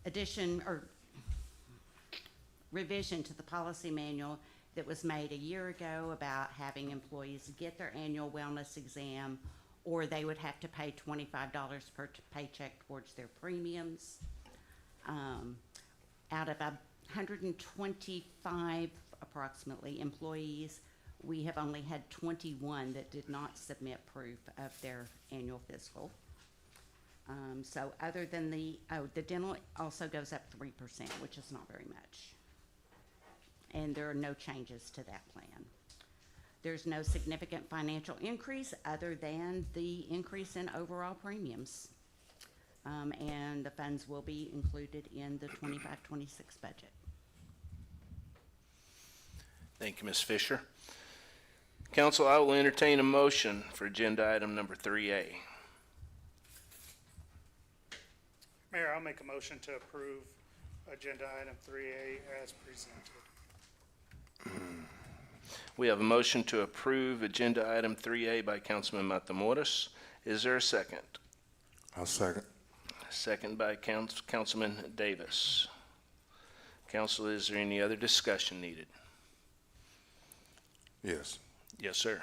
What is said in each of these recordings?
addition or revision to the policy manual that was made a year ago about having employees get their annual wellness exam, or they would have to pay $25 per paycheck towards their premiums. Out of 125 approximately employees, we have only had 21 that did not submit proof of their annual physical. So other than the dental also goes up 3%, which is not very much. And there are no changes to that plan. There's no significant financial increase other than the increase in overall premiums. And the funds will be included in the 25-26 budget. Thank you, Ms. Fisher. Council, I will entertain a motion for agenda item number 3A. Mayor, I'll make a motion to approve agenda item 3A as presented. We have a motion to approve agenda item 3A by Councilman Matamoros. Is there a second? I'll second. Second by Councilman Davis. Council, is there any other discussion needed? Yes. Yes, sir.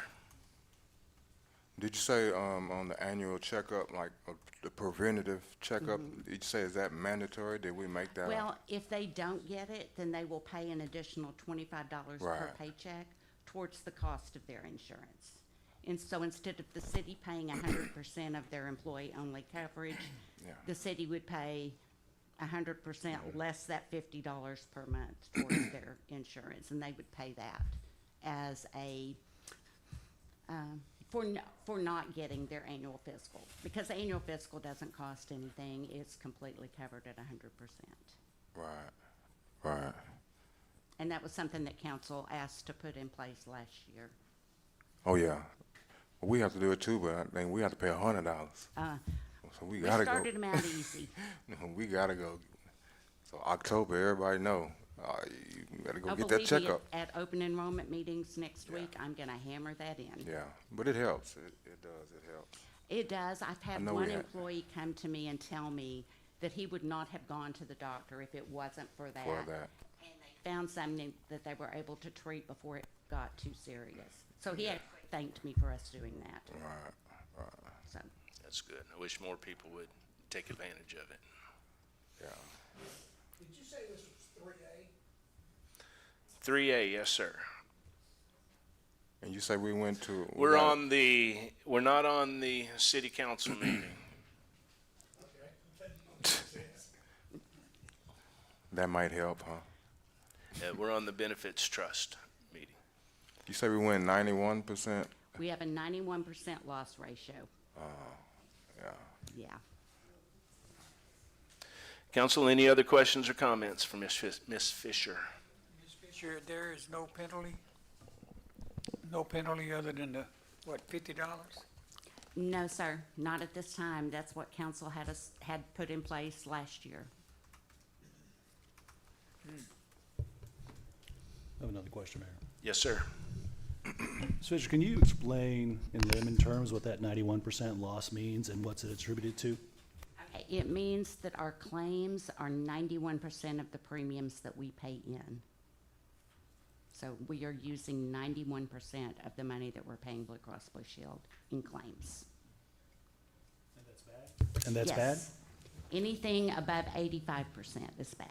Did you say on the annual checkup, like the preventative checkup, did you say is that mandatory? Did we make that? Well, if they don't get it, then they will pay an additional $25 per Right. paycheck towards the cost of their insurance. And so instead of the city paying 100% of their employee-only coverage, Yeah. the city would pay 100% less that $50 per month towards their insurance, and they would pay that as a for not getting their annual physical, because the annual physical doesn't cost anything; it's completely covered at 100%. Right. Right. And that was something that council asked to put in place last year. Oh yeah. We have to do it too, but I think we have to pay $100. So we We gotta go. started them out easy. We gotta go. So October, everybody know. You better go Oh, get that believe me, checkup. at open enrollment meetings next Yeah. week, I'm gonna hammer that in. Yeah, but it helps. It does. It helps. It does. I've had know one we had- employee come to me and tell me that he would not have gone to the doctor if it wasn't for that. For that. And they found something that they were able to treat before it got too serious. So he actually thanked me for us doing that, Right. Right. so. That's good. I wish more people would take advantage of it. Yeah. Did you say this was 3A? 3A, yes, sir. And you say we went to. We're not on the city council meeting. That might help, huh? We're on the benefits trust meeting. You say we went 91%? We have a 91% loss ratio, Yeah. yeah. Council, any other questions or comments for Ms. Fisher? Ms. Fisher, there is no penalty? No penalty other than the, what, $50? No, sir, not at this time. That's what council had put in place last year. I have another question, Mayor. Yes, sir. Ms. Fisher, can you explain in layman terms what that 91% loss means and what's it attributed to? Okay, it means that our claims are 91% of the premiums that we pay in. So we are using 91% of the money that we're paying Blue Cross Blue Shield in claims. And that's bad? And that's bad? Yes. Anything above 85% is bad.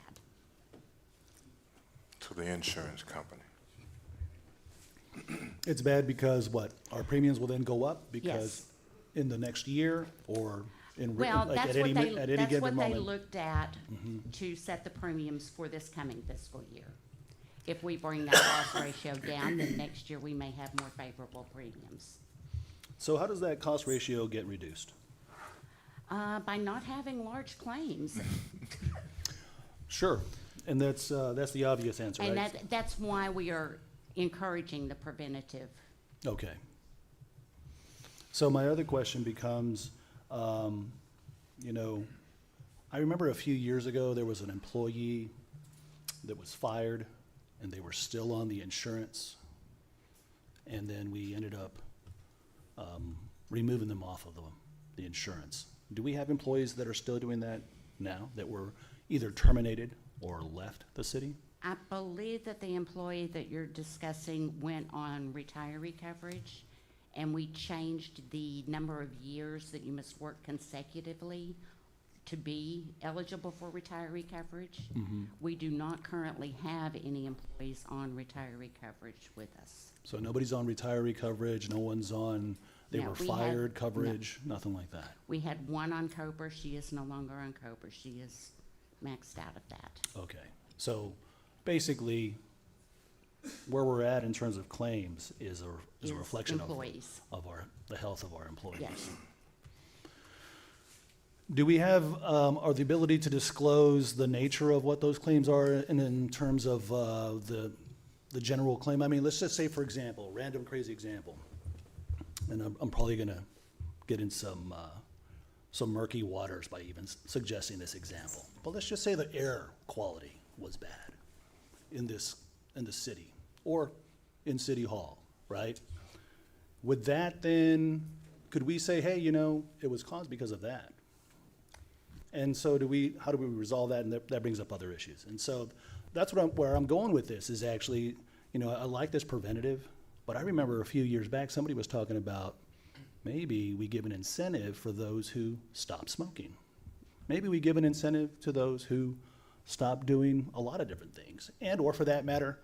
To the insurance company. It's bad because what? Our premiums will then go up because Yes. in the next year or in Well, like that's at any what they, at any that's given what they moment? looked at to set the premiums for this coming fiscal year. If we bring that loss ratio down, then next year we may have more favorable premiums. So how does that cost ratio get reduced? By not having large claims. Sure, and that's the obvious answer, And right? that's why we are encouraging the preventative. Okay. So my other question becomes, you know, I remember a few years ago, there was an employee that was fired and they were still on the insurance. And then we ended up, removing them off of the insurance. Do we have employees that are still doing that now, that were either terminated or left the city? I believe that the employee that you're discussing went on retiree coverage, and we changed the number of years that you must work consecutively to be eligible for retiree coverage. We do not currently have any employees on retiree coverage with us. So nobody's on retiree coverage, no one's on, they No, were we have- fired no. coverage, nothing like that? We had one on COBRA. She is no longer on COBRA. She is maxed out of that. Okay, so basically, where we're at in terms of claims is a Is reflection employees. of the health of our employees. Yes. Do we have, or the ability to disclose the nature of what those claims are in terms of the general claim? I mean, let's just say, for example, random crazy example, and I'm probably gonna get in some murky waters by even suggesting this example. But let's just say the air quality was bad in the city or in City Hall, right? Would that then, could we say, hey, it was caused because of that? And so how do we resolve that? And that brings up other issues. And so that's where I'm going with this is actually, I like this preventative, but I remember a few years back, somebody was talking about maybe we give an incentive for those who stop smoking. Maybe we give an incentive to those who stop doing a lot of different things, and or for that matter,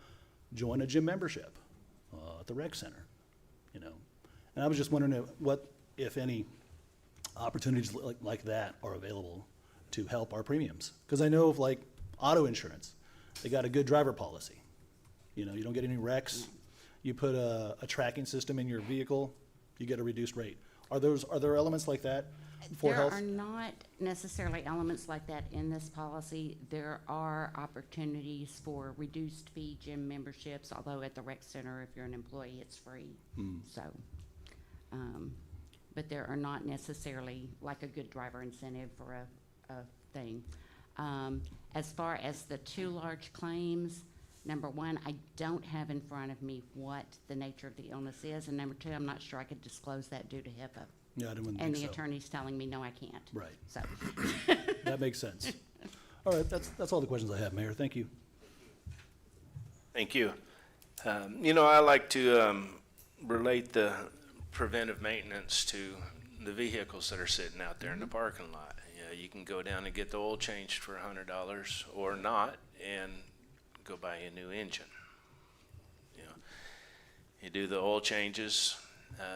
join a gym membership at the rec center, And I was just wondering what, if any, opportunities like that are available to help our premiums. Because I know of like auto insurance, they got a good driver policy. You don't get any wrecks. You put a tracking system in your vehicle, you get a reduced rate. Are there elements like that for health? There are not necessarily elements like that in this policy. There are opportunities for reduced fee gym memberships, although at the rec center, if you're an employee, it's free. So, but there are not necessarily like a good driver incentive for a thing. As far as the two large claims, number one, I don't have in front of me what the nature of the illness is, and number two, I'm not sure I could disclose that due to HIPAA. Yeah, I didn't And think the so. attorney's telling me, no, I can't. Right, So, that makes sense. All right, that's all the questions I have, Mayor, thank you. Thank you. I like to relate the preventive maintenance to the vehicles that are sitting out there in the parking lot. You can go down and get the oil changed for $100 or not and go buy a new engine. You do the oil changes,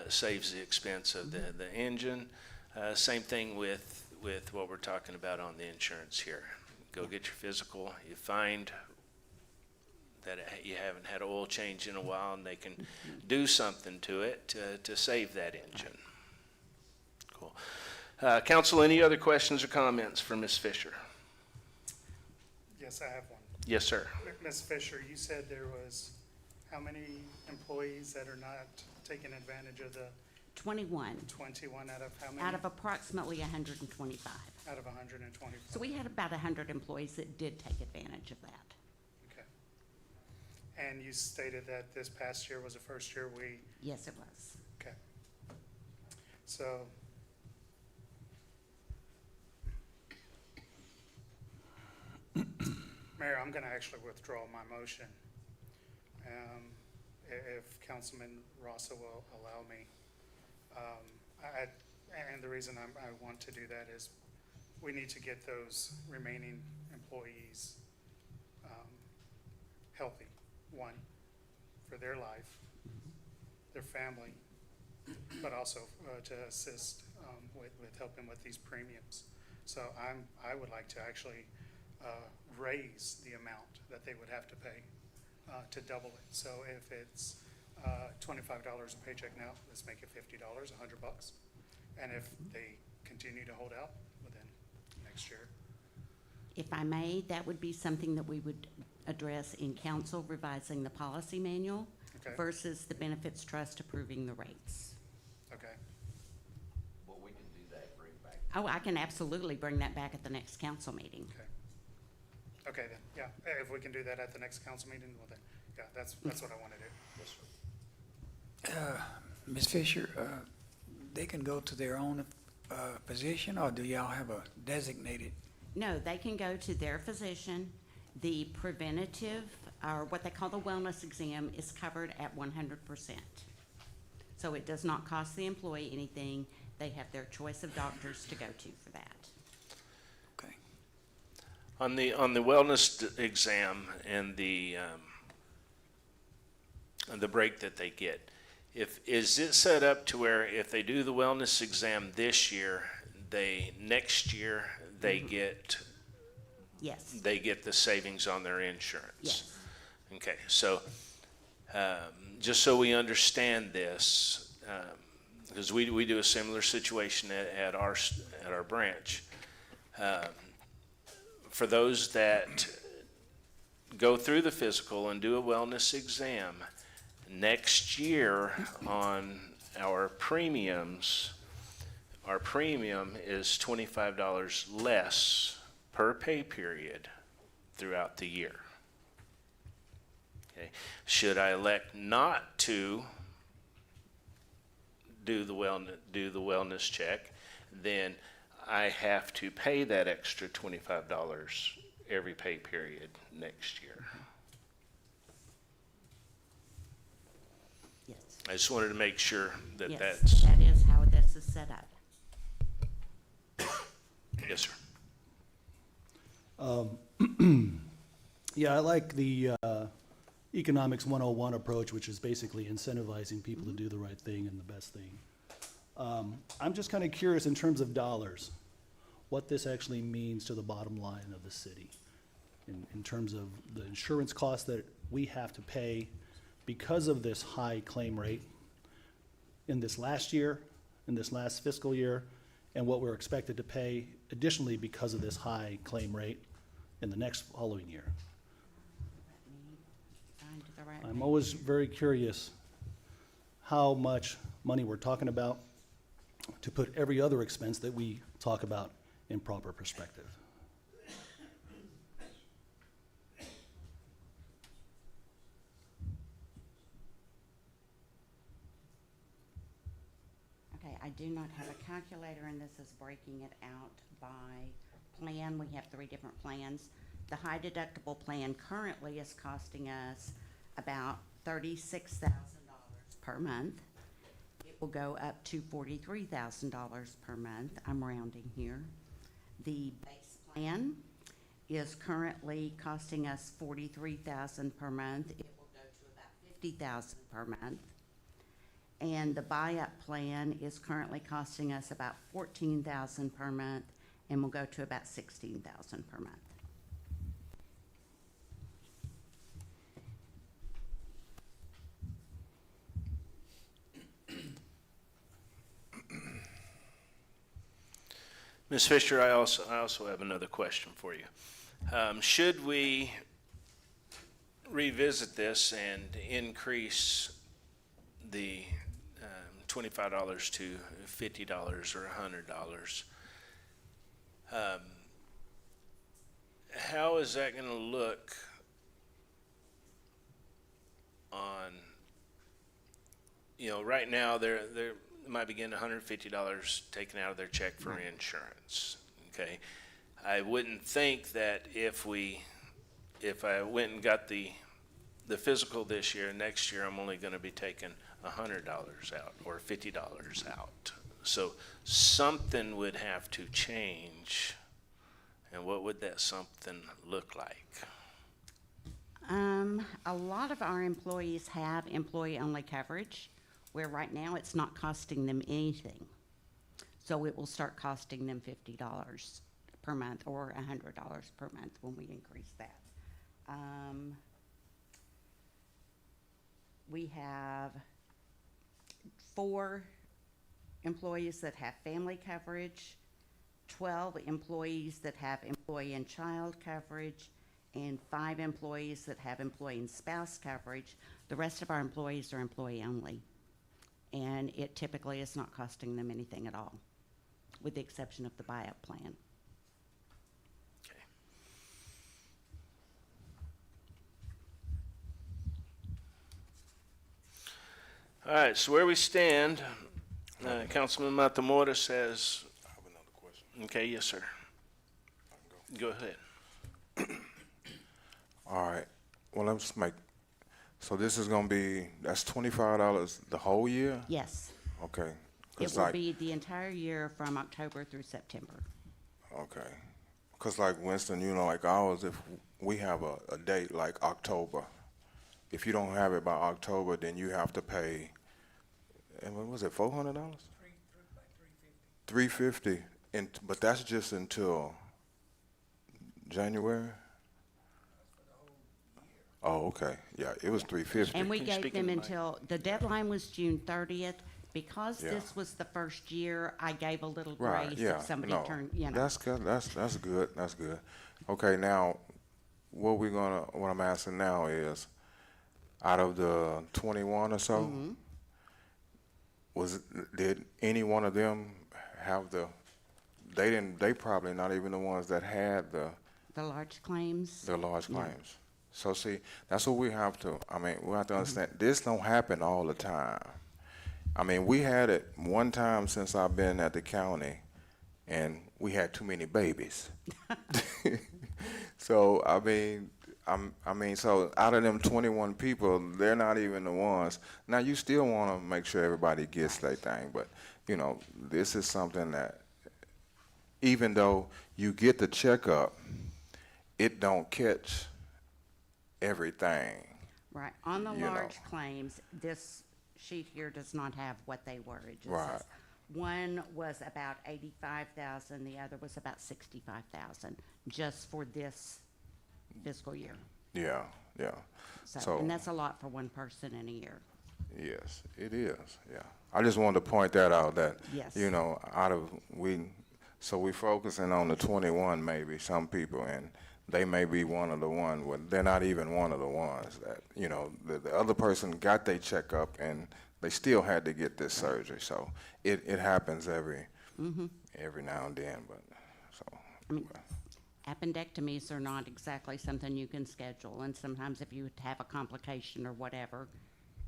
saves the expense of the engine. Same thing with what we're talking about on the insurance here. Go get your physical, you find that you haven't had oil change in a while, and they can do something to it to save that engine. Cool. Council, any other questions or comments for Ms. Fisher? Yes, I have one. Yes, sir. Ms. Fisher, you said there was how many employees that are not taking advantage of the 21 21 out of how many? out of approximately 125. Out of 125. So we had about 100 employees that did take advantage of that. Okay. And you stated that this past year was the first year we, Yes, it was. okay. So, Mayor, I'm gonna actually withdraw my motion. If Councilman Rossa will allow me. And the reason I want to do that is we need to get those remaining employees healthy. One, for their life, their family, but also to assist with helping with these premiums. So I would like to actually raise the amount that they would have to pay to double it. So if it's $25 a paycheck now, let's make it $50, $100. And if they continue to hold out, well then next year. If I may, that would be something that we would address in council revising the policy manual Okay. versus the benefits trust approving the rates. Okay. Well, we can do that, bring back. Oh, I can absolutely bring that back at the next council meeting. Okay. Okay then, yeah. If we can do that at the next council meeting, well then, yeah, that's what I want to do. Yes, sir. Ms. Fisher, they can go to their own position, or do y'all have a designated? No, they can go to their physician. The preventative, or what they call the wellness exam, is covered at 100%. So it does not cost the employee anything. They have their choice of doctors to go to for that. Okay. On the wellness exam and the break that they get, is it set up to where if they do the wellness exam this year, next year they get Yes, the savings on their insurance? yes. Okay, so just so we understand this, because we do a similar situation at our branch. For those that go through the physical and do a wellness exam, next year on our premiums, our premium is $25 less per pay period throughout the year. Okay. Should I elect not to do the wellness check, then I have to pay that extra $25 every pay period next year. Yes. I just wanted to make sure that Yes, that's, that is how this is set up. yes, sir. Yeah, I like the Economics 101 approach, which is basically incentivizing people to do the right thing and the best thing. I'm just kind of curious in terms of dollars, what this actually means to the bottom line of the city in terms of the insurance costs that we have to pay because of this high claim rate in this last year, in this last fiscal year, and what we're expected to pay additionally because of this high claim rate in the next following year. Find the right I'm page. always very curious how much money we're talking about to put every other expense that we talk about in proper perspective. Okay, I do not have a calculator, and this is breaking it out by plan. We have 3 different plans. The high deductible plan currently is costing us about $36,000 per month. It will go up to $43,000 per month. I'm rounding here. The base plan is currently costing us $43,000 per month. It will go to about $50,000 per month. And the buy-up plan is currently costing us about $14,000 per month and will go to about $16,000 per month. Ms. Fisher, I also have another question for you. Should we revisit this and increase the $25 to $50 or $100? How is that going to look on, right now they're might be getting $150 taken out of their check for insurance, okay? I wouldn't think that if I went and got the physical this year, next year I'm only gonna be taking $100 out or $50 out. So something would have to change, and what would that something look like? A lot of our employees have employee-only coverage, where right now it's not costing them anything. So it will start costing them $50 per month or $100 per month when we increase that. We have 4 employees that have family coverage, 12 employees that have employee and child coverage, and 5 employees that have employee and spouse coverage. The rest of our employees are employee only. And it typically is not costing them anything at all, with the exception of the buy-up plan. Okay. All right, so where we stand, Councilman Matamoros says, I have another question. okay, yes, sir. I can go. Go ahead. All right, well, let's make, so this is gonna be, that's $25 the whole year? Yes, Okay. it 'Cause will like, be the entire year from October through September. okay. Cause like Winston, you know, like ours, if we have a date like October, if you don't have it by October, then you have to pay, and what was it, $400? $350, and, but that's just until January? Oh, okay, yeah, it was $350. And we Can you gave speak them in the mic? until, the deadline was June 30th. Because Yeah. this was the first year, I gave a little Right, grace yeah, if somebody no, turned, you know. that's good, that's good, that's good. Okay, now, what I'm asking now is, out of the 21 or so, Mm-hmm. did any one of them have they probably not even the ones that had the large claims. large No. claims. So see, that's what we have to, we have Mm-hmm. to understand, this don't happen all the time. I mean, we had it one time since I've been at the county, and we had too many babies. So, so out of them 21 people, they're not even the ones. Now, you still want to make sure everybody gets their thing, but, you know, this is something that, even though you get the checkup, it don't catch everything. Right, on the You know. large claims, this sheet here does not have what they were. It just Right. says one was about 85,000, the other was about 65,000, just for this fiscal year. Yeah, yeah. So, and that's a lot for one person in a year. Yes, it is, yeah. I just wanted to point that out, that, Yes. you know, so we focusing on the 21 maybe, some people, and they may be one of the ones, but they're not even one of the ones that, you know, the other person got their checkup and they still had to get this surgery. So it happens every now and then, but, so. I mean, appendectomies are not exactly something you can schedule, and sometimes if you have a complication or whatever,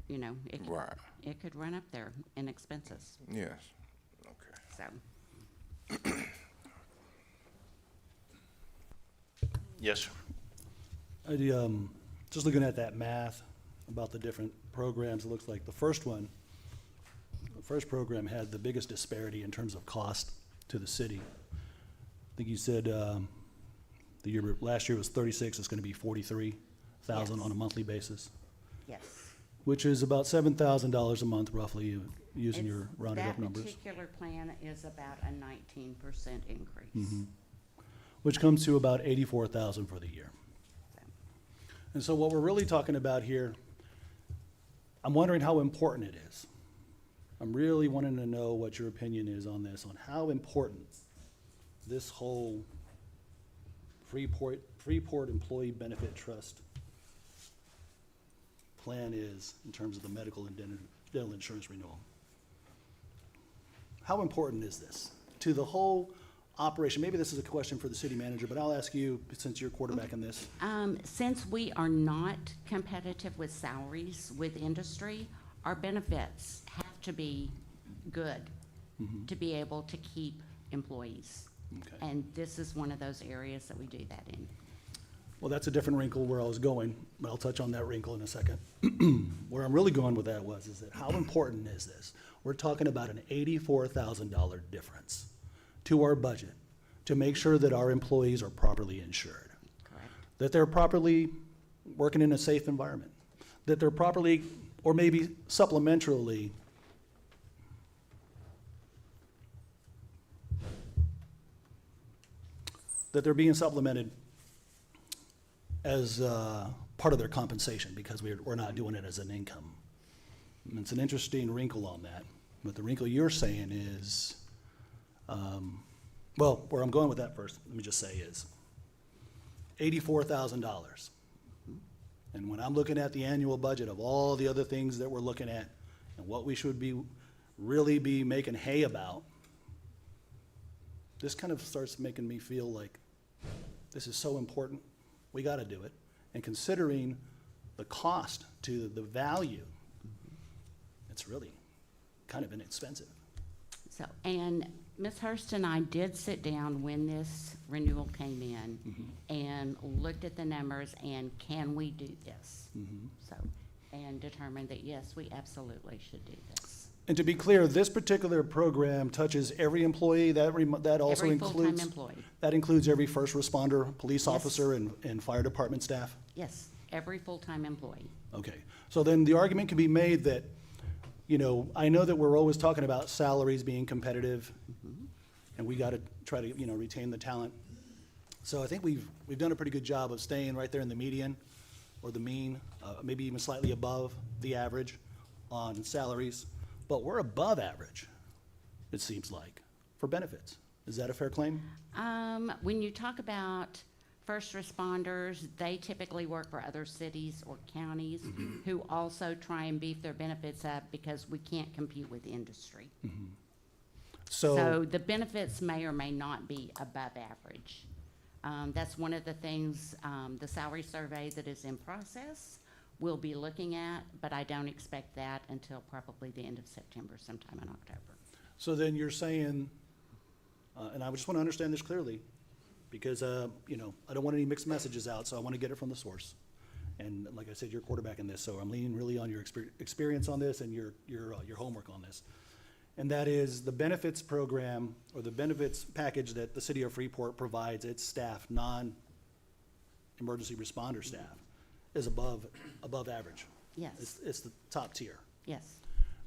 you know, Right, it could run up there in expenses, yes, okay. so. Yes, sir. Just looking at that math about the different programs, it looks like the first program had the biggest disparity in terms of cost to the city. I think you said, last year was 36, it's gonna be 43,000 Yes. on a monthly basis, Yes. which is about $7,000 a month roughly, using It's- your rounded up numbers. That particular plan is about a 19% increase. Mm-hmm. Which comes to about 84,000 for the year. So, And so what we're really talking about here, I'm wondering how important it is. I'm really wanting to know what your opinion is on this, on how important this whole Freeport Employee Benefit Trust plan is in terms of the medical and dental insurance renewal. How important is this to the whole operation? Maybe this is a question for the city manager, but I'll ask you, since you're quarterbacking this. Since we are not competitive with salaries with industry, our benefits have to be good to be able to keep employees. Okay. And this is one of those areas that we do that in. Well, that's a different wrinkle where I was going, but I'll touch on that wrinkle in a second. Where I'm really going with that is that how important is this? We're talking about an $84,000 difference to our budget to make sure that our employees are properly insured, Correct. that they're properly working in a safe environment, that they're properly, or maybe supplementarily, that they're being supplemented as part of their compensation, because we're not doing it as an income. And it's an interesting wrinkle on that. But the wrinkle you're saying is, well, where I'm going with that first, let me just say is $84,000. And when I'm looking at the annual budget of all the other things that we're looking at and what we should really be making hay about, this kind of starts making me feel like this is so important, we gotta do it. And considering the cost to the value, it's really kind of inexpensive. So, and Ms. Hurst and I did sit down when this renewal came in and looked at the numbers and can we do this? So, and determined that yes, we absolutely should do this. And to be clear, this particular program touches every employee, that also Every full-time includes, employee. that includes every first responder, police Yes. officer, and fire department staff? Yes, every full-time employee. Okay, so then the argument can be made that, you know, I know that we're always talking about salaries being competitive, and we gotta try to, you know, retain the talent. So I think we've done a pretty good job of staying right there in the median, or the mean, maybe even slightly above the average on salaries, but we're above average, it seems like, for benefits. Is that a fair claim? When you talk about first responders, they typically work for other cities or counties who also try and beef their benefits up because we can't compete with industry. So the benefits may or may not be above average. That's one of the things, the salary survey that is in process we'll be looking at, but I don't expect that until probably the end of September, sometime in October. So then you're saying, and I just want to understand this clearly, because, you know, I don't want any mixed messages out, so I want to get it from the source. And like I said, you're quarterbacking this, so I'm leaning really on your experience on this and your homework on this. And that is the benefits program, or the benefits package that the city of Freeport provides its staff, non-emergency responder staff, is above average. Yes, It's the top tier. yes.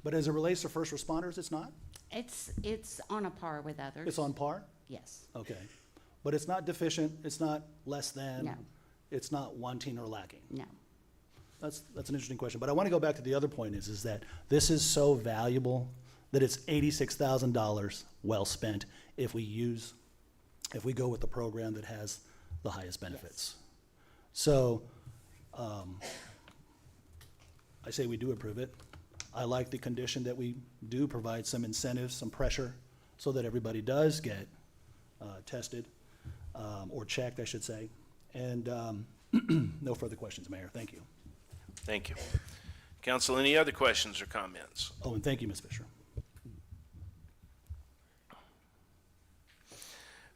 But as it relates to first responders, it's not? It's on a par with others. It's on par? Yes, Okay. But it's not deficient, it's not less than? No. It's not wanting or lacking? no. That's an interesting question. But I want to go back to the other point is that this is so valuable that it's $86,000 well spent if we go with the program that has the highest benefits. So, I say we do approve it. I like the condition that we do provide some incentives, some pressure, so that everybody does get tested, or checked, I should say. And no further questions, Mayor. Thank you. Thank you. Council, any other questions or comments? Oh, and thank you, Ms. Fisher.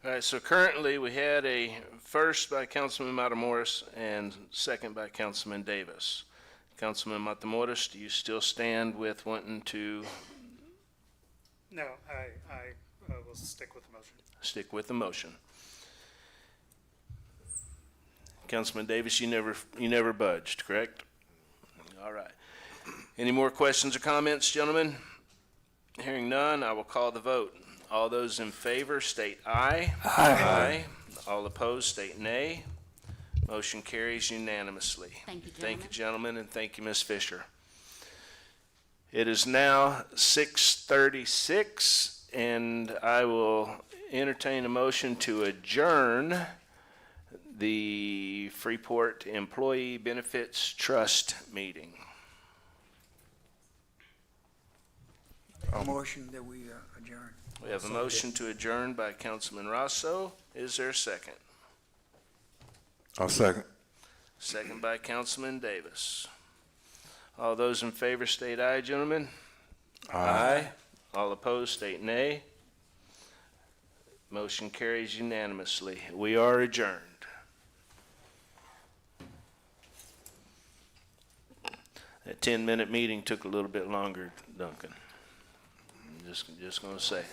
All right, so currently we had a first by Councilman Matamoros and second by Councilman Davis. Councilman Matamoros, do you still stand with wanting to No, I will stick with the motion. stick with the motion? Councilman Davis, you never budged, correct? All right. Any more questions or comments, gentlemen? Hearing none, I will call the vote. All those in favor state aye. Aye. All opposed state nay. Motion carries unanimously. Thank you, Thank you, gentlemen. gentlemen, and thank you, Ms. Fisher. It is now 6:36, and I will entertain a motion to adjourn the Freeport Employee Benefits Trust meeting. Motion that we adjourn. We have a motion to adjourn by Councilman Rosso. Is there a second? I'll second. Second by Councilman Davis. All those in favor state aye, gentlemen. Aye. All opposed state nay. Motion carries unanimously. We are adjourned. That 10-minute meeting took a little bit longer, Duncan. Just gonna say.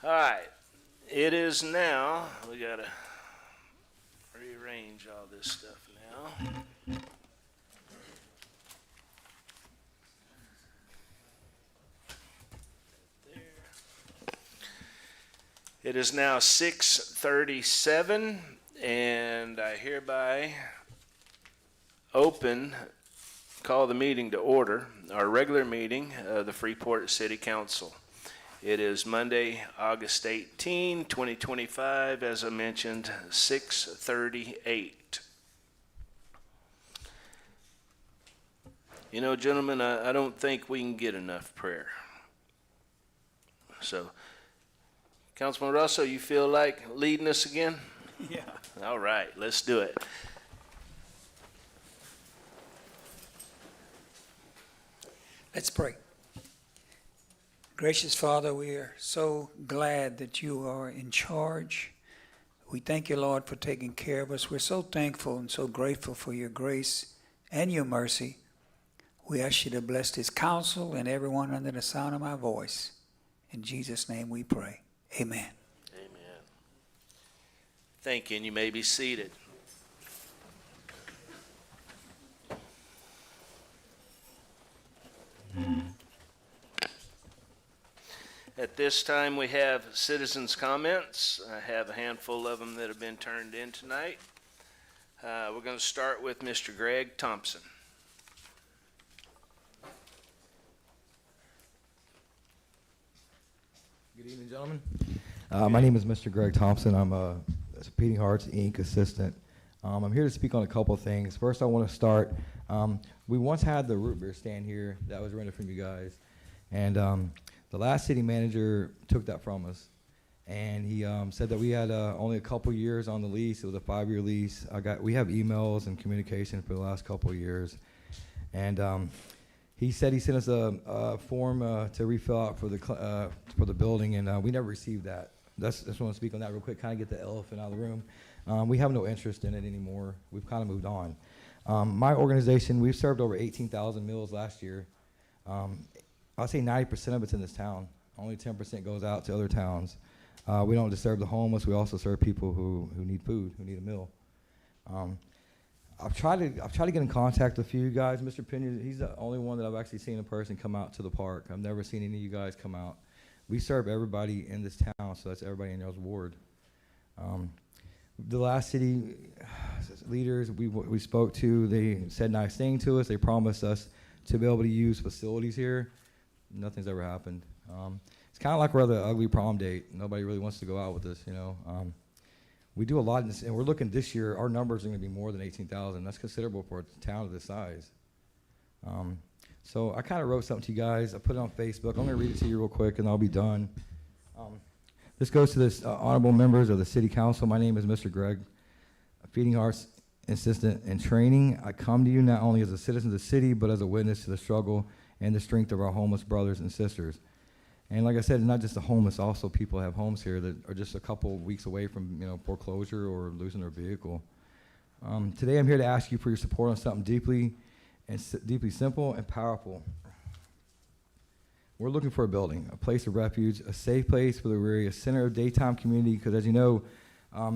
All right, it is now, we gotta rearrange all this stuff now. There. It is now 6:37, and I hereby call the meeting to order, our regular meeting of the Freeport City Council. It is Monday, August 18, 2025, as I mentioned, 6:38. You know, gentlemen, I don't think we can get enough prayer. So, Councilman Russell, you feel like leading us again? Yeah. All right, let's do it. Let's pray. Gracious Father, we are so glad that you are in charge. We thank you, Lord, for taking care of us. We're so thankful and so grateful for your grace and your mercy. We ask you to bless this council and everyone under the sound of my voice. In Jesus' name we pray. Amen. Amen. Thank you, and you may be seated. At this time, we have citizens' comments. I have a handful of them that have been turned in tonight. We're going to start with Mr. Greg Thompson. Good evening, gentlemen. My name is Mr. Greg Thompson. I'm a Beating Hearts, Inc. assistant. I'm here to speak on a couple of things. First, I want to start. We once had the root beer stand here that was rented from you guys, and the last city manager took that from us, and he said that we had only a couple years on the lease. It was a 5-year lease. We have emails and communication for the last couple of years, and he said he sent us a form to refill out for the building, and we never received that. That's just want to speak on that real quick, kind of get the elephant out of the room. We have no interest in it anymore. We've kind of moved on. My organization, we've served over 18,000 meals last year. I'll say 90% of it's in this town. Only 10% goes out to other towns. We don't just serve the homeless. We also serve people who need food, who need a meal. I've tried to get in contact with a few guys. Mr. Pena, he's the only one that I've actually seen in person come out to the park. I've never seen any of you guys come out. We serve everybody in this town, so that's everybody in y'all's ward. The last city leaders we spoke to, they said nice things to us. They promised us to be able to use facilities here. Nothing's ever happened. It's kind of like we're at the ugly prom date. Nobody really wants to go out with us, you know. We do a lot in this, and we're looking this year, our numbers are going to be more than 18,000. That's considerable for a town of this size. So I kind of wrote something to you guys. I put it on Facebook. I'm going to read it to you real quick, and I'll be done. This goes to the honorable members of the City Council. My name is Mr. Greg, Feeding Hearts Assistant in Training. I come to you not only as a citizen of the city, but as a witness to the struggle and the strength of our homeless brothers and sisters. And like I said, not just the homeless, also people have homes here that are just a couple of weeks away from, foreclosure or losing their vehicle. Today I'm here to ask you for your support on something deeply simple and powerful. We're looking for a building, a place of refuge, a safe place for the weary, a center of daytime community, because as you know,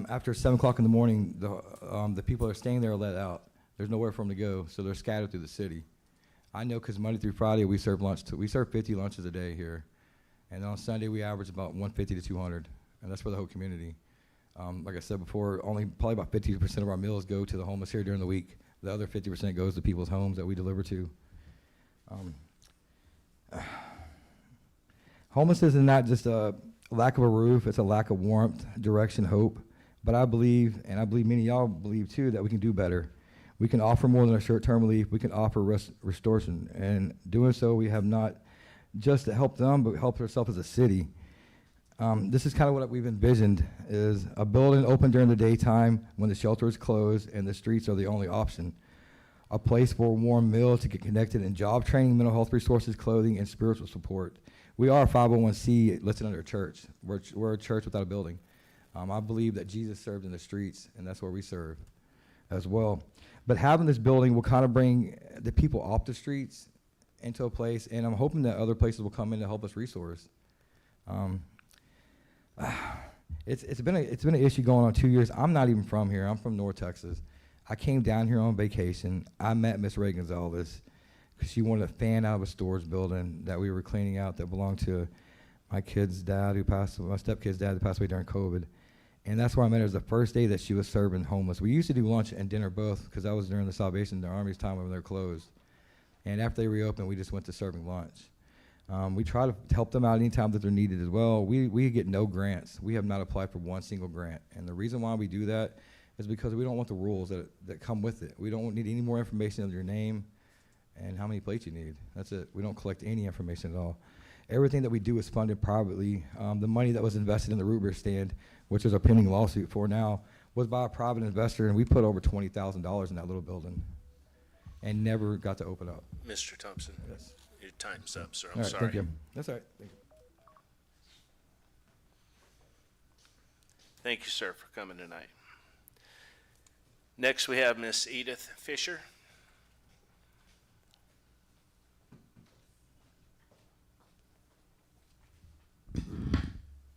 after 7 o'clock in the morning, the people that are staying there are let out. There's nowhere for them to go, so they're scattered through the city. I know because Monday through Friday we serve lunch. We serve 50 lunches a day here. And on Sunday, we average about 150 to 200, and that's for the whole community. Like I said before, probably about 50% of our meals go to the homeless here during the week. The other 50% goes to people's homes that we deliver to. Homelessness is not just a lack of a roof, it's a lack of warmth, direction, hope. But I believe, and I believe many of y'all believe too, that we can do better. We can offer more than a short-term relief. We can offer restoration. And doing so, we have not just to help them, but help ourselves as a city. This is kind of what we've envisioned, is a building open during the daytime when the shelter is closed and the streets are the only option. A place for a warm meal to get connected in job training, mental health resources, clothing, and spiritual support. We are a 501c listed under a church. We're a church without a building. I believe that Jesus served in the streets, and that's where we serve as well. But having this building will kind of bring the people off the streets into a place, and I'm hoping that other places will come in to help us resource. It's been an issue going on 2 years. I'm not even from here. I'm from North Texas. I came down here on vacation. I met Miss Ray Gonzalez because she wanted a fan out of a storage building that we were cleaning out that belonged to my stepkid's dad who passed away during COVID. And that's where I met her. It was the first day that she was serving homeless. We used to do lunch and dinner both because that was during the Salvation Army's time when they were closed. And after they reopened, we just went to serving lunch. We try to help them out anytime that they're needed as well. We get no grants. We have not applied for one single grant. And the reason why we do that is because we don't want the rules that come with it. We don't need any more information of your name and how many plates you need. That's it. We don't collect any information at all. Everything that we do is funded privately. The money that was invested in the root beer stand, which is a pending lawsuit for now, was by a private investor, and we put over $20,000 in that little building and never got to open up. Mr. Thompson, Yes. your time's up, sir. All I'm right, sorry. thank you. That's all right. Thank you. Thank you, sir, for coming tonight. Next, we have Miss Edith Fisher.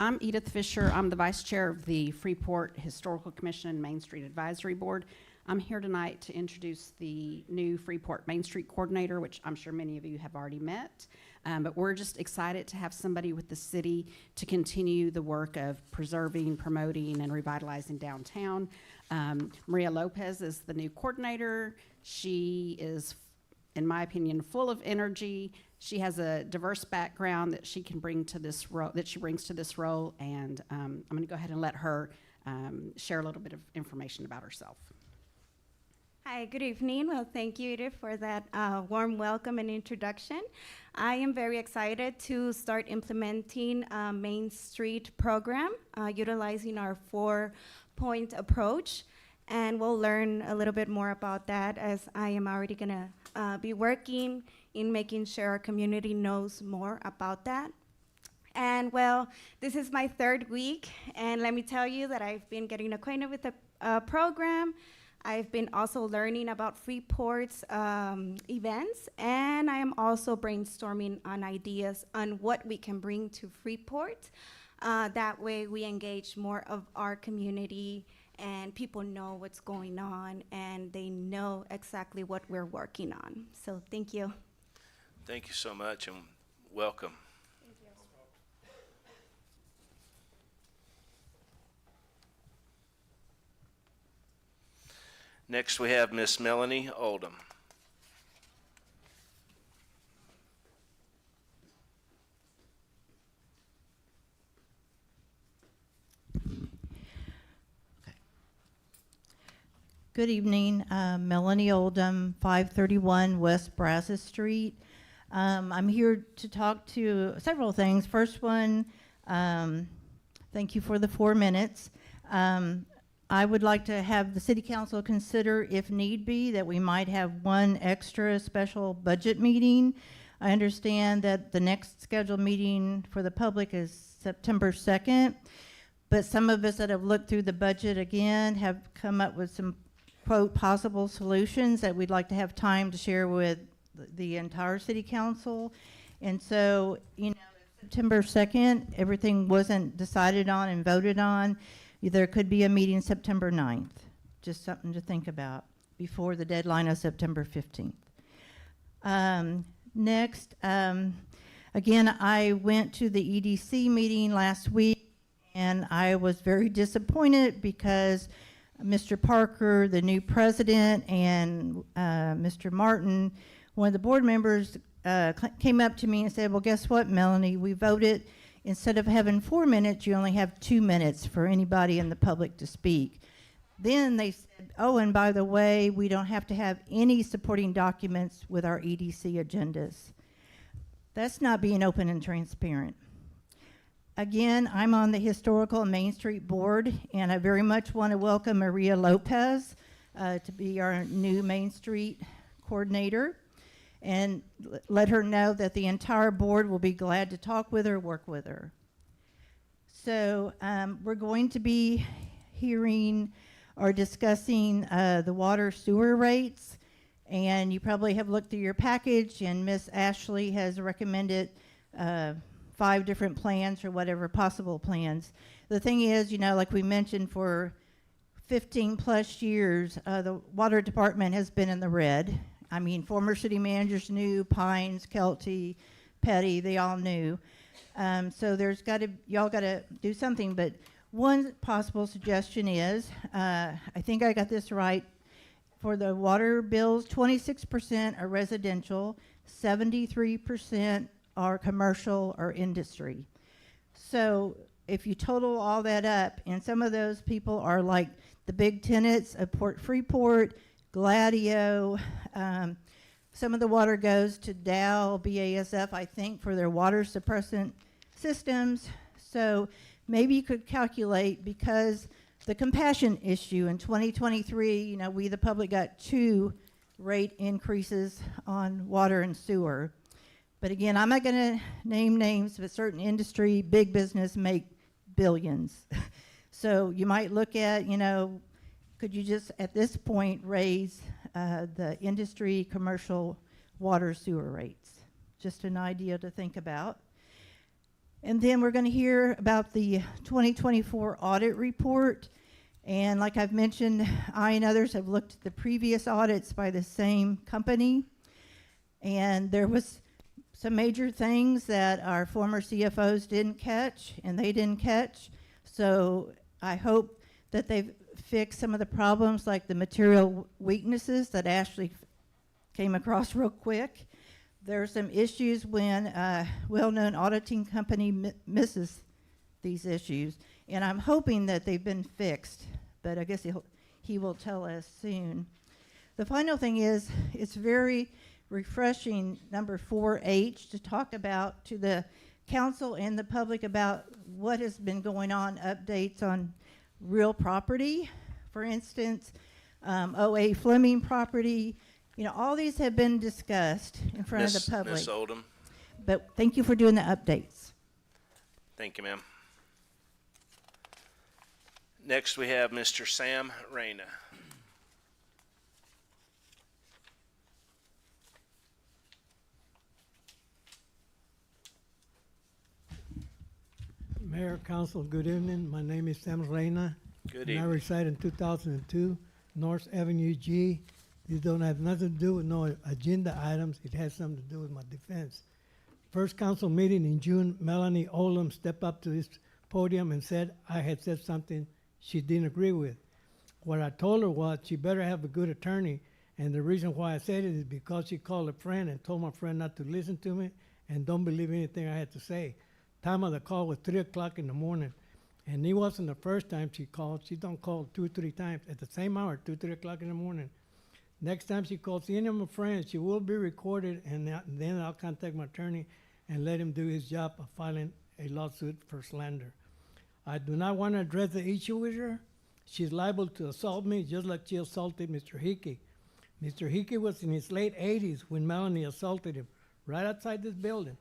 I'm Edith Fisher. I'm the Vice Chair of the Freeport Historical Commission and Main Street Advisory Board. I'm here tonight to introduce the new Freeport Main Street Coordinator, which I'm sure many of you have already met. But we're just excited to have somebody with the city to continue the work of preserving, promoting, and revitalizing downtown. Maria Lopez is the new coordinator. She is, in my opinion, full of energy. She has a diverse background that she can bring to this role, that she brings to this role, and I'm going to go ahead and let her share a little bit of information about herself. Hi, good evening. Well, thank you, Edith, for that warm welcome and introduction. I am very excited to start implementing a Main Street program, utilizing our 4-point approach, and we'll learn a little bit more about that as I am already going to be working in making sure our community knows more about that. And well, this is my 3rd week, and let me tell you that I've been getting acquainted with the program. I've been also learning about Freeport's events, and I am also brainstorming on ideas on what we can bring to Freeport. That way we engage more of our community and people know what's going on and they know exactly what we're working on. So thank you. Thank you so much and welcome. Thank you. Next, we have Miss Melanie Oldham. Good evening, Melanie Oldham, 531 West Brazos Street. I'm here to talk to several things. First one, thank you for the 4 minutes. I would like to have the City Council consider, if need be, that we might have one extra special budget meeting. I understand that the next scheduled meeting for the public is September 2nd, but some of us that have looked through the budget again have come up with some, quote, possible solutions that we'd like to have time to share with the entire City Council. And so, you know, September 2nd, everything wasn't decided on and voted on. There could be a meeting September 9th, just something to think about before the deadline of September 15th. Next, again, I went to the EDC meeting last week and I was very disappointed because Mr. Parker, the new president, and Mr. Martin, one of the board members, came up to me and said, well, guess what, Melanie, we voted. Instead of having 4 minutes, you only have 2 minutes for anybody in the public to speak. Then they said, oh, and by the way, we don't have to have any supporting documents with our EDC agendas. That's not being open and transparent. Again, I'm on the Historical and Main Street Board, and I very much want to welcome Maria Lopez to be our new Main Street coordinator, and let her know that the entire board will be glad to talk with her, work with her. So we're going to be hearing or discussing the water sewer rates, and you probably have looked through your package, and Miss Ashley has recommended 5 different plans or whatever possible plans. The thing is, you know, like we mentioned, for 15 plus years, the water department has been in the red. I mean, former city managers knew, Pines, Kelty, Petty, they all knew. So there's got to, y'all got to do something. But one possible suggestion is, I think I got this right, for the water bills, 26% are residential, 73% are commercial or industry. So if you total all that up, and some of those people are like the big tenants of Port Freeport, Gladio, some of the water goes to Dow, BASF, I think, for their water suppressant systems. So maybe you could calculate, because the compassion issue in 2023, you know, we the public got 2 rate increases on water and sewer. But again, I'm not going to name names, but certain industry, big business make billions. So you might look at, could you just, at this point, raise the industry commercial water sewer rates? Just an idea to think about. And then we're going to hear about the 2024 audit report. And like I've mentioned, I and others have looked at the previous audits by the same company. And there was some major things that our former CFOs didn't catch, and they didn't catch. So I hope that they've fixed some of the problems, like the material weaknesses that Ashley came across real quick. There are some issues when a well-known auditing company misses these issues, and I'm hoping that they've been fixed, but I guess he will tell us soon. The final thing is, it's very refreshing, number 4H, to talk about to the council and the public about what has been going on, updates on real property. For instance, OA Fleming property. All these have been discussed in front of the public. Ms. Oldham, But thank you for doing the updates. thank you, ma'am. Next, we have Mr. Sam Reyna. Mayor, Council, good evening. My name is Sam Reyna. Good and I evening. reside in 2002 North Avenue G. These don't have nothing to do with no agenda items. It has something to do with my defense. First council meeting in June, Melanie Oldham stepped up to this podium and said I had said something she didn't agree with. What I told her was she better have a good attorney, and the reason why I said it is because she called a friend and told my friend not to listen to me and don't believe anything I had to say. Time of the call was 3 o'clock in the morning, and it wasn't the first time she called. She don't call 2 or 3 times at the same hour, 2, 3 o'clock in the morning. Next time she calls any of my friends, she will be recorded, and then I'll contact my attorney and let him do his job of filing a lawsuit for slander. I do not want to address the issue with her. She's liable to assault me just like she assaulted Mr. Hickey. Mr. Hickey was in his late 80s when Melanie assaulted him right outside this building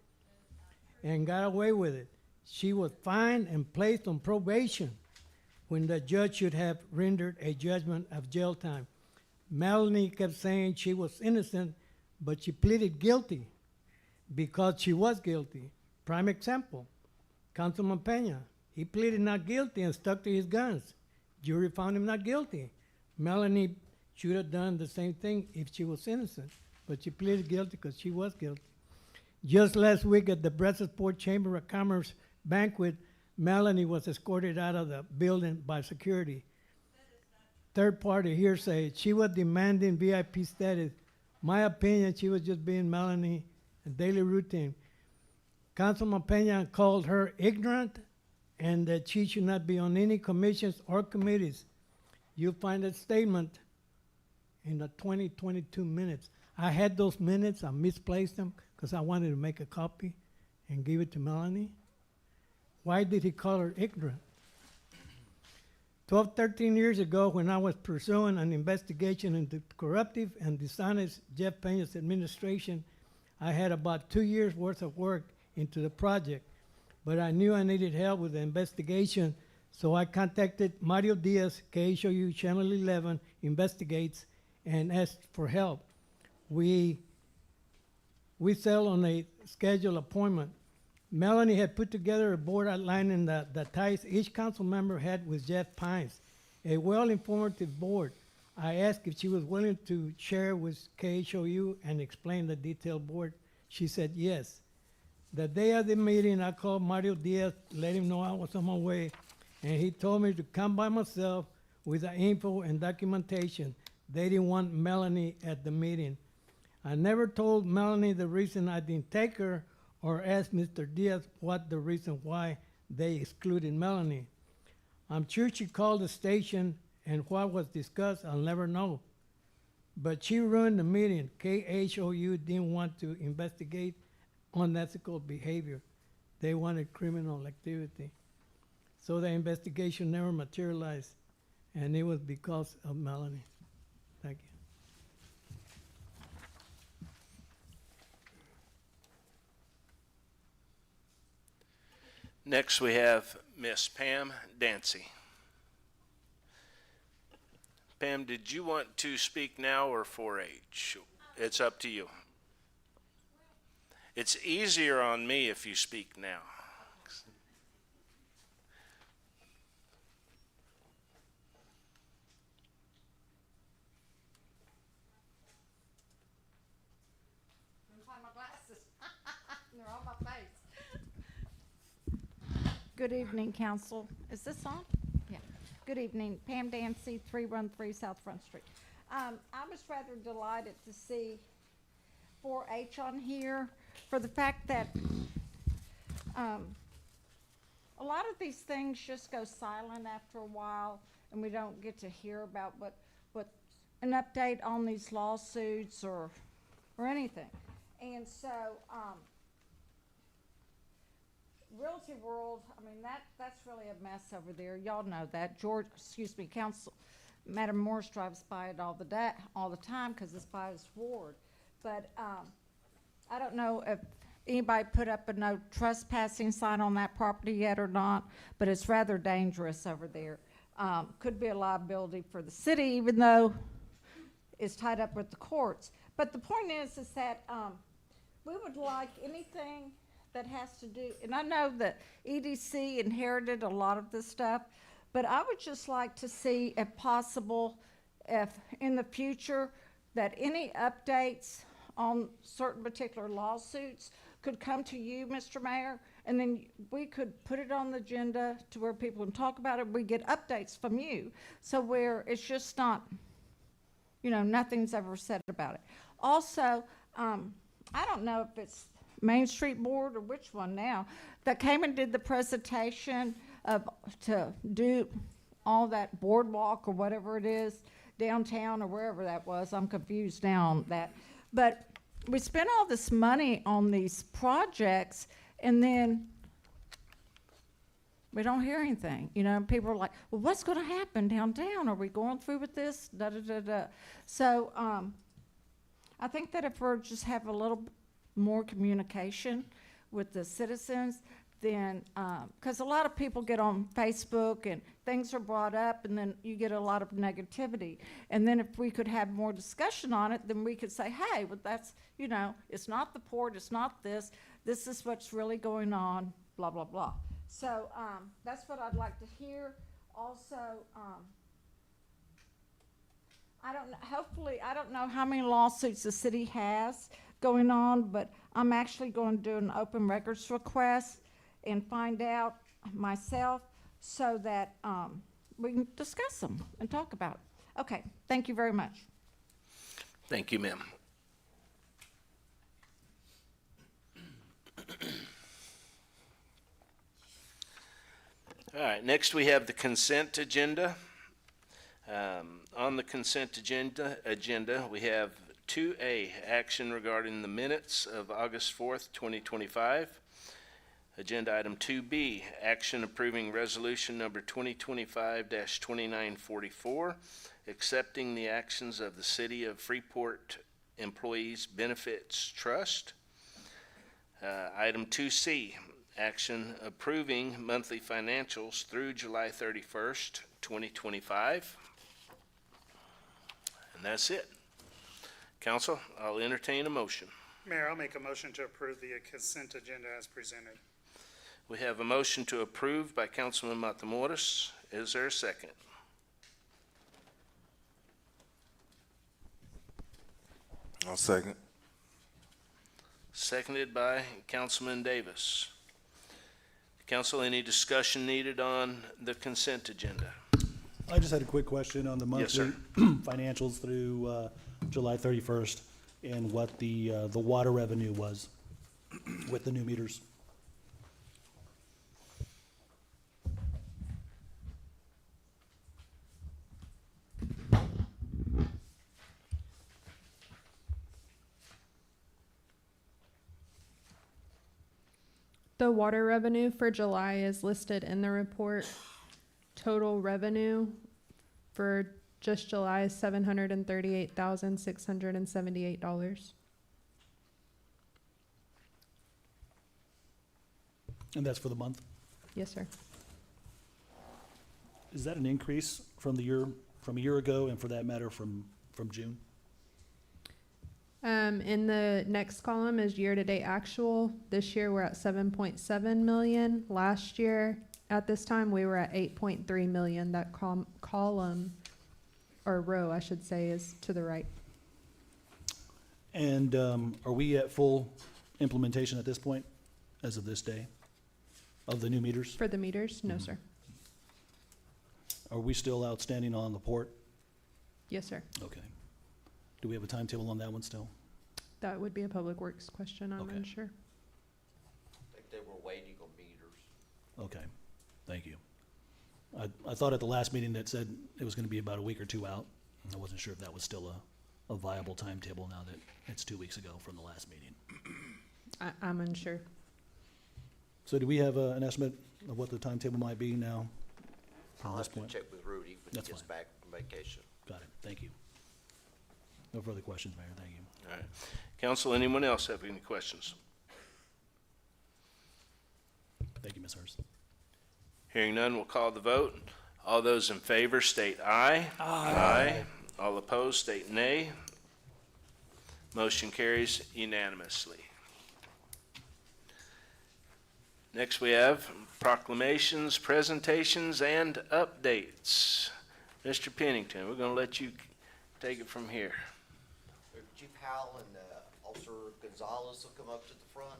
and got away with it. She was fined and placed on probation when the judge should have rendered a judgment of jail time. Melanie kept saying she was innocent, but she pleaded guilty because she was guilty. Prime example, Councilman Peña. He pleaded not guilty and stuck to his guns. Jury found him not guilty. Melanie should have done the same thing if she was innocent, but she pleaded guilty because she was guilty. Just last week at the Brazosport Chamber of Commerce banquet, Melanie was escorted out of the building by security. Third-party hearsay. She was demanding VIP status. My opinion, she was just being Melanie, a daily routine. Councilman Peña called her ignorant and that she should not be on any commissions or committees. You'll find that statement in the 2022 minutes. I had those minutes. I misplaced them because I wanted to make a copy and give it to Melanie. Why did he call her ignorant? 12, 13 years ago, when I was pursuing an investigation into corruptive and dishonest Jeff Peña's administration, I had about 2 years worth of work into the project, but I knew I needed help with the investigation, so I contacted Mario Diaz, KHOU Channel 11 Investigates, and asked for help. We settled on a scheduled appointment. Melanie had put together a board outlining the ties each council member had with Jeff Pines, a well-informative board. I asked if she was willing to share with KHOU and explain the detailed board. She said yes. The day of the meeting, I called Mario Diaz, let him know I was on my way, and he told me to come by myself with the info and documentation. They didn't want Melanie at the meeting. I never told Melanie the reason I didn't take her or asked Mr. Diaz what the reason why they excluded Melanie. I'm sure she called the station, and what was discussed, I'll never know. But she ruined the meeting. KHOU didn't want to investigate unethical behavior. They wanted criminal activity. So the investigation never materialized, and it was because of Melanie. Thank you. Next, we have Miss Pam Dancy. Pam, did you want to speak now or 4H? It's up to you. It's easier on me if you speak now. Find my glasses. They're on my face. Good evening, council. Is this on? Yeah. Good evening. Pam Dancy, 313 South Front Street. I was rather delighted to see 4H on here for the fact that a lot of these things just go silent after a while, and we don't get to hear about what an update on these lawsuits or anything. And so, Realty World, I mean, that's really a mess over there. Y'all know that. Madam Morris drives by it all the time because it's by his ward. But I don't know if anybody put up a no trespassing sign on that property yet or not, but it's rather dangerous over there. Could be a liability for the city, even though it's tied up with the courts. But the point is that we would like anything that has to do, and I know that EDC inherited a lot of this stuff, but I would just like to see, if possible, if in the future, that any updates on certain particular lawsuits could come to you, Mr. Mayor, and then we could put it on the agenda to where people can talk about it. We get updates from you, so where it's just not, nothing's ever said about it. Also, I don't know if it's Main Street Board or which one now that came and did the presentation to do all that boardwalk or whatever it is downtown or wherever that was. I'm confused now on that. But we spent all this money on these projects, and then we don't hear anything. People are like, well, what's going to happen downtown? Are we going through with this? Da, da, da, da. So I think that if we just have a little more communication with the citizens, then, because a lot of people get on Facebook and things are brought up, and then you get a lot of negativity. And then if we could have more discussion on it, then we could say, hey, well, that's, it's not the port, it's not this is what's really going on, blah, blah, blah. So that's what I'd like to hear. Also, I don't know how many lawsuits the city has going on, but I'm actually going to do an open records request and find out myself so that we can discuss them and talk about it. Okay, thank you very much. Thank you, ma'am. All right, next we have the consent agenda. On the consent agenda, we have 2A, action regarding the minutes of August 4th, 2025. Agenda item 2B, action approving resolution number 2025-2944, accepting the actions of the City of Freeport Employees Benefits Trust. Item 2C, action approving monthly financials through July 31st, 2025. And that's it. Council, I'll entertain a motion. Mayor, I'll make a motion to approve the consent agenda as presented. We have a motion to approve by Councilman Matamoros. Is there a second? I'll second. Seconded by Councilman Davis. Council, any discussion needed on the consent agenda? I just had a quick question on the Yes, monthly sir. financials through July 31st and what the water revenue was with the new meters. The water revenue for July is listed in the report. Total revenue for just July is $738,678. And that's for the month? Yes, sir. Is that an increase from the year from a year ago, and for that matter, from June? In the next column is year-to-date actual. This year, we're at 7.7 million. Last year, at this time, we were at 8.3 million. That column, or row, I should say, is to the right. And are we at full implementation at this point, as of this day, of the new meters? For the meters? No, sir. Are we still outstanding on the port? Yes, sir. Okay. Do we have a timetable on that one still? That would be a public works question, I'm Okay. unsure. I think they were waiting on meters. Okay, thank you. I thought at the last meeting that said it was gonna be about a week or two out. I wasn't sure if that was still a viable timetable now that it's 2 weeks ago from the last meeting. I'm unsure. So do we have an estimate of what the timetable might be now? From I'll this have to point? check with Rudy when he That's gets fine. back from vacation. Got it, thank you. No further questions, Mayor, thank you. All right. Council, anyone else have any questions? Thank you, Ms. Hurst. Hearing none, we'll call the vote. All those in favor state aye. Aye. All opposed state nay. Motion carries unanimously. Next, we have proclamations, presentations, and updates. Mr. Pennington, we're going to let you take it from here. Chief Howell and Officer Gonzalez will come up to the front.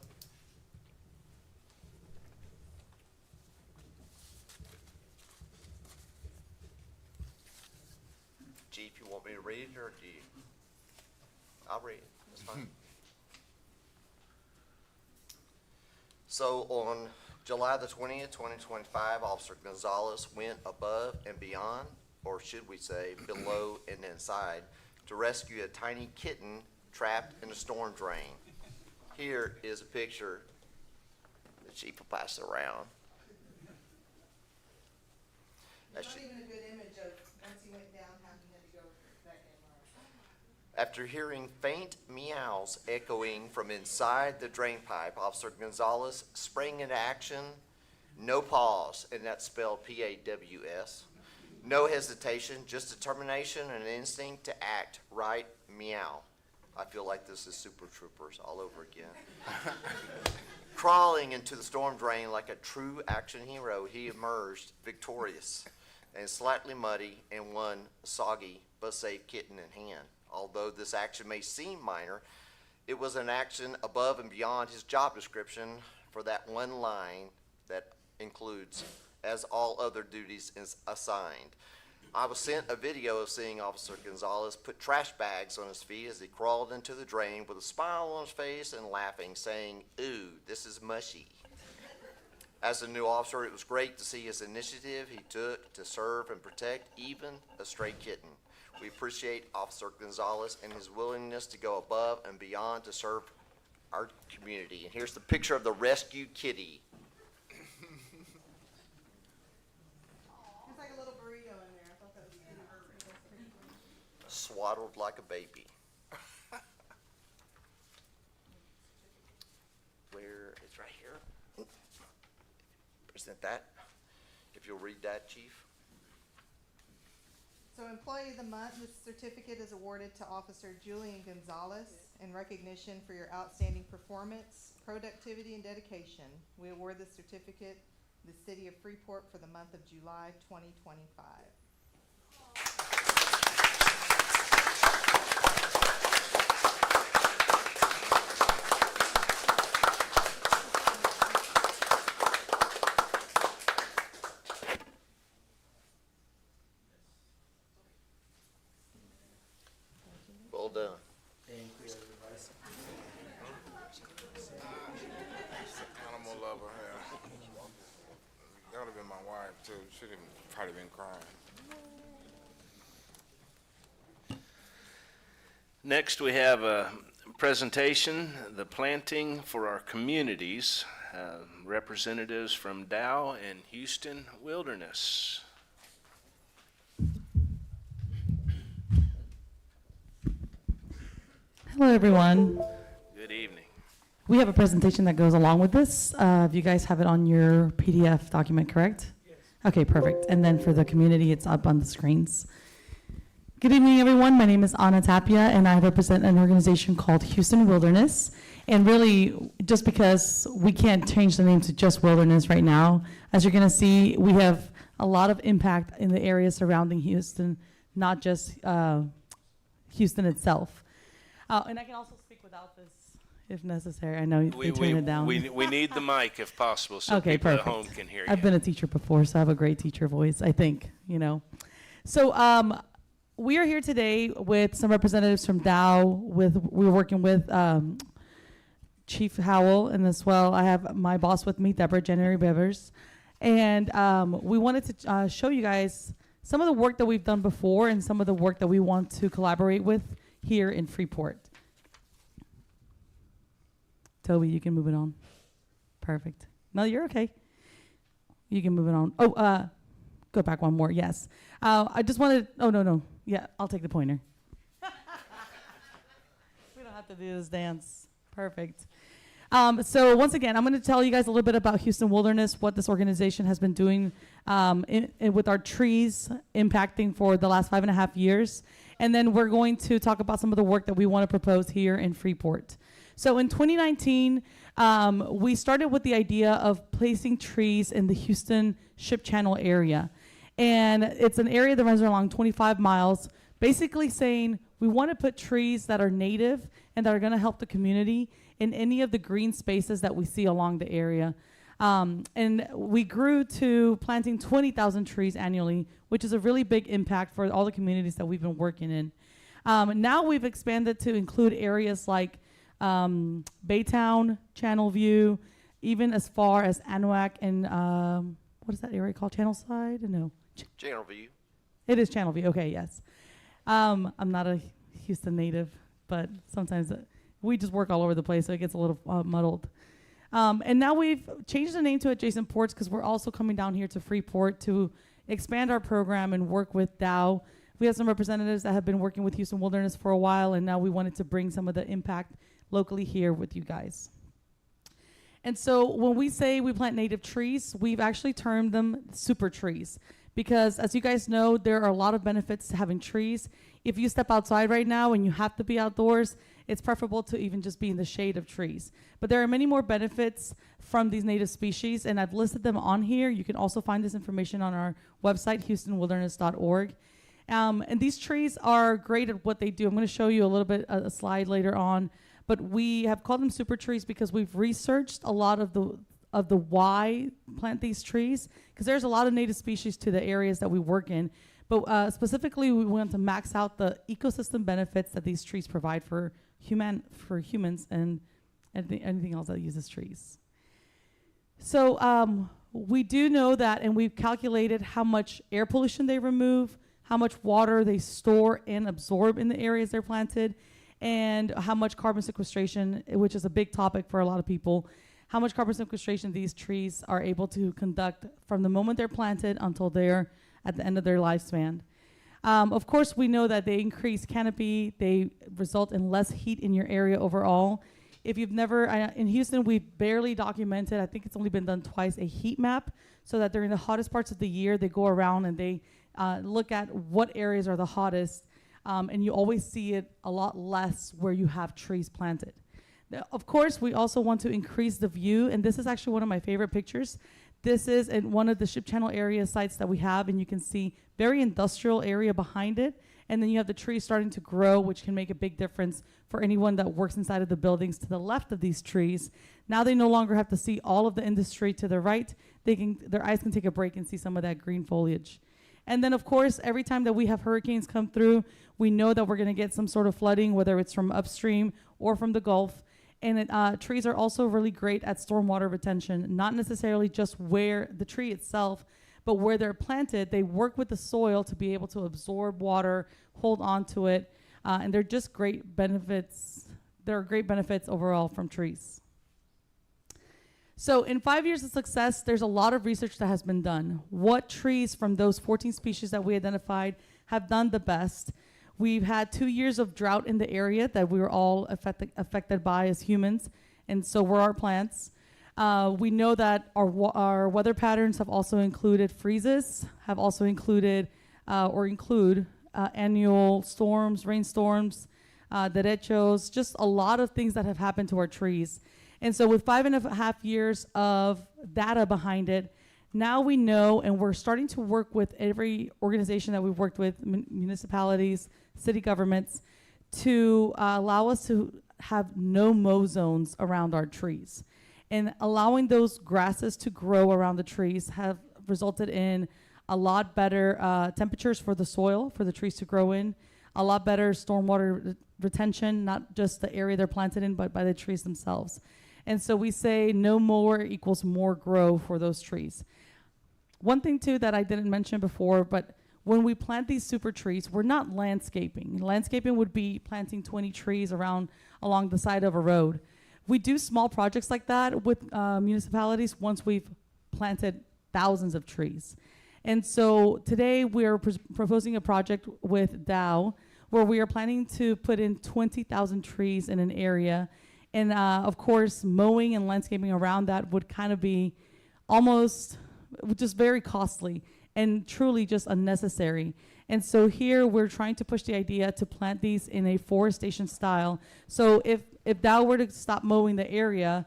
Chief, you want me to read it, or do you? I'll read it, that's fine. So on July the 20th, 2025, Officer Gonzalez went above and beyond, or should we say below and inside, to rescue a tiny kitten trapped in a storm drain. Here is a picture. The chief will pass it around. It's not even a good image of once he went down, how he had to go back in. After hearing faint meows echoing from inside the drain pipe, Officer Gonzalez sprang into action. No pause, and that's spelled P-A-W-S. No hesitation, just determination and an instinct to act right, meow. I feel like this is Super Troopers all over again. Crawling into the storm drain like a true action hero, he emerged victorious and slightly muddy and one soggy but safe kitten in hand. Although this action may seem minor, it was an action above and beyond his job description for that one line that includes, as all other duties is assigned. I was sent a video of seeing Officer Gonzalez put trash bags on his feet as he crawled into the drain with a smile on his face and laughing, saying, "Ooh, this is mushy." As a new officer, it was great to see his initiative he took to serve and protect even a stray kitten. We appreciate Officer Gonzalez and his willingness to go above and beyond to serve our community. And here's the picture of the rescued kitty. It's like a little burrito in there. I thought that was cute. Swaddled like a baby. Where, it's right here. Present that. If you'll read that, Chief. So Employee of the Month, this certificate is awarded to Officer Julian Gonzalez in recognition for your outstanding performance, productivity, and dedication. We award this certificate to the City of Freeport for the month of July 2025. Well done. Animal lover, yeah. That would have been my wife too. She'd have probably been crying. Next, we have a presentation, the planting for our communities, representatives from Dow and Houston Wilderness. Hello, everyone. Good evening. We have a presentation that goes along with this. You guys have it on your PDF document, correct? Yes. Okay, perfect. And then for the community, it's up on the screens. Good evening, everyone. My name is Anna Tapia, and I represent an organization called Houston Wilderness. And really, just because we can't change the name to just Wilderness right now, as you're going to see, we have a lot of impact in the area surrounding Houston, not just Houston itself. And I can also speak without this if necessary. I know they turn it down. We need the mic if possible, so Okay, people perfect. at home can hear you. I've been a teacher before, so I have a great teacher voice, I think, you know. So we are here today with some representatives from Dow. We're working with Chief Howell, and as well, I have my boss with me, Deborah January Bevers. And we wanted to show you guys some of the work that we've done before and some of the work that we want to collaborate with here in Freeport. Toby, you can move it on. Perfect. No, you're okay. You can move it on. Oh, go back one more. Yes. I just wanted, oh, no. Yeah, I'll take the pointer. We don't have to do this dance. Perfect. So once again, I'm going to tell you guys a little bit about Houston Wilderness, what this organization has been doing with our trees impacting for the last 5.5 years. And then we're going to talk about some of the work that we want to propose here in Freeport. So in 2019, we started with the idea of placing trees in the Houston Ship Channel area. And it's an area that runs along 25 miles, basically saying we want to put trees that are native and that are going to help the community in any of the green spaces that we see along the area. And we grew to planting 20,000 trees annually, which is a really big impact for all the communities that we've been working in. Now we've expanded to include areas like Baytown, Channelview, even as far as Anahuac and what is that area called? Channelside? No. General view. It is Channelview. Okay, yes. I'm not a Houston native, but sometimes we just work all over the place, so it gets a little muddled. And now we've changed the name to Adjacent Ports because we're also coming down here to Freeport to expand our program and work with Dow. We have some representatives that have been working with Houston Wilderness for a while, and now we wanted to bring some of the impact locally here with you guys. And so when we say we plant native trees, we've actually termed them super trees because, as you guys know, there are a lot of benefits to having trees. If you step outside right now and you have to be outdoors, it's preferable to even just be in the shade of trees. But there are many more benefits from these native species, and I've listed them on here. You can also find this information on our website, houstonwilderness.org. And these trees are great at what they do. I'm going to show you a little bit, a slide later on. But we have called them super trees because we've researched a lot of the why plant these trees, because there's a lot of native species to the areas that we work in. But specifically, we want to max out the ecosystem benefits that these trees provide for humans and anything else that uses trees. So we do know that, and we've calculated how much air pollution they remove, how much water they store and absorb in the areas they're planted, and how much carbon sequestration, which is a big topic for a lot of people, how much carbon sequestration these trees are able to conduct from the moment they're planted until they're at the end of their lifespan. Of course, we know that they increase canopy, they result in less heat in your area overall. If you've never, in Houston, we've barely documented, I think it's only been done twice, a heat map, so that during the hottest parts of the year, they go around and they look at what areas are the hottest. And you always see it a lot less where you have trees planted. Of course, we also want to increase the view, and this is actually one of my favorite pictures. This is in one of the Ship Channel area sites that we have, and you can see very industrial area behind it, and then you have the trees starting to grow, which can make a big difference for anyone that works inside of the buildings to the left of these trees. Now they no longer have to see all of the industry to the right. Their eyes can take a break and see some of that green foliage. And then, of course, every time that we have hurricanes come through, we know that we're going to get some sort of flooding, whether it's from upstream or from the Gulf. And trees are also really great at stormwater retention, not necessarily just where the tree itself, but where they're planted. They work with the soil to be able to absorb water, hold on to it, and they're just great benefits. There are great benefits overall from trees. So in 5 years of success, there's a lot of research that has been done. What trees from those 14 species that we identified have done the best? We've had 2 years of drought in the area that we were all affected by as humans, and so were our plants. We know that our weather patterns have also included freezes, have also included or include annual storms, rainstorms, derechos, just a lot of things that have happened to our trees. And so with 5.5 years of data behind it, now we know, and we're starting to work with every organization that we've worked with, municipalities, city governments, to allow us to have no mow zones around our trees. And allowing those grasses to grow around the trees have resulted in a lot better temperatures for the soil, for the trees to grow in, a lot better stormwater retention, not just the area they're planted in, but by the trees themselves. And so we say no mower equals more grow for those trees. One thing too that I didn't mention before, but when we plant these super trees, we're not landscaping. Landscaping would be planting 20 trees along the side of a road. We do small projects like that with municipalities once we've planted thousands of trees. And so today we're proposing a project with Dow where we are planning to put in 20,000 trees in an area. And of course, mowing and landscaping around that would kind of be almost just very costly and truly just unnecessary. And so here we're trying to push the idea to plant these in a forestation style. So if Dow were to stop mowing the area,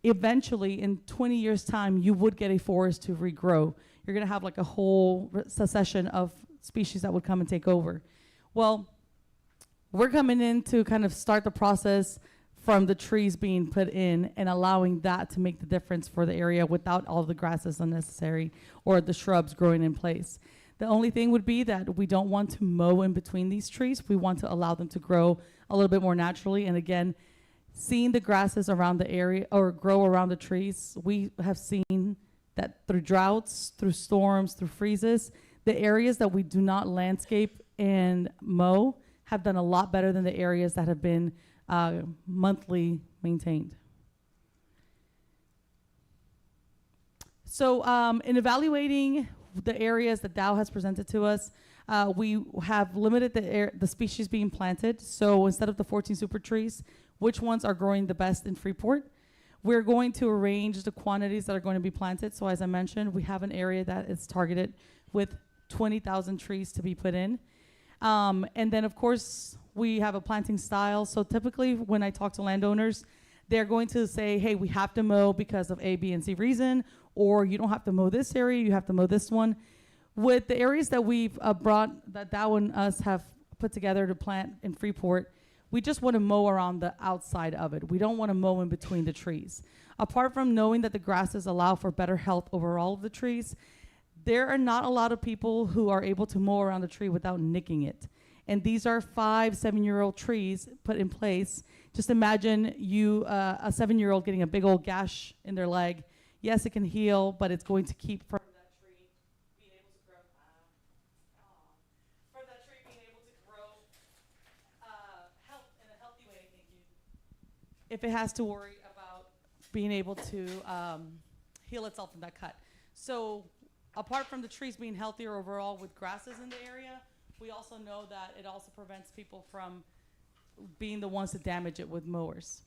eventually in 20 years time, you would get a forest to regrow. You're gonna have like a whole succession of species that would come and take over. Well, we're coming in to kind of start the process from the trees being put in and allowing that to make the difference for the area without all the grasses unnecessary or the shrubs growing in place. The only thing would be that we don't want to mow in between these trees. We want to allow them to grow a little bit more naturally. And again, seeing the grasses around the area or grow around the trees, we have seen that through droughts, through storms, through freezes, the areas that we do not landscape and mow have done a lot better than the areas that have been monthly maintained. So in evaluating the areas that Dow has presented to us, we have limited the species being planted. So instead of the 14 super trees, which ones are growing the best in Freeport? We're going to arrange the quantities that are going to be planted. So as I mentioned, we have an area that is targeted with 20,000 trees to be put in. And then of course, we have a planting style. So typically when I talk to landowners, they're going to say, hey, we have to mow because of A, B, and C reason, or you don't have to mow this area, you have to mow this one. With the areas that we've brought, that Dow and us have put together to plant in Freeport, we just want to mow around the outside of it. We don't want to mow in between the trees. Apart from knowing that the grasses allow for better health overall of the trees, there are not a lot of people who are able to mow around the tree without nicking it. And these are 5-7-year-old trees put in place. Just imagine you, a 7-year-old getting a big old gash in their leg. Yes, it can heal, but it's going to keep from that tree being able to grow. From that tree being able to grow health in a healthy way. Thank you. If it has to worry about being able to heal itself from that cut. So apart from the trees being healthier overall with grasses in the area, we also know that it also prevents people from being the ones to damage it with mowers.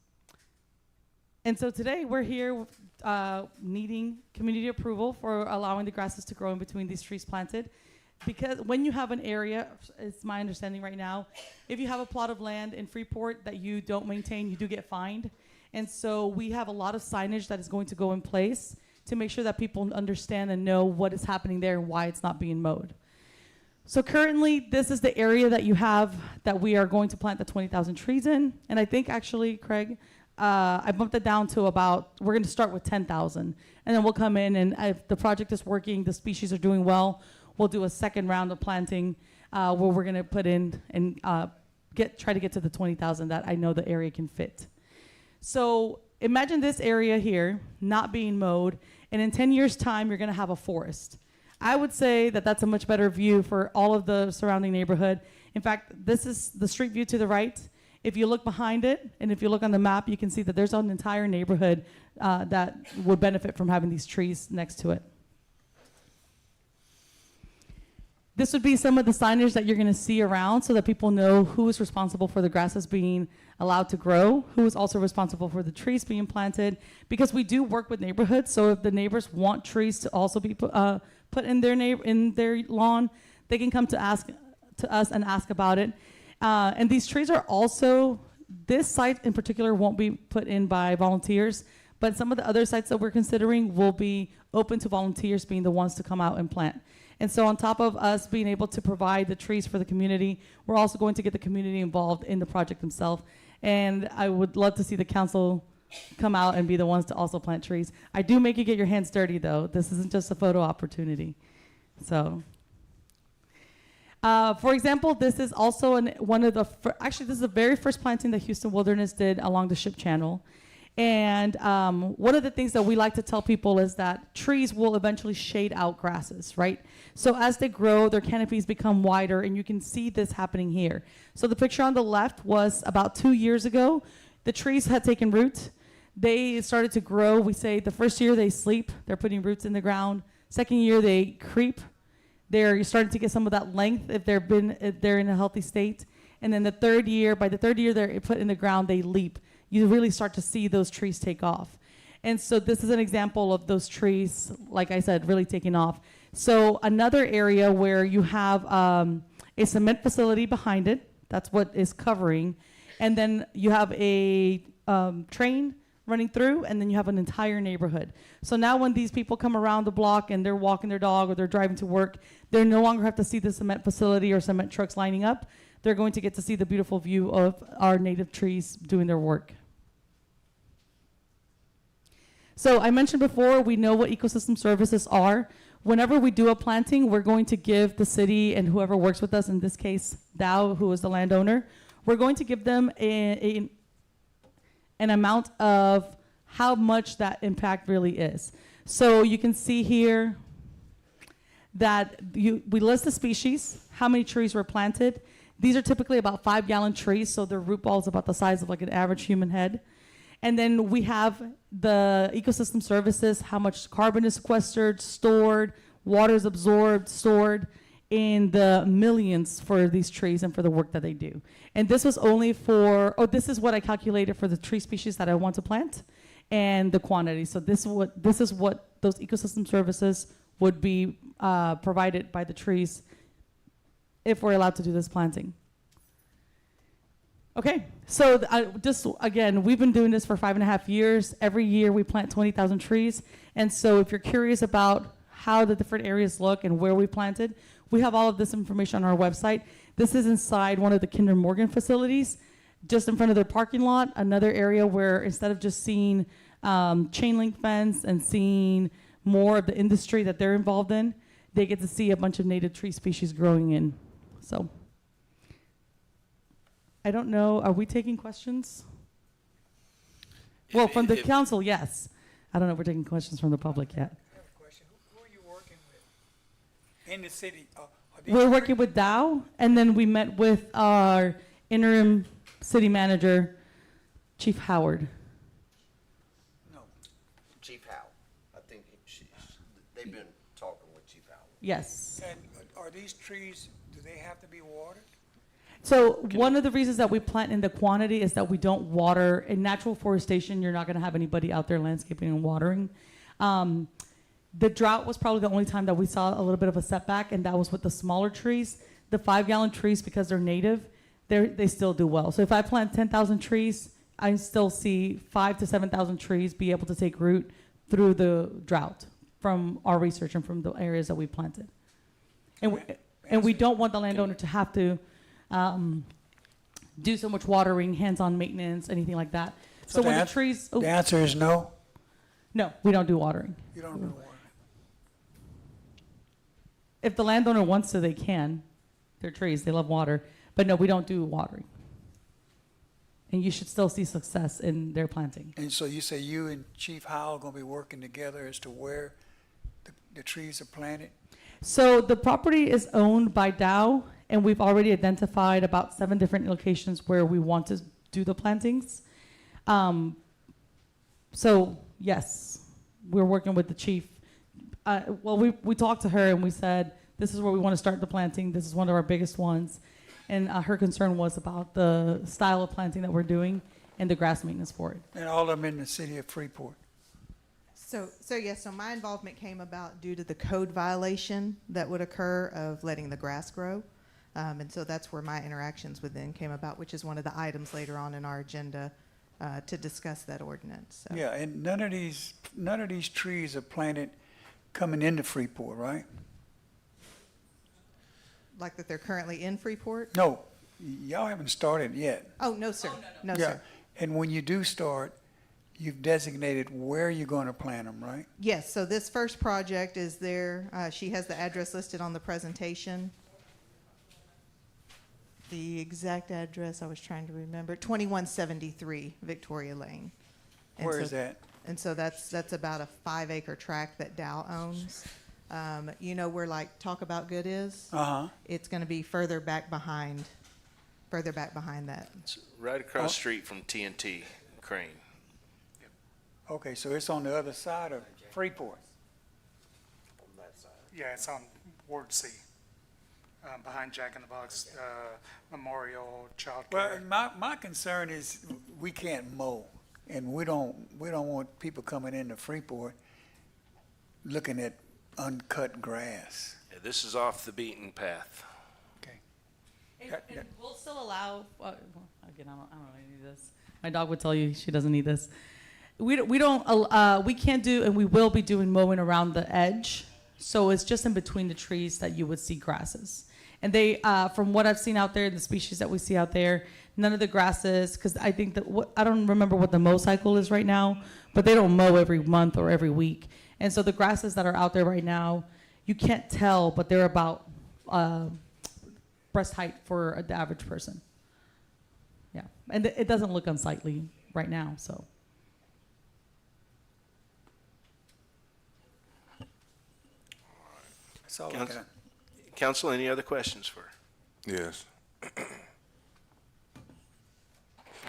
And so today we're here needing community approval for allowing the grasses to grow in between these trees planted. Because when you have an area, it's my understanding right now, if you have a plot of land in Freeport that you don't maintain, you do get fined. And so we have a lot of signage that is going to go in place to make sure that people understand and know what is happening there and why it's not being mowed. So currently, this is the area that you have that we are going to plant the 20,000 trees in. And I think actually, Craig, I bumped it down to about, we're going to start with 10,000. And then we'll come in and if the project is working, the species are doing well, we'll do a second round of planting where we're going to put in and try to get to the 20,000 that I know the area can fit. So imagine this area here not being mowed, and in 10 years' time, you're going to have a forest. I would say that that's a much better view for all of the surrounding neighborhood. In fact, this is the street view to the right. If you look behind it, and if you look on the map, you can see that there's an entire neighborhood that would benefit from having these trees next to it. This would be some of the signage that you're going to see around so that people know who is responsible for the grasses being allowed to grow, who is also responsible for the trees being planted, because we do work with neighborhoods. So if the neighbors want trees to also be put in their lawn, they can come to to us and ask about it. And these trees are also, this site in particular won't be put in by volunteers, but some of the other sites that we're considering will be open to volunteers being the ones to come out and plant. And so on top of us being able to provide the trees for the community, we're also going to get the community involved in the project themselves. And I would love to see the council come out and be the ones to also plant trees. I do make you get your hands dirty though. This isn't just a photo opportunity. So, for example, this is also one of the, actually this is the very first planting that Houston Wilderness did along the Ship Channel. And one of the things that we like to tell people is that trees will eventually shade out grasses, right? So as they grow, their canopies become wider, and you can see this happening here. So the picture on the left was about 2 years ago. The trees had taken root. They started to grow. We say the first year they sleep, they're putting roots in the ground. Second year they creep. You're starting to get some of that length if they're in a healthy state. And then by the third year they're put in the ground, they leap. You really start to see those trees take off. And so this is an example of those trees, like I said, really taking off. So another area where you have a cement facility behind it, that's what is covering. And then you have a train running through, and then you have an entire neighborhood. So now when these people come around the block and they're walking their dog or they're driving to work, they no longer have to see the cement facility or cement trucks lining up. They're going to get to see the beautiful view of our native trees doing their work. So I mentioned before, we know what ecosystem services are. Whenever we do a planting, we're going to give the city and whoever works with us, in this case, Dow, who is the landowner, we're going to give them an amount of how much that impact really is. So you can see here that we list the species, how many trees were planted. These are typically about 5-gallon trees, so their root ball is about the size of like an average human head. And then we have the ecosystem services, how much carbon is sequestered, stored, water is absorbed, stored, in the millions for these trees and for the work that they do. And this was only for, this is what I calculated for the tree species that I want to plant and the quantity. So this is what those ecosystem services would be provided by the trees if we're allowed to do this planting. Okay, so just again, we've been doing this for 5.5 years. Every year we plant 20,000 trees. And so if you're curious about how the different areas look and where we planted, we have all of this information on our website. This is inside one of the Kinder Morgan facilities, just in front of their parking lot, another area where instead of just seeing chain link fence and seeing more of the industry that they're involved in, they get to see a bunch of native tree species growing in. So I don't know, are we taking questions? Well, from the council, yes. I don't know if we're taking questions from the public yet. I have a question. Who are you working with in the city? We're working with Dow, and then we met with our interim city manager, Chief Howard. No. Chief Howe. I think they've been talking with Chief Howe. Yes. And are these trees, do they have to be watered? So one of the reasons that we plant in the quantity is that we don't water. In natural forestation, you're not going to have anybody out there landscaping and watering. The drought was probably the only time that we saw a little bit of a setback, and that was with the smaller trees. The 5-gallon trees, because they're native, they still do well. So if I plant 10,000 trees, I still see 5,000 to 7,000 trees be able to take root through the drought from our research and from the areas that we planted. And we don't want the landowner to have to do so much watering, hands-on maintenance, anything like that. So when the trees... The answer is no? No, we don't do watering. You don't do watering. If the landowner wants to, they can. They're trees, they love water. But no, we don't do watering. And you should still see success in their planting. And so you say you and Chief Howell are going to be working together as to where the trees are planted? So the property is owned by Dow, and we've already identified about 7 different locations where we want to do the plantings. So yes, we're working with the chief. Well, we talked to her and we said, this is where we want to start the planting. This is one of our biggest ones. And her concern was about the style of planting that we're doing and the grass maintenance for it. And all of them in the city of Freeport? So my involvement came about due to the code violation that would occur of letting the grass grow. And so that's where my interactions with them came about, which is one of the items later on in our agenda to discuss that ordinance. So. Yeah, and none of these trees are planted coming into Freeport, right? Like that they're currently in Freeport? No, y'all haven't started yet. Oh, no, sir. No, Yeah, sir. and when you do start, you've designated where you're going to plant them, right? Yes, so this first project is there. She has the address listed on the presentation. The exact address I was trying to remember, 2173 Victoria Lane. And Where so- is that? And so that's about a 5-acre tract that Dow owns. You know where like Talk About Good is? Uh-huh. It's gonna be further back behind that. It's right across the street from TNT Crane. Okay, so it's on the other side of Freeport. Yeah, it's on Ward C, behind Jack in the Box Memorial Child Well, Care. my concern is we can't mow, and we don't want people coming into Freeport looking at uncut grass. Yeah, this is off the beaten path. Okay. And we'll still allow, again, I don't really need this. My dog would tell you she doesn't need this. We can't do, and we will be doing mowing around the edge. So it's just in between the trees that you would see grasses. And they, from what I've seen out there, the species that we see out there, none of the grasses, because I think that, I don't remember what the mow cycle is right now, but they don't mow every month or every week. And so the grasses that are out there right now, you can't tell, but they're about breast height for the average person. Yeah, and it doesn't look unsightly right now, so. That's all I Council- got. Council, any other questions for her? Yes.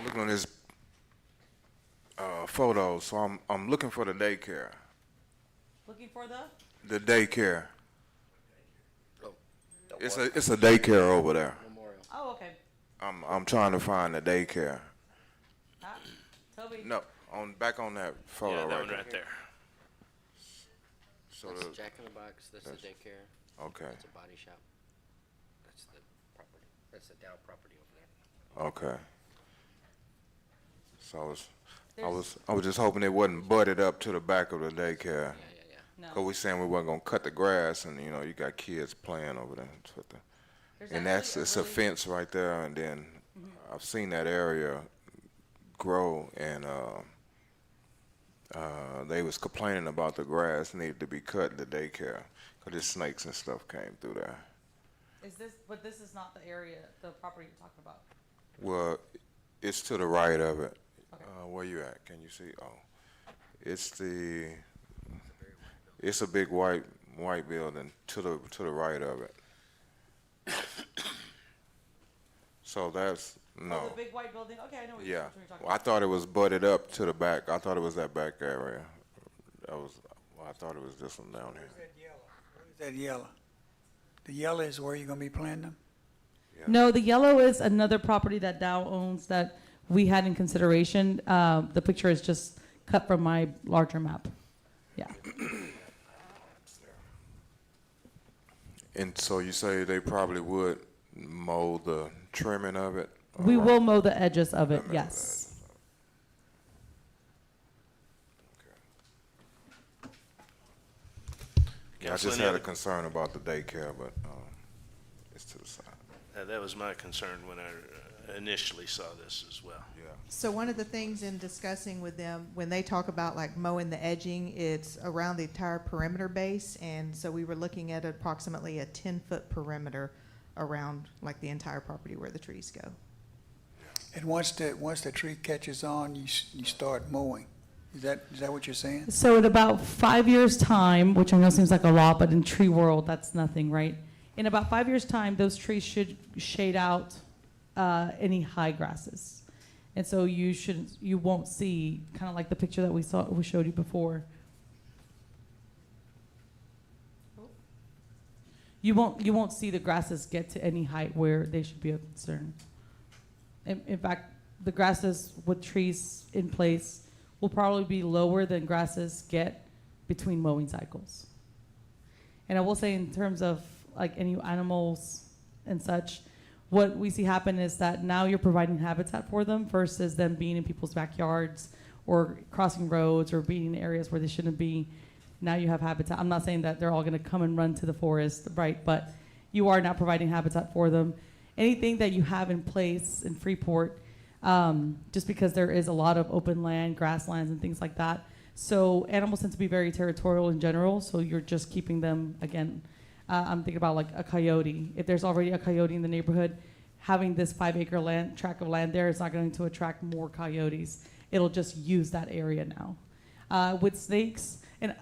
Looking on this photo, so I'm looking for the daycare. Looking for The daycare. It's a daycare over there. Oh, okay. I'm trying to find the daycare. Toby. No, back on that photo Yeah, that right one there. right there. So That's the- Jack in the Box, that's the daycare, okay, that's a body shop. That's the property, that's the Dow property over there. okay. So I was just hoping it wasn't butted up to the back of the daycare. No. Cause we saying we weren't gonna cut the grass, and you know you got kids playing over there. And it's a fence right there, and then I've seen that area grow, and they was complaining about the grass needed to be cut in the daycare, cause there's snakes and stuff came through there. But this is not the area, the property you're talking about. Well, it's to the right of it. Okay. Where you at? Can you see? Oh, it's a big white building to the right of it. So that's no. Oh, the big white building, okay, I know what Yeah, you're talking well, I about. thought it was butted up to the back. I thought it was that back area. I thought it was this one down here. What is that yellow? The yellow is where you're gonna be planting them? No, the yellow is another property that Dow owns that we had in consideration. The picture is just cut from my larger map. Yeah. And so you say they probably would mow the trimming of it? We will mow the edges of it, yes. Yeah, I Council, just any had a other- concern about the daycare, but it's to the side. That was my concern when I initially saw this as well. Yeah. So one of the things in discussing with them, when they talk about like mowing the edging, it's around the entire perimeter base. And so we were looking at approximately a 10-foot perimeter around like the entire property where the trees go. And once the tree catches on, you start mowing. Is that what you're saying? So in about 5 years' time, which I know seems like a lot, but in tree world, that's nothing, right? In about 5 years' time, those trees should shade out any high grasses. And so you won't see, kind of like the picture that we showed you before. You won't see the grasses get to any height where they should be a concern. In fact, the grasses with trees in place will probably be lower than grasses get between mowing cycles. And I will say in terms of like any animals and such, what we see happen is that now you're providing habitat for them versus them being in people's backyards or crossing roads or being in areas where they shouldn't be. Now you have habitat. I'm not saying that they're all going to come and run to the forest, right? But you are now providing habitat for them. Anything that you have in place in Freeport, just because there is a lot of open land, grasslands, and things like that. So animals tend to be very territorial in general, so you're just keeping them, again, I'm thinking about like a coyote. If there's already a coyote in the neighborhood, having this 5-acre tract of land there is not going to attract more coyotes. It'll just use that area now. With snakes, and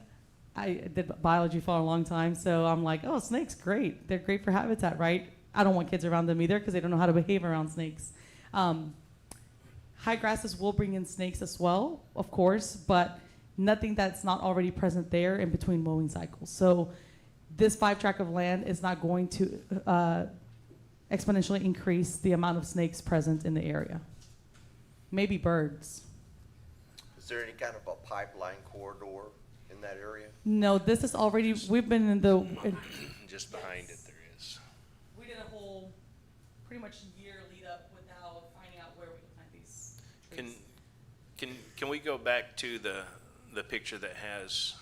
I did biology for a long time, so I'm like, oh, snakes, great. They're great for habitat, right? I don't want kids around them either because they don't know how to behave around snakes. High grasses will bring in snakes as well, of course, but nothing that's not already present there in between mowing cycles. So this 5-tract of land is not going to exponentially increase the amount of snakes present in the area. Maybe birds. Is there any kind of a pipeline corridor in that area? No, this is already, we've been in the, Just behind it, there is. we did a whole pretty much year lead up without finding out where we could plant these trees. Can we go back to the picture that has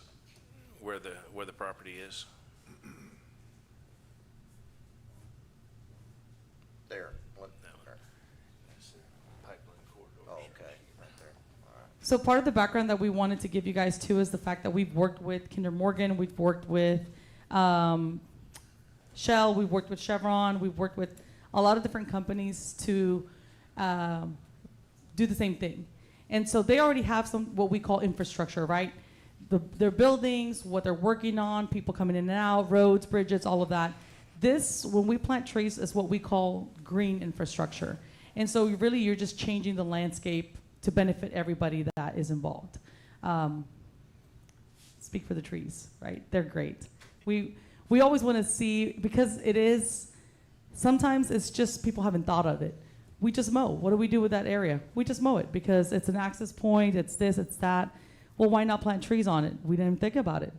where the property is? There. What? That one. Okay. That's the pipeline corridor. Oh, okay, right there. All right. So part of the background that we wanted to give you guys too is the fact that we've worked with Kinder Morgan, we've worked with Shell, we've worked with Chevron, we've worked with a lot of different companies to do the same thing. And so they already have some what we call infrastructure, right? Their buildings, what they're working on, people coming in and out, roads, bridges, all of that. This, when we plant trees, is what we call green infrastructure. And so really you're just changing the landscape to benefit everybody that is involved. Speak for the trees, right? They're great. We always want to see, because it is, sometimes it's just people haven't thought of it. We just mow. What do we do with that area? We just mow it because it's an access point, it's this, it's that. Well, why not plant trees on it? We didn't think about it.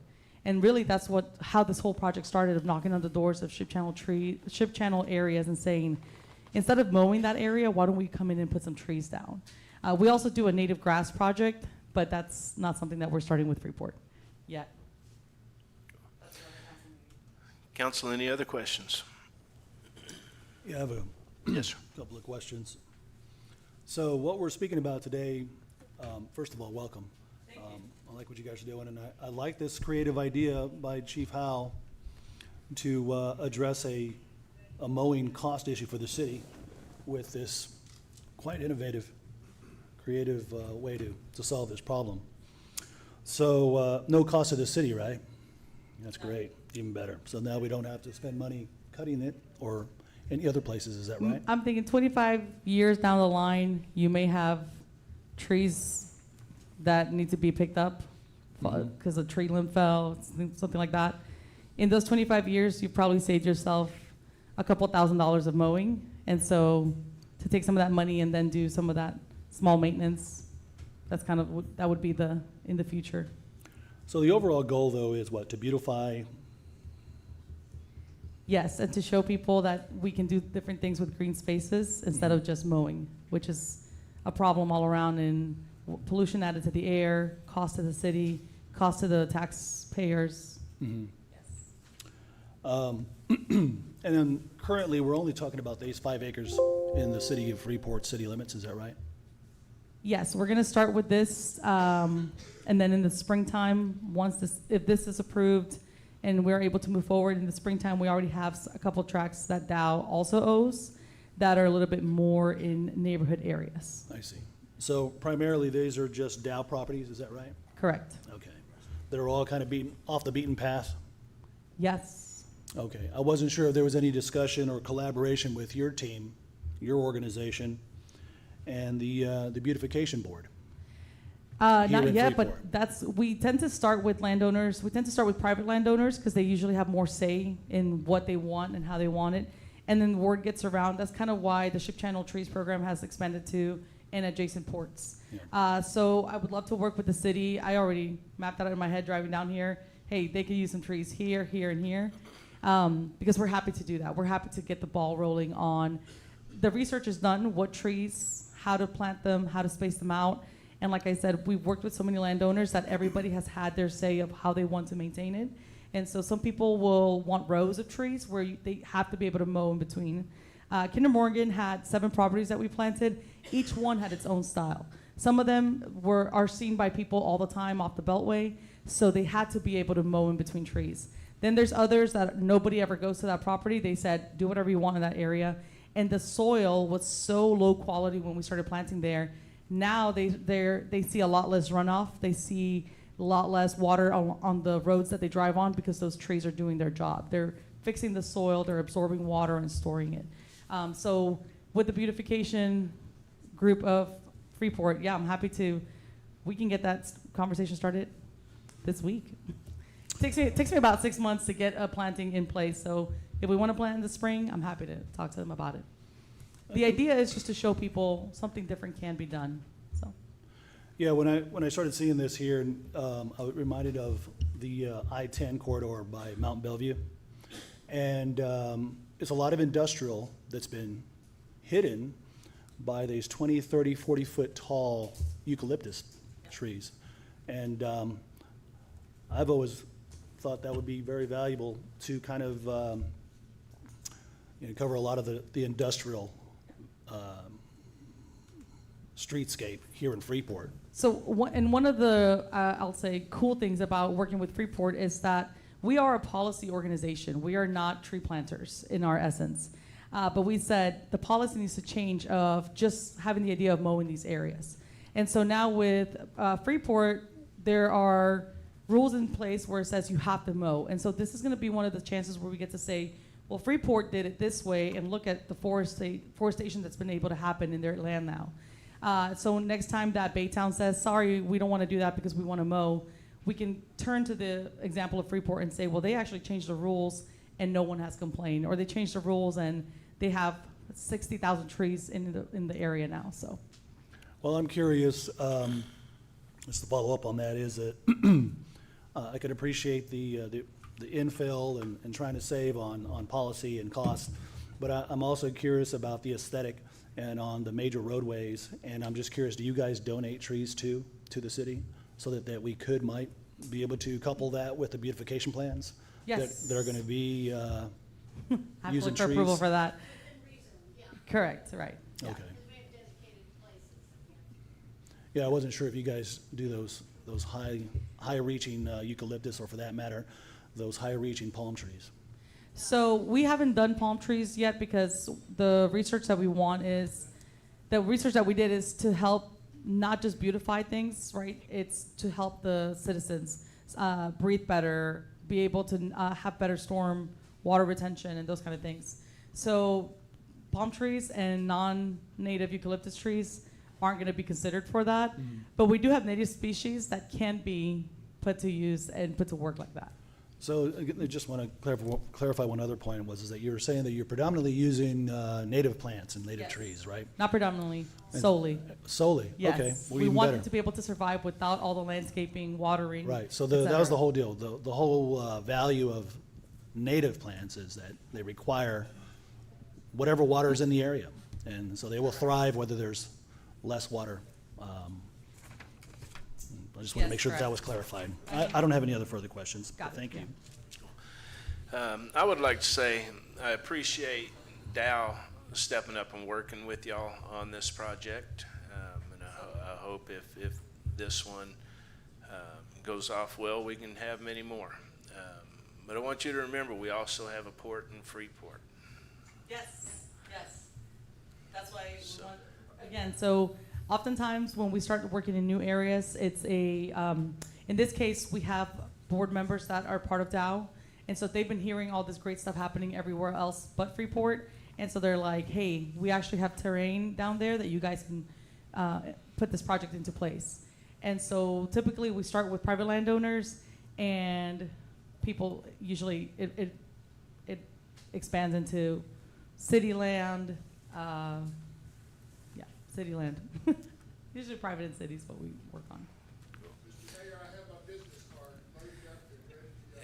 And really that's how this whole project started, of knocking on the doors of ship channel areas and saying, instead of mowing that area, why don't we come in and put some trees down? We also do a native grass project, but that's not something that we're starting with Freeport yet. Council, any other questions? Yeah, I have a Yes, sir. couple of questions. So what we're speaking about today, first of all, welcome. I like what you guys are doing, and I like this creative idea by Chief Howell to address a mowing cost issue for the city with this quite innovative, creative way to solve this problem. So no cost to the city, right? That's great, even better. So now we don't have to spend money cutting it or any other places, is that right? I'm thinking 25 years down the line, you may have trees that need to be picked up because a tree limb fell, something like that. In those 25 years, you've probably saved yourself a couple $1,000s of mowing. And so to take some of that money and then do some of that small maintenance, that's kind of that would be in the future. So the overall goal, though, is what, to beautify? Yes, and to show people that we can do different things with green spaces instead of just mowing, which is a problem all around in pollution added to the air, cost to the city, cost to the taxpayers. Mm-hmm. And then currently, we're only talking about these 5 acres in the city of Freeport city limits, is that right? Yes, we're going to start with this, and then in the springtime, if this is approved and we're able to move forward in the springtime, we already have a couple tracts that Dow also owes that are a little bit more in neighborhood areas. I see. So primarily, these are just Dow properties, is that right? Correct. Okay. They're all kind of off the beaten path? Yes. Okay. I wasn't sure if there was any discussion or collaboration with your team, your organization, and the beautification board. Not in yet, Freeport. but we tend to start with landowners. We tend to start with private landowners because they usually have more say in what they want and how they want it. And then the word gets around. That's kind of why the Ship Channel Trees program has expanded to and adjacent ports. Yeah. So I would love to work with the city. I already mapped that out in my head driving down here. Hey, they could use some trees here, here, and here. because we're happy to do that. We're happy to get the ball rolling on. The research is done, what trees, how to plant them, how to space them out. And like I said, we've worked with so many landowners that everybody has had their say of how they want to maintain it. And so some people will want rows of trees where they have to be able to mow in between. Kinder Morgan had 7 properties that we planted. Each one had its own style. Some of them are seen by people all the time off the Beltway, so they had to be able to mow in between trees. Then there's others that nobody ever goes to that property. They said, do whatever you want in that area. And the soil was so low quality when we started planting there. Now they see a lot less runoff. They see a lot less water on the roads that they drive on because those trees are doing their job. They're fixing the soil, they're absorbing water and storing it. So with the beautification group of Freeport, yeah, I'm happy we can get that conversation started this week. It takes me about 6 months to get a planting in place. So if we want to plant in the spring, I'm happy to talk to them about it. The idea is just to show people something different can be done. So, Yeah, when I started seeing this here, I was reminded of the I-10 corridor by Mount Bellevue. And it's a lot of industrial that's been hidden by these 20, 30, 40-foot tall eucalyptus trees. And I've always thought that would be very valuable to kind of cover a lot of the industrial streetscape here in Freeport. So one of the, I'll say, cool things about working with Freeport is that we are a policy organization. We are not tree planters in our essence. But we said the policy needs to change of just having the idea of mowing these areas. And so now with Freeport, there are rules in place where it says you have to mow. And so this is going to be one of the chances where we get to say, well, Freeport did it this way, and look at the forestation that's been able to happen in their land now. So next time that Baytown says, sorry, we don't want to do that because we want to mow, we can turn to the example of Freeport and say, well, they actually changed the rules and no one has complained, or they changed the rules and they have 60,000 trees in the area now. So, well, I'm curious, just to follow up on that, is that I can appreciate the infill and trying to save on policy and cost, but I'm also curious about the aesthetic and on the major roadways. And I'm just curious, do you guys donate trees to the city so that we might be able to couple that with the beautification plans? yes. That are going to be have to using look for trees? approval for that. Correct, right. Yeah. Okay. Yeah, I wasn't sure if you guys do those high-reaching eucalyptus, or for that matter, those high-reaching palm trees. So we haven't done palm trees yet because the research that we did is to help not just beautify things, right? It's to help the citizens breathe better, be able to have better storm water retention and those kind of things. So palm trees and non-native eucalyptus trees aren't going to be considered for that. But we do have native species that can be put to use and put to work like that. So I just want to clarify one other point is that you were saying that you're predominantly using native plants and native Yes. trees, right? Not predominantly, And- solely. Solely, Yes. okay. Well, We even want better. them to be able to survive without all the landscaping, watering. Right, so et that was the cetera. whole deal. The whole value of native plants is that they require whatever water is in the area. And so they will thrive whether there's less water. I just want to Yes, make sure that correct. was clarified. I don't have any other further questions, Got but it, thank you. I would like to say I appreciate Dow stepping up and working with y'all on this project. And I hope if this one goes off well, we can have many more. But I want you to remember, we also have a port in Freeport. Yes, yes. That's why we want, again, so oftentimes when we start working in new areas, it's in this case, we have board members that are part of Dow. And so they've been hearing all this great stuff happening everywhere else but Freeport. And so they're like, hey, we actually have terrain down there that you guys can put this project into place. And so typically we start with private landowners, and people usually, it expands into city land, city land. Usually private in cities, what we work on.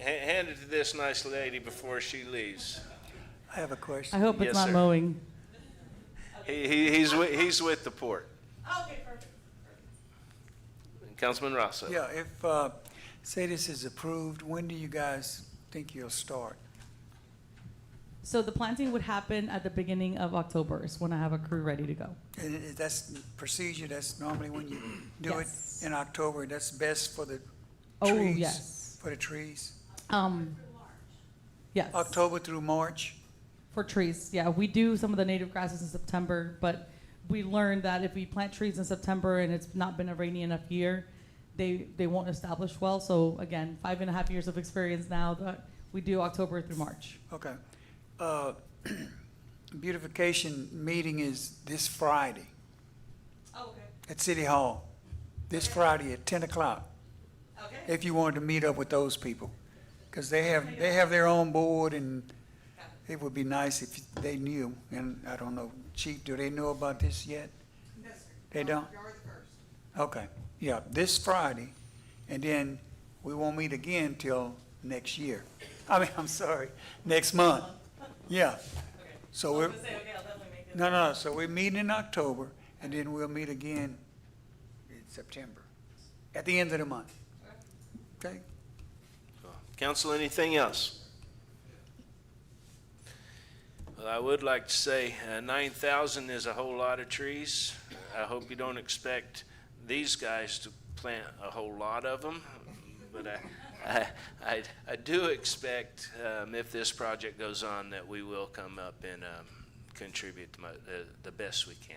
Hand it to this nice lady before she leaves. I have a question. I hope it's Yes, not sir. mowing. He's with the port. Okay, perfect. Councilman Rosso. Yeah, if, say this is approved, when do you guys think you'll start? So the planting would happen at the beginning of October is when I have a crew ready to go. And that's procedure, that's normally when you do it Yes. in October, that's best for the Oh, trees? yes. For the trees? Yes. October through March? For trees, yeah. We do some of the native grasses in September, but we learned that if we plant trees in September and it's not been a rainy enough year, they won't establish well. So again, 5.5 years of experience now that we do October through March. Okay. Beautification meeting is this Friday Oh, okay. at City Hall. This Friday at 10 o'clock. Okay. If you wanted to meet up with those people. Because they have their own board, and it would be nice if they knew. And I don't know, Chief, do they know about this yet? They don't? Okay, yeah, this Friday, and then we won't meet again till next year. I'm sorry, next month. Yeah. So we're, no, so we're meeting in October, and then we'll meet again in September, at the end of the month. Okay? Council, anything else? Well, I would like to say 9,000 is a whole lot of trees. I hope you don't expect these guys to plant a whole lot of them, but I do expect, if this project goes on, that we will come up and contribute the best we can.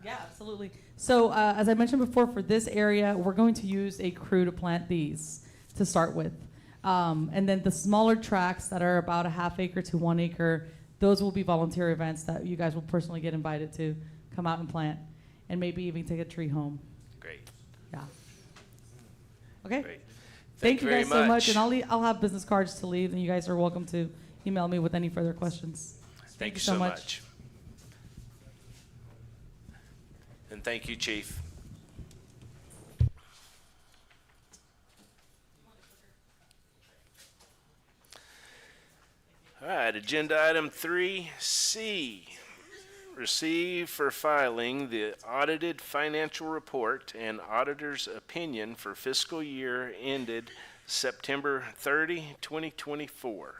Yeah, absolutely. So as I mentioned before, for this area, we're going to use a crew to plant these to start with. And then the smaller tracts that are about a ½ acre to 1 acre, those will be volunteer events that you guys will personally get invited to come out and plant and maybe even take a tree home. Great. Yeah. Okay. Great. Thank you very guys so much. And I'll have business cards to leave, and you guys are welcome to email me with any further questions. Thank you so much. And thank you, Chief. All right, agenda item 3C. Receive for filing the audited financial report and auditor's opinion for fiscal year ended September 30, 2024.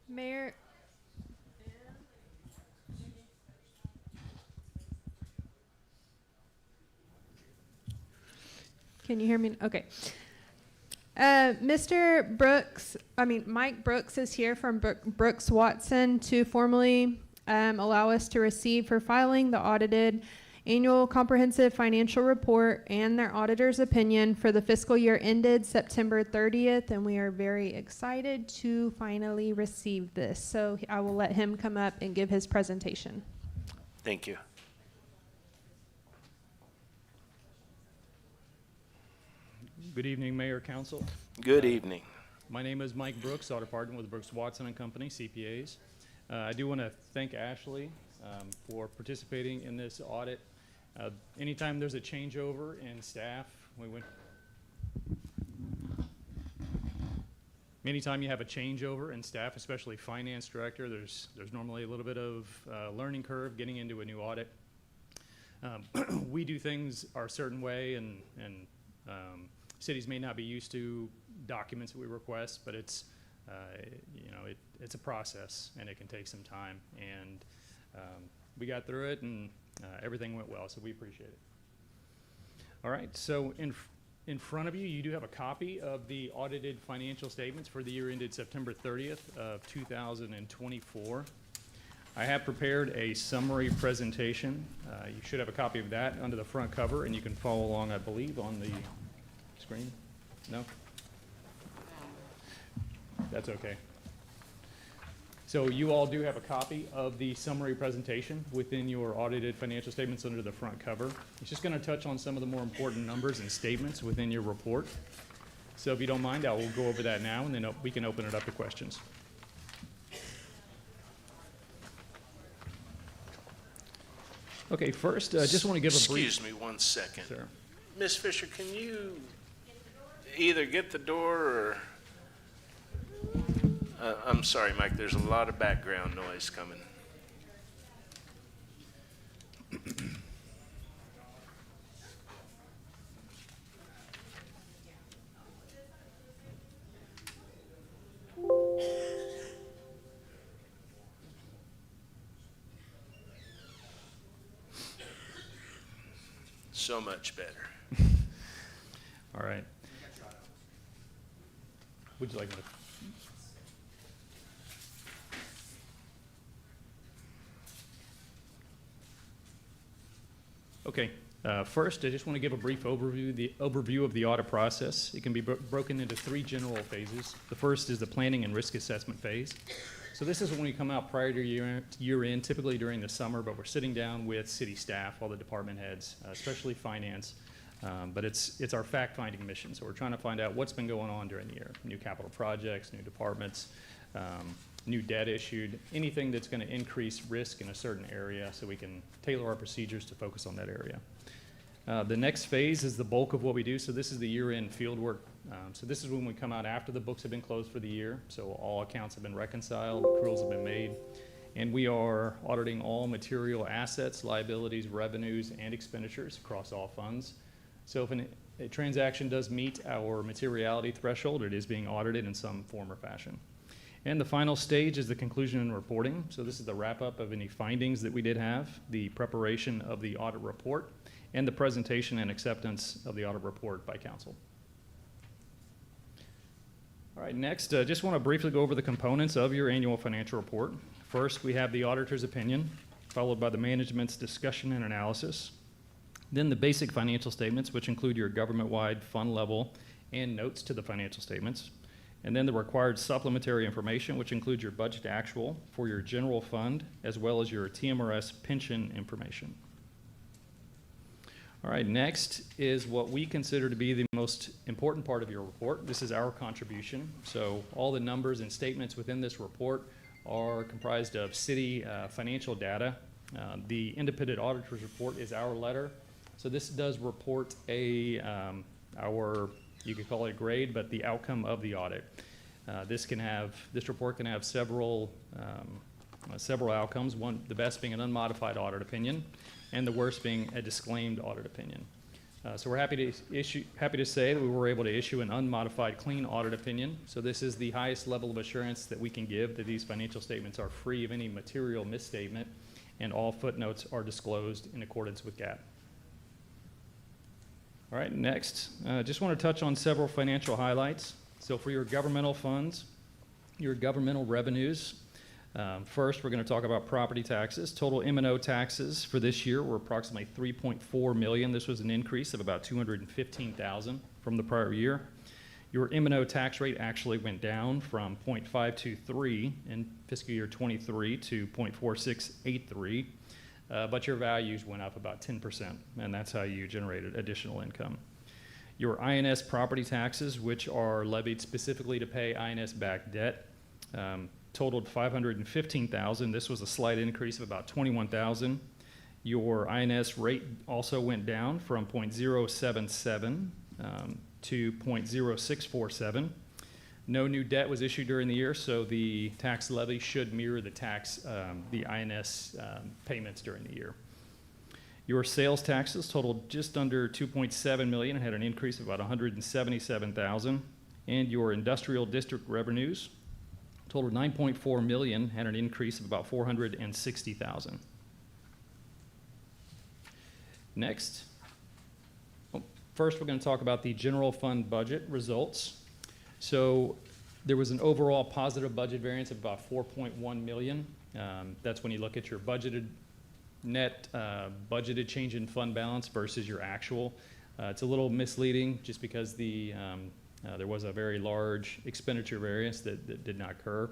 Mayor. Can you hear me? Okay. Mike Brooks is here from Brooks Watson to formally allow us to receive for filing the audited annual comprehensive financial report and their auditor's opinion for the fiscal year ended September 30th, and we are very excited to finally receive this. So I will let him come up and give his presentation. Thank you. Good evening, Mayor, Council. Good evening. My name is Mike Brooks, audit partner with Brooks Watson and Company, CPAs. I do want to thank Ashley for participating in this audit. Anytime there's a changeover in staff, anytime you have a changeover in staff, especially finance director, there's normally a little bit of learning curve getting into a new audit. We do things our certain way, and cities may not be used to documents that we request, but it's a process, and it can take some time. And we got through it, and everything went well, so we appreciate it. All right, so in front of you, you do have a copy of the audited financial statements for the year ended September 30th of 2024. I have prepared a summary presentation. You should have a copy of that under the front cover, and you can follow along, I believe, on the screen. No? That's okay. So you all do have a copy of the summary presentation within your audited financial statements under the front cover. It's just going to touch on some of the more important numbers and statements within your report. So if you don't mind, I will go over that now, and then we can open it up to questions. Okay, first, just want to give a brief. Excuse me 1 second. Sir. Ms. Fisher, can you either get the door or, I'm sorry, Mike, there's a lot of background noise coming. So much better. All right. Would you like me to? Okay. First, I just want to give a brief overview of the audit process. It can be broken into 3 general phases. The first is the planning and risk assessment phase. So this is when we come out prior to year end, typically during the summer, but we're sitting down with city staff, all the department heads, especially finance. But it's our fact-finding mission. So we're trying to find out what's been going on during the year. New capital projects, new departments, new debt issued, anything that's going to increase risk in a certain area so we can tailor our procedures to focus on that area. The next phase is the bulk of what we do. So this is the year-end field work. So this is when we come out after the books have been closed for the year. So all accounts have been reconciled, accruals have been made, and we are auditing all material assets, liabilities, revenues, and expenditures across all funds. So if a transaction does meet our materiality threshold, it is being audited in some form or fashion. And the final stage is the conclusion and reporting. So this is the wrap-up of any findings that we did have, the preparation of the audit report, and the presentation and acceptance of the audit report by council. All right, next, just want to briefly go over the components of your annual financial report. First, we have the auditor's opinion, followed by the management's discussion and analysis. Then the basic financial statements, which include your government-wide fund level and notes to the financial statements. And then the required supplementary information, which includes your budget actual for your general fund, as well as your TMRS pension information. All right, next is what we consider to be the most important part of your report. This is our contribution. So all the numbers and statements within this report are comprised of city financial data. The independent auditor's report is our letter. So this does report our, you could call it a grade, but the outcome of the audit. This report can have several outcomes. One, the best being an unmodified audit opinion, and the worst being a disclaimed audit opinion. So we're happy to say that we were able to issue an unmodified clean audit opinion. So this is the highest level of assurance that we can give that these financial statements are free of any material misstatement, and all footnotes are disclosed in accordance with GAAP. All right, next, just want to touch on several financial highlights. So for your governmental funds, your governmental revenues, first we're going to talk about property taxes. Total M&O taxes for this year were approximately $3.4 million. This was an increase of about $215,000 from the prior year. Your M&O tax rate actually went down from 0.523 in fiscal year 23 to 0.4683. But your values went up about 10%, and that's how you generated additional income. Your INS property taxes, which are levied specifically to pay INS-backed debt, totaled $515,000. This was a slight increase of about $21,000. Your INS rate also went down from 0.077 to 0.0647. No new debt was issued during the year, so the tax levy should mirror the INS payments during the year. Your sales taxes totaled just under $2.7 million and had an increase of about $177,000. And your industrial district revenues totaled $9.4 million, had an increase of about $460,000. Next, first we're going to talk about the general fund budget results. So there was an overall positive budget variance of about $4.1 million. That's when you look at your budgeted net budgeted change in fund balance versus your actual. It's a little misleading just because there was a very large expenditure variance that did not occur.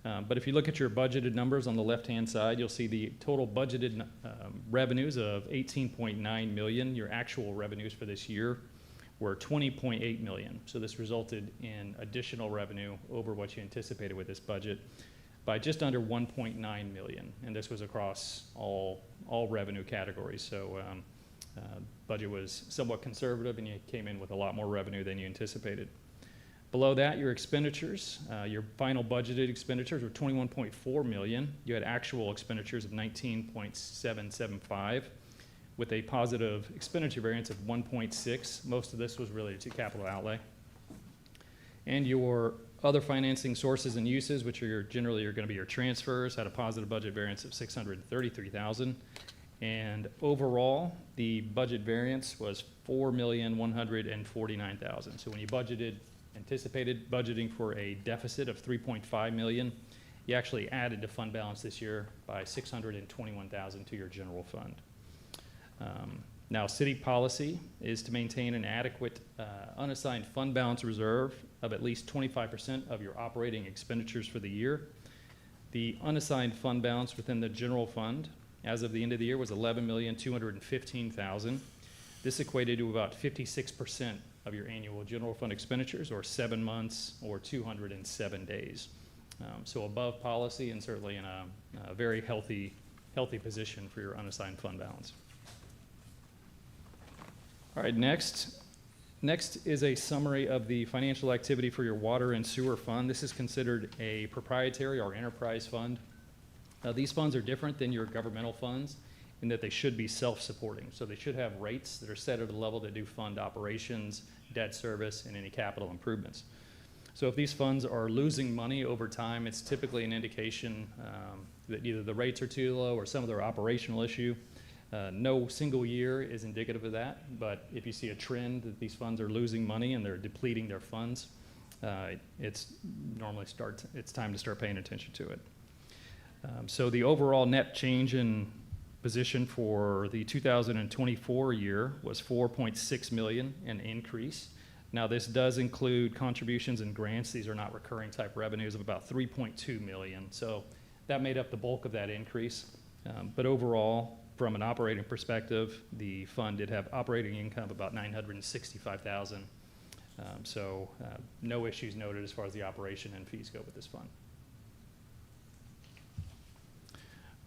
But if you look at your budgeted numbers on the left-hand side, you'll see the total budgeted revenues of $18.9 million. Your actual revenues for this year were $20.8 million. So this resulted in additional revenue over what you anticipated with this budget. by just under 1.9 million, and this was across all revenue categories. So budget was somewhat conservative, and you came in with a lot more revenue than you anticipated. Below that, your expenditures, your final budgeted expenditures were 21.4 million. You had actual expenditures of 19.775, with a positive expenditure variance of 1.6. Most of this was related to capital outlay. And your other financing sources and uses, which are generally going to be your transfers, had a positive budget variance of 633,000. And overall, the budget variance was 4,149,000. So when you anticipated budgeting for a deficit of 3.5 million, you actually added to fund balance this year by 621,000 to your general fund. Now, city policy is to maintain an adequate unassigned fund balance reserve of at least 25% of your operating expenditures for the year. The unassigned fund balance within the general fund as of the end of the year was 11,215,000. This equated to about 56% of your annual general fund expenditures, or 7 months or 207 days. So above policy, and certainly in a very healthy position for your unassigned fund balance. All right, next is a summary of the financial activity for your water and sewer fund. This is considered a proprietary or enterprise fund. These funds are different than your governmental funds in that they should be self-supporting. So they should have rates that are set at a level that do fund operations, debt service, and any capital improvements. So if these funds are losing money over time, it's typically an indication that either the rates are too low or some of their operational issue. No single year is indicative of that, but if you see a trend that these funds are losing money and they're depleting their funds, it's time to start paying attention to it. So the overall net change in position for the 2024 year was 4.6 million, an increase. Now this does include contributions and grants. These are not recurring type revenues of about 3.2 million. So that made up the bulk of that increase. But overall, from an operating perspective, the fund did have operating income of about 965,000. So no issues noted as far as the operation and fees go with this fund.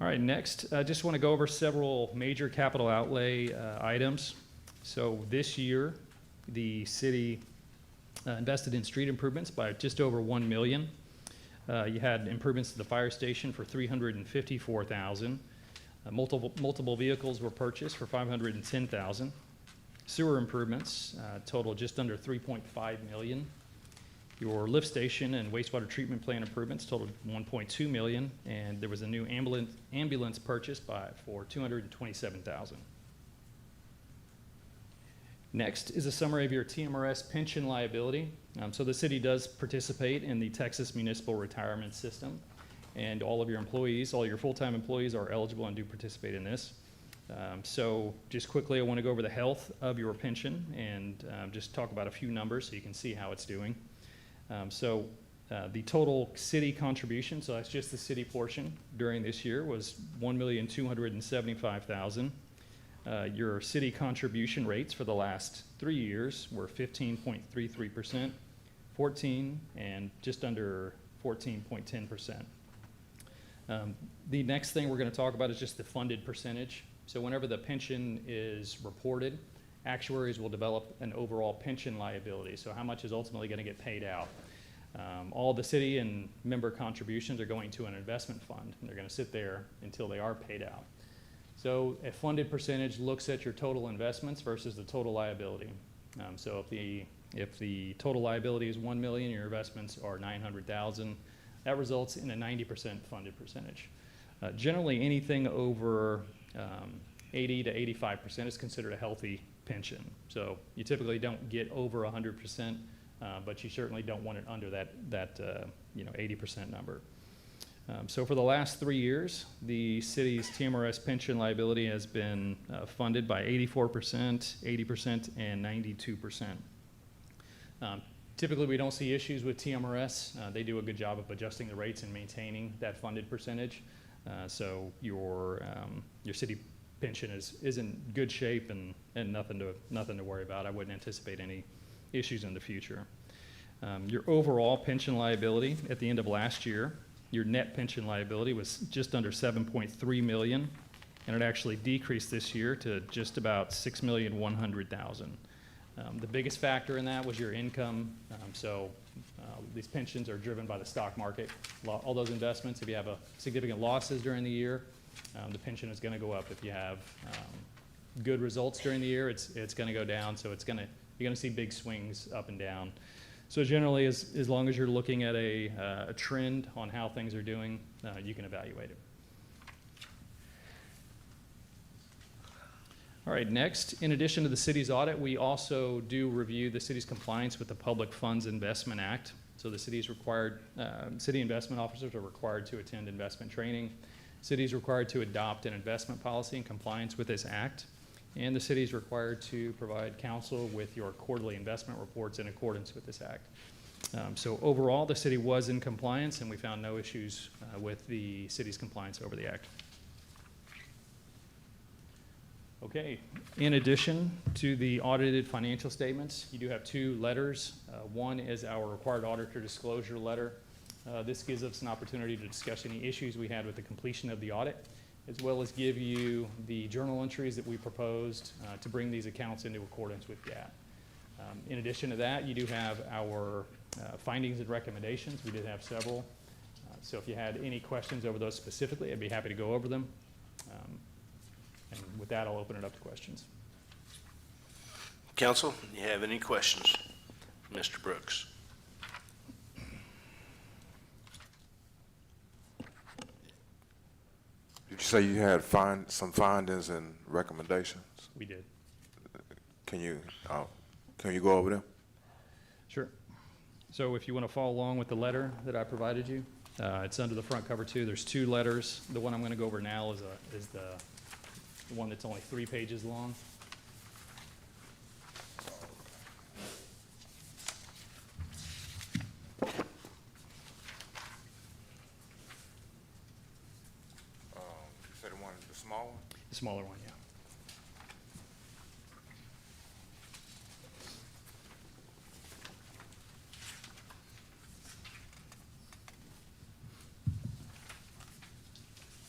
All right, next, I just want to go over several major capital outlay items. So this year, the city invested in street improvements by just over 1 million. You had improvements to the fire station for 354,000. Multiple vehicles were purchased for 510,000. Sewer improvements total just under 3.5 million. Your lift station and wastewater treatment plant improvements totaled 1.2 million, and there was a new ambulance purchased for 227,000. Next is a summary of your TMRS pension liability. So the city does participate in the Texas Municipal Retirement System, and all of your employees, all your full-time employees are eligible and do participate in this. So just quickly, I want to go over the health of your pension and just talk about a few numbers so you can see how it's doing. The total city contribution, so that's just the city portion during this year, was 1,275,000. Your city contribution rates for the last 3 years were 15.33%, 14, and just under 14.10%. The next thing we're going to talk about is just the funded percentage. So whenever the pension is reported, actuaries will develop an overall pension liability. So how much is ultimately going to get paid out? All the city and member contributions are going to an investment fund, and they're going to sit there until they are paid out. So a funded percentage looks at your total investments versus the total liability. So if the total liability is 1 million, your investments are 900,000. That results in a 90% funded percentage. Generally, anything over 80 to 85% is considered a healthy pension. So you typically don't get over 100%, but you certainly don't want it under that 80% number. So for the last 3 years, the city's TMRS pension liability has been funded by 84%, 80%, and 92%. Typically, we don't see issues with TMRS. They do a good job of adjusting the rates and maintaining that funded percentage. So your city pension is in good shape and nothing to worry about. I wouldn't anticipate any issues in the future. Your overall pension liability at the end of last year your net pension liability was just under 7.3 million, and it actually decreased this year to just about 6,100,000. The biggest factor in that was your income. These pensions are driven by the stock market. All those investments, if you have significant losses during the year, the pension is going to go up. If you have good results during the year, it's going to go down. So you're going to see big swings up and down. So generally, as long as you're looking at a trend on how things are doing, you can evaluate it. All right, next, in addition to the city's audit, we also do review the city's compliance with the Public Funds Investment Act. So the city's required, city investment officers are required to attend investment training. City is required to adopt an investment policy in compliance with this act. And the city is required to provide council with your quarterly investment reports in accordance with this act. So overall, the city was in compliance, and we found no issues with the city's compliance over the act. Okay, in addition to the audited financial statements, you do have two letters. One is our required auditor disclosure letter. This gives us an opportunity to discuss any issues we had with the completion of the audit, as well as give you the journal entries that we proposed to bring these accounts into accordance with GAAP. In addition to that, you do have our findings and recommendations. We did have several. So if you had any questions over those specifically, I'd be happy to go over them. And with that, I'll open it up to questions. Council, you have any questions for Mr. Brooks? Did you say you had some findings and recommendations? We did. Can you go over them? Sure. So if you want to follow along with the letter that I provided you, it's under the front cover too. There's two letters. The one I'm going to go over now is the one that's only 3 pages long. You said the small one? The smaller one, yeah.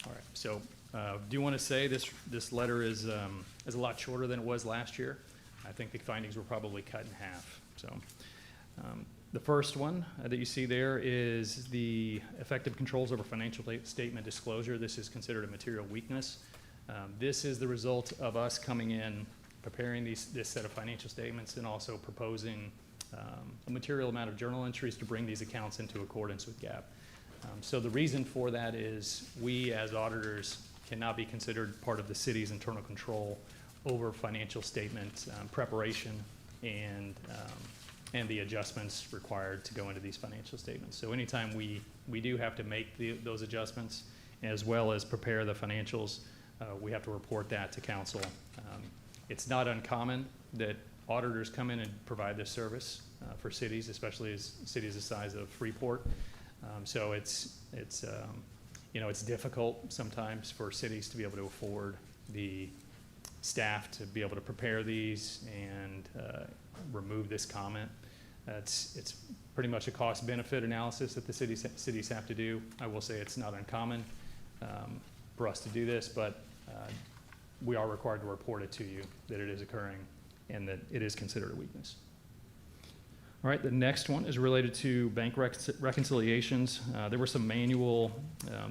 All right, so do you want to say this letter is a lot shorter than it was last year? I think the findings were probably cut in half. So the first one that you see there is the effective controls over financial statement disclosure. This is considered a material weakness. This is the result of us coming in, preparing this set of financial statements, and also proposing a material amount of journal entries to bring these accounts into accordance with GAAP. So the reason for that is we, as auditors, cannot be considered part of the city's internal control over financial statement preparation and the adjustments required to go into these financial statements. So anytime we do have to make those adjustments, as well as prepare the financials, we have to report that to council. It's not uncommon that auditors come in and provide this service for cities, especially as cities the size of Freeport. So it's difficult sometimes for cities to be able to afford the staff to be able to prepare these and remove this comment. It's pretty much a cost-benefit analysis that the cities have to do. I will say it's not uncommon for us to do this, but we are required to report it to you that it is occurring and that it is considered a weakness. All right, the next one is related to bank reconciliations. There were some manual,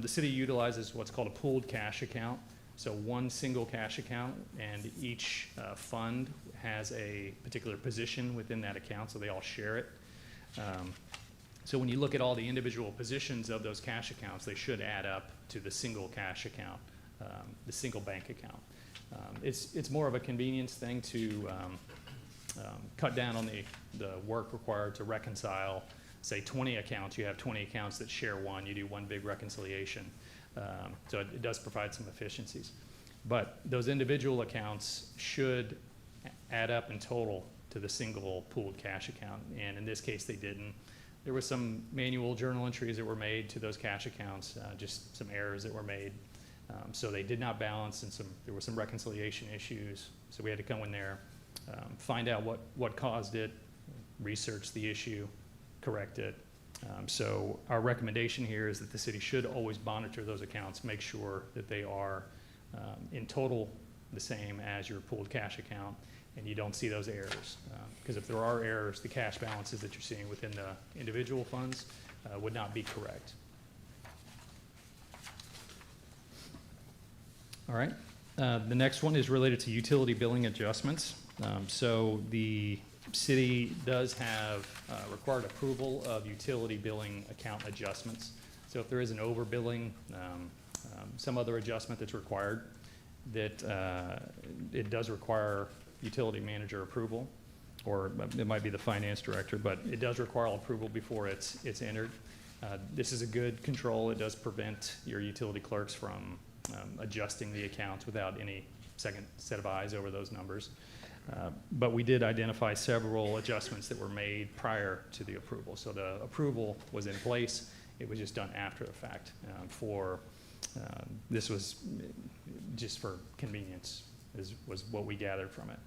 the city utilizes what's called a pooled cash account. So one single cash account, and each fund has a particular position within that account, so they all share it. So when you look at all the individual positions of those cash accounts, they should add up to the single cash account, the single bank account. It's more of a convenience thing to cut down on the work required to reconcile, say, 20 accounts. You have 20 accounts that share one. You do one big reconciliation. So it does provide some efficiencies. But those individual accounts should add up in total to the single pooled cash account. And in this case, they didn't. There were some manual journal entries that were made to those cash accounts, just some errors that were made. So they did not balance, and there were some reconciliation issues. So we had to come in there, find out what caused it, research the issue, correct it, So our recommendation here is that the city should always monitor those accounts, make sure that they are in total the same as your pooled cash account, and you don't see those errors. Because if there are errors, the cash balances that you're seeing within the individual funds would not be correct. All right. The next one is related to utility billing adjustments. So the city does have required approval of utility billing account adjustments. So if there is an overbilling, some other adjustment that's required, that it does require utility manager approval, or it might be the finance director, but it does require approval before it's entered. This is a good control. It does prevent your utility clerks from adjusting the accounts without any second set of eyes over those numbers. But we did identify several adjustments that were made prior to the approval. So the approval was in place. It was just done after the fact. This was just for convenience, was what we gathered from it.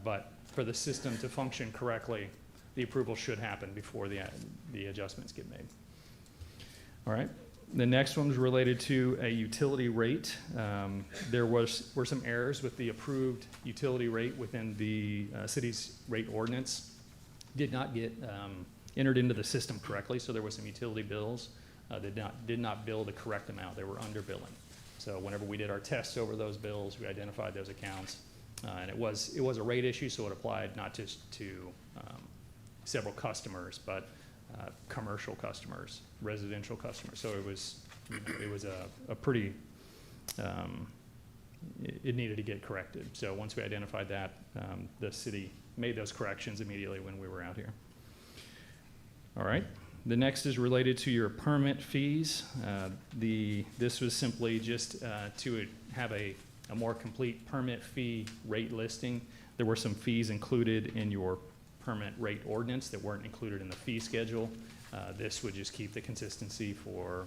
But for the system to function correctly, the approval should happen before the adjustments get made. All right. The next one was related to a utility rate. There were some errors with the approved utility rate within the city's rate ordinance. Did not get entered into the system correctly, so there were some utility bills that did not bill the correct amount. They were under billing. So whenever we did our tests over those bills, we identified those accounts, and it was a rate issue, so it applied not just to several customers, but commercial customers, residential customers. So it was a pretty, it needed to get corrected. So once we identified that, the city made those corrections immediately when we were out here. All right. The next is related to your permit fees. This was simply just to have a more complete permit fee rate listing. There were some fees included in your permit rate ordinance that weren't included in the fee schedule. This would just keep the consistency for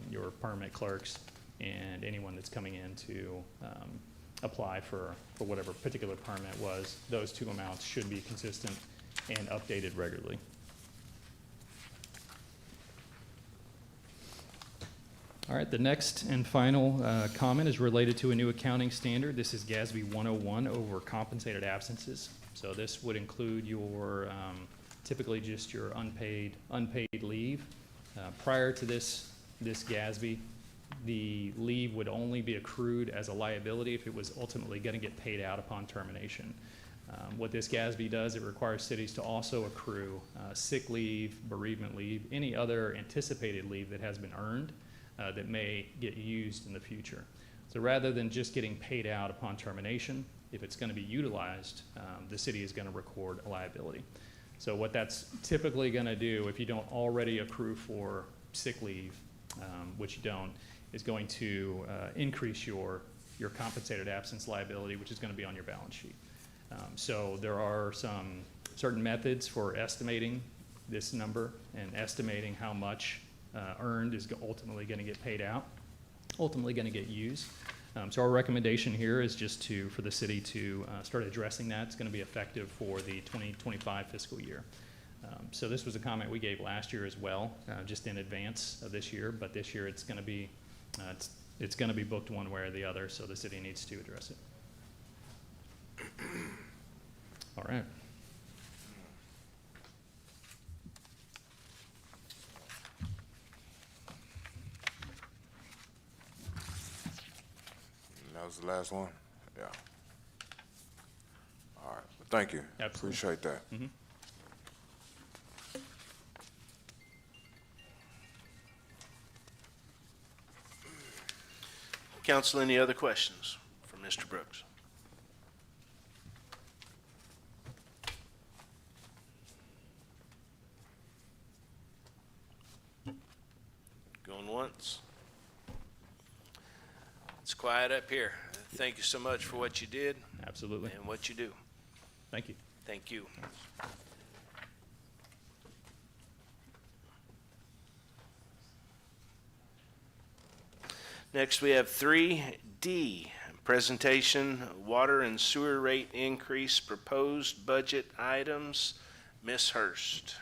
your permit clerks and anyone that's coming in to apply for whatever particular permit was. Those two amounts should be consistent and updated regularly. All right, the next and final comment is related to a new accounting standard. This is GASB 101 over compensated absences. So this would include your, typically just your unpaid leave. Prior to this GASB, the leave would only be accrued as a liability if it was ultimately going to get paid out upon termination. What this GASB does, it requires cities to also accrue sick leave, bereavement leave, any other anticipated leave that has been earned that may get used in the future. So rather than just getting paid out upon termination, if it's going to be utilized, the city is going to record a liability. So what that's typically going to do, if you don't already accrue for sick leave, which you don't, is going to increase your compensated absence liability, which is going to be on your balance sheet. So there are some certain methods for estimating this number and estimating how much earned is ultimately going to get paid out, ultimately going to get used. So our recommendation here is just for the city to start addressing that. It's going to be effective for the 2025 fiscal year. So this was a comment we gave last year as well, just in advance of this year. But this year it's going to be it's going to be booked one way or the other. So the city needs to address it. All right. That was the last one? Yeah. All right. Well, thank you. Absolutely. Appreciate that. Mm-hmm. Council, any other questions for Mr. Brooks? Going once. It's quiet up here. Thank you so much for what you did. Absolutely. And what you do. Thank you. Thank you. Next, we have 3D, presentation, water and sewer rate increase, proposed budget items. Ms. Hurst.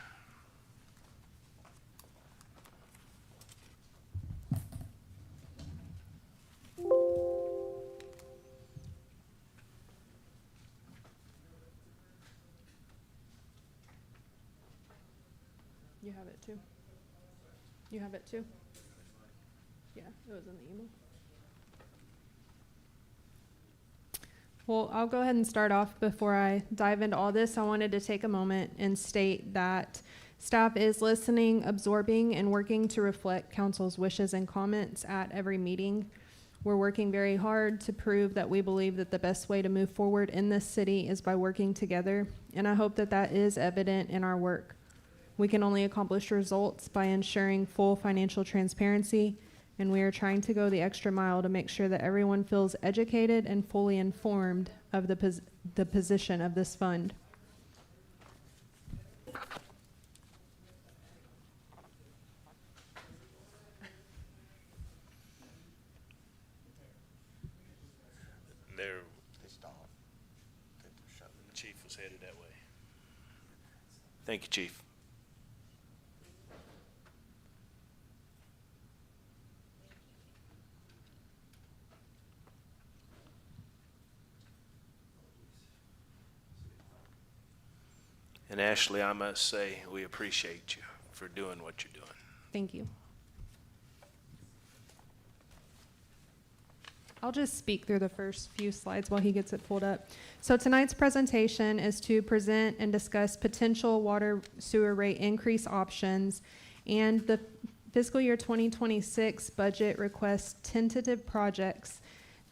You have it too. You have it too? Yeah, it was in the email. Well, I'll go ahead and start off. Before I dive into all this, I wanted to take a moment and state that staff is listening, absorbing, and working to reflect council's wishes and comments at every meeting. We're working very hard to prove that we believe that the best way to move forward in this city is by working together, and I hope that that is evident in our work. We can only accomplish results by ensuring full financial transparency, and we are trying to go the extra mile to make sure that everyone feels educated and fully informed of the position of this fund. There, the chief was headed that way. Thank you, Chief. And Ashley, I must say, we appreciate you for doing what you're doing. Thank you. I'll just speak through the first few slides while he gets it pulled up. So tonight's presentation is to present and discuss potential water sewer rate increase options and the fiscal year 2026 budget request tentative projects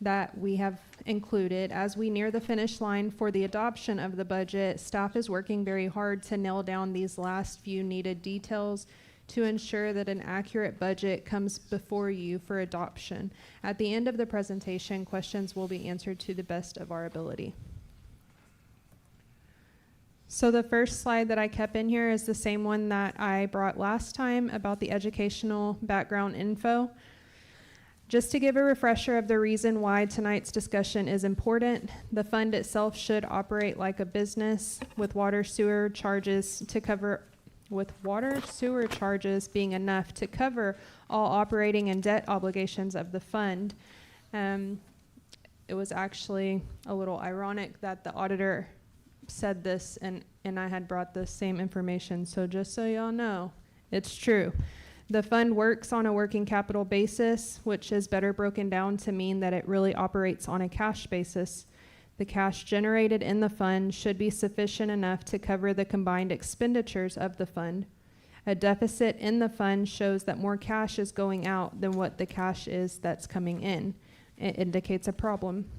that we have included. As we near the finish line for the adoption of the budget, staff is working very hard to nail down these last few needed details to ensure that an accurate budget comes before you for adoption. At the end of the presentation, questions will be answered to the best of our ability. So the first slide that I kept in here is the same one that I brought last time about the educational background info. Just to give a refresher of the reason why tonight's discussion is important, the fund itself should operate like a business with water sewer charges being enough to cover all operating and debt obligations of the fund. It was actually a little ironic that the auditor said this and I had brought the same information. So just so y'all know, it's true. The fund works on a working capital basis, which is better broken down to mean that it really operates on a cash basis. The cash generated in the fund should be sufficient enough to cover the combined expenditures of the fund. A deficit in the fund shows that more cash is going out than what the cash is that's coming in. It indicates a problem.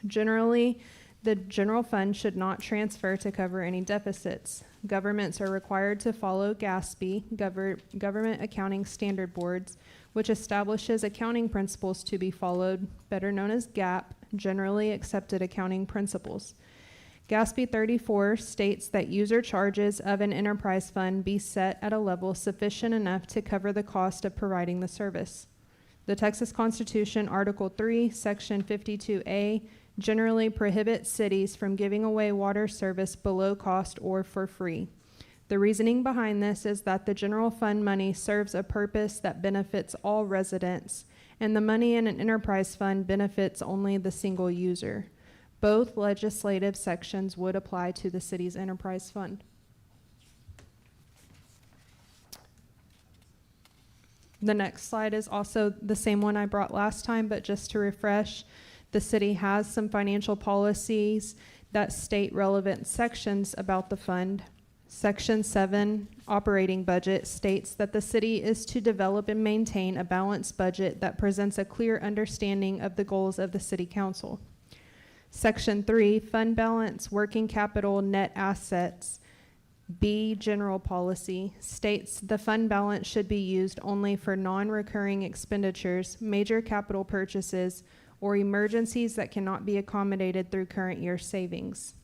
Generally, the general fund should not transfer to cover any deficits. Governments are required to follow GASB, Government Accounting Standard Boards, which establishes accounting principles to be followed, better known as GAAP, Generally Accepted Accounting Principles. GASB 34 states that user charges of an enterprise fund be set at a level sufficient enough to cover the cost of providing the service. The Texas Constitution, Article 3, Section 52A, generally prohibits cities from giving away water service below cost or for free. The reasoning behind this is that the general fund money serves a purpose that benefits all residents, and the money in an enterprise fund benefits only the single user. Both legislative sections would apply to the city's enterprise fund. The next slide is also the same one I brought last time, but just to refresh, the city has some financial policies that state relevant sections about the fund. Section 7, operating budget, states that the city is to develop and maintain a balanced budget that presents a clear understanding of the goals of the city council. Section 3, fund balance, working capital, net assets, B, general policy, states the fund balance should be used only for non-recurring expenditures, major capital purchases, or emergencies that cannot be accommodated through current year savings.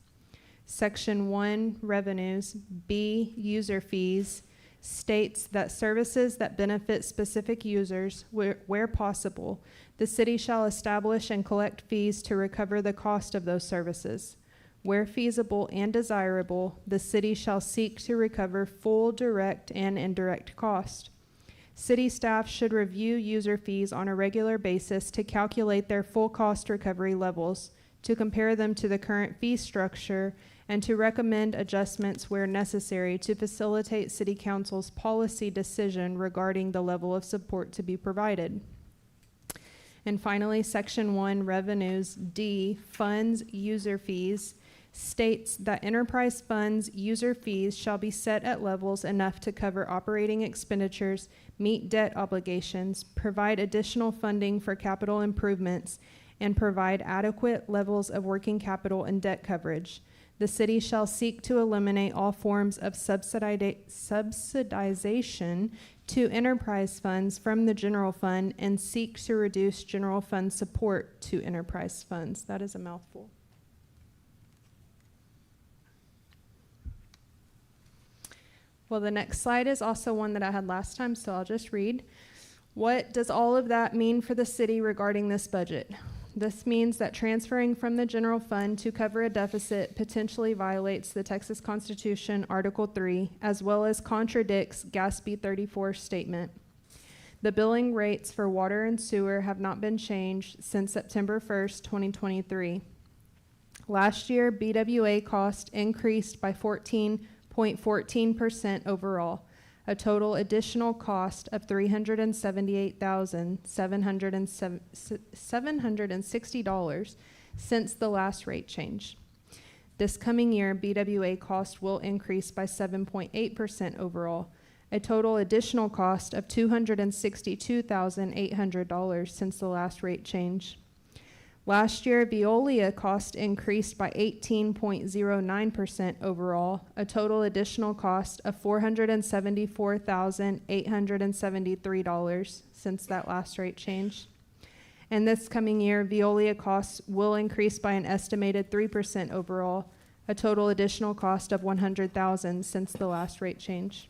Section 1, revenues, B, user fees, states that services that benefit specific users, where possible, the city shall establish and collect fees to recover the cost of those services. Where feasible and desirable, the city shall seek to recover full direct and indirect cost. City staff should review user fees on a regular basis to calculate their full cost recovery levels, to compare them to the current fee structure, and to recommend adjustments where necessary to facilitate City Council's policy decision regarding the level of support to be provided. And finally, Section 1, Revenues, D, Funds, User Fees, states that enterprise funds user fees shall be set at levels enough to cover operating expenditures, meet debt obligations, provide additional funding for capital improvements, and provide adequate levels of working capital and debt coverage. The city shall seek to eliminate all forms of subsidization to enterprise funds from the general fund and seek to reduce general fund support to enterprise funds. That is a mouthful. Well, the next slide is also one that I had last time, so I'll just read. What does all of that mean for the city regarding this budget? This means that transferring from the general fund to cover a deficit potentially violates the Texas Constitution, Article 3, as well as contradicts GASB 34's statement. The billing rates for water and sewer have not been changed since September 1st, 2023. Last year, BWA cost increased by 14.14% overall, a total additional cost of $378,760 since the last rate change. This coming year, BWA cost will increase by 7.8% overall, a total additional cost of $262,800 since the last rate change. Last year, Veolia cost increased by 18.09% overall, a total additional cost of $474,873 since that last rate change. And this coming year, Veolia costs will increase by an estimated 3% overall, a total additional cost of $100,000 since the last rate change.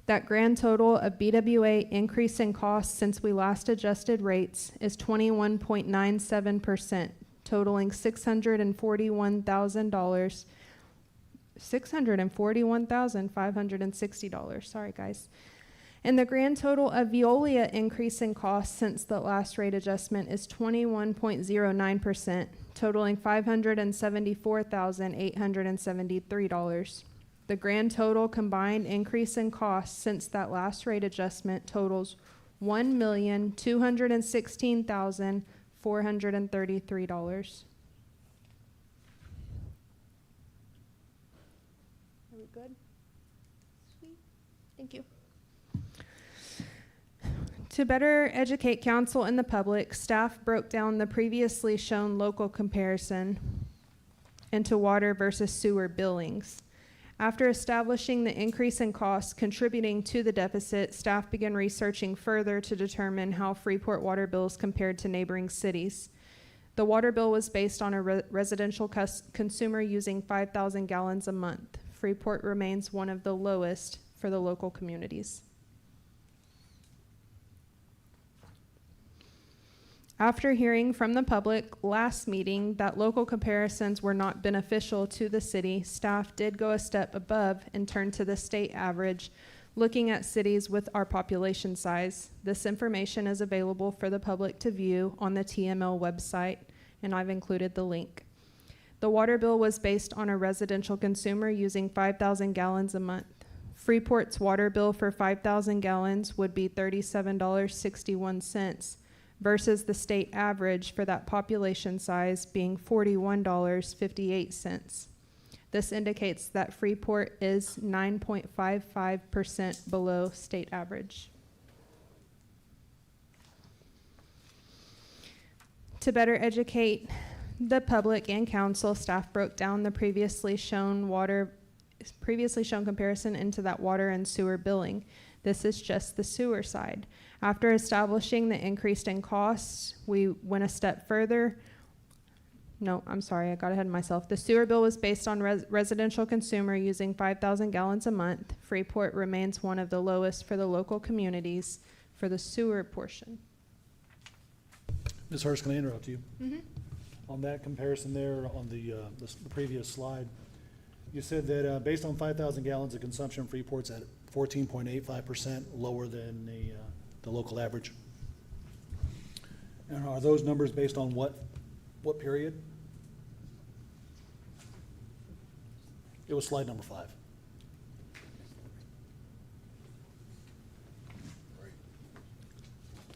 That grand total of BWA increase in costs since we last adjusted rates is 21.97%, totaling $641,560. Sorry, guys. And the grand total of Veolia increase in costs since the last rate adjustment is 21.09%, totaling $574,873. The grand total combined increase in costs since that last rate adjustment totals $1,216,433. Are we good? Sweet. Thank you. To better educate council and the public, staff broke down the previously shown local comparison into water versus sewer billings. After establishing the increase in costs contributing to the deficit, staff began researching further to determine how Freeport water bills compared to neighboring cities. The water bill was based on a residential consumer using 5,000 gallons a month. Freeport remains one of the lowest for the local communities. After hearing from the public last meeting that local comparisons were not beneficial to the city, staff did go a step above and turn to the state average, looking at cities with our population size. This information is available for the public to view on the TML website, and I've included the link. The water bill was based on a residential consumer using 5,000 gallons a month. Freeport's water bill for 5,000 gallons would be $37.61. Versus the state average for that population size being $41.58. This indicates that Freeport is 9.55% below state average. To better educate the public and council, staff broke down the previously shown comparison into that water and sewer billing. This is just the sewer side. After establishing the increase in costs, we went a step further. No, I'm sorry, I got ahead of myself. The sewer bill was based on residential consumer using 5,000 gallons a month. Freeport remains one of the lowest for the local communities for the sewer portion. Ms. Hurst, can I interrupt you? Mm-hmm. On that comparison there on the previous slide, you said that based on 5,000 gallons of consumption, Freeport's at 14.85% lower than the local average. And are those numbers based on what period? It was slide number 5.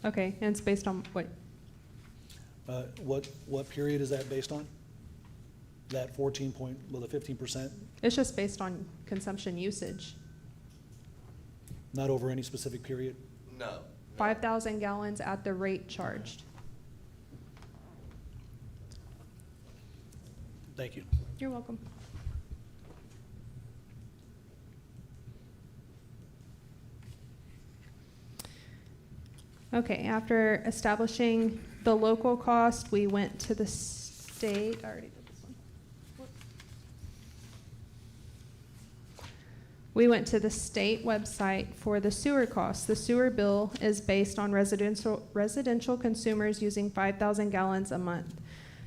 Okay, and it's based on what? What period is that based on? That 14 point, well, the 15%, It's just based on consumption usage. not over any specific period? No. 5,000 gallons at the rate charged. Thank you. You're welcome. Okay, after establishing the local cost, we went to the state. I already did this one. Whoops. We went to the state website for the sewer costs. The sewer bill is based on residential consumers using 5,000 gallons a month.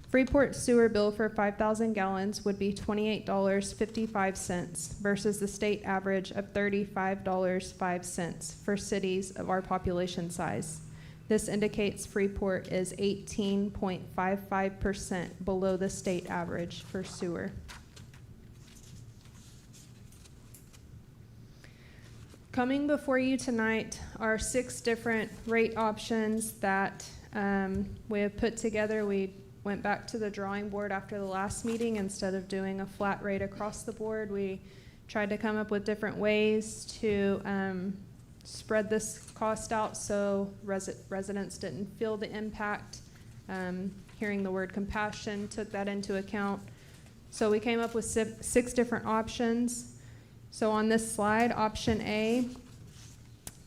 Freeport sewer bill for 5,000 gallons would be $28.55 versus the state average of $35.05 for cities of our population size. This indicates Freeport is 18.55% below the state average for sewer. Coming before you tonight are 6 different rate options that we have put together. We went back to the drawing board after the last meeting. Instead of doing a flat rate across the board, we tried to come up with different ways to spread this cost out so residents didn't feel the impact. Hearing the word compassion took that into account. So we came up with 6 different options. So on this slide, option A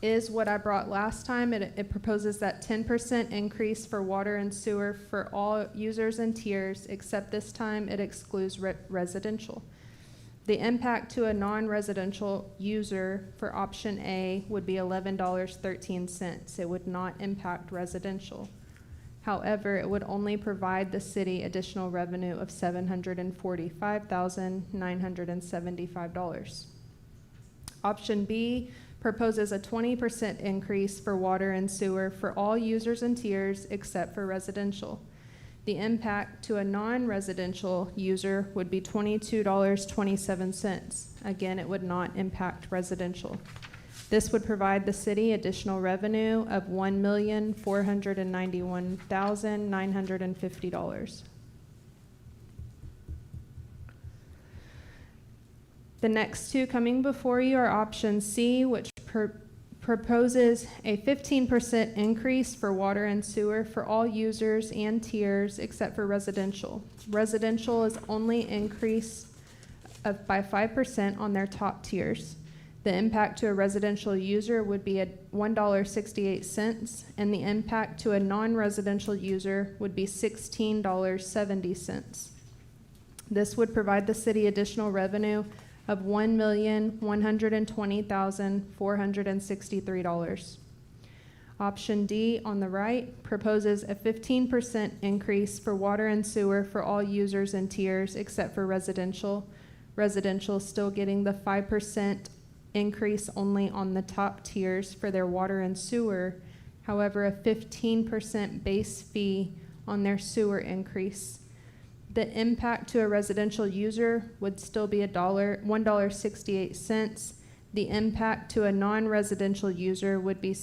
is what I brought last time. It proposes that 10% increase for water and sewer for all users and tiers, except this time it excludes residential. The impact to a non-residential user for option A would be $11.13. It would not impact residential. However, it would only provide the city additional revenue of $745,975. Option B proposes a 20% increase for water and sewer for all users and tiers except for residential. The impact to a non-residential user would be $22.27. Again, it would not impact residential. This would provide the city additional revenue of $1,491,950. The next 2 coming before you are option C, which proposes a 15% increase for water and sewer for all users and tiers except for residential. Residential is only increased by 5% on their top tiers. The impact to a residential user would be at $1.68, and the impact to a non-residential user would be $16.70. This would provide the city additional revenue of $1,120,463. Option D on the right proposes a 15% increase for water and sewer for all users and tiers except for residential. Residential still getting the 5% increase only on the top tiers for their water and sewer. However, a 15% base fee on their sewer increase. The impact to a residential user would still be $1.68. The impact to a non-residential user would be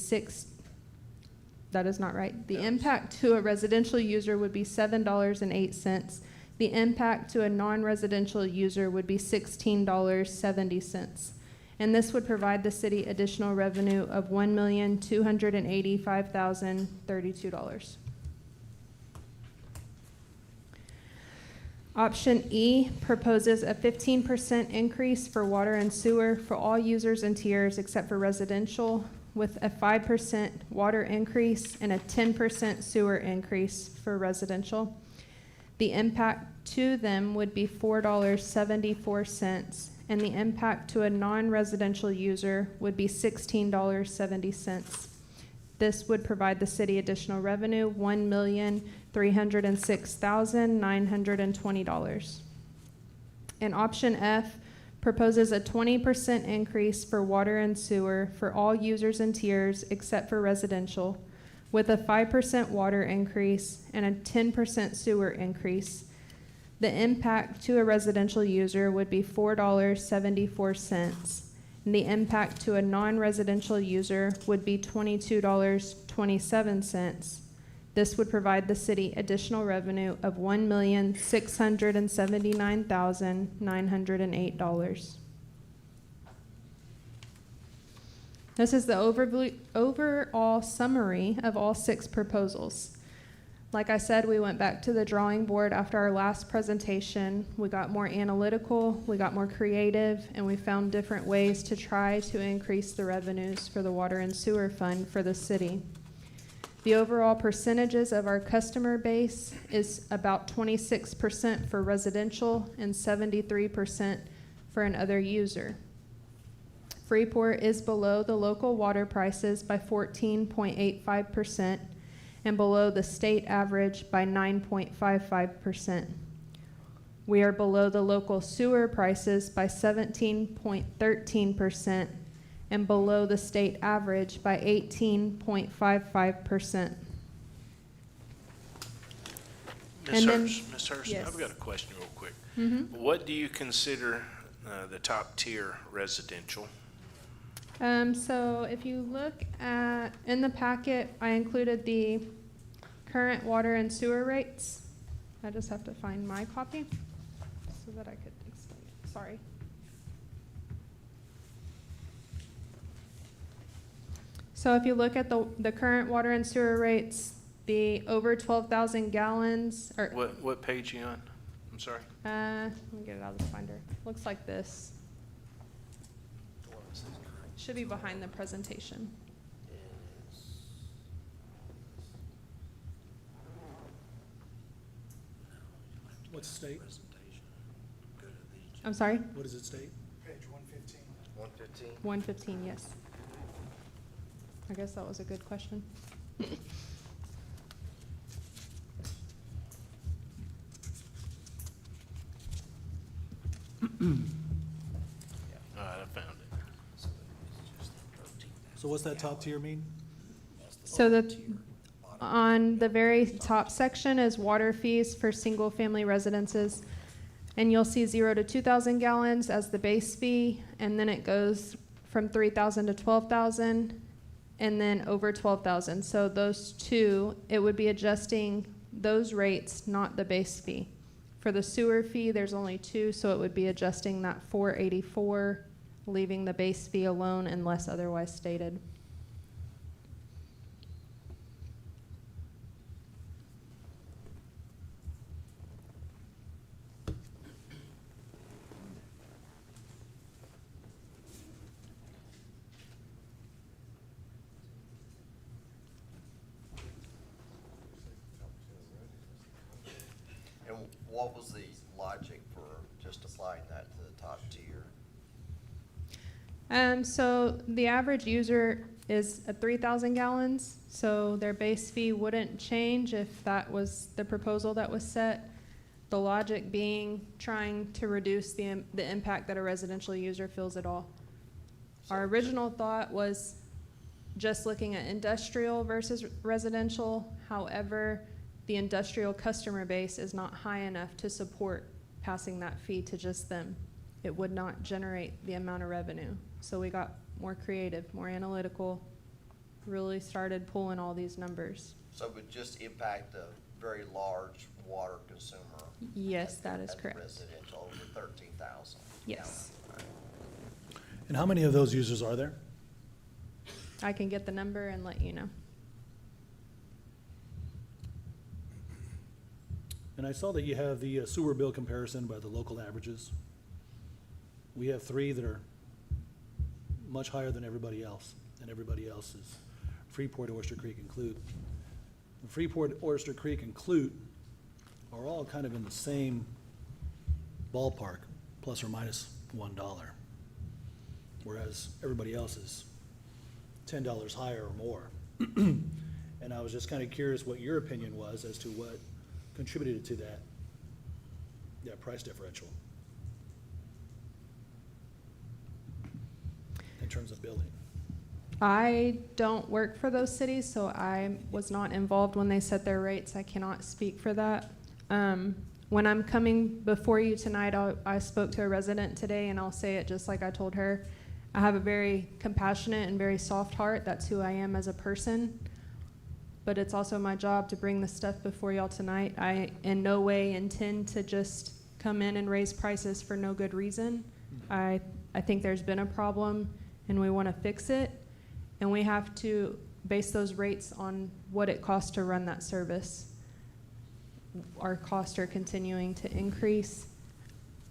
that is not right. The impact to a residential user would be $7.08. The impact to a non-residential user would be $16.70. And this would provide the city additional revenue of $1,285,032. Option E proposes a 15% increase for water and sewer for all users and tiers except for residential, with a 5% water increase and a 10% sewer increase for residential. The impact to them would be $4.74, and the impact to a non-residential user would be $16.70. This would provide the city additional revenue, $1,306,920. And option F proposes a 20% increase for water and sewer for all users and tiers except for residential, with a 5% water increase and a 10% sewer increase. The impact to a residential user would be $4.74, and the impact to a non-residential user would be $22.27. This would provide the city additional revenue of $1,679,908. This is the overall summary of all 6 proposals. Like I said, we went back to the drawing board after our last presentation. We got more analytical, we got more creative, and we found different ways to try to increase the revenues for the water and sewer fund for the city. The overall percentages of our customer base is about 26% for residential and 73% for an other user. Freeport is below the local water prices by 14.85% and below the state average by 9.55%. We are below the local sewer prices by 17.13% and below the state average by 18.55%. Ms. And then- Hurst, Ms. Hurst, Yes. I've got a question real quick. Mhm. What do you consider the top tier residential? So if you look at, in the packet, I included the current water and sewer rates. I just have to find my copy so that I could explain it. Sorry. So if you look at the current water and sewer rates, the over 12,000 gallons, or, What page you on? I'm sorry. let me get it out of the binder. Looks like this. Should be behind the presentation. What's the state? I'm sorry? What does it state? Page 115. 115? 115, yes. I guess that was a good question. All right, I found it. So what's that top tier mean? So on the very top section is water fees for single-family residences. And you'll see 0 to 2,000 gallons as the base fee, and then it goes from 3,000 to 12,000, and then over 12,000. So those two, it would be adjusting those rates, not the base fee. For the sewer fee, there's only 2, so it would be adjusting that 484, leaving the base fee alone unless otherwise stated. And what was the logic for just applying that to the top tier? So the average user is at 3,000 gallons, so their base fee wouldn't change if that was the proposal that was set. The logic being trying to reduce the impact that a residential user feels at all. Our original thought was just looking at industrial versus residential. However, the industrial customer base is not high enough to support passing that fee to just them. It would not generate the amount of revenue. So we got more creative, more analytical, really started pulling all these numbers. So it would just impact a very large water consumer? Yes, that is correct. Residential over 13,000? Yes. And how many of those users are there? I can get the number and let you know. And I saw that you have the sewer bill comparison by the local averages. We have 3 that are much higher than everybody else, and everybody else is Freeport, Oyster Creek, and Clute. Freeport, Oyster Creek, and Clute are all kind of in the same ballpark, plus or minus $1, whereas everybody else is $10 higher or more. And I was just kind of curious what your opinion was as to what contributed to that price differential in terms of billing. I don't work for those cities, so I was not involved when they set their rates. I cannot speak for that. when I'm coming before you tonight, I spoke to a resident today, and I'll say it just like I told her. I have a very compassionate and very soft heart. That's who I am as a person. But it's also my job to bring this stuff before y'all tonight. I in no way intend to just come in and raise prices for no good reason. I think there's been a problem, and we want to fix it. And we have to base those rates on what it costs to run that service. Our costs are continuing to increase.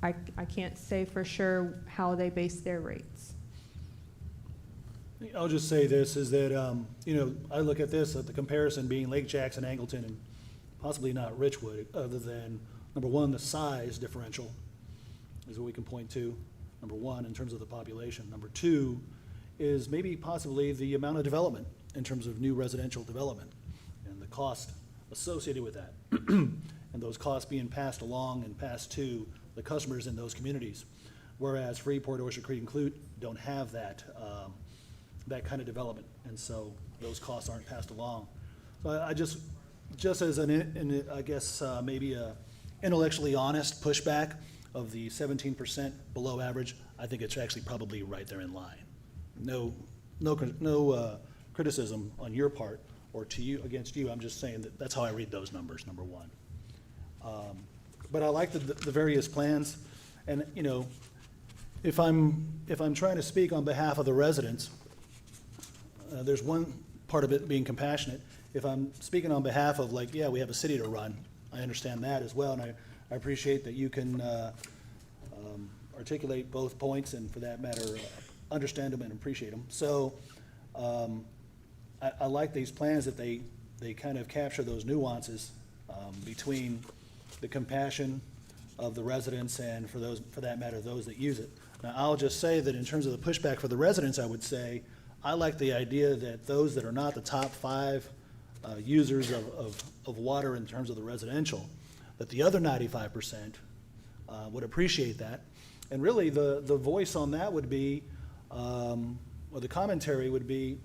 I can't say for sure how they base their rates. I'll just say this, is that, I look at this, at the comparison being Lake Jackson, Angleton, and possibly not Richwood, other than, number one, the size differential is what we can point to, number one, in terms of the population. Number two is maybe possibly the amount of development in terms of new residential development and the cost associated with that. And those costs being passed along and passed to the customers in those communities. Whereas Freeport, Orchard Creek, and Clute don't have that, that kind of development. And so those costs aren't passed along. So I just as I guess maybe a intellectually honest pushback of the 17% below average, I think it's actually probably right there in line. No criticism on your part or to you, against you. I'm just saying that that's how I read those numbers, number one. But I like the various plans, and if I'm trying to speak on behalf of the residents, there's one part of it being compassionate. If I'm speaking on behalf of, like, yeah, we have a city to run, I understand that as well, and I appreciate that you can articulate both points, and for that matter, understand them and appreciate them. So I like these plans that they kind of capture those nuances between the compassion of the residents and for that matter, those that use it. Now, I'll just say that in terms of the pushback for the residents, I would say I like the idea that those that are not the top 5 users of water in terms of the residential, that the other 95% would appreciate that. And really the voice on that would be, or the commentary would be,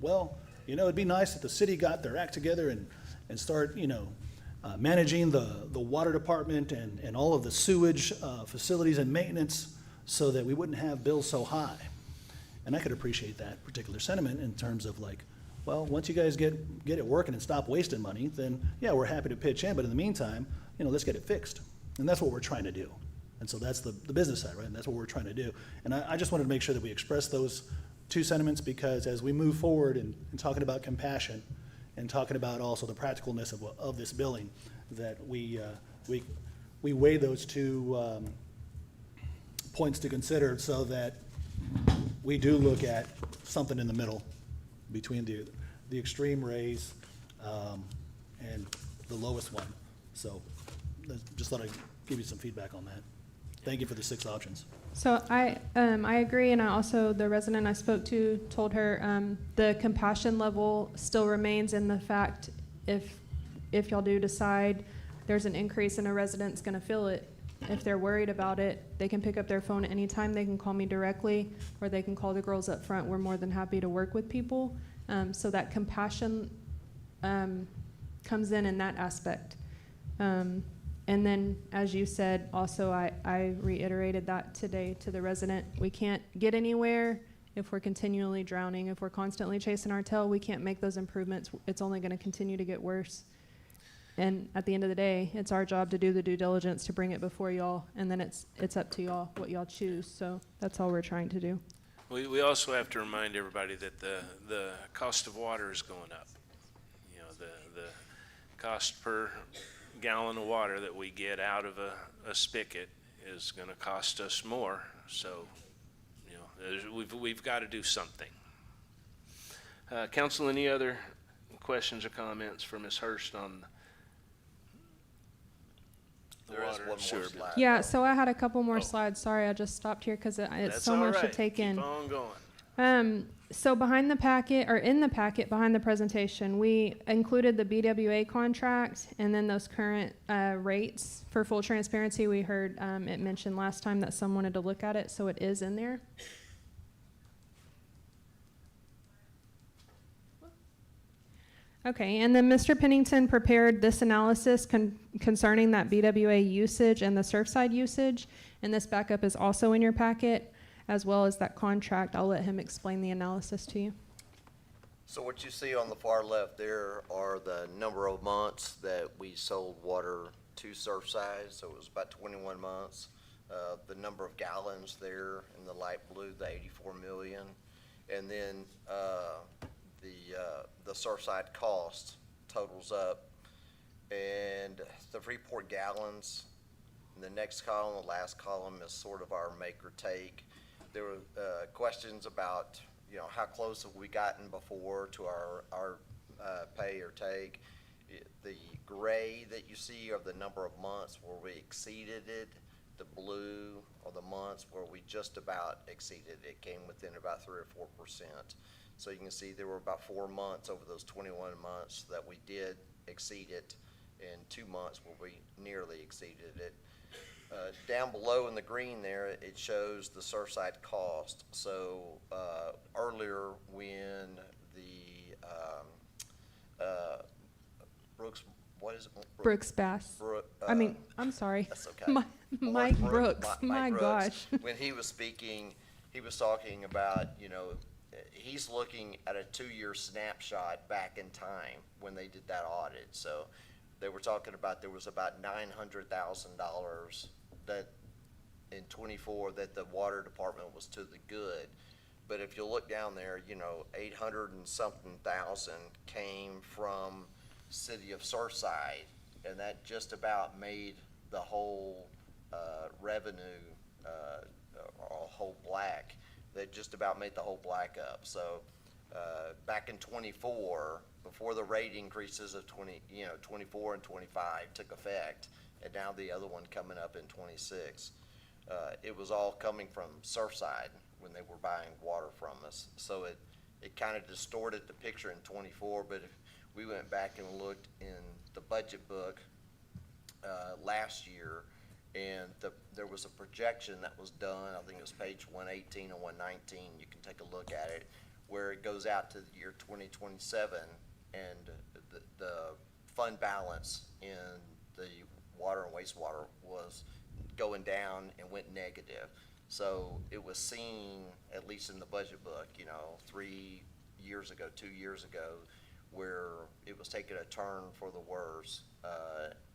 well, it'd be nice if the city got their act together and start, managing the water department and all of the sewage facilities and maintenance so that we wouldn't have bills so high. And I could appreciate that particular sentiment in terms of, like, well, once you guys get it working and stop wasting money, then yeah, we're happy to pitch in, but in the meantime, let's get it fixed. And that's what we're trying to do. And so that's the business side, right? And that's what we're trying to do. And I just wanted to make sure that we express those two sentiments, because as we move forward and talking about compassion and talking about also the practicalness of this billing, that we weigh those two points to consider, so that we do look at something in the middle between the extreme raise and the lowest one. So just thought I'd give you some feedback on that. Thank you for the 6 options. So I agree, and the resident I spoke to told her the compassion level still remains in the fact if y'all do decide there's an increase and a resident's going to feel it. If they're worried about it, they can pick up their phone anytime. They can call me directly, or they can call the girls up front. We're more than happy to work with people. So that compassion comes in that aspect. And then, as you said, also I reiterated that today to the resident. We can't get anywhere if we're continually drowning. If we're constantly chasing our tail, we can't make those improvements. It's only going to continue to get worse. And at the end of the day, it's our job to do the due diligence to bring it before y'all, and then it's up to y'all what y'all choose. So that's all we're trying to do. We also have to remind everybody that the cost of water is going up. The cost per gallon of water that we get out of a spigot is going to cost us more. So, we've got to do something. Council, any other questions or comments for Ms. Hurst on the There is water one and sewer more bill? slide. Yeah, so I had a couple more slides. Sorry, I just stopped here because it's That's so all much to right. take in. Keep on going. So in the packet behind the presentation, we included the BWA contract and then those current rates. For full transparency, we heard it mentioned last time that some wanted to look at it, so it is in there. Okay, and then Mr. Pennington prepared this analysis concerning that BWA usage and the Surfside usage, and this backup is also in your packet, as well as that contract. I'll let him explain the analysis to you. So what you see on the far left there are the number of months that we sold water to Surfside, so it was about 21 months. The number of gallons there in the light blue, the 84 million. And then the Surfside cost totals up. And the Freeport gallons, in the next column, the last column is sort of our make or take. There were questions about, you know, how close have we gotten before to our pay or take. The gray that you see are the number of months where we exceeded it. The blue are the months where we just about exceeded it. Came within about 3 or 4%. So you can see there were about 4 months over those 21 months that we did exceed it, and 2 months where we nearly exceeded it. Down below in the green there, it shows the Surfside cost. So earlier when the Brooks, what is it? Brooks Bass. I'm sorry. That's okay. Mike Brooks. Mike Brooks. Gosh. When he was speaking, he was talking about, you know, he's looking at a 2-year snapshot back in time when they did that audit. So they were talking about there was about $900,000 that in 24 that the water department was to the good. But if you look down there, you know, 800 and something thousand came from city of Surfside, and that just about made the whole revenue whole black. That just about made the whole black up. So back in 24, before the rate increases of 24 and 25 took effect, and now the other one coming up in 26, it was all coming from Surfside when they were buying water from us. So it kind of distorted the picture in 24, but if we went back and looked in the budget book last year, and there was a projection that was done, I think it was page 118 and 119, you can take a look at it, where it goes out to the year 2027, and the fund balance in the water and wastewater was going down and went negative. So it was seen, at least in the budget book, you know, 3 years ago, 2 years ago, where it was taking a turn for the worse,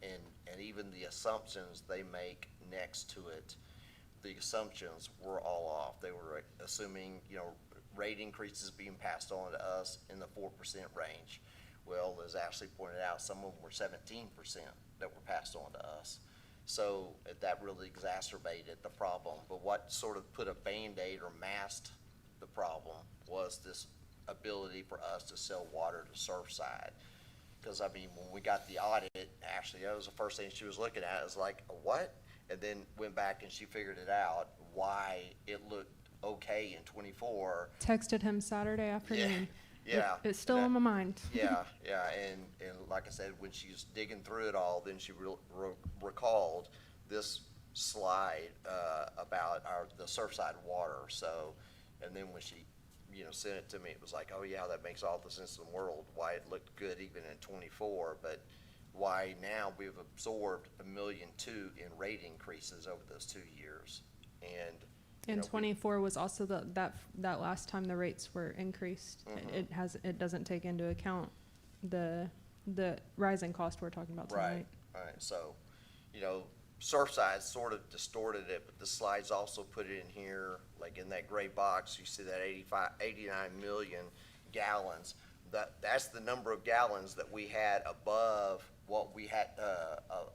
and even the assumptions they make next to it, the assumptions were all off. They were assuming, you know, rate increases being passed on to us in the 4% range. Well, as Ashley pointed out, some of them were 17% that were passed on to us. So that really exacerbated the problem. But what sort of put a Band-Aid or masked the problem was this ability for us to sell water to Surfside. Because, I mean, when we got the audit, Ashley, that was the first thing she was looking at. It was like, what? And then went back and she figured it out, why it looked okay in 24. Texted him Saturday afternoon. Yeah. It's still on my mind. Yeah. And like I said, when she was digging through it all, then she recalled this slide about the Surfside water. So, and then when she, you know, sent it to me, it was like, oh yeah, that makes all the sense in the world, why it looked good even in 24, but why now we've absorbed $1.2 million in rate increases over those 2 years. And in 24 was also that last time the rates were increased. Mm-hmm. It doesn't take into account the rising cost we're talking about tonight. Right. So, you know, Surfside sort of distorted it, but the slides also put it in here, like in that gray box, you see that 89 million gallons. That's the number of gallons that we had above what we had,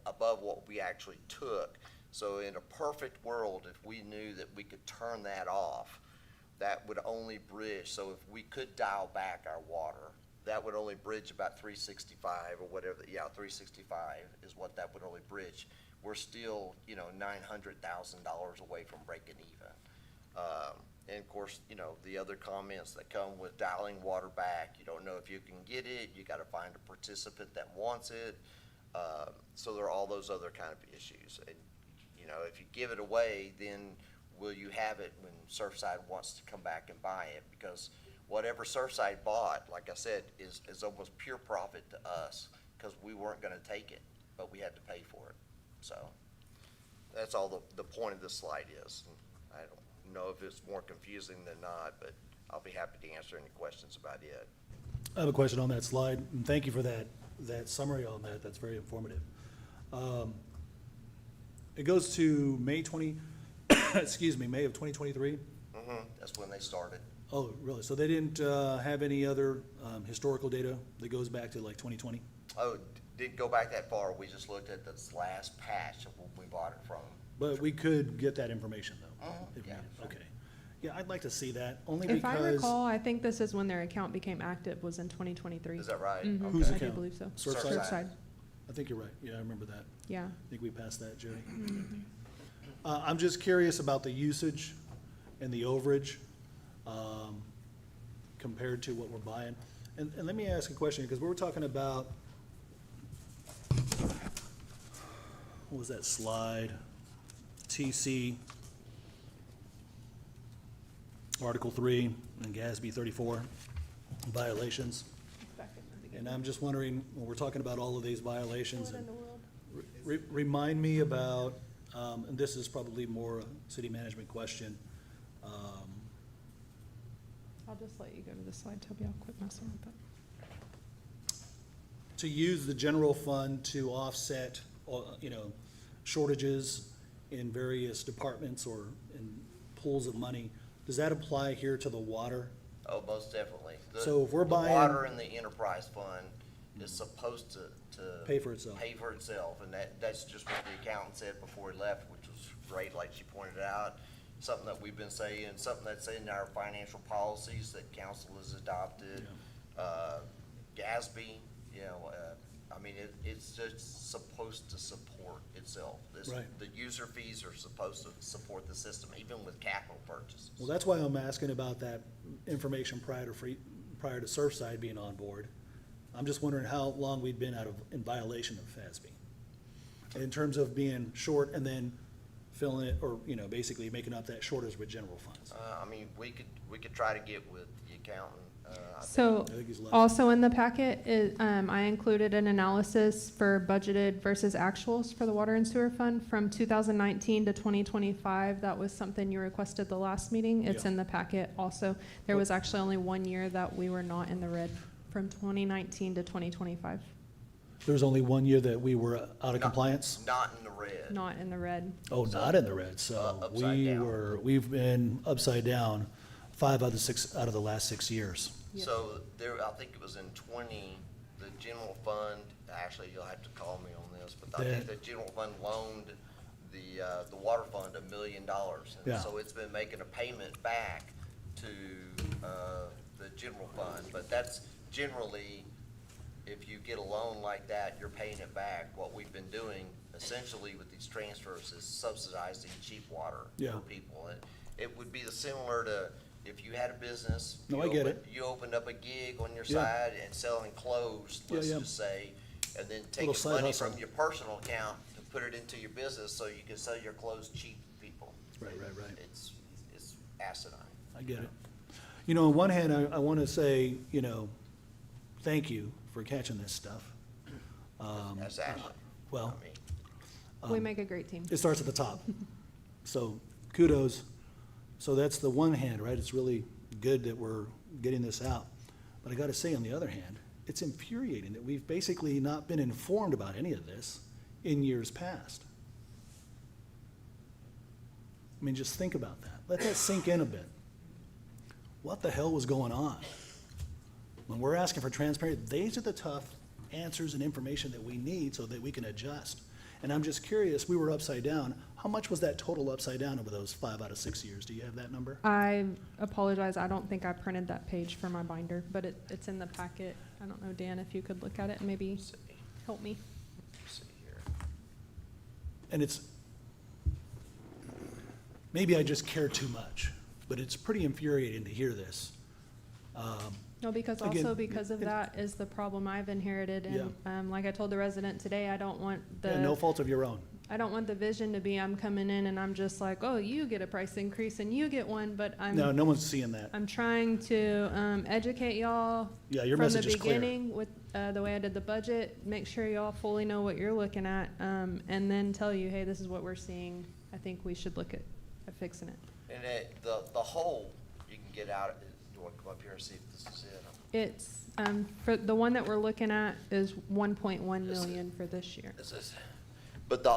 above what we actually took. So in a perfect world, if we knew that we could turn that off, that would only bridge. So if we could dial back our water, that would only bridge about 365 or whatever. Yeah, 365 is what that would only bridge. We're still, you know, $900,000 away from breaking even. And of course, you know, the other comments that come with dialing water back, you don't know if you can get it, you gotta find a participant that wants it. So there are all those other kind of issues. And, you know, if you give it away, then will you have it when Surfside wants to come back and buy it? Because whatever Surfside bought, like I said, is almost pure profit to us, because we weren't gonna take it, but we had to pay for it. So, that's all the point of this slide is. I don't know if it's more confusing than not, but I'll be happy to answer any questions about it. I have a question on that slide, and thank you for that summary on that. That's very informative. It goes to May 20, excuse me, May of 2023? That's when they started. Oh, really? So they didn't have any other historical data that goes back to like 2020? Oh, didn't go back that far. We just looked at this last patch of when we bought it from. But we could get that information, though? if Yeah. needed. Okay. Yeah, I'd like to see that, only If I because. recall, I think this is when their account became active, was in 2023. Is that right? Mhm. Okay. Whose I do account? believe so. Surfside? Surfside, I think you're right. Yeah, I remember that. yeah. I think we passed that, Jerry. I'm just curious about the usage and the overage compared to what we're buying. And let me ask a question, because we were talking about, what was that slide? TC, Article 3, and GASB 34, violations. And I'm just wondering, when we're talking about all of these violations, and remind me about, and this is probably more a city management question. I'll just let you go to the slide, Toby. I'll quit messing with it. To use the general fund to offset, shortages in various departments or in pools of money, does that apply here to the water? Oh, most definitely. So if we're buying- The water in the enterprise fund is supposed to Pay for itself. Pay for itself, and that's just what the accountant said before he left, which was great, like she pointed out. Something that we've been saying, something that's in our financial policies that council has adopted. GASB, it's just supposed to support itself. Right. The user fees are supposed to support the system, even with capital purchases. Well, that's why I'm asking about that information prior to Surfside being on board. I'm just wondering how long we've been in violation of FASB. In terms of being short and then filling it, or, basically making up that shortage with general funds. We could try to get with the accountant. So, think he's left. also in the packet, I included an analysis for budgeted versus actuals for the water and sewer fund from 2019 to 2025. That was something you requested the last meeting. It's Yeah. in the packet also. There was actually only 1 year that we were not in the red, from 2019 to 2025. There was only 1 year that we were out of compliance? Not in the red. Not in the red. Oh, not in the red, so upside down. we've been upside down 5 out of the last 6 years. So I think it was in the general fund, actually, you'll have to call me on this, but I think the general fund loaned the water fund $1 million. Yeah. And so it's been making a payment back to, the general fund, but that's generally, if you get a loan like that, you're paying it back. What we've been doing essentially with these transfers is subsidizing cheap water Yeah. for people. And it would be similar to if you had a business. No, I get it. You opened up a gig on your Yeah. side and selling clothes, let's Yeah. just say, and then Little taking side money hustle. from your personal account to put it into your business so you can sell your clothes cheap to people. Right. It's asinine. I get it. On one hand, I want to say, thank you for catching this stuff. That's actually, Well, We make a great team. it starts at the top. So kudos. So that's the one hand, right? It's really good that we're getting this out. But I got to say, on the other hand, it's infuriating that we've basically not been informed about any of this in years past. Just think about that. Let that sink in a bit. What the hell was going on? When we're asking for transparency, these are the tough answers and information that we need so that we can adjust. And I'm just curious, we were upside down. How much was that total upside down over those 5 out of 6 years? Do you have that number? I apologize, I don't think I printed that page for my binder, but it's in the packet. I don't know, Dan, if you could look at it and maybe help me. let's see here. And maybe I just care too much, but it's pretty infuriating to hear this. No, because Again, also because of that is the problem I've inherited, and like I told the resident today, I don't want Yeah, no fault of your own. I don't want the vision to be I'm coming in and I'm just like, oh, you get a price increase and you get one, but No, no one's seeing that. I'm trying to educate y'all Yeah, your from the message is clear. beginning with the way I did the budget, make sure y'all fully know what you're looking at, and then tell you, hey, this is what we're seeing. I think we should look at fixing it. And the whole, you can get out, you want to come up here and see if this is it? It's, for the one that we're looking at is 1.1 million for this year. This is, but the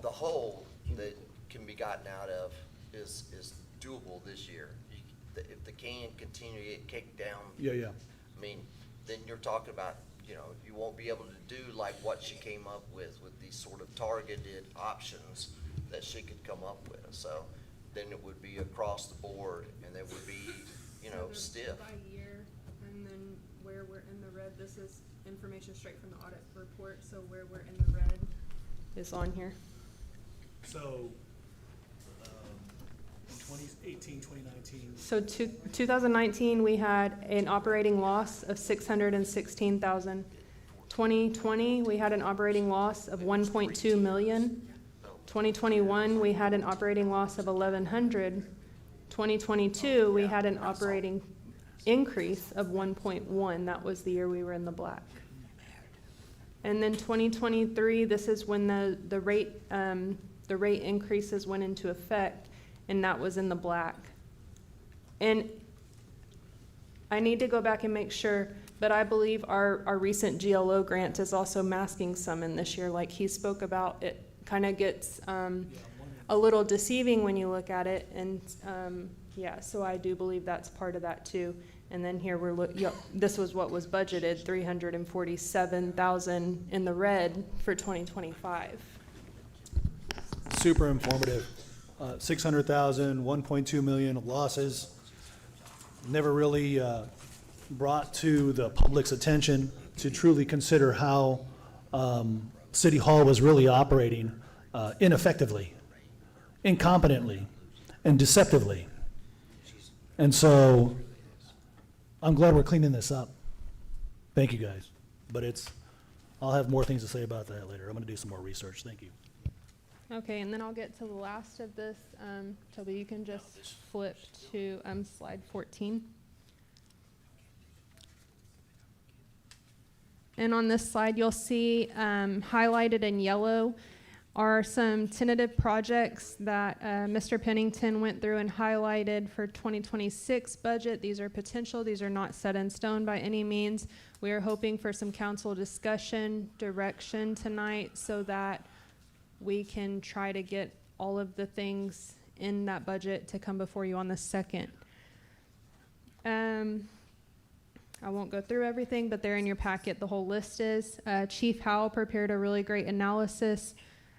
hole that can be gotten out of is doable this year. If the can continue to get kicked down. Yeah, yeah. I mean, then you're talking about, you know, you won't be able to do like what she came up with these sort of targeted options that she could come up with. So then it would be across the board and it would be, you know, stiff. By year, and then where we're in the red, this is information straight from the audit report, so where we're in the red is on here. So, in 2018, 2019. So 2019, we had an operating loss of 616,000. 2020, we had an operating loss of 1.2 million. 2021, we had an operating loss of 1,100. 2022, we had an operating increase of 1.1. That was the year we were in the black. And then 2023, this is when the rate increases went into effect, and that was in the black. And I need to go back and make sure, but I believe our recent GLO grant is also masking some in this year, like he spoke about. It kind of gets a little deceiving when you look at it, and yeah, so I do believe that's part of that too. And then here this was what was budgeted, 347,000 in the red for 2025. Super informative. 600,000, 1.2 million of losses. Never really brought to the public's attention to truly consider how City Hall was really operating ineffectively, incompetently, and deceptively. And so I'm glad we're cleaning this up. Thank you, guys. But I'll have more things to say about that later. I'm going to do some more research. Thank you. Okay, and then I'll get to the last of this. Toby, you can just flip to slide 14. And on this slide, you'll see highlighted in yellow are some tentative projects that Mr. Pennington went through and highlighted for 2026 budget. These are potential. These are not set in stone by any means. We are hoping for some council discussion, direction tonight so that we can try to get all of the things in that budget to come before you on the 2nd. I won't go through everything, but they're in your packet. The whole list is. Chief Howell prepared a really great analysis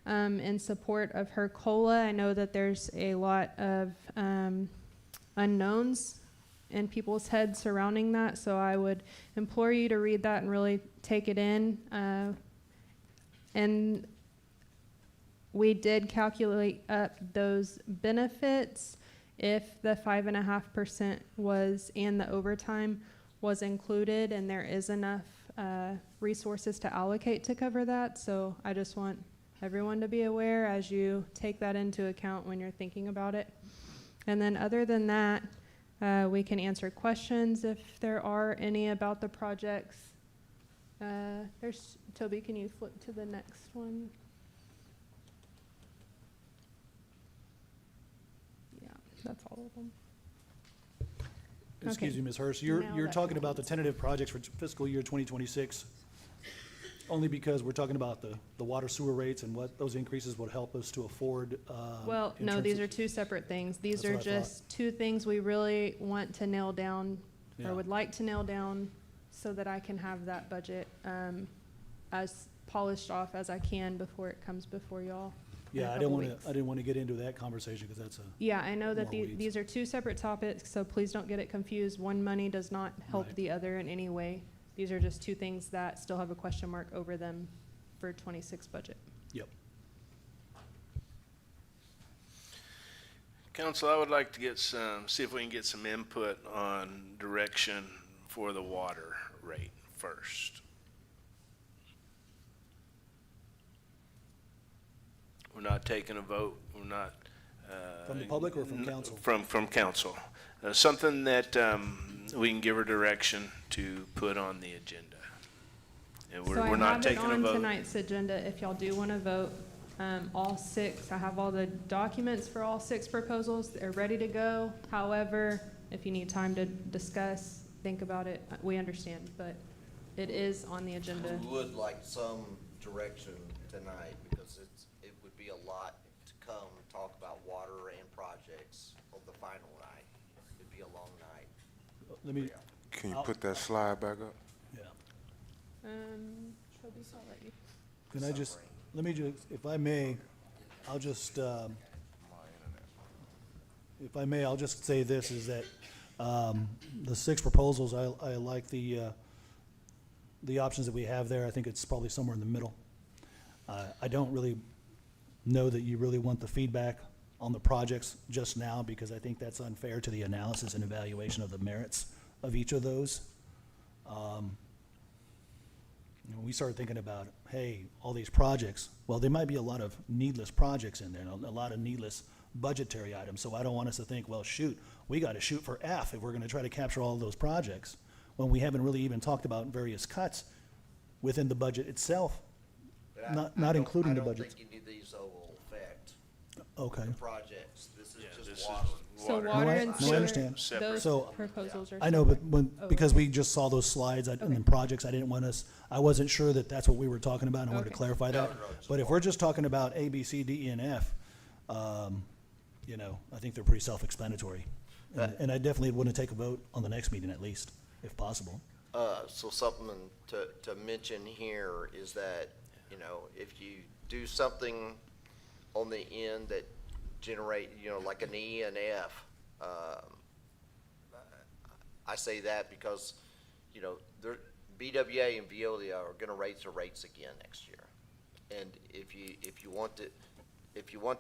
in support of her COLA. I know that there's a lot of unknowns in people's heads surrounding that, so I would implore you to read that and really take it in. And we did calculate up those benefits if the 5.5% was, and the overtime was included, and there is enough resources to allocate to cover that. So I just want everyone to be aware as you take that into account when you're thinking about it. And then other than that, we can answer questions if there are any about the projects. Toby, can you flip to the next one? Yeah, that's all of them. Excuse Okay. me, Ms. Hurst, Now you're that talking about the tentative projects for fiscal year 2026, only because we're talking about the water sewer rates and what those increases would help us to afford. Well, in no, terms these of- are two separate things. These That's are what I thought. just two things we really want to nail down, Yeah. or would like to nail down, so that I can have that budget as polished off as I can before it comes before y'all. in a Yeah, I couple didn't weeks. want to get into that conversation because that's Yeah, I know that more weeds. these are two separate topics, so please don't get it confused. One money does not help Right. the other in any way. These are just two things that still have a question mark over them for 26 budget. Yep. Council, I would like to see if we can get some input on direction for the water rate first. We're not taking a vote. We're not. From the public or from council? From council. Something that we can give her direction to put on the agenda. And we're not taking a So I have it on vote. tonight's agenda if y'all do want to vote. All six, I have all the documents for all six proposals. They're ready to go. However, if you need time to discuss, think about it, we understand, but it is on the agenda. We would like some direction tonight, because it would be a lot to come and talk about water and projects on the final night. It'd be a long night. Let me, Can you put that slide back up? yeah. Shelby's already. Can I just, let me just, if I may, I'll just, if I may, I'll just say this, is that the six proposals, I like the options that we have there. I think it's probably somewhere in the middle. I don't really know that you really want the feedback on the projects just now, because I think that's unfair to the analysis and evaluation of the merits of each of those. You know, we started thinking about, hey, all these projects, well, there might be a lot of needless projects in there, and a lot of needless budgetary items, so I don't want us to think, well, shoot, we gotta shoot for F if we're gonna try to capture all of those projects, when we haven't really even talked about various cuts within the budget itself, But not including the budgets. I don't think any of these will affect Okay. the projects. This is Yeah, this just is water. So water. water No, I- and no, I sewer, understand. those So, proposals are. I know, but separate. because we just saw those slides and then projects, I didn't want us, I wasn't sure that that's what we were talking about, and I wanted to Okay. clarify that. But if we're just talking about A, B, C, D, E, and F, you know, I think they're pretty self-explanatory. And I definitely want to take a vote on the next meeting at least, if possible. So something to mention here is that, you know, if you do something on the end that generate, you know, like an E and F, I say that because, you know, BWA and Veolia are gonna raise their rates again next year. And if you want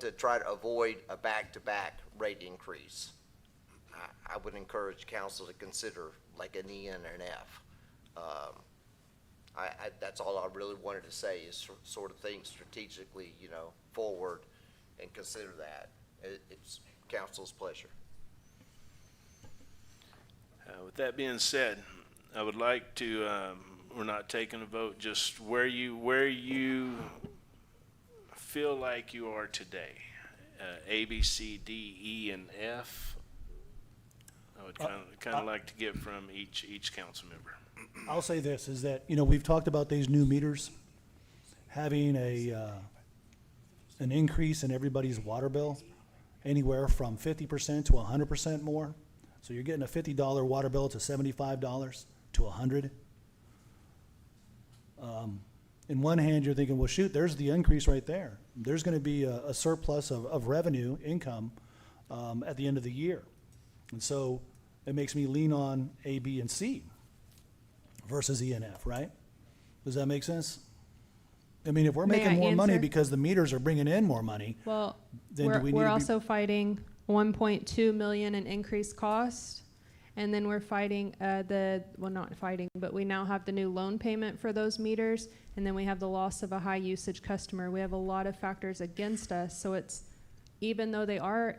to try to avoid a back-to-back rate increase, I would encourage council to consider like an E and an F. That's all I really wanted to say, is sort of think strategically, you know, forward and consider that. It's council's pleasure. With that being said, I would like to, we're not taking a vote, just where you feel like you are today. A, B, C, D, E, and F. I would kind of like to get from each council member. I'll say this, is that, you know, we've talked about these new meters having an increase in everybody's water bill, anywhere from 50% to 100% more. So you're getting a $50 water bill to $75 to $100. In one hand, you're thinking, well, shoot, there's the increase right there. There's gonna be a surplus of revenue, income, at the end of the year. And so it makes me lean on A, B, and C versus E and F, right? Does that make sense? I mean, if we're May making I more money answer? because the meters are bringing in more money, Well, then do we need we're to be? also fighting 1.2 million in increased cost. And then we're fighting not fighting, but we now have the new loan payment for those meters. And then we have the loss of a high usage customer. We have a lot of factors against us. So it's, even though they are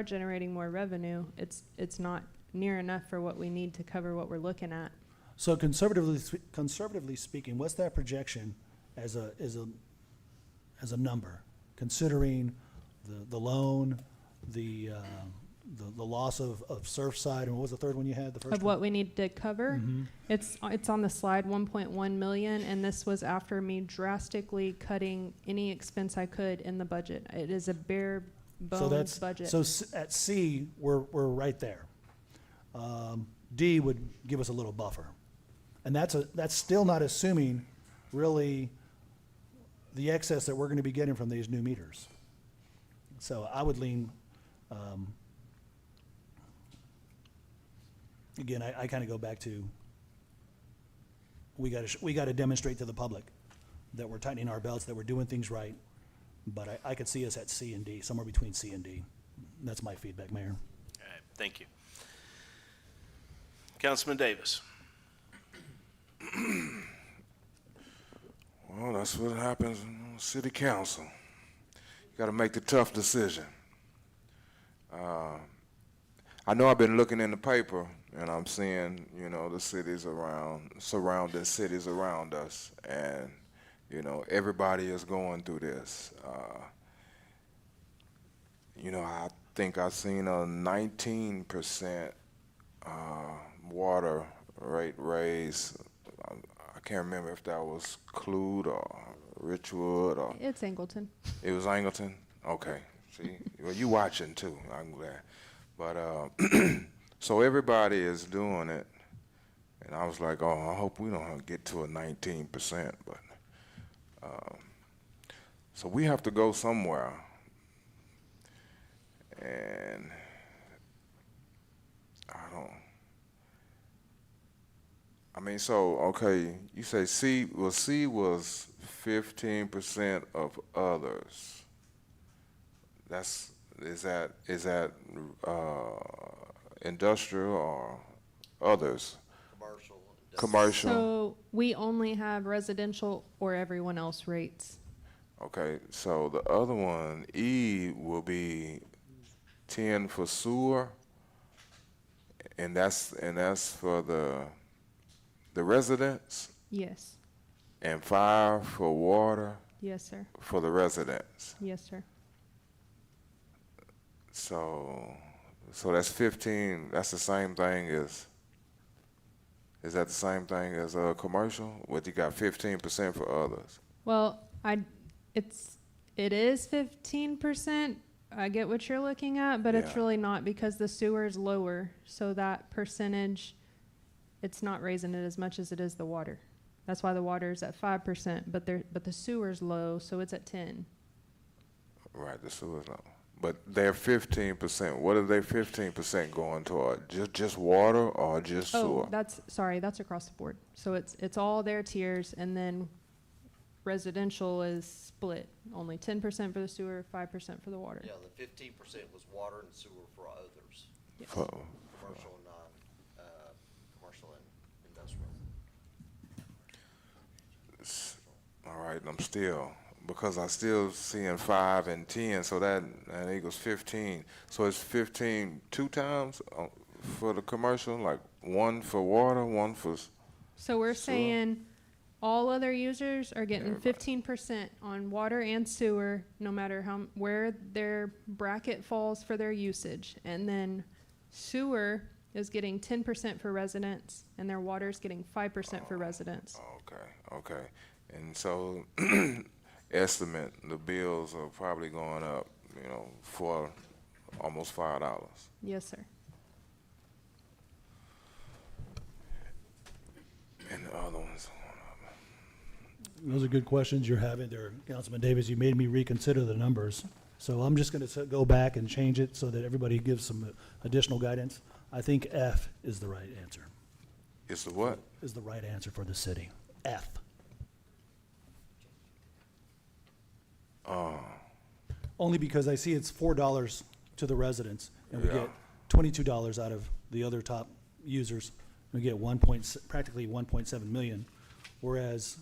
generating more revenue, it's not near enough for what we need to cover what we're looking at. So conservatively speaking, what's that projection as a number, considering the loan, the loss of Surfside, and what was the third one you had, the first Of one? what we need to cover. Mhm. It's on the slide, 1.1 million, and this was after me drastically cutting any expense I could in the budget. It is a bare So bones budget. So at C, we're right there. D would give us a little buffer. And that's still not assuming really the excess that we're gonna be getting from these new meters. So I would lean, again, I kinda go back to, we gotta demonstrate to the public that we're tightening our belts, that we're doing things right. But I could see us at C and D, somewhere between C and D. That's my feedback, Mayor. All right, thank you. Councilman Davis. Well, that's what happens in city council. gotta make the tough decision. I know I've been looking in the paper and I'm seeing, you know, the cities around, surrounding cities around us, and, you know, everybody is going through this. You know, I think I've seen a 19% water rate raise. I can't remember if that was Clued or Richwood or. It's Angleton. It was Angleton? Okay. See, well, you watching too. I'm glad. But so everybody is doing it, and I was like, oh, I hope we don't get to a 19%. But so we have to go somewhere, and I mean, so okay, you say C. Well, C was 15% of others. Is that industrial or others? Commercial. Commercial. So we only have residential or everyone else rates. Okay, so the other one, E, will be 10 for sewer, and that's for the residents, Yes. and 5 for water Yes, sir. for the residents. Yes, sir. So that's 15. That's the same thing as. Is that the same thing as commercial? What you got 15% for others? Well, it is 15%. I get what you're looking at, but it's Yeah. really not, because the sewer is lower. So that percentage, it's not raising it as much as it is the water. That's why the water is at 5%, but the sewer's low, so it's at 10. Right, the sewer's low. But they're 15%. What are they 15% going toward? Just water or just sewer? Oh, that's across the board. So it's all their tiers, and then residential is split. Only 10% for the sewer, 5% for the water. Yeah, the 15% was water and sewer for others. Yes. Commercial and commercial and industrial. All right, because I still seeing 5 and 10, so that equals 15. So it's 15 two times for the commercial, like 1 for water, 1 for. So we're sewer? saying all other users are getting 15% on water and sewer, no matter where their bracket falls for their usage. And then sewer is getting 10% for residents, and their water is getting 5% for residents. Okay. And so estimate the bills are probably going up, you know, for almost $5. Yes, sir. And the other ones. Those are good questions you're having there, Councilman Davis. You made me reconsider the numbers. So I'm just going to go back and change it so that everybody gives some additional guidance. I think F is the right answer. Is the what? Is the right answer for the city. F. Only because I see it's $4 to the residents, and we Yeah. get $22 out of the other top users. We get practically 1.7 million, whereas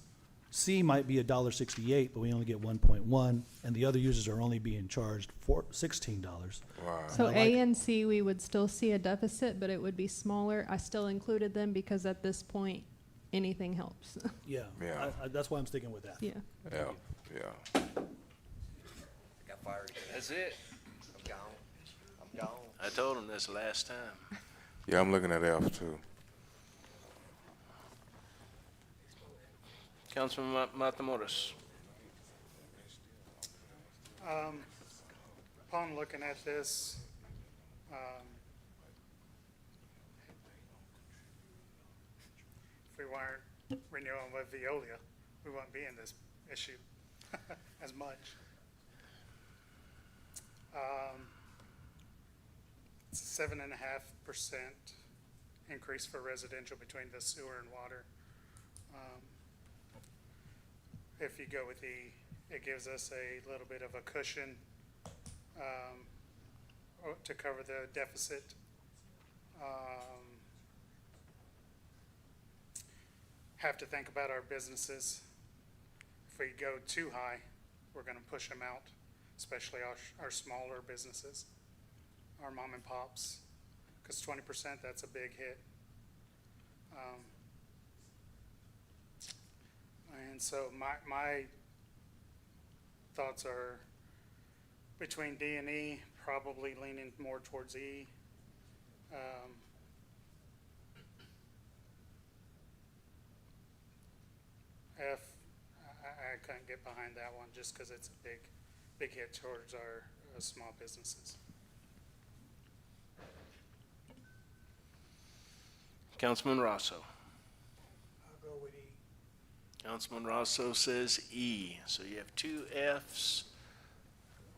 C might be $1.68, but we only get 1.1, and the other users are only being charged for $16. Wow. So I like- A and C, we would still see a deficit, but it would be smaller. I still included them because at this point, anything helps. Yeah, Yeah. that's why I'm sticking with that. Yeah. Yeah. Got fired again. That's it. I'm gone. I told him this last time. Yeah, I'm looking at F too. Councilman Matamoros. Upon looking at this, if we weren't renewing with Veolia, we wouldn't be in this issue as much. It's a 7.5% increase for residential between the sewer and water. If you go with E, it gives us a little bit of a cushion to cover the deficit. Have to think about our businesses. If we go too high, we're going to push them out. especially our smaller businesses, our mom and pops, because 20%, that's a big hit. And so my thoughts are between D and E, probably leaning more towards E. F, I couldn't get behind that one just because it's a big hit towards our small businesses. Councilman Rosso. I'll go with E. Councilman Rosso says E. So you have two Fs.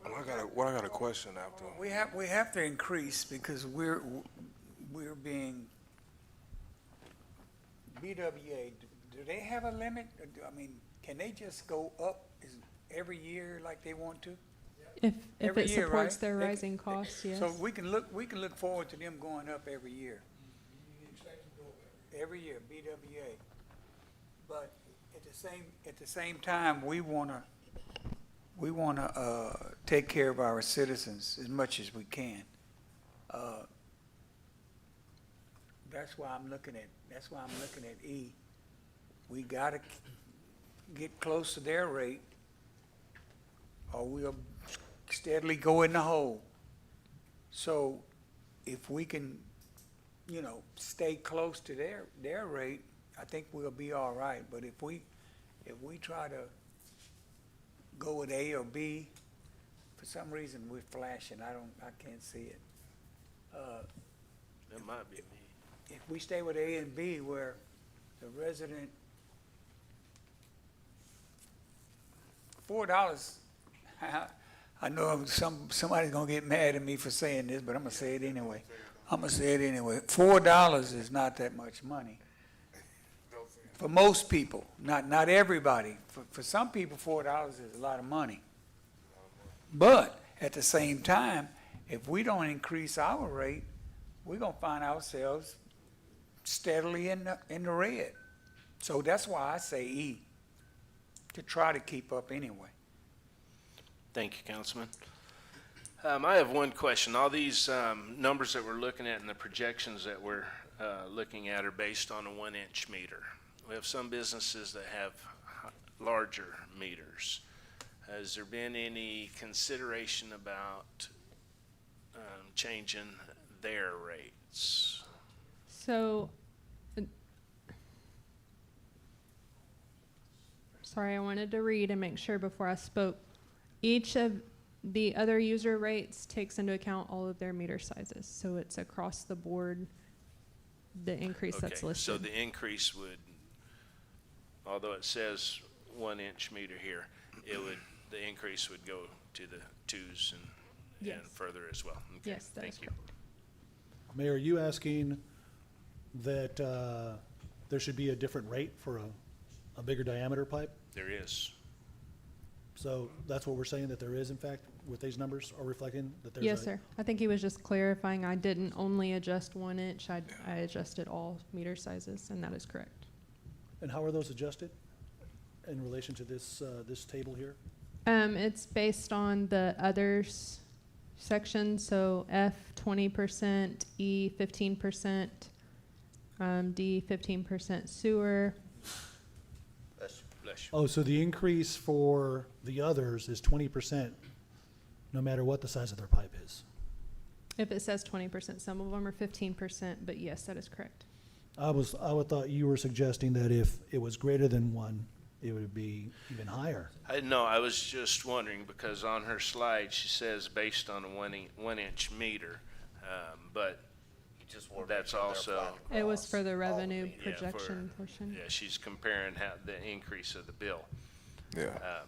Well, I got a question after. We have to increase because we're being BWA. Do they have a limit? I mean, can they just go up every year like they want to? If Every it year, supports right? their They can- rising costs, yes. So we can look forward to them going up every year. Every year, BWA. But at the same time, we wanna take care of our citizens as much as we can. That's why I'm looking at E. We gotta get close to their rate, or we'll steadily go in the hole. So if we can, stay close to their rate, I think we'll be all right. But if we try to go with A or B, for some reason we're flashing. I can't see it. That might be me. If we stay with A and B, where the resident, $4, I know somebody's gonna get mad at me for saying this, but I'm gonna say it anyway. $4 is not that much money. For most people, not everybody. For some people, $4 is a lot of money. But at the same time, if we don't increase our rate, we're gonna find ourselves steadily in the red. So that's why I say E, to try to keep up anyway. Thank you, Councilman. I have one question. All these numbers that we're looking at and the projections that we're looking at are based on a 1-inch meter. We have some businesses that have larger meters. Has there been any consideration about changing their rates? So, sorry, I wanted to read and make sure before I spoke. Each of the other user rates takes into account all of their meter sizes. So it's across the board, the increase that's listed. So the increase would, although it says 1-inch meter here, the increase would go to the 2s and further as well. Okay, Yes, that is thank you. correct. Mayor, are you asking that there should be a different rate for a bigger diameter pipe? There is. So that's what we're saying, that there is, in fact, with these numbers are reflecting that there's Yes, sir. I think he was just clarifying I didn't only adjust 1 inch, I adjusted all meter sizes, and that is correct. And how are those adjusted in relation to this, this table here? It's based on the others section, so F 20%, E 15%, D 15% sewer. Bless you. Oh, so the increase for the others is 20%, no matter what the size of their pipe is. If it says 20%, some of them are 15%, but yes, that is correct. I would thought you were suggesting that if it was greater than 1, it would be even higher. No, I was just wondering because on her slide, she says based on a 1-inch meter, but that's also. It was for the revenue Yeah, projection portion. Yeah, she's comparing the increase of the bill. Yeah.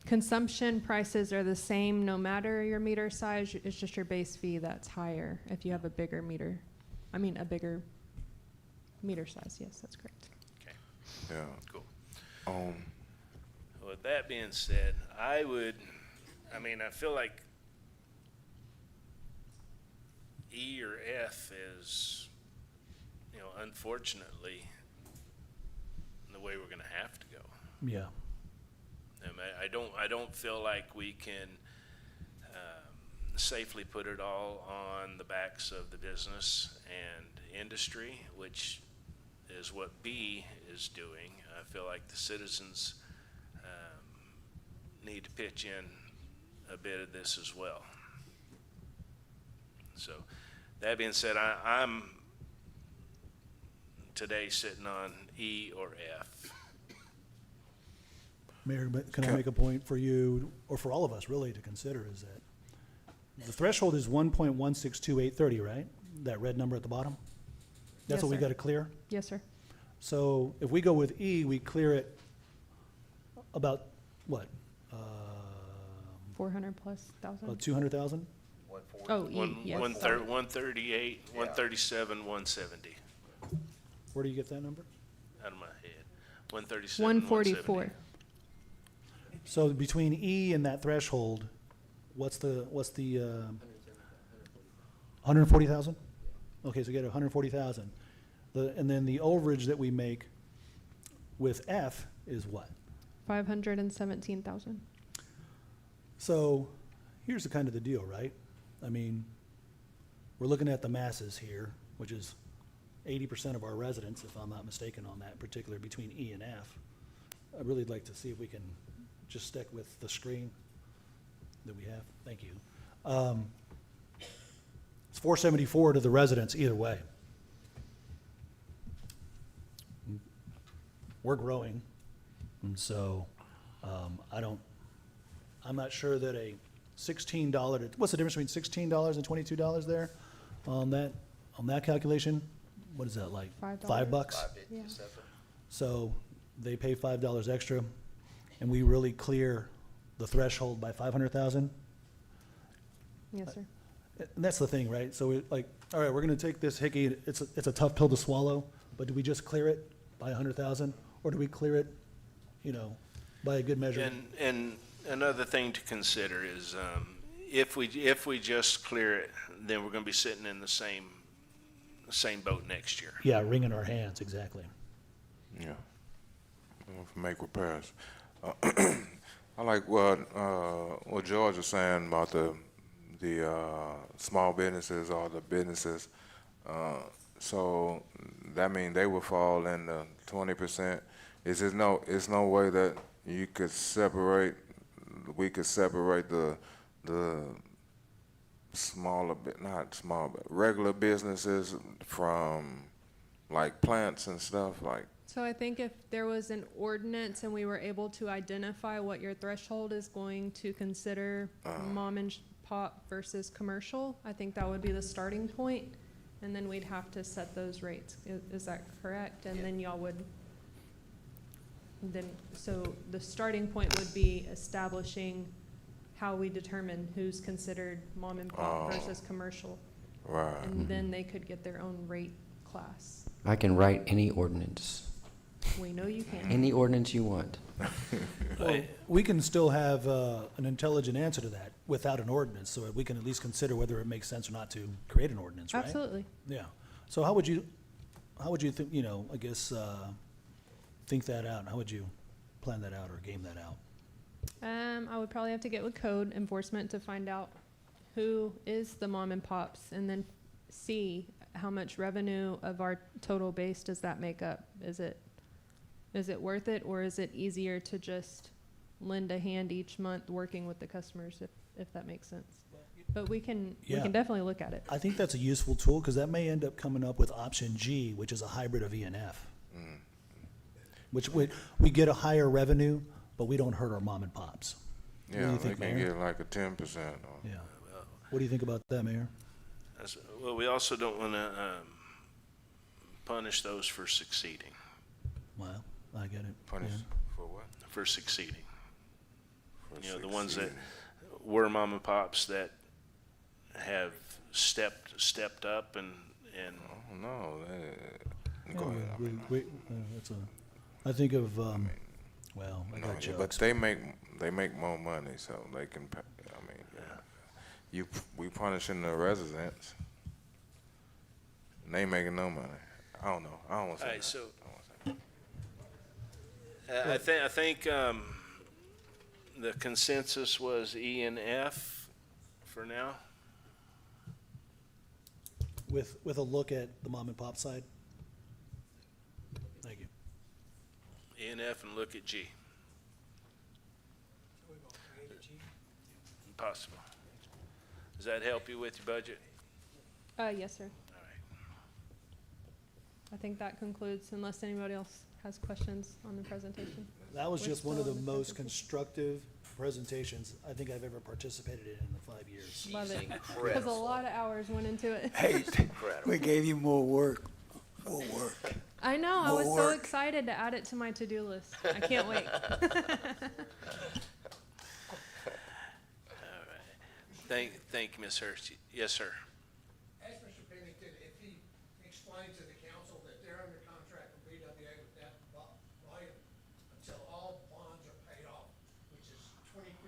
Consumption prices are the same no matter your meter size. It's just your base fee that's higher if you have a bigger meter. I mean, a bigger meter size. Yes, that's correct. Okay, Yeah. cool. With that being said, I feel like E or F is, unfortunately, the way we're gonna have to go. Yeah. I don't feel like we can safely put it all on the backs of the business and industry, which is what B is doing. I feel like the citizens need to pitch in a bit of this as well. So, that being said, I'm today sitting on E or F. Mayor, but can I make a point for you, or for all of us really, to consider, is that the threshold is 1.162830, right? That red number at the bottom? That's Yes, what we sir. got to clear? Yes, sir. So if we go with E, we clear it about, what? 400 plus thousand. About 200,000? Oh, E, yes. 138, 137, 170. Where do you get that number? Out of my head. 137, 144. 170. So between E and that threshold, what's the 140,000? Okay, so you get 140,000. And then the overage that we make with F is what? 517,000. So here's the kind of the deal, right? I mean, we're looking at the masses here, which is 80% of our residents, if I'm not mistaken on that particular between E and F. I'd really like to see if we can just stick with the screen that we have. Thank you. It's 474 to the residents either way. We're growing, and so I'm not sure that a $16, what's the difference between $16 and $22 there on that calculation? What is that, like $5. $5? Yeah. So they pay $5 extra, and we really clear the threshold by 500,000. Yes, sir. And that's the thing, right? So it, like, all right, we're gonna take this hickey, it's a tough pill to swallow, but do we just clear it by 100,000? Or do we clear it, by a good measure? And another thing to consider is, if we just clear it, then we're gonna be sitting in the same boat next year. Yeah, wringing our hands, exactly. Yeah. Make repairs. I like what George was saying about the small businesses or the businesses. So that means they will fall in the 20%. It's no way that we could separate the smaller, not small, but regular businesses from like plants and stuff like. So I think if there was an ordinance and we were able to identify what your threshold is going to consider mom and pop versus commercial, I think that would be the starting point. And then we'd have to set those rates. Is that correct? And then y'all would, so the starting point would be establishing how we determine who's considered mom and pop versus commercial. Right. And then they could get their own rate class. I can write any ordinance, We know you can. any ordinance you want. Well, we can still have an intelligent answer to that without an ordinance, so we can at least consider whether it makes sense or not to create an ordinance, right? Absolutely. Yeah. So how would you think, I guess, think that out? How would you plan that out or game that out? I would probably have to get with code enforcement to find out who is the mom and pops, and then see how much revenue of our total base does that make up. Is it worth it, or is it easier to just lend a hand each month working with the customers, if that makes sense? But we can definitely look at it. I think that's a useful tool, because that may end up coming up with option G, which is a hybrid of E and F. Which we get a higher revenue, but we don't hurt our mom and pops. What do Yeah, you they think, can Mayor? get like a 10%. Yeah. What do you think about that, Mayor? Well, we also don't wanna punish those for succeeding, Well, I get it. Punish Yeah. for what? for succeeding. For The ones that succeeding. were mom and pops that have stepped up and Oh, no. Go Yeah, ahead. I mean, I think of, I no, got but jokes. they make more money, so they can. I mean, we punishing the residents. And they making no money. I don't know. I don't want to say Alright, that. so- I don't wanna say that. I think the consensus was E and F for now. With a look at the mom and pop side? Thank you. E and F and look at G. Possible. Does that help you with your budget? Yes, sir. All right. I think that concludes, unless anybody else has questions on the presentation. That was We're just one of still the on most presentation. constructive presentations I think I've ever participated in the 5 years. Love it. Because a Incredible. lot of hours went into it. Hey, Incredible. we gave you more work. More work. I know. I More was so work. excited to add it to my to-do list. I can't wait. All right. Thank you, Ms. Hurst. Yes, sir. Ask Mr. Pennington if he explains to the council that they're under contract with BWA with that volume until all bonds are paid off, which is 2050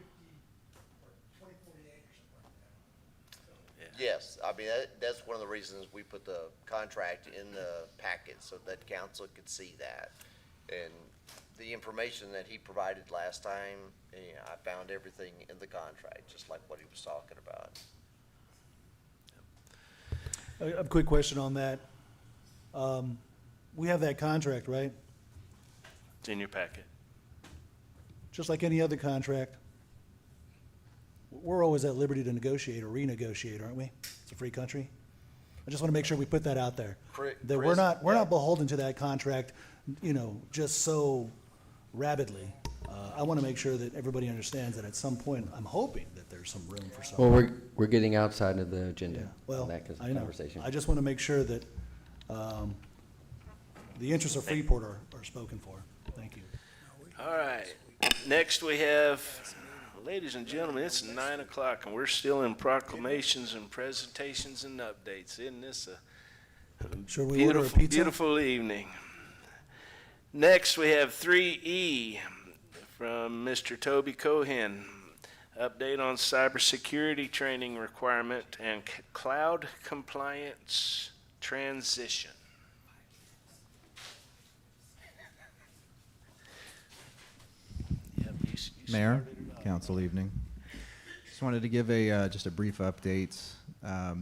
or 2048 or something like that. Yes, I mean, that's one of the reasons we put the contract in the packet, so that council could see that. And the information that he provided last time, I found everything in the contract, just like what he was talking about. A quick question on that. We have that contract, right? It's in your packet. Just like any other contract. We're always at liberty to negotiate or renegotiate, aren't we? It's a free country. I just want to make sure we put that out there. That we're not beholden to that contract, just so rabidly. I want to make sure that everybody understands that at some point, I'm hoping that there's some room for something. Well, we're getting outside of the agenda. Yeah, well, on that I know. conversation. I just want to make sure that the interests of Freeport are spoken for. Thank you. All right. Next we have, ladies and gentlemen, it's 9 o'clock and we're still in proclamations and presentations and updates. Isn't this a Should we order a beautiful, pizza? beautiful evening? Next we have 3E from Mr. Toby Cohen. Update on cybersecurity training requirement and cloud compliance transition. Yep, you Mayor, started it off. council, evening. Just wanted to give just a brief update.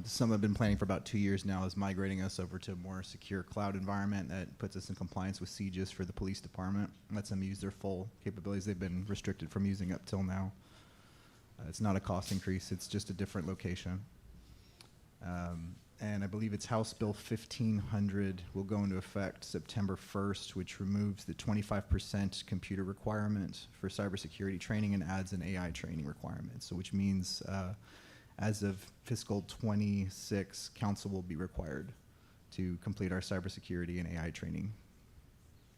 Some I've been planning for about 2 years now is migrating us over to a more secure cloud environment that puts us in compliance with CJIS for the police department, lets them use their full capabilities they've been restricted from using up till now. It's not a cost increase, it's just a different location. And I believe it's House Bill 1500 will go into effect September 1st, which removes the 25% computer requirement for cybersecurity training and adds an AI training requirement. So which means as of fiscal 26, council will be required to complete our cybersecurity and AI training.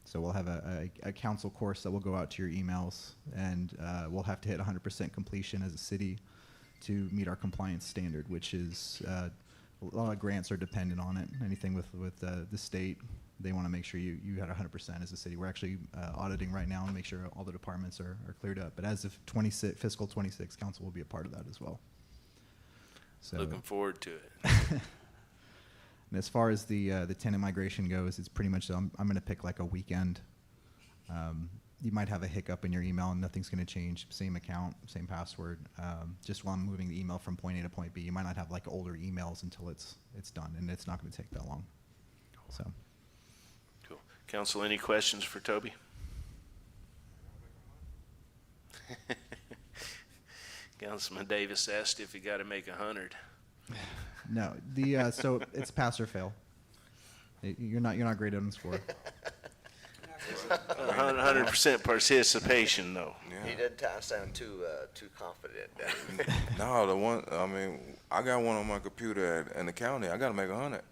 So we'll have a council course that will go out to your emails, and we'll have to hit 100% completion as a city to meet our compliance standard, which is a lot of grants are dependent on it. Anything with the state, they want to make sure you had 100% as a city. We're actually auditing right now and make sure all the departments are cleared up. But as of fiscal 26, council will be a part of that as well. So Looking forward to it. and as far as the tenant migration goes, it's pretty much I'm going to pick like a weekend. You might have a hiccup in your email and nothing's going to change. Same account, same password. Just while I'm moving the email from point A to point B, you might not have like older emails until it's done, and it's not going to take that long. So. Cool. Council, any questions for Toby? Councilman Davis asked if you got to make 100. No, so it's pass or fail. You're not graded on the score. 100% participation, though. He doesn't sound too confident. No, I got one on my computer in the county. I got to make 100.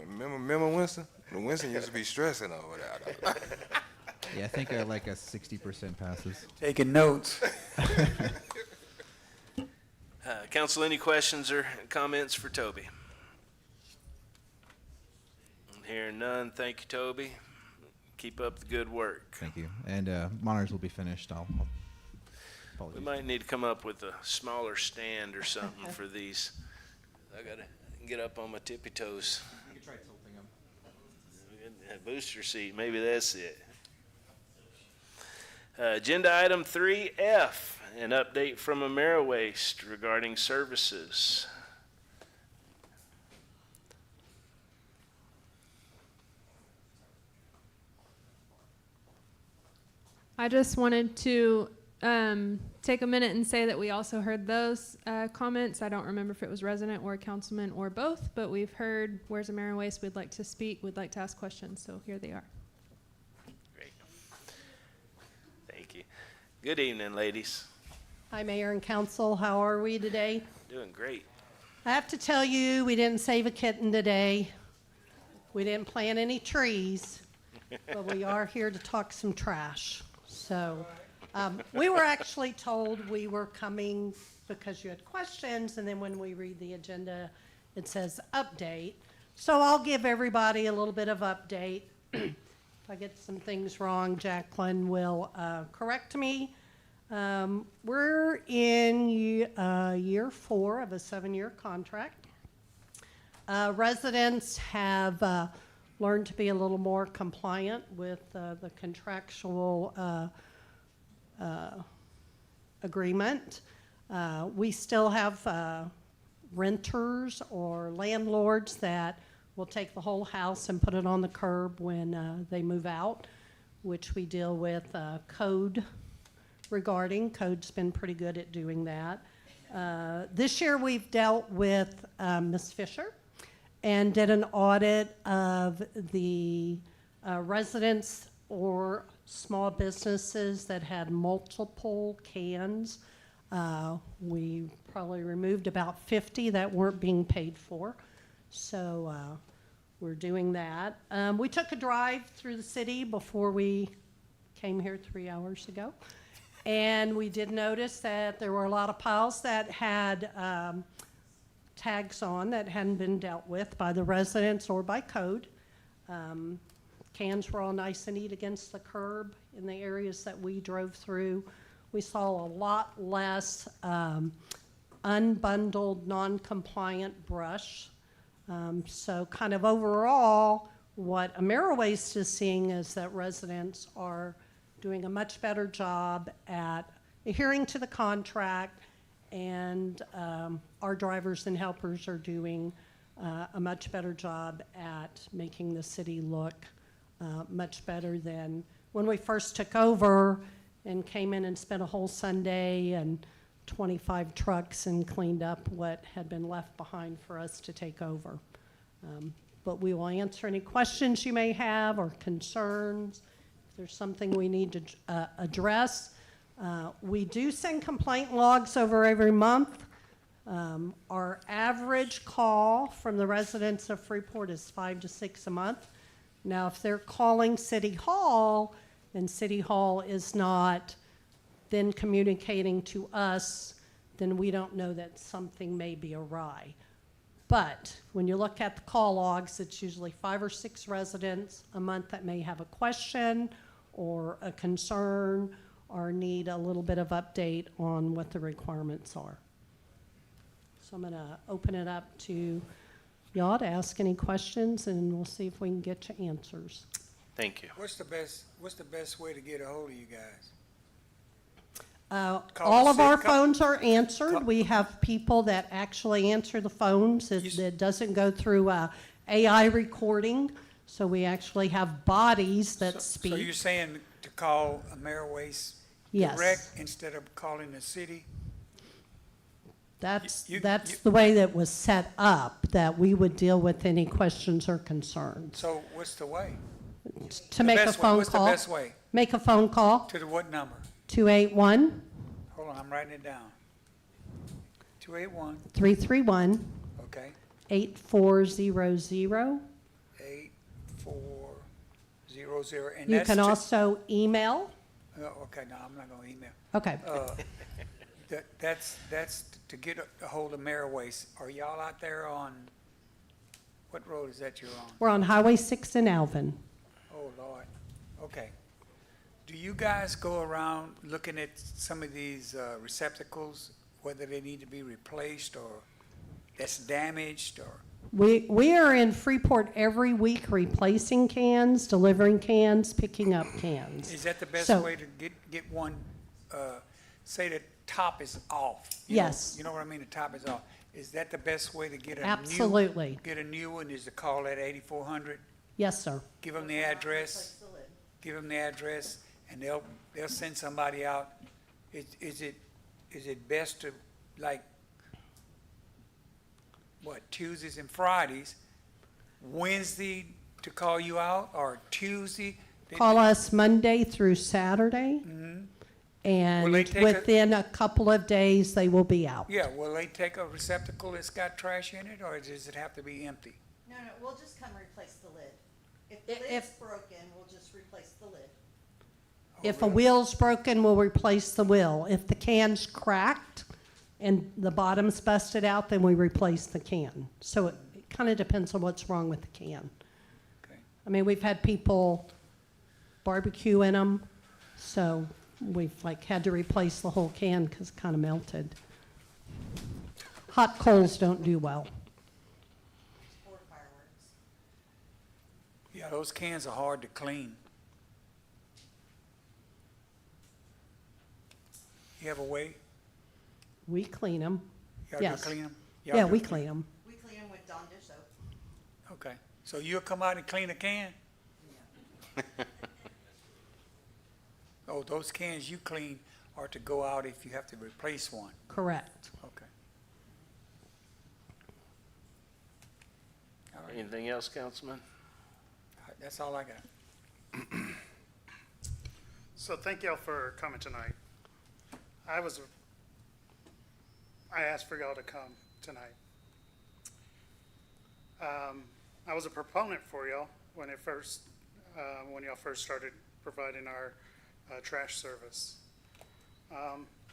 Remember Winston? Winston used to be stressing over that. Yeah, I think like a 60% passes. Taking notes. Council, any questions or comments for Toby? Hearing none, thank you, Toby. Keep up the good work. Thank you. And monitors will be finished. I'll We apologize. might need to come up with a smaller stand or something for these. I gotta get up on my tippy toes. You can try tilting them. A booster seat, maybe that's it. Agenda item 3F, an update from AmeriWaste regarding services. I just wanted to take a minute and say that we also heard those comments. I don't remember if it was resident or councilman or both, but we've heard where's AmeriWaste. We'd like to speak. We'd like to ask questions. So here they are. Great. Thank you. Good evening, ladies. Hi, Mayor and Council. How are we today? Doing great. I have to tell you, we didn't save a kitten today. We didn't plant any trees, but we are here to talk some trash. So we were actually told we were coming because you had questions, and then when we read the agenda, it says update. So I'll give everybody a little bit of update. If I get some things wrong, Jacqueline will correct me. We're in year 4 of a 7-year contract. Residents have learned to be a little more compliant with the contractual agreement. We still have renters or landlords that will take the whole house and put it on the curb when they move out, which we deal with code regarding. Code's been pretty good at doing that. This year we've dealt with Ms. Fisher and did an audit of the residents or small businesses that had multiple cans. We probably removed about 50 that weren't being paid for. So we're doing that. We took a drive through the city before we came here 3 hours ago. And we did notice that there were a lot of piles that had tags on that hadn't been dealt with by the residents or by code. Cans were all nice and neat against the curb in the areas that we drove through. We saw a lot less unbundled, non-compliant brush. So kind of overall, what AmeriWaste is seeing is that residents are doing a much better job at adhering to the contract, and our drivers and helpers are doing a much better job at making the city look much better than when we first took over and came in and spent a whole Sunday and 25 trucks and cleaned up what had been left behind for us to take over. But we will answer any questions you may have or concerns. If there's something we need to address. We do send complaint logs over every month. Our average call from the residents of Freeport is 5 to 6 a month. Now, if they're calling City Hall and City Hall is not then communicating to us, then we don't know that something may be awry. But when you look at the call logs, it's usually 5 or 6 residents a month that may have a question or a concern or need a little bit of update on what the requirements are. So I'm going to open it up to y'all to ask any questions, and we'll see if we can get you answers. Thank you. What's the best way to get a hold of you guys? All of our phones are answered. We have people that actually answer the phones. It doesn't go through AI recording, so we actually have bodies that speak. So you're saying to call AmeriWaste Yes. direct instead of calling the city? That's the way that was set up, that we would deal with any questions or concerns. So what's the way? To make a phone What's call. the best way? Make a phone call. To the what number? 281. Hold on, I'm writing it down. 281. 331. Okay. 8400. 8400. And You that's can to- also email. Okay, no, I'm not going to email. Okay. That's to get a hold of AmeriWaste. Are y'all out there on, what road is that you're on? We're on Highway 6 in Alvin. Oh, Lord. Okay. Do you guys go around looking at some of these receptacles, whether they need to be replaced or that's damaged, or We are in Freeport every week replacing cans, delivering cans, picking up cans. Is that the best So- way to get one, say the top is off? Yes. You know what I mean, the top is off. Is that the best way to get a Absolutely. Get a new one, is to call that 8400? Yes, sir. Give them the address, and they'll send somebody out. Is it best to, like, what, Tuesdays and Fridays, Wednesday to call you out, or Tuesday? Call us Monday through Saturday. Mhm. And Will they take within a couple of days, they will be out. Yeah, will they take a receptacle that's got trash in it, or does it have to be empty? No, we'll just come replace the lid. If the If- lid's broken, we'll just replace the lid. If a wheel's broken, we'll replace the wheel. If the can's cracked and the bottom's busted out, then we replace the can. So it kind of depends on what's wrong with the can. Okay. I mean, we've had people barbecue in them, so we've like had to replace the whole can because it kind of melted. Hot coals don't do well. Or fireworks. Yeah, those cans are hard to clean. You have a way? We clean them. Y'all do Yes. clean them? Yeah, we clean them. We clean them with Dawn dish soap. Okay, so you'll come out and clean a can? Oh, those cans you clean are to go out if you have to replace one? Correct. Okay. All right, Anything else, Councilman? that's all I got. So thank y'all for coming tonight. I asked for y'all to come tonight. I was a proponent for y'all when y'all first started providing our trash service.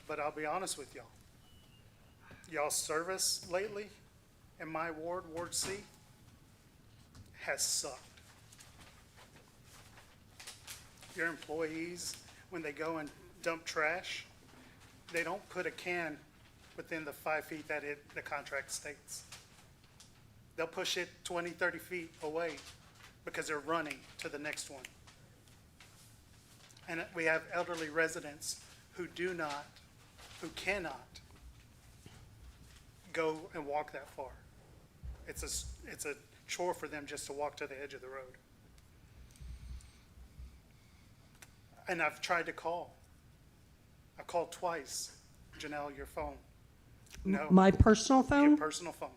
But I'll be honest with y'all. Y'all's service lately in my ward, Ward C, has sucked. Your employees, when they go and dump trash, they don't put a can within the 5 feet that the contract states. They'll push it 20, 30 feet away because they're running to the next one. And we have elderly residents who cannot go and walk that far. It's a chore for them just to walk to the edge of the road. And I've tried to call. I've called twice. Janelle, your phone. No. My personal phone? Your personal phone.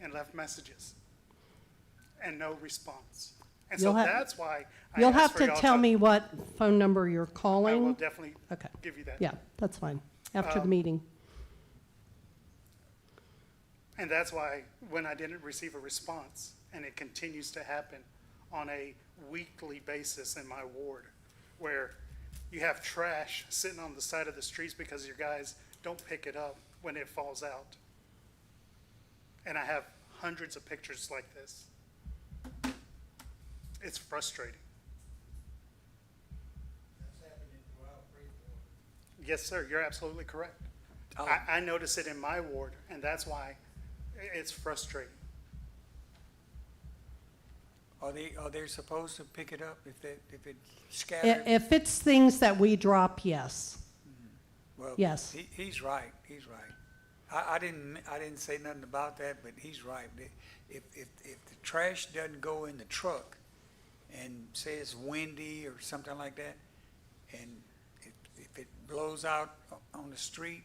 And left messages. And no response. And so You'll have- that's why I You'll asked have for to y'all tell me what phone number you're I calling. will definitely Okay. give you that. Yeah, that's fine. After the Um, meeting. And that's why when I didn't receive a response, and it continues to happen on a weekly basis in my ward, where you have trash sitting on the side of the streets because your guys don't pick it up when it falls out. And I have hundreds of pictures like this. It's frustrating. That's happening throughout Freeport. Yes, sir, you're absolutely correct. Oh. I notice it in my ward, and that's why it's frustrating. Are they supposed to pick it up if it's scattered? If it's things that we drop, yes. Well, Yes. He's right, he's right. I didn't say nothing about that, but he's right. If the trash doesn't go in the truck and say it's windy or something like that, and if it blows out on the street,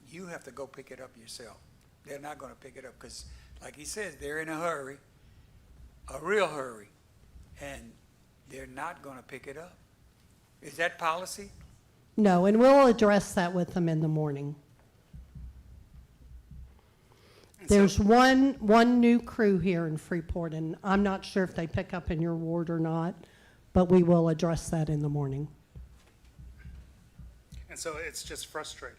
you have to go pick it up yourself. They're not gonna pick it up, because like he says, they're in a hurry, a real hurry, and they're not gonna pick it up. Is that policy? No, and we'll address that with them in the morning. And so- There's one new crew here in Freeport, and I'm not sure if they pick up in your ward or not, but we will address that in the morning. And so it's just frustrating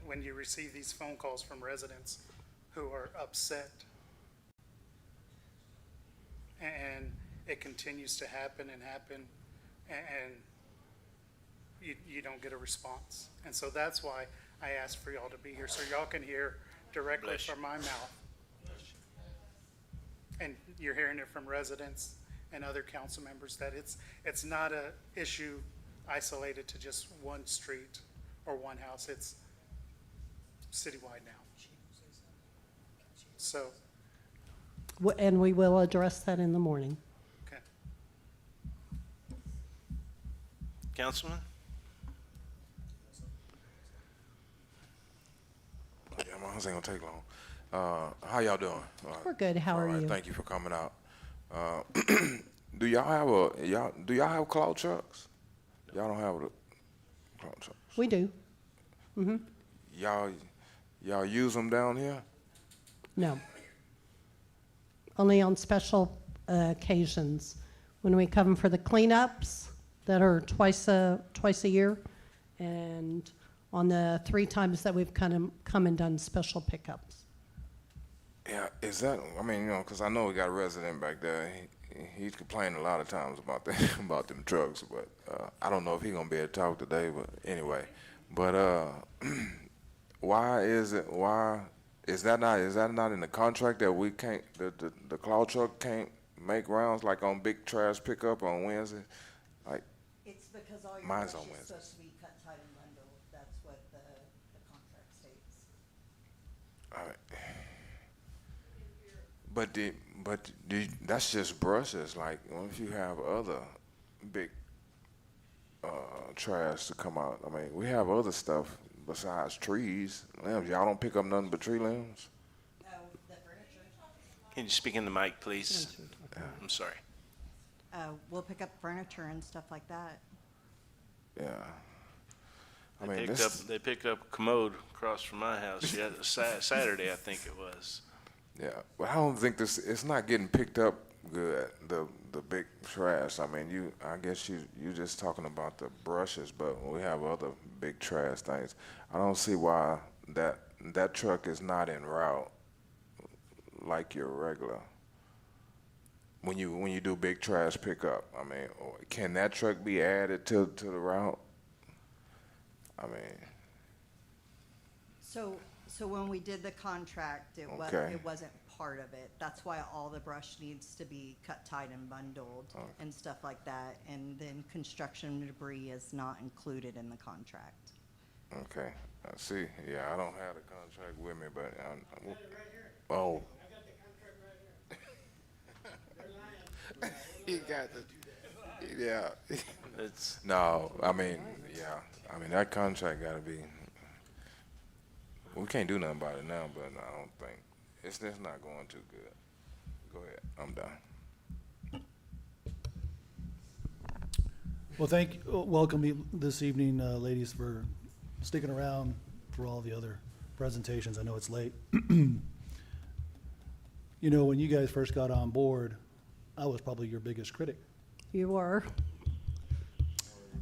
when you receive these phone calls from residents who are upset. And it continues to happen and happen, and you don't get a response. And so that's why I asked for y'all to be here, so y'all can hear directly Bless you. from my mouth. And you're hearing it from residents and other council members that it's not a issue isolated to just one street or one house. It's citywide now. So, And we will address that in the morning. okay. Councilman? Yeah, my house ain't gonna take long. How y'all doing? We're good. How All are right, you? thank you for coming out. Do y'all have cloud trucks? Y'all don't have the cloud trucks. We do. Y'all use them down here? No. Only on special occasions. When we come for the cleanups that are twice a year, and on the 3 times that we've come and done special pickups. Yeah, is that, I mean, because I know we got a resident back there. He's complaining a lot of times about about them trucks, but I don't know if he's gonna be able to talk today, but anyway. But why is that not in the contract that we can't, the cloud truck can't make rounds like on big trash pickup on Wednesday? Like, It's because all your mine's brush on is Wednesday. supposed to be cut, tied, and bundled. That's what the contract states. All right. That's just brushes. Like, what if you have other big trash to come out? I mean, we have other stuff besides trees, limbs. Y'all don't pick up nothing but tree limbs? Can you speak in the mic, please? I'm sorry. We'll pick up furniture and stuff like that. Yeah. I mean, They picked up a commode across from my house Saturday, I think it was. Yeah, but I don't think it's not getting picked up good, the big trash. I mean, I guess you just talking about the brushes, but we have other big trash things. I don't see why that truck is not en route like your regular. When you do big trash pickup, I mean, can that truck be added to the route? I mean, So when we did the contract, it Okay. wasn't part of it. That's why all the brush needs to be cut, tied, and bundled and stuff like that. And then construction debris is not included in the contract. okay. I see. Yeah, I don't have the contract with me, but oh. He got the, yeah. No, I mean, yeah. I mean, that contract gotta be, we can't do nothing about it now, but I don't think, it's just not going too good. Go ahead, I'm done. Well, welcome this evening, ladies, for sticking around for all the other presentations. I know it's late. You know, when you guys first got on board, I was probably your biggest critic. You were.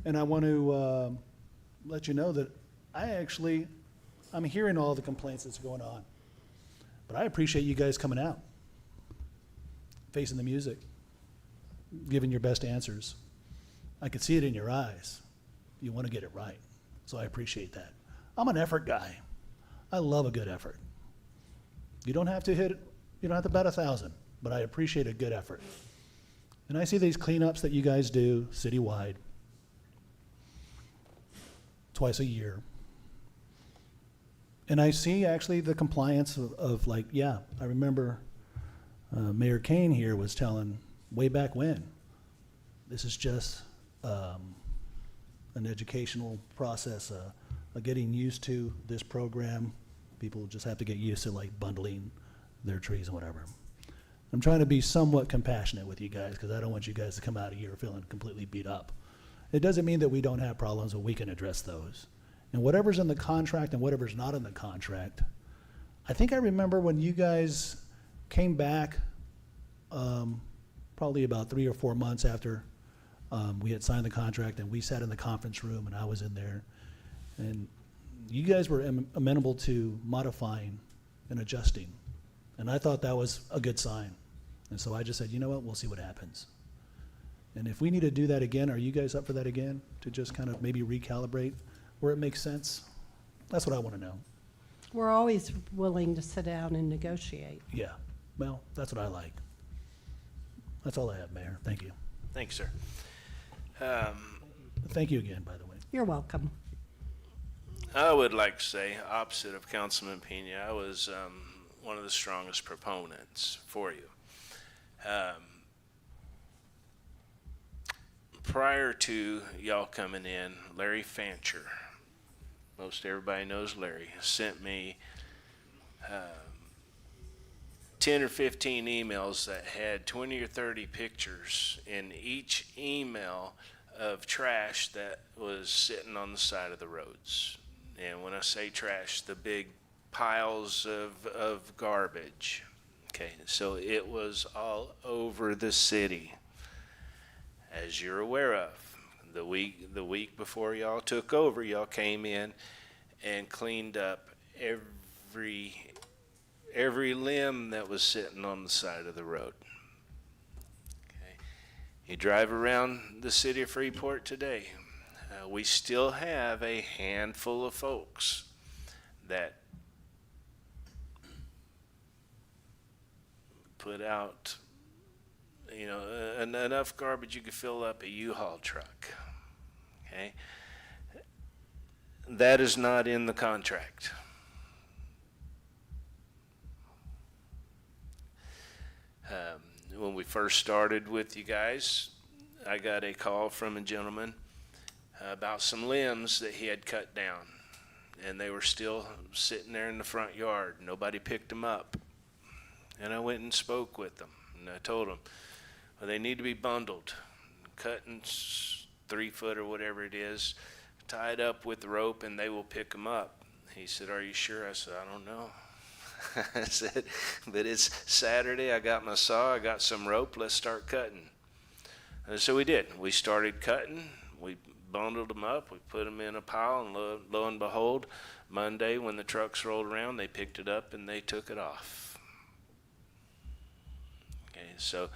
And I want to let you know that I'm hearing all the complaints that's going on. But I appreciate you guys coming out, facing the music, giving your best answers. I can see it in your eyes. You want to get it right. So I appreciate that. I'm an effort guy. I love a good effort. You don't have to bat 1,000, but I appreciate a good effort. And I see these cleanups that you guys do citywide, twice a year. And I see actually the compliance of like, yeah, I remember Mayor Kane here was telling way back when, this is just an educational process, getting used to this program. People just have to get used to like bundling their trees and whatever. I'm trying to be somewhat compassionate with you guys because I don't want you guys to come out of here feeling completely beat up. It doesn't mean that we don't have problems, but we can address those. And whatever's in the contract and whatever's not in the contract, I think I remember when you guys came back probably about 3 or 4 months after we had signed the contract, and we sat in the conference room and I was in there, and you guys were amenable to modifying and adjusting. And I thought that was a good sign. And so I just said, you know what, we'll see what happens. And if we need to do that again, are you guys up for that again? To just kind of maybe recalibrate where it makes sense? That's what I want to know. We're always willing to sit down and negotiate. Yeah, well, that's what I like. That's all I have, Mayor. Thank you. Thanks, sir. Thank you again, by the way. You're welcome. I would like to say, opposite of Councilman Pena, I was one of the strongest proponents for you. Prior to y'all coming in, Larry Fancher, most everybody knows Larry, sent me 10 or 15 emails that had 20 or 30 pictures in each email of trash that was sitting on the side of the roads. And when I say trash, the big piles of garbage. Okay, so it was all over the city. As you're aware of, the week before y'all took over, y'all came in and cleaned up every limb that was sitting on the side of the road. Okay. You drive around the city of Freeport today, we still have a handful of folks that put out, enough garbage you could fill up a U-Haul truck. Okay? That is not in the contract. When we first started with you guys, I got a call from a gentleman about some limbs that he had cut down, and they were still sitting there in the front yard. Nobody picked them up. And I went and spoke with them, and I told them, well, they need to be bundled, cut in 3 foot or whatever it is, tied up with rope, and they will pick them up. He said, are you sure? I said, I don't know. I said, but it's Saturday, I got my saw, I got some rope, let's start cutting. And so we did. We started cutting, we bundled them up, we put them in a pile, and lo and behold, Monday when the trucks rolled around, they picked it up and they took it off. Okay, so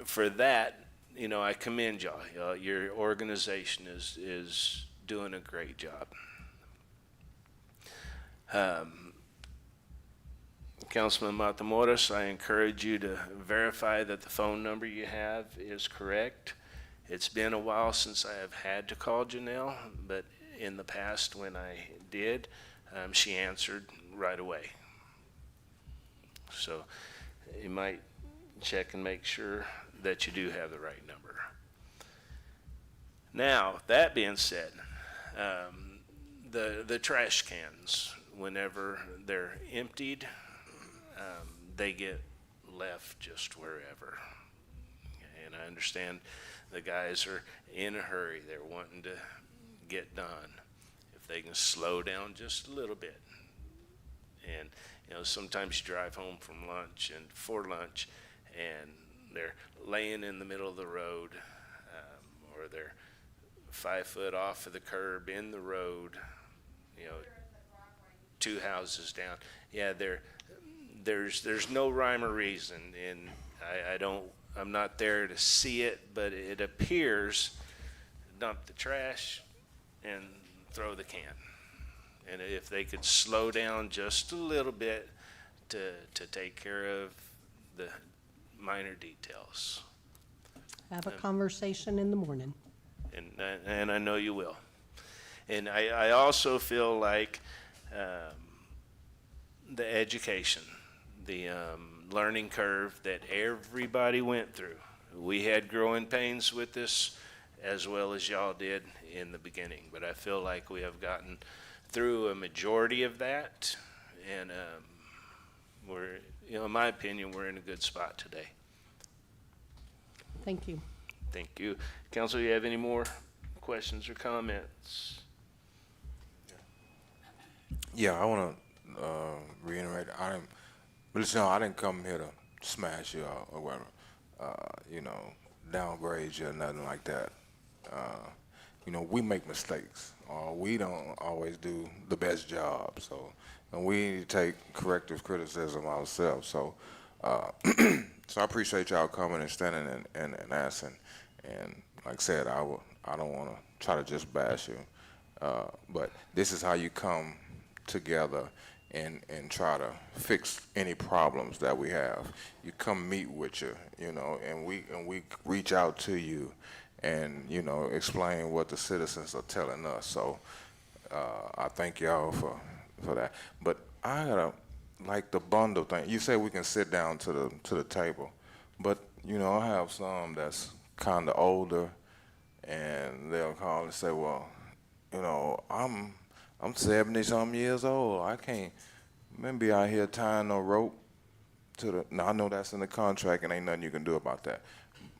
for that, I commend y'all. Your organization is doing a great job. Councilman Matamoros, I encourage you to verify that the phone number you have is correct. It's been a while since I have had to call Janelle, but in the past when I did, she answered right away. So you might check and make sure that you do have the right number. Now, that being said, the trash cans, whenever they're emptied, they get left just wherever. And I understand the guys are in a hurry. They're wanting to get done. If they can slow down just a little bit. And, sometimes you drive home from lunch and for lunch, and they're laying in the middle of the road, or they're 5 foot off of the curb in the road, 2 houses down. Yeah, there's no rhyme or reason, and I'm not there to see it, but it appears dump the trash and throw the can. And if they could slow down just a little bit to take care of the minor details. Have a conversation in the morning. And I know you will. And I also feel like the education, the learning curve that everybody went through. We had growing pains with this as well as y'all did in the beginning, but I feel like we have gotten through a majority of that, and we're, in my opinion, we're in a good spot today. Thank you. Thank you. Council, you have any more questions or comments? Yeah, I want to reiterate. I didn't come here to smash you or whatever, downgrade you or nothing like that. We make mistakes. We don't always do the best job. So, and we need to take corrective criticism ourselves. So, so I appreciate y'all coming and standing and asking. And like I said, I don't want to try to just bash you. But this is how you come together and try to fix any problems that we have. You come meet with you, you know, and we reach out to you and, you know, explain what the citizens are telling us. So I thank y'all for that. But I gotta, like the bundle thing, you say we can sit down to the table, but, you know, I have some that's kind of older, and they'll call and say, well, you know, I'm 70-something years old. I can't be out here tying no rope to the. Now I know that's in the contract, and ain't nothing you can do about that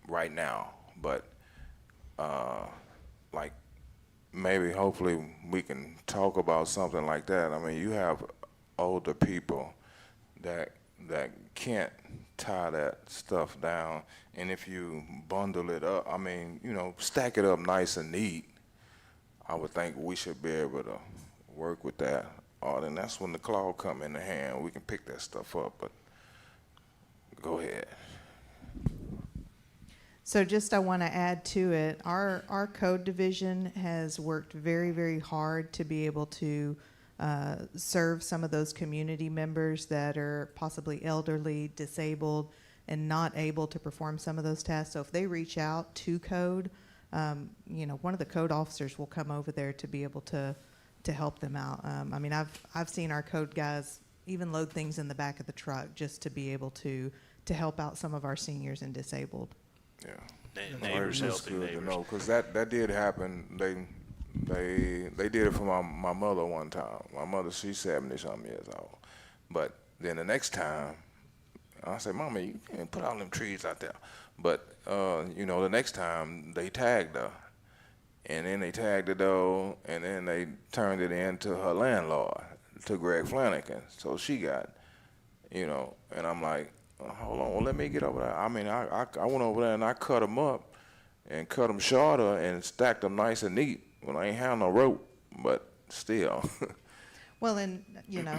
right now. But like maybe, hopefully, we can talk about something like that. I mean, you have older people that can't tie that stuff down, and if you bundle it up, I mean, you know, stack it up nice and neat, I would think we should be able to work with that. Then that's when the claw come in the hand. We can pick that stuff up, but go ahead. So just I want to add to it, our code division has worked very, very hard to be able to serve some of those community members that are possibly elderly, disabled, and not able to perform some of those tasks. So if they reach out to code, you know, one of the code officers will come over there to be able to help them out. I mean, I've seen our code guys even load things in the back of the truck just to be able to help out some of our seniors and disabled. Yeah. Neighbors That's helping good to neighbors. know, because that did happen. They did it for my mother one time. My mother, she's 70-something years old. But then the next time, I said, Mama, you can't put all them trees out there. But, you know, the next time they tagged her. And then they tagged the dog, and then they turned it in to her landlord, to Greg Flanagan. So she got, you know, and I'm like, hold on, well, let me get over there. I mean, I went over there and I cut them up and cut them shorter and stacked them nice and neat when I ain't have no rope, but still. Well, and, you know,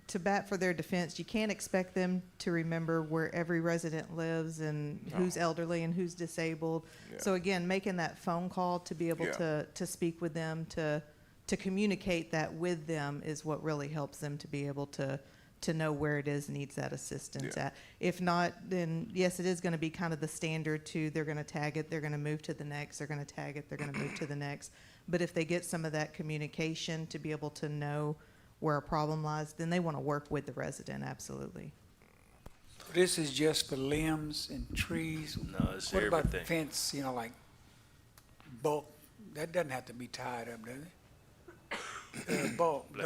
to bat for their defense, you can't expect them to remember where every resident lives and who's elderly and who's disabled. Yeah. So again, making that phone call to be able to speak with them, to communicate that with them is what really helps them to be able to know where it is needs that assistance at. If not, then yes, it is going to be kind of the standard to they're going to tag it, they're going to move to the next, they're going to tag it, they're going to move to the next. But if they get some of that communication to be able to know where a problem lies, then they want to work with the resident, absolutely. This is just for limbs and trees? No, it's What about everything. fence, you know, like bulk? That doesn't have to be tied up, does it? The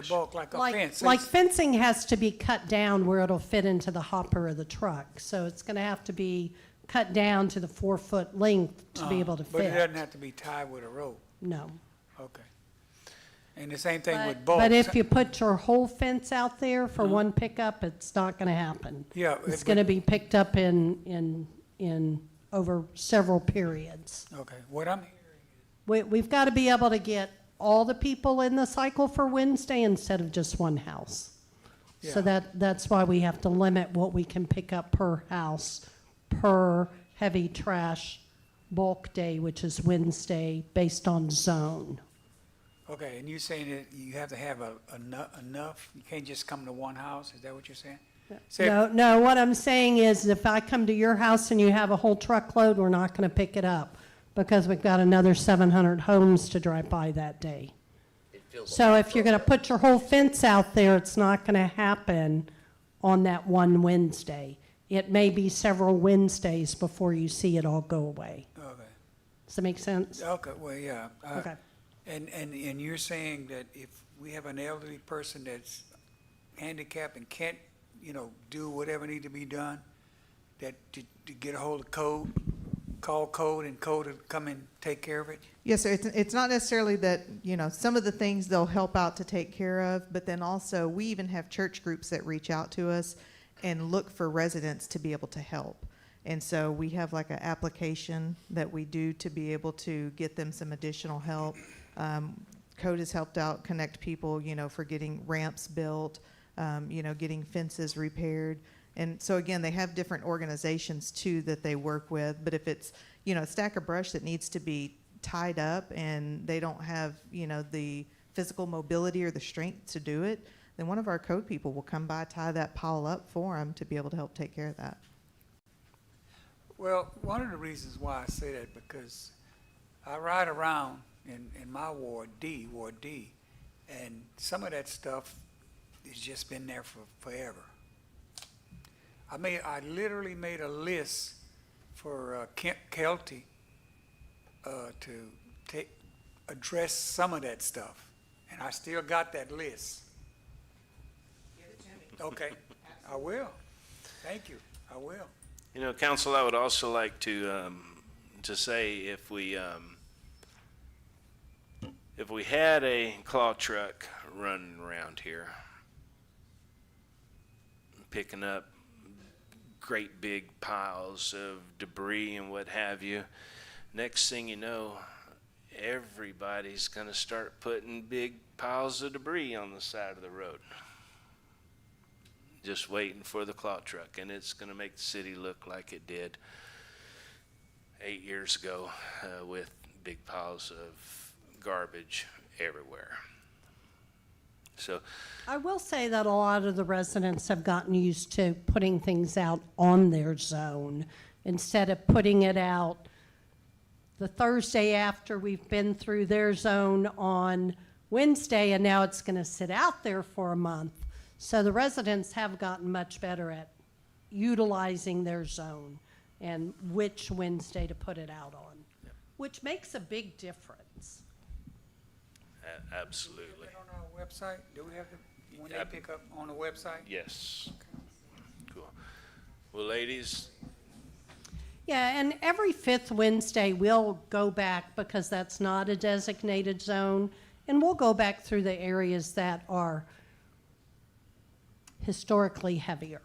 bulk like a fence. Like fencing has to be cut down where it'll fit into the hopper of the truck. So it's going to have to be cut down to the 4-foot length to be able to fit. But it doesn't have to be tied with a rope? No. Okay. And the same thing with bulk. But if you put your whole fence out there for one pickup, it's not going to happen. Yeah. It's going to be picked up in over several periods. Okay. What I'm hearing We've got to be able to get all the people in the cycle for Wednesday instead of just one house. So that's why we have to limit what we can pick up per house, per heavy trash bulk day, which is Wednesday, based on zone. Okay, and you're saying that you have to have enough? You can't just come to one house? Is that what you're saying? No, what I'm saying is if I come to your house and you have a whole truckload, we're not going to pick it up because we've got another 700 homes to drive by that day. So if you're going to put your whole fence out there, it's not going to happen on that one Wednesday. It may be several Wednesdays before you see it all go away. Okay. Does that make sense? Okay, well, yeah. Okay. And you're saying that if we have an elderly person that's handicapped and can't, you know, do whatever need to be done, that to get a hold of code, call code, and code will come and take care of it? Yes, sir. It's not necessarily that, you know, some of the things they'll help out to take care of, but then also we even have church groups that reach out to us and look for residents to be able to help. And so we have like an application that we do to be able to get them some additional help. Code has helped out connect people, you know, for getting ramps built, you know, getting fences repaired. And so again, they have different organizations too that they work with. But if it's, you know, a stack of brush that needs to be tied up and they don't have, you know, the physical mobility or the strength to do it, then one of our code people will come by, tie that pile up for them to be able to help take care of that. Well, one of the reasons why I say that, because I ride around in my Ward D, and some of that stuff has just been there for forever. I literally made a list for Kent Kelty to address some of that stuff, and I still got that list. Give it to me. Okay, I will. Thank you. I will. You know, council, I would also like to say if we had a claw truck running around here, picking up great big piles of debris and what have you, next thing you know, everybody's going to start putting big piles of debris on the side of the road, just waiting for the claw truck, and it's going to make the city look like it did 8 years ago with big piles of garbage everywhere. So I will say that a lot of the residents have gotten used to putting things out on their zone instead of putting it out the Thursday after we've been through their zone on Wednesday, and now it's going to sit out there for a month. So the residents have gotten much better at utilizing their zone and which Wednesday to put it out on, which makes a big difference. absolutely. On our website, do we have the, when they pick up on the website? Yes. Cool. Well, ladies, Yeah, and every fifth Wednesday, we'll go back, because that's not a designated zone, and we'll go back through the areas that are historically heavier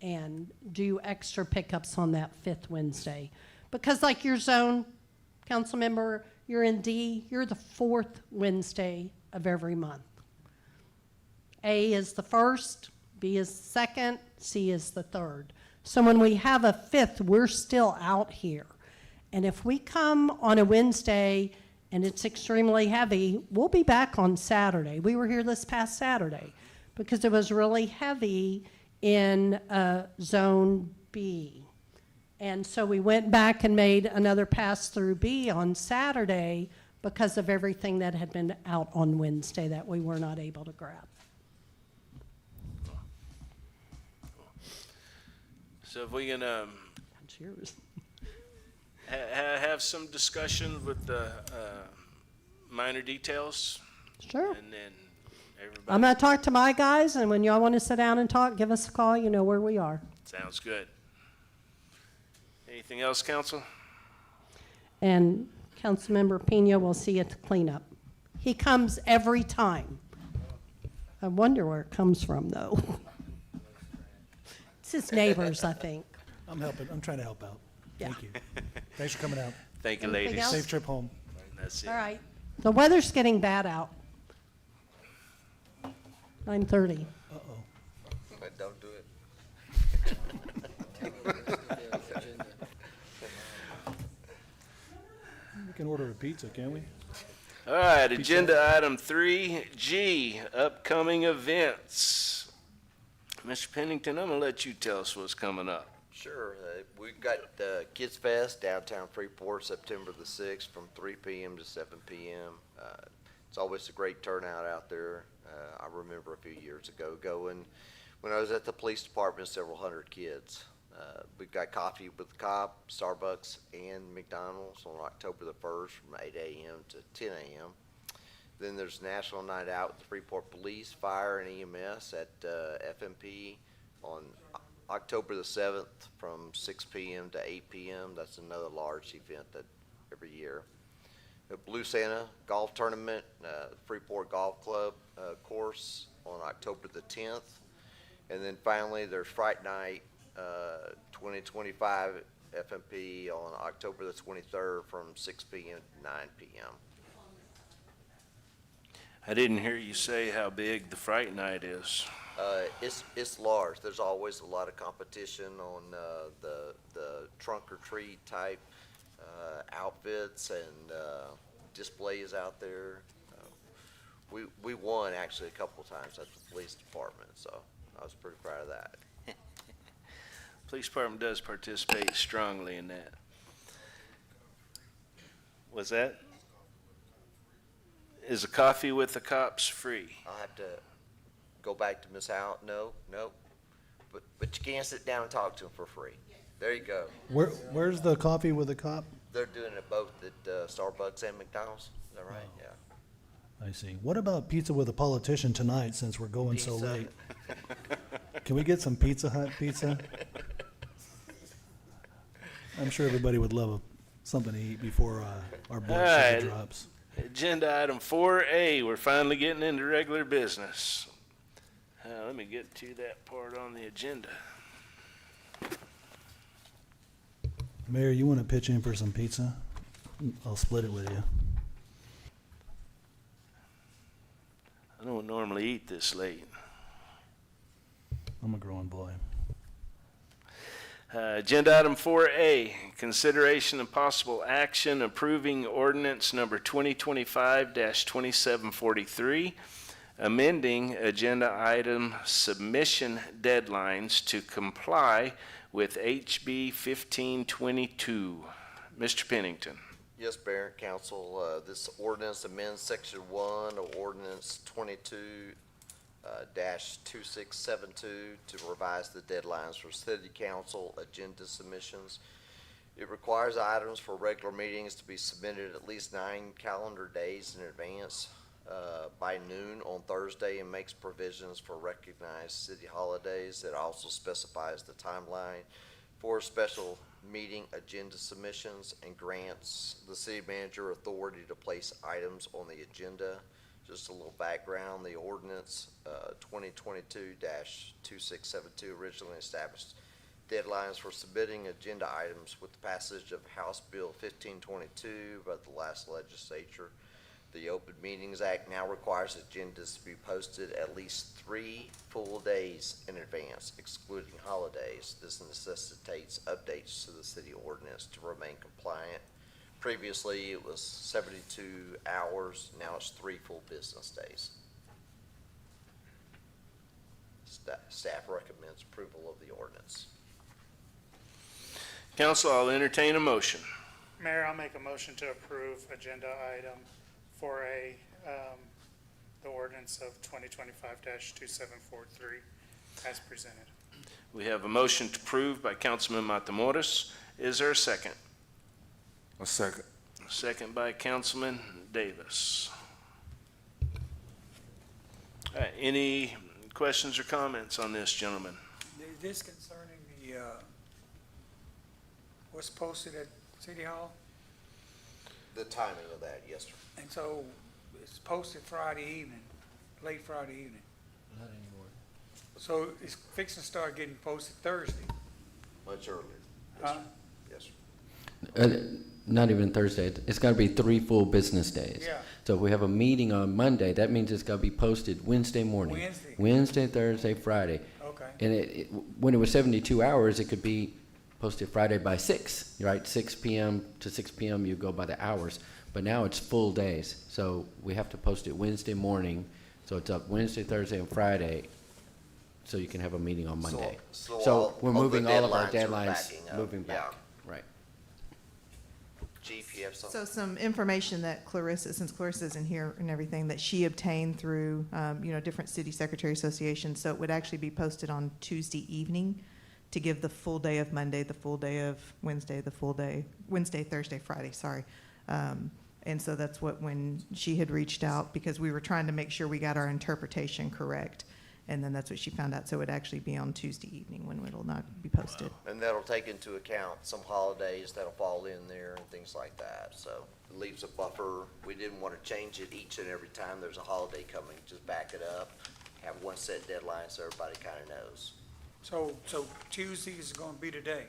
and do extra pickups on that fifth Wednesday. Because like your zone, council member, you're in D, you're the fourth Wednesday of every month. A is the first, B is the second, C is the third. So when we have a fifth, we're still out here. And if we come on a Wednesday and it's extremely heavy, we'll be back on Saturday. We were here this past Saturday because it was really heavy in Zone B. And so we went back and made another pass through B on Saturday because of everything that had been out on Wednesday that we were not able to grab. so if we can That's yours. have some discussion with the minor details, Sure. and then everybody. I'm going to talk to my guys, and when y'all want to sit down and talk, give us a call. You know where we are. Sounds good. Anything else, council? And Councilmember Pena will see you at the cleanup. He comes every time. I wonder where it comes from, though. It's his neighbors, I think. I'm trying to help out. Yeah. Thank you. Thanks for coming out. Thank you, Anything ladies. else? Safe trip home. That's it. All right. The weather's getting bad out. 9:30. Uh-oh. But don't do it. We can order a pizza, can't we? All right, agenda item 3G, upcoming events. Mr. Pennington, I'm gonna let you tell us what's coming up. Sure. We've got Kids Fest downtown Freeport, September the 6th from 3 p.m. to 7 p.m. It's always a great turnout out there. I remember a few years ago going when I was at the police department, several hundred kids. We've got Coffee with the Cop, Starbucks, and McDonald's on October the 1st from 8 a.m. to 10 a.m. Then there's National Night Out with the Freeport Police, Fire, and EMS at FMP on October the 7th from 6 p.m. to 8 p.m. That's another large event that every year. The Blue Santa Golf Tournament, Freeport Golf Club course on October the 10th. And then finally, there's Fright Night 2025 FMP on October the 23rd from 6 p.m. to 9 p.m. I didn't hear you say how big the Fright Night is. It's large. There's always a lot of competition on the trunk or treat type outfits and displays out there. We won actually a couple of times at the police department, so I was pretty proud of that. Police department does participate strongly in that. Was that? Is a coffee with the cops free? I'll have to go back to Ms. Howe. No. But you can sit down and talk to them for free. There you go. Where's the coffee with the cop? They're doing it both at Starbucks and McDonald's. Is that right? Yeah. I see. What about pizza with a politician tonight, since we're going so Pizza. late? Can we get some Pizza Hut pizza? I'm sure everybody would love something to eat before our blood All sugar right. drops. Agenda item 4A, we're finally getting into regular business. Let me get to that part on the agenda. Mayor, you want to pitch in for some pizza? I'll split it with you. I don't normally eat this late. I'm a growing boy. Agenda item 4A, consideration and possible action approving ordinance number 2025-2743, amending agenda item submission deadlines to comply with HB 1522. Mr. Pennington. Yes, Mayor and Council, this ordinance amends Section 1 of Ordinance 22-2672 to revise the deadlines for City Council agenda submissions. It requires items for regular meetings to be submitted at least 9 calendar days in advance by noon on Thursday, and makes provisions for recognized city holidays. It also specifies the timeline for special meeting agenda submissions and grants the city manager authority to place items on the agenda. Just a little background, the ordinance 2022-2672 originally established deadlines for submitting agenda items with the passage of House Bill 1522 by the last legislature. The Open Meetings Act now requires agendas to be posted at least 3 full days in advance, excluding holidays. This necessitates updates to the city ordinance to remain compliant. Previously, it was 72 hours. Now it's 3 full business days. Staff recommends approval of the ordinance. Council, I'll entertain a motion. Mayor, I'll make a motion to approve agenda item 4A, the ordinance of 2025-2743 as presented. We have a motion to approve by Councilman Matamoros. Is there a second? A second. Second by Councilman Davis. Any questions or comments on this, gentlemen? Is this concerning the, what's posted at City Hall? The timing of that, yes, sir. And so it's posted Friday evening, late Friday evening. Not anymore. So it's fixing to start getting posted Thursday. Much earlier. Huh? Yes, sir. Not even Thursday. It's got to be 3 full business days. Yeah. So if we have a meeting on Monday, that means it's got to be posted Wednesday morning. Wednesday, Thursday, Friday. Okay. And when it was 72 hours, it could be posted Friday by 6, right? 6 p.m. to 6 p.m. you go by the hours. But now it's full days. So we have to post it Wednesday morning. So it's up Wednesday, Thursday, and Friday. So you can have a meeting on Monday. So we're all the moving all of our deadlines are deadlines, backing up, moving back. yeah. Right. Chief, you have something? So some information that Clarissa, since Clarissa's in here and everything, that she obtained through, different city secretary associations. So it would actually be posted on Tuesday evening to give the full day of Monday, the full day of Wednesday, the full day, Wednesday, Thursday, Friday, sorry. And so that's when she had reached out, because we were trying to make sure we got our interpretation correct. And then that's what she found out. So it would actually be on Tuesday evening when it'll not be posted. And that'll take into account some holidays that'll fall in there and things like that. So it leaves a buffer. We didn't want to change it each and every time there's a holiday coming. Just back it up, have one set deadline so everybody kind of knows. So Tuesday is gonna be the day.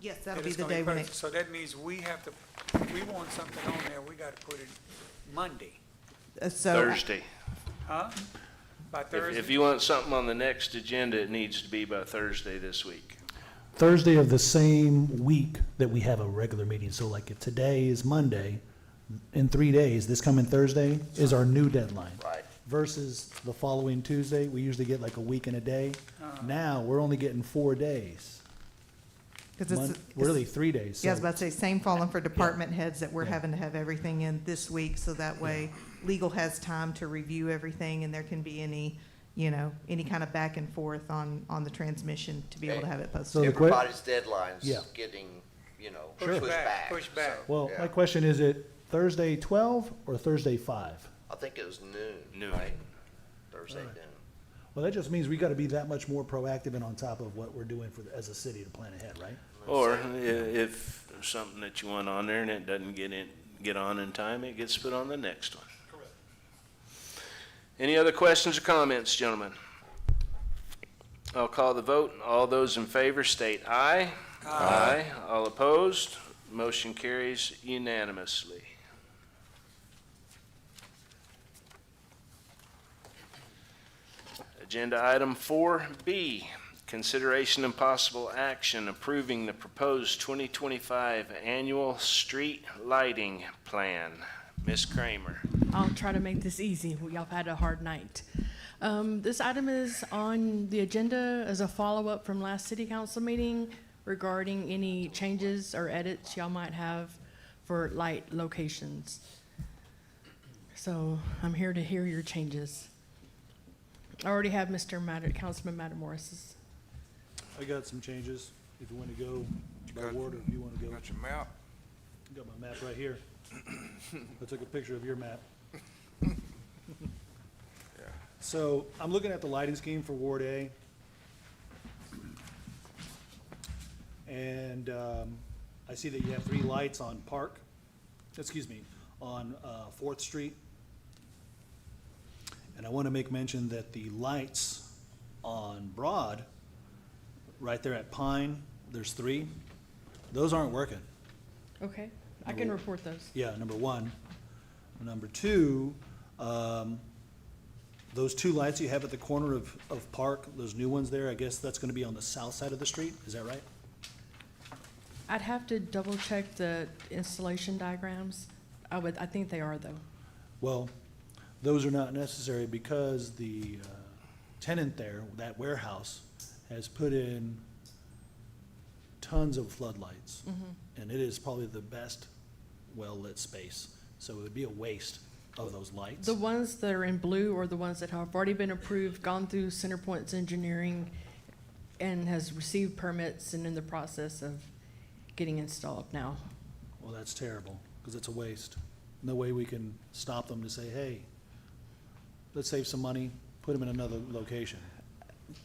Yes, that'll be It's the gonna day when posted. it, So that means we have to, if we want something on there, we gotta put it Monday. Thursday. Huh? By Thursday? If you want something on the next agenda, it needs to be by Thursday this week. Thursday of the same week that we have a regular meeting. So like if today is Monday, in 3 days, this coming Thursday is our new deadline. Right. Versus the following Tuesday, we usually get like a week and a day. Now, we're only getting 4 days. Really 3 days. Yeah, I was So- about to say, same falling for department heads that we're Yeah. having to have everything in this week, so that way legal has time to review everything and there can be any, any kind of back and forth on the transmission to be able to have it posted. So the Everybody's deadline's Yeah. getting, Sure. pushed back. Well, Yeah. my question is it Thursday 12 or Thursday 5? I think it was noon, Noon. right? Thursday noon. Well, that just means we gotta be that much more proactive and on top of what we're doing as a city to plan ahead, right? Or if there's something that you want on there and it doesn't get on in time, it gets put on the next one. Correct. Any other questions or comments, gentlemen? I'll call the vote. All those in favor state aye. Aye. All opposed? Motion carries unanimously. Agenda item 4B, consideration and possible action approving the proposed 2025 annual street lighting plan. Ms. Kramer. I'll try to make this easy. Y'all have had a hard night. This item is on the agenda as a follow-up from last city council meeting regarding any changes or edits y'all might have for light locations. So I'm here to hear your changes. I already have Councilman Matamoris's. I got some changes, if you wanna go by ward or if you wanna go. Got your map? Got my map right here. I took a picture of your map. So I'm looking at the lighting scheme for Ward A. And I see that you have 3 lights on on 4th Street. And I want to make mention that the lights on Broad, right there at Pine, there's 3. Those aren't working. Okay, I can report those. Yeah, number 1. Number 2, those 2 lights you have at the corner of Park, those new ones there, I guess that's gonna be on the south side of the street, is that right? I'd have to double check the installation diagrams. I think they are though. Well, those are not necessary because the tenant there, that warehouse, has put in tons of floodlights. And it is probably the best well-lit space, so it would be a waste of those lights. The ones that are in blue are the ones that have already been approved, gone through CenterPoint's engineering, and has received permits and in the process of getting installed now. Well, that's terrible, because it's a waste. No way we can stop them to say, hey, let's save some money, put them in another location.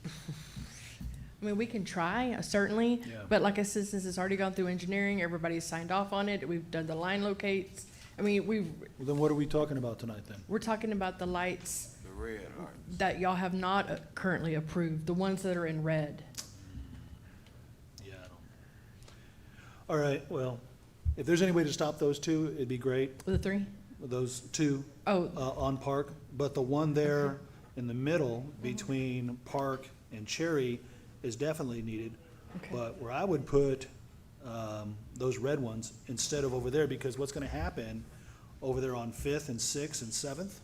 I mean, we can try, certainly, Yeah. but like I said, since it's already gone through engineering, everybody's signed off on it, we've done the line locates. I mean, Well, then what are we talking about tonight then? we're talking about the lights The red light. that y'all have not currently approved, the ones that are in red. Yeah, I don't. All right, well, if there's any way to stop those 2, it'd be great. The 3? Those 2 Oh, on Park, but the one there in the middle between Park and Cherry is definitely needed. okay. But where I would put those red ones instead of over there, because what's gonna happen over there on 5th and 6th and 7th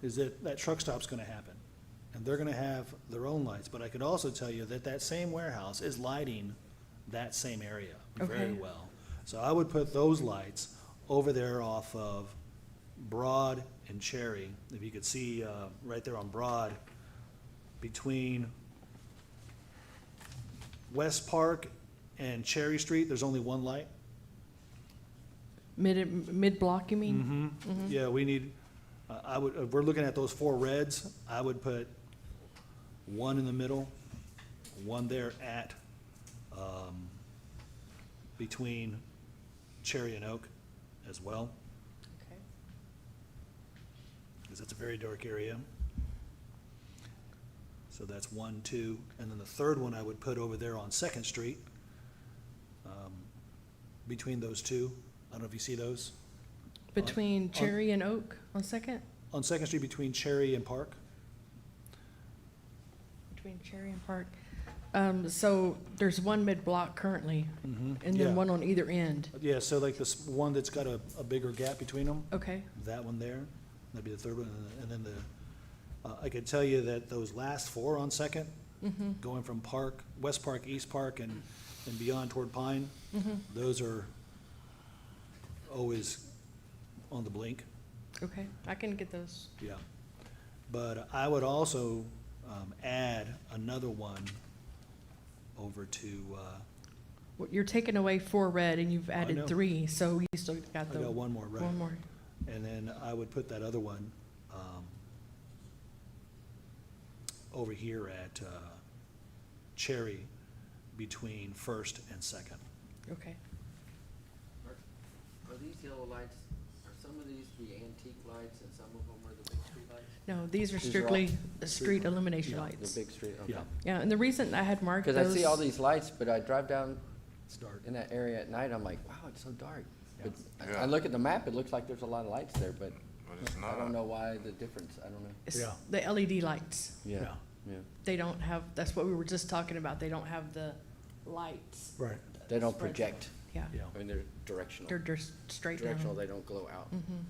is that truck stop's gonna happen. And they're gonna have their own lights, but I could also tell you that that same warehouse is lighting that same area very Okay. well. So I would put those lights over there off of Broad and Cherry. If you could see right there on Broad, between West Park and Cherry Street, there's only 1 light. Mid-block, you mean? Yeah, we need, if we're looking at those 4 reds, I would put 1 in the middle, 1 there at, between Cherry and Oak as well, Okay. because it's a very dark area. So that's 1, 2, and then the 3rd one I would put over there on 2nd Street, between those 2. I don't know if you see those. Between Cherry and Oak on Second? On 2nd Street between Cherry and Park. Between Cherry and Park. So there's one mid-block currently, Mhm. and Yeah. then one on either end. Yeah, so like this one that's got a bigger gap between them, Okay, that one there, that'd be the third one, and then I could tell you that those last four on Second, mhm, going from Park, West Park, East Park, and beyond toward Pine, mhm, those are always on the blink, okay, I can get those. yeah. But I would also add another one over to, Well, you're taking away 4 red and you've know. added 3, so you still got I the. got one more, right? One more. And then I would put that other one over here at Cherry between First and Second. Okay. Are these yellow lights, are some of these the antique lights and some of them are the big street lights? No, these are These are strictly all- the street illumination The lights. big street, okay. Yeah. Yeah, and the reason I had marked those. Because I see all these lights, but I drive down It's dark. in that area at night, I'm like, wow, it's so dark. But Yeah. I look at the map, it looks like there's a lot of lights there, but But it's I not. don't know why the difference, I don't know. It's Yeah. the LED lights. Yeah, yeah. They don't have, that's what we were just talking about, they don't have the lights. Right. They don't Spread. project. Yeah, Yeah. I mean, they're directional. they're just straight down. Directional, they don't glow out. Mhm,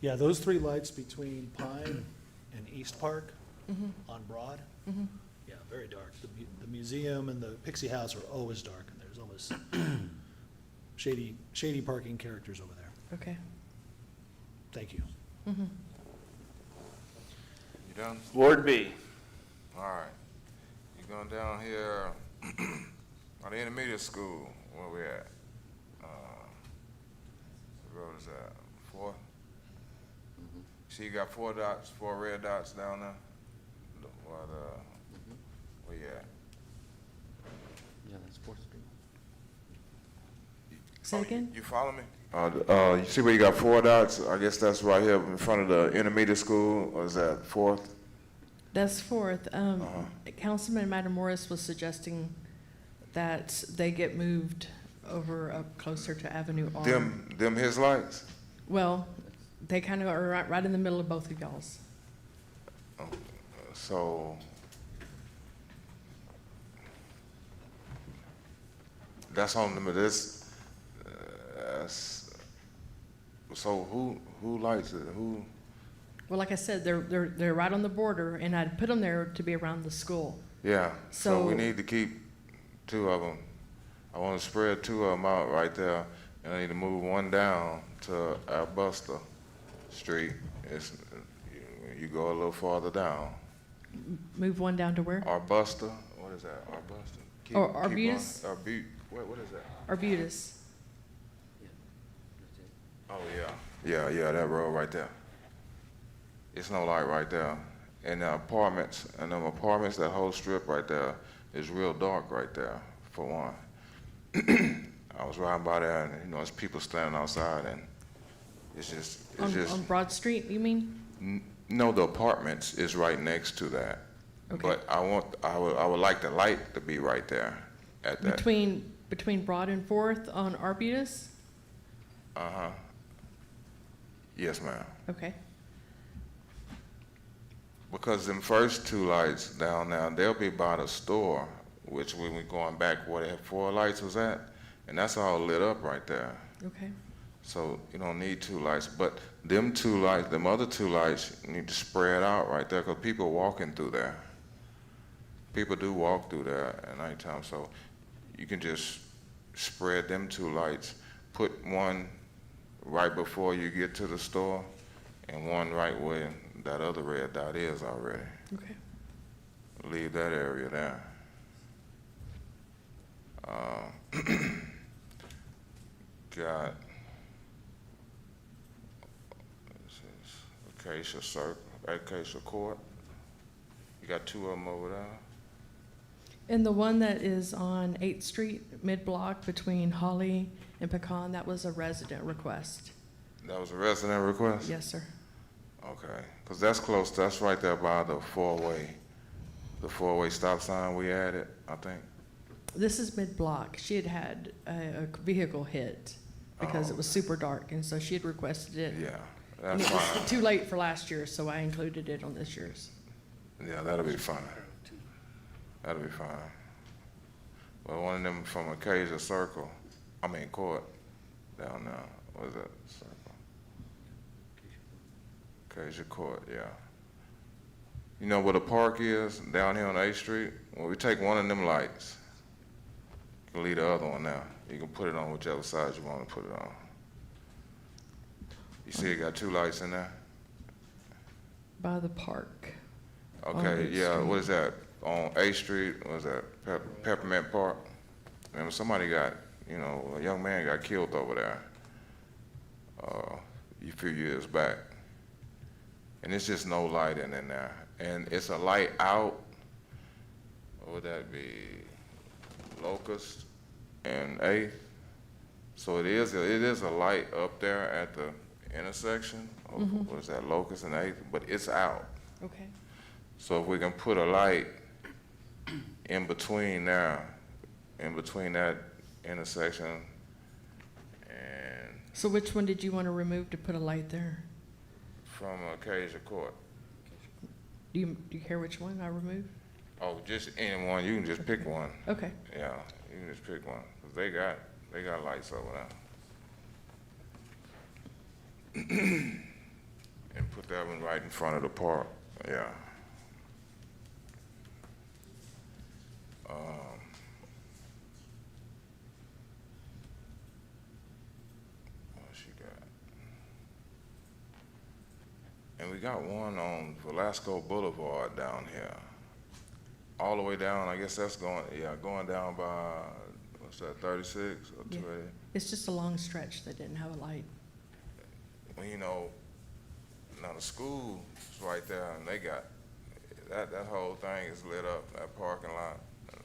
Yeah, those three lights between Pine and East Park mhm, on Broad, mhm. yeah, very dark. The museum and the Pixie House are always dark, and there's always shady parking characters over there. Okay. Thank you. Mhm. You done? Ward B. All right. You going down here, on the intermediate school, where we at? What road is that? 4th? Mhm. See, you got 4 dots, 4 red dots down there? What, Mhm. where you at? Yeah, that's Fourth Street. Say again? You follow me? You see where you got 4 dots? I guess that's right here in front of the intermediate school, or is that 4th? That's Fourth. Councilman Matamoros was suggesting that they get moved over up closer to Avenue R. Them his lights? Well, they kind of are right in the middle of both of y'all's. So, that's on them, so who lights it, who? Well, like I said, they're right on the border, and I'd put them there to be around the school. Yeah, so we So- need to keep 2 of them. I want to spread 2 of them out right there, and I need to move one down to Arbusta Street. You go a little farther down. Move one down to where? Arbusta, what is that, Arbusta? Keep- Oh, keep on- Arbutus? what is that? Arbutus. Oh, yeah, that road right there. It's no light right there. And the apartments, that whole strip right there is real dark right there, for one. I was riding by there and, there's people standing outside and it's On Broad Street, you mean? no, the apartments is right next to that. Okay. But I would like the light to be right there at that. Between Broad and Fourth on Arbutus? Uh-huh. Yes, ma'am. Okay. Because them first 2 lights down there, they'll be by the store, which when we going back where that 4 lights was at, and that's all lit up right there. Okay. So you don't need 2 lights, but them 2 lights, them other 2 lights, you need to spread out right there, because people walking through there. People do walk through there at nighttime, so you can just spread them 2 lights, put one right before you get to the store, and one right where that other red dot is already. Okay. Leave that area there. Got Acacia Circle, Acacia Court. You got 2 of them over there. And the one that is on 8th Street, mid-block between Holly and Pecan, that was a resident request. That was a resident request? Yes, sir. Okay, because that's close, that's right there by the 4-way stop sign we added, I think. This is mid-block. She had a vehicle hit because it was super dark, and so she had requested it. Yeah, And that's it was fine. too late for last year, so I included it on this year's. Yeah, that'll be fine. That'll be fine. Well, one of them from Acacia Circle, Court, down there. What is that circle? Acacia Court, yeah. You know where the park is down here on 8th Street? Well, we take one of them lights. You can leave the other one now. You can put it on whichever side you want to put it on. You see it got 2 lights in there? By the park. Okay, On yeah, Street. what is that? On 8th Street, what is that? Peppermint Park? Remember, somebody got, a young man got killed over there a few years back. And it's just no lighting in there. And it's a light out, what would that be? Locust and 8th. So it is a light up there at the intersection of, what is that, Locust and 8th, but it's out. Okay. So if we can put a light in between there, in between that intersection and So which one did you want to remove to put a light there? from Acacia Court. Do you care which one I remove? Oh, just any one, you can just pick one. Okay. Yeah, you can just pick one, 'cause they got lights over there. And put that one right in front of the park, yeah. What she got? And we got one on Velasco Boulevard down here. All the way down, I guess that's going down by, what's that, 36 or 280? It's just a long stretch that didn't have a light. Well, now the school is right there, and they got, that whole thing is lit up, that parking lot.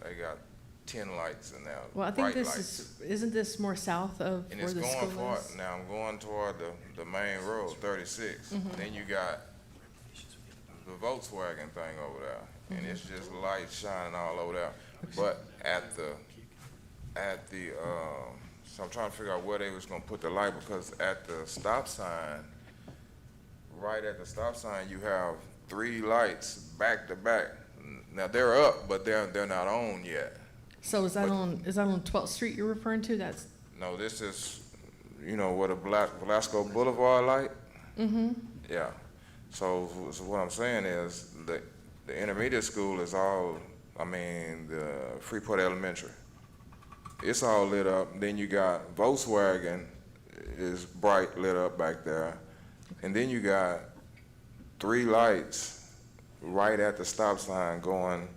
They got 10 lights in there, Well, I think bright this lights. isn't this more south of And where it's the going school for, is? now I'm going toward the main road, 36. Then you got the Volkswagen thing over there, and it's just lights shining all over there. But so I'm trying to figure out where they was gonna put the light, because at the stop sign, right at the stop sign, you have 3 lights back to back. Now they're up, but they're not on yet. So is that on 12th Street you're referring to? That's No, this is, where the Velasco Boulevard light? Yeah. So what I'm saying is the intermediate school is all, the Freeport Elementary. It's all lit up. Then you got Volkswagen is bright lit up back there. And then you got 3 lights right at the stop sign going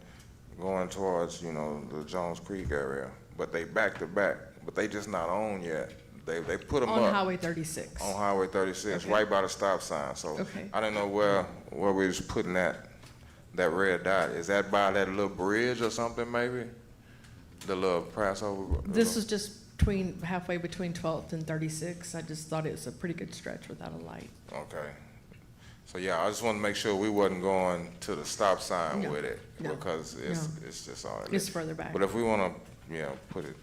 towards, the Jones Creek area. But they back to back, but they just not on yet. They put them up. on Highway 36. On Highway 36, Okay. right by the stop sign. So Okay. I didn't know where we was putting that red dot. Is that by that little bridge or something, maybe? The little Passover? This was just halfway between 12th and 36. I just thought it was a pretty good stretch without a light. Okay. So yeah, I just wanted to make sure we wasn't going to the stop sign No. with it, No. because No. it's just all right. It's further back. But if we want to, put it,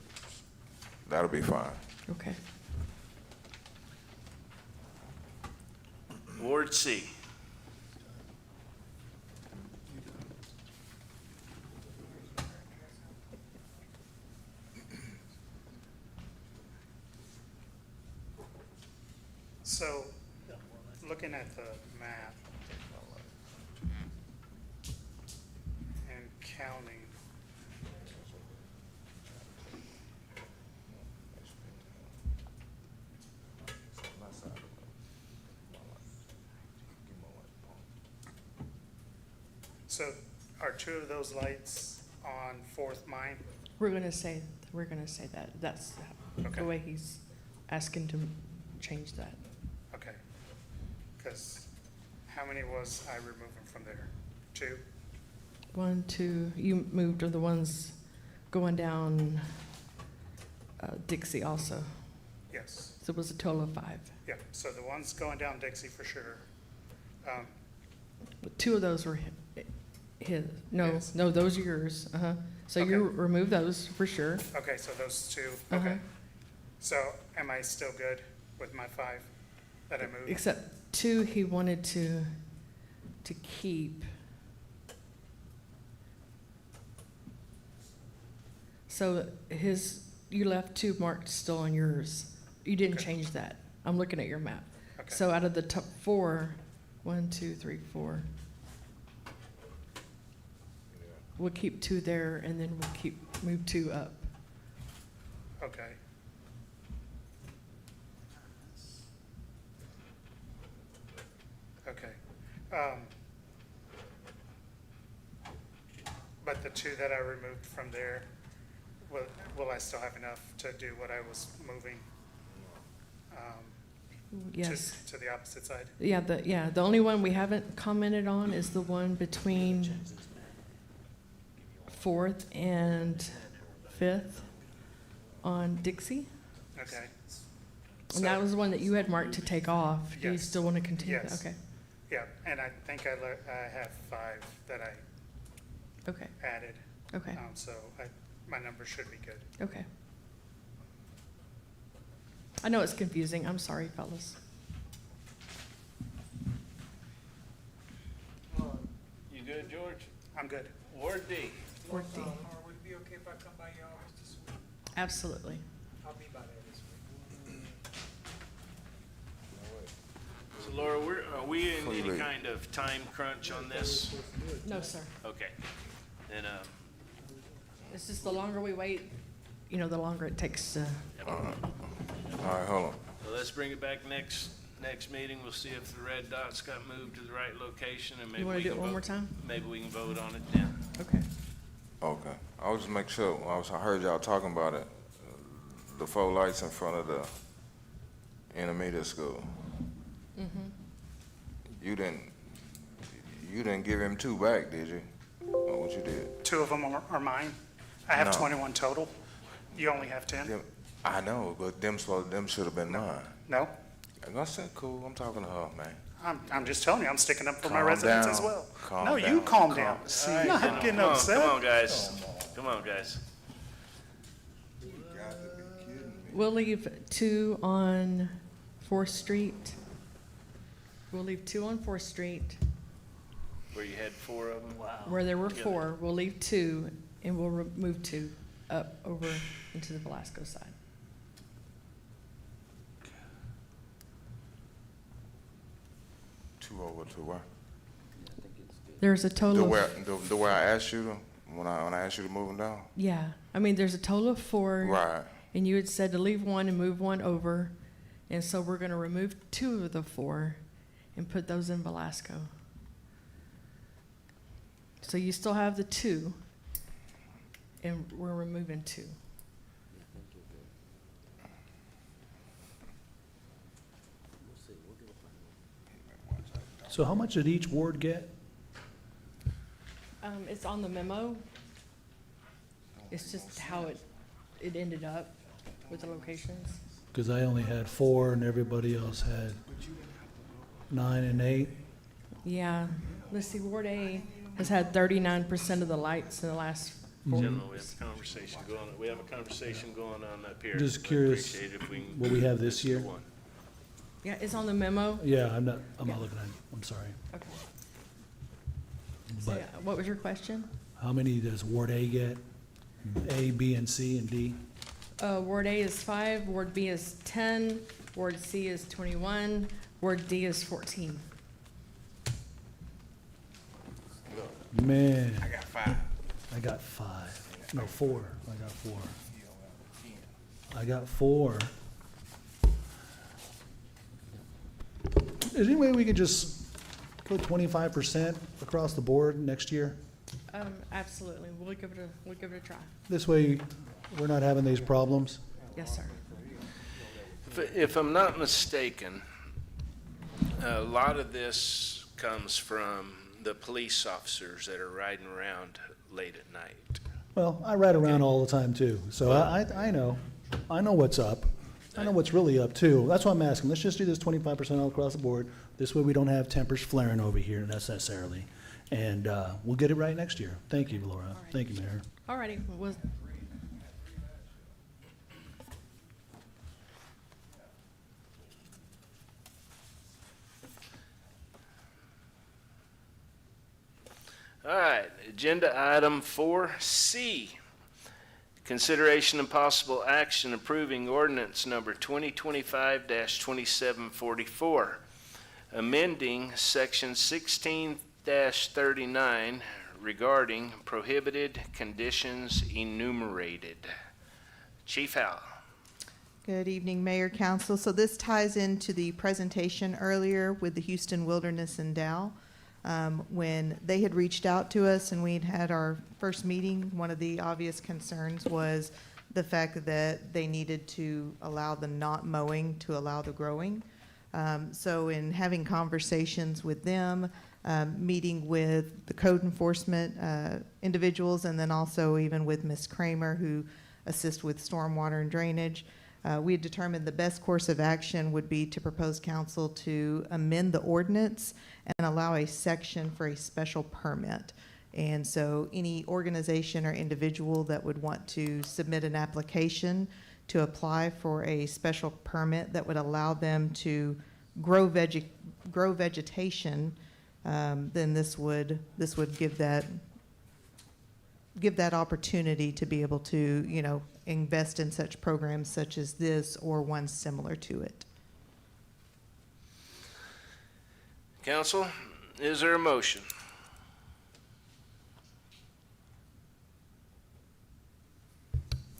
that'll be fine. Okay. Ward C. So, looking at the map and counting, so are 2 of those lights on 4th Mine? We're gonna say that. That's Okay. the way he's asking to change that. Okay. Because how many was I removing from there? 2? 1, 2, you moved are the ones going down Dixie also. Yes. So it was a total of 5. Yeah, so the ones going down Dixie for sure. But 2 of those were his. No, His. no, those are yours. So Okay. you remove those for sure. Okay, so those 2, Uh-huh. okay. So am I still good with my 5 that I moved? Except 2 he wanted to keep. So you left 2 marked still on yours. You didn't change that. I'm looking at your map. Okay. So out of the top 4, 1, 2, 3, 4. We'll keep 2 there, and then we'll move 2 up. Okay. Okay. But the 2 that I removed from there, will I still have enough to do what I was moving? Yes. To the opposite side? Yeah, the only one we haven't commented on is the one between 4th and 5th on Dixie. Okay. And that was the one that you had marked to take off. Do you Yes. still want to continue? Yes. Okay. Yeah, and I think I have 5 that I Okay. added. Okay. So my number should be good. Okay. I know it's confusing. I'm sorry, fellas. You good, George? I'm good. Ward D. Ward D. Would it be okay if I come by your office this week? Absolutely. I'll be by there this week. So Laura, are we in any Completely. kind of time crunch on this? No, sir. Okay. And, It's just the longer we wait, the longer it takes to. All right, hold on. so let's bring it back next meeting. We'll see if the red dots got moved to the right location, and maybe You want we to do can it one vote- more time? Maybe we can vote on it then. Okay. Okay. I was just make sure, I heard y'all talking about it, the 4 lights in front of the intermediate school. Mm-hmm. You didn't give him 2 back, did you? Or what you did? 2 of them are mine. I have No. 21 total. You only have 10? Them- I know, but them should have been mine. No? I said, cool, I'm talking to her, man. I'm just telling you, I'm sticking up for my Calm residents down. as well. Calm No, you down. calm down. See, I'm not getting upset. Come on, guys. Come on, guys. We'll leave 2 on 4th Street. We'll leave 2 on 4th Street. Where you had 4 of them? Wow. Where there were 4, we'll leave 2, and we'll move 2 up over into the Velasco side. Two over to where? There's a total The way I asked you to, when I asked you to move them down? Yeah, I mean, there's a total of 4. Right. And you had said to leave 1 and move 1 over. And so we're going to remove 2 of the 4 and put those in Velasco. So you still have the 2, and we're removing 2. So how much did each ward get? It's on the memo. It's just how it ended up with the locations. Because I only had 4 and everybody else had 9 and 8. Yeah, let's see, Ward A has had 39% of the lights in the last 4 Gentlemen, we weeks. have a conversation going on. We have a conversation going on up here. Just I'd curious appreciate if we can what we have move this to year. one. Yeah, it's on the memo. Yeah, I'm not looking at it, I'm sorry. Okay. So, But yeah, what was your question? how many does Ward A get? A, B, and C, and D? Ward A is 5, Ward B is 10, Ward C is 21, Ward D is 14. Man, I got 5. I got 5. No, 4. I got 4. I got 4. Is there any way we could just go 25% across the board next year? Absolutely, we'll give it a try. This way, we're not having these problems. Yes, sir. If I'm not mistaken, a lot of this comes from the police officers that are riding around late at night. Well, I ride around all the time too, so I know what's up. I know what's really up too. That's why I'm asking. Let's just do this 25% all across the board. This way we don't have tempers flaring over here necessarily. And we'll get it right next year. Thank you, Laura. right. Thank you, Mayor. All righty, All right, agenda item 4C. Consideration and possible action approving ordinance number 2025-2744, amending section 16-39 regarding prohibited conditions enumerated. Chief Howell. Good evening, Mayor, Council. So this ties into the presentation earlier with the Houston Wilderness and Dow. When they had reached out to us and we'd had our first meeting, one of the obvious concerns was the fact that they needed to allow the not mowing to allow the growing. So in having conversations with them, meeting with the code enforcement individuals, and then also even with Ms. Kramer, who assists with stormwater and drainage, we had determined the best course of action would be to propose council to amend the ordinance and allow a section for a special permit. And so any organization or individual that would want to submit an application to apply for a special permit that would allow them to grow vegetation, then this would give that opportunity to be able to, invest in such programs such as this or one similar to it. Council, is there a motion?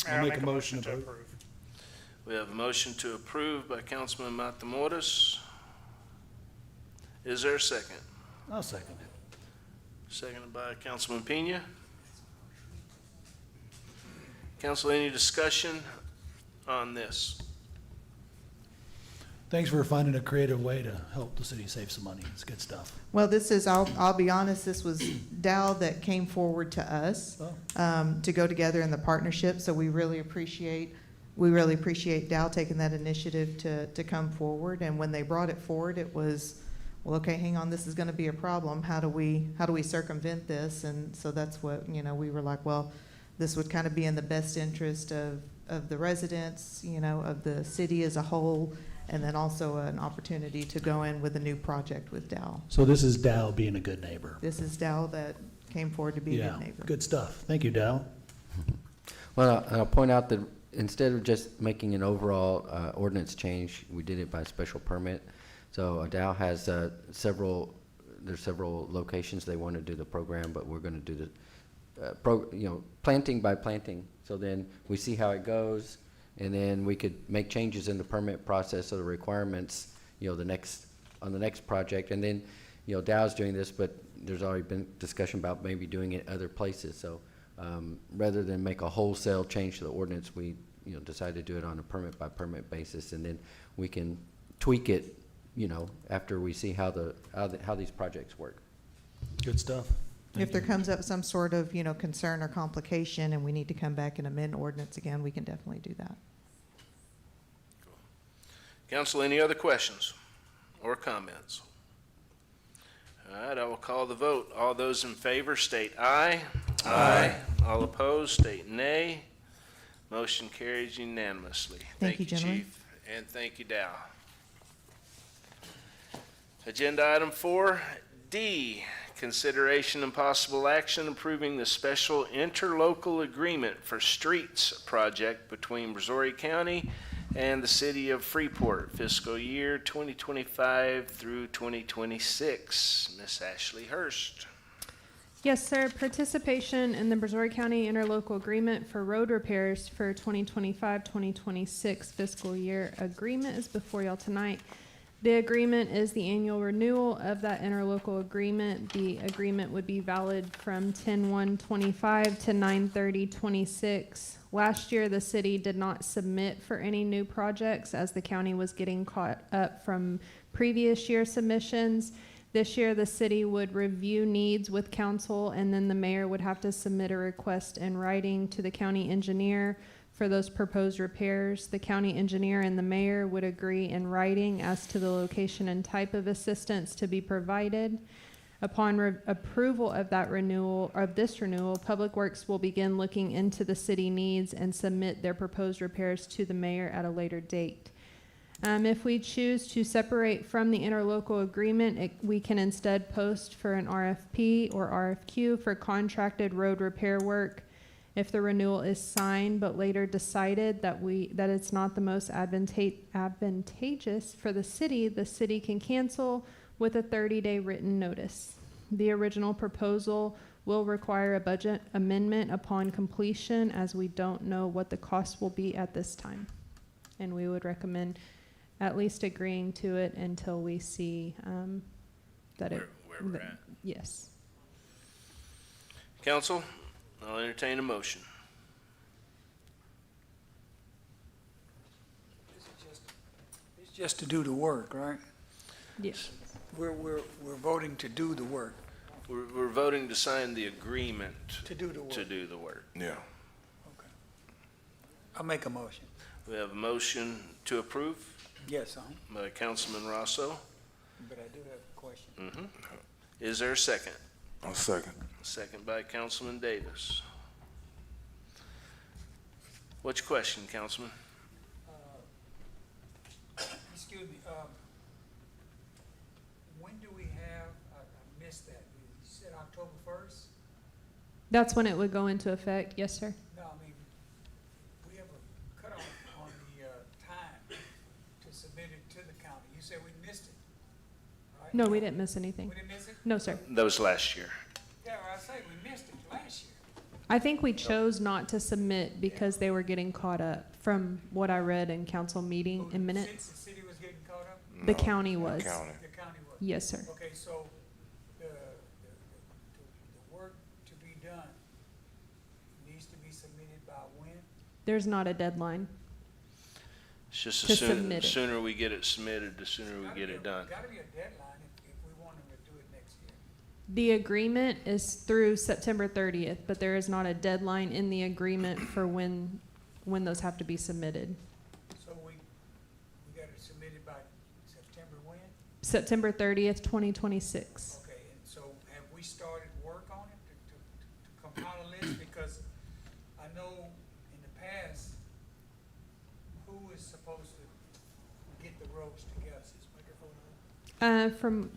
I'll make a motion to approve. We have a motion to approve by Councilman Matamoros. Is there a second? I'll second it. Seconded by Councilman Pena. Council, any discussion on this? Thanks for finding a creative way to help the city save some money. It's good stuff. Well, this is, I'll be honest, this was Dow that came forward to us to go together in the partnership. So we really appreciate Dow taking that initiative to come forward. And when they brought it forward, it was, well, okay, hang on, this is going to be a problem. How do we circumvent this? And so that's what, we were like, well, this would kind of be in the best interest of the residents, of the city as a whole, and then also an opportunity to go in with a new project with Dow. So this is Dow being a good neighbor. This is Dow that came forward to be a good neighbor. Good stuff. Thank you, Dow. Well, I'll point out that instead of just making an overall ordinance change, we did it by special permit. So Dow has several locations they want to do the program, but we're going to do the planting by planting. So then we see how it goes, and then we could make changes in the permit process or the requirements, on the next project. And then, Dow's doing this, but there's already been discussion about maybe doing it other places. So rather than make a wholesale change to the ordinance, we decided to do it on a permit by permit basis, and then we can tweak it, after we see how these projects work. Good stuff. If there comes up some sort of, concern or complication and we need to come back and amend ordinance again, we can definitely do that. Council, any other questions or comments? All right, I will call the vote. All those in favor state aye. Aye. All opposed state nay. Motion carries unanimously. Thank you, gentlemen. Chief, and thank you, Dow. Agenda item 4D. Consideration and possible action approving the special interlocal agreement for streets project between Missouri County and the city of Freeport, fiscal year 2025 through 2026. Miss Ashley Hurst. Yes, sir. Participation in the Missouri County interlocal agreement for road repairs for 2025-2026 fiscal year agreement is before y'all tonight. The agreement is the annual renewal of that interlocal agreement. The agreement would be valid from 10/1/25 to 9/30/26. Last year, the city did not submit for any new projects as the county was getting caught up from previous year submissions. This year, the city would review needs with council, and then the mayor would have to submit a request in writing to the county engineer for those proposed repairs. The county engineer and the mayor would agree in writing as to the location and type of assistance to be provided. Upon approval of this renewal, Public Works will begin looking into the city needs and submit their proposed repairs to the mayor at a later date. If we choose to separate from the interlocal agreement, we can instead post for an RFP or RFQ for contracted road repair work. If the renewal is signed but later decided that it's not the most advantageous for the city can cancel with a 30-day written notice. The original proposal will require a budget amendment upon completion, as we don't know what the cost will be at this time. And we would recommend at least agreeing to it until we see that Where we're at. Yes. Council, I'll entertain a motion. It's just to do the work, right? Yes. We're voting to do the work. We're voting to sign the agreement To do the work. to do the work. Yeah. I'll make a motion. We have a motion to approve Yes, by Councilman Rosso. but I do have a question. Is there a second? A second. Second by Councilman Davis. What's your question, Councilman? Excuse me, when do we have, I missed that, you said October 1st? That's when it would go into effect. Yes, sir. No, I mean, we have a cutoff on the time to submit it to the county. You said we missed it, right? No, we didn't miss anything. We didn't miss it? No, sir. That was last year. Yeah, well, I say we missed it last year. I think we chose not to submit because they were getting caught up from what I read in council meeting in minutes. Since the city was getting caught up? The county was. County. The county was? Yes, sir. Okay, so the work to be done needs to be submitted by when? There's not a deadline. It's just To the submit it. sooner we get it submitted, the sooner we get it done. Gotta be a deadline if we want them to do it next year. The agreement is through September 30th, but there is not a deadline in the agreement for when those have to be submitted. So we got it submitted by September when? September 30th, 2026. Okay, and so have we started work on it to compile a list? Because I know in the past, who is supposed to get the roads together? Is this microphone on?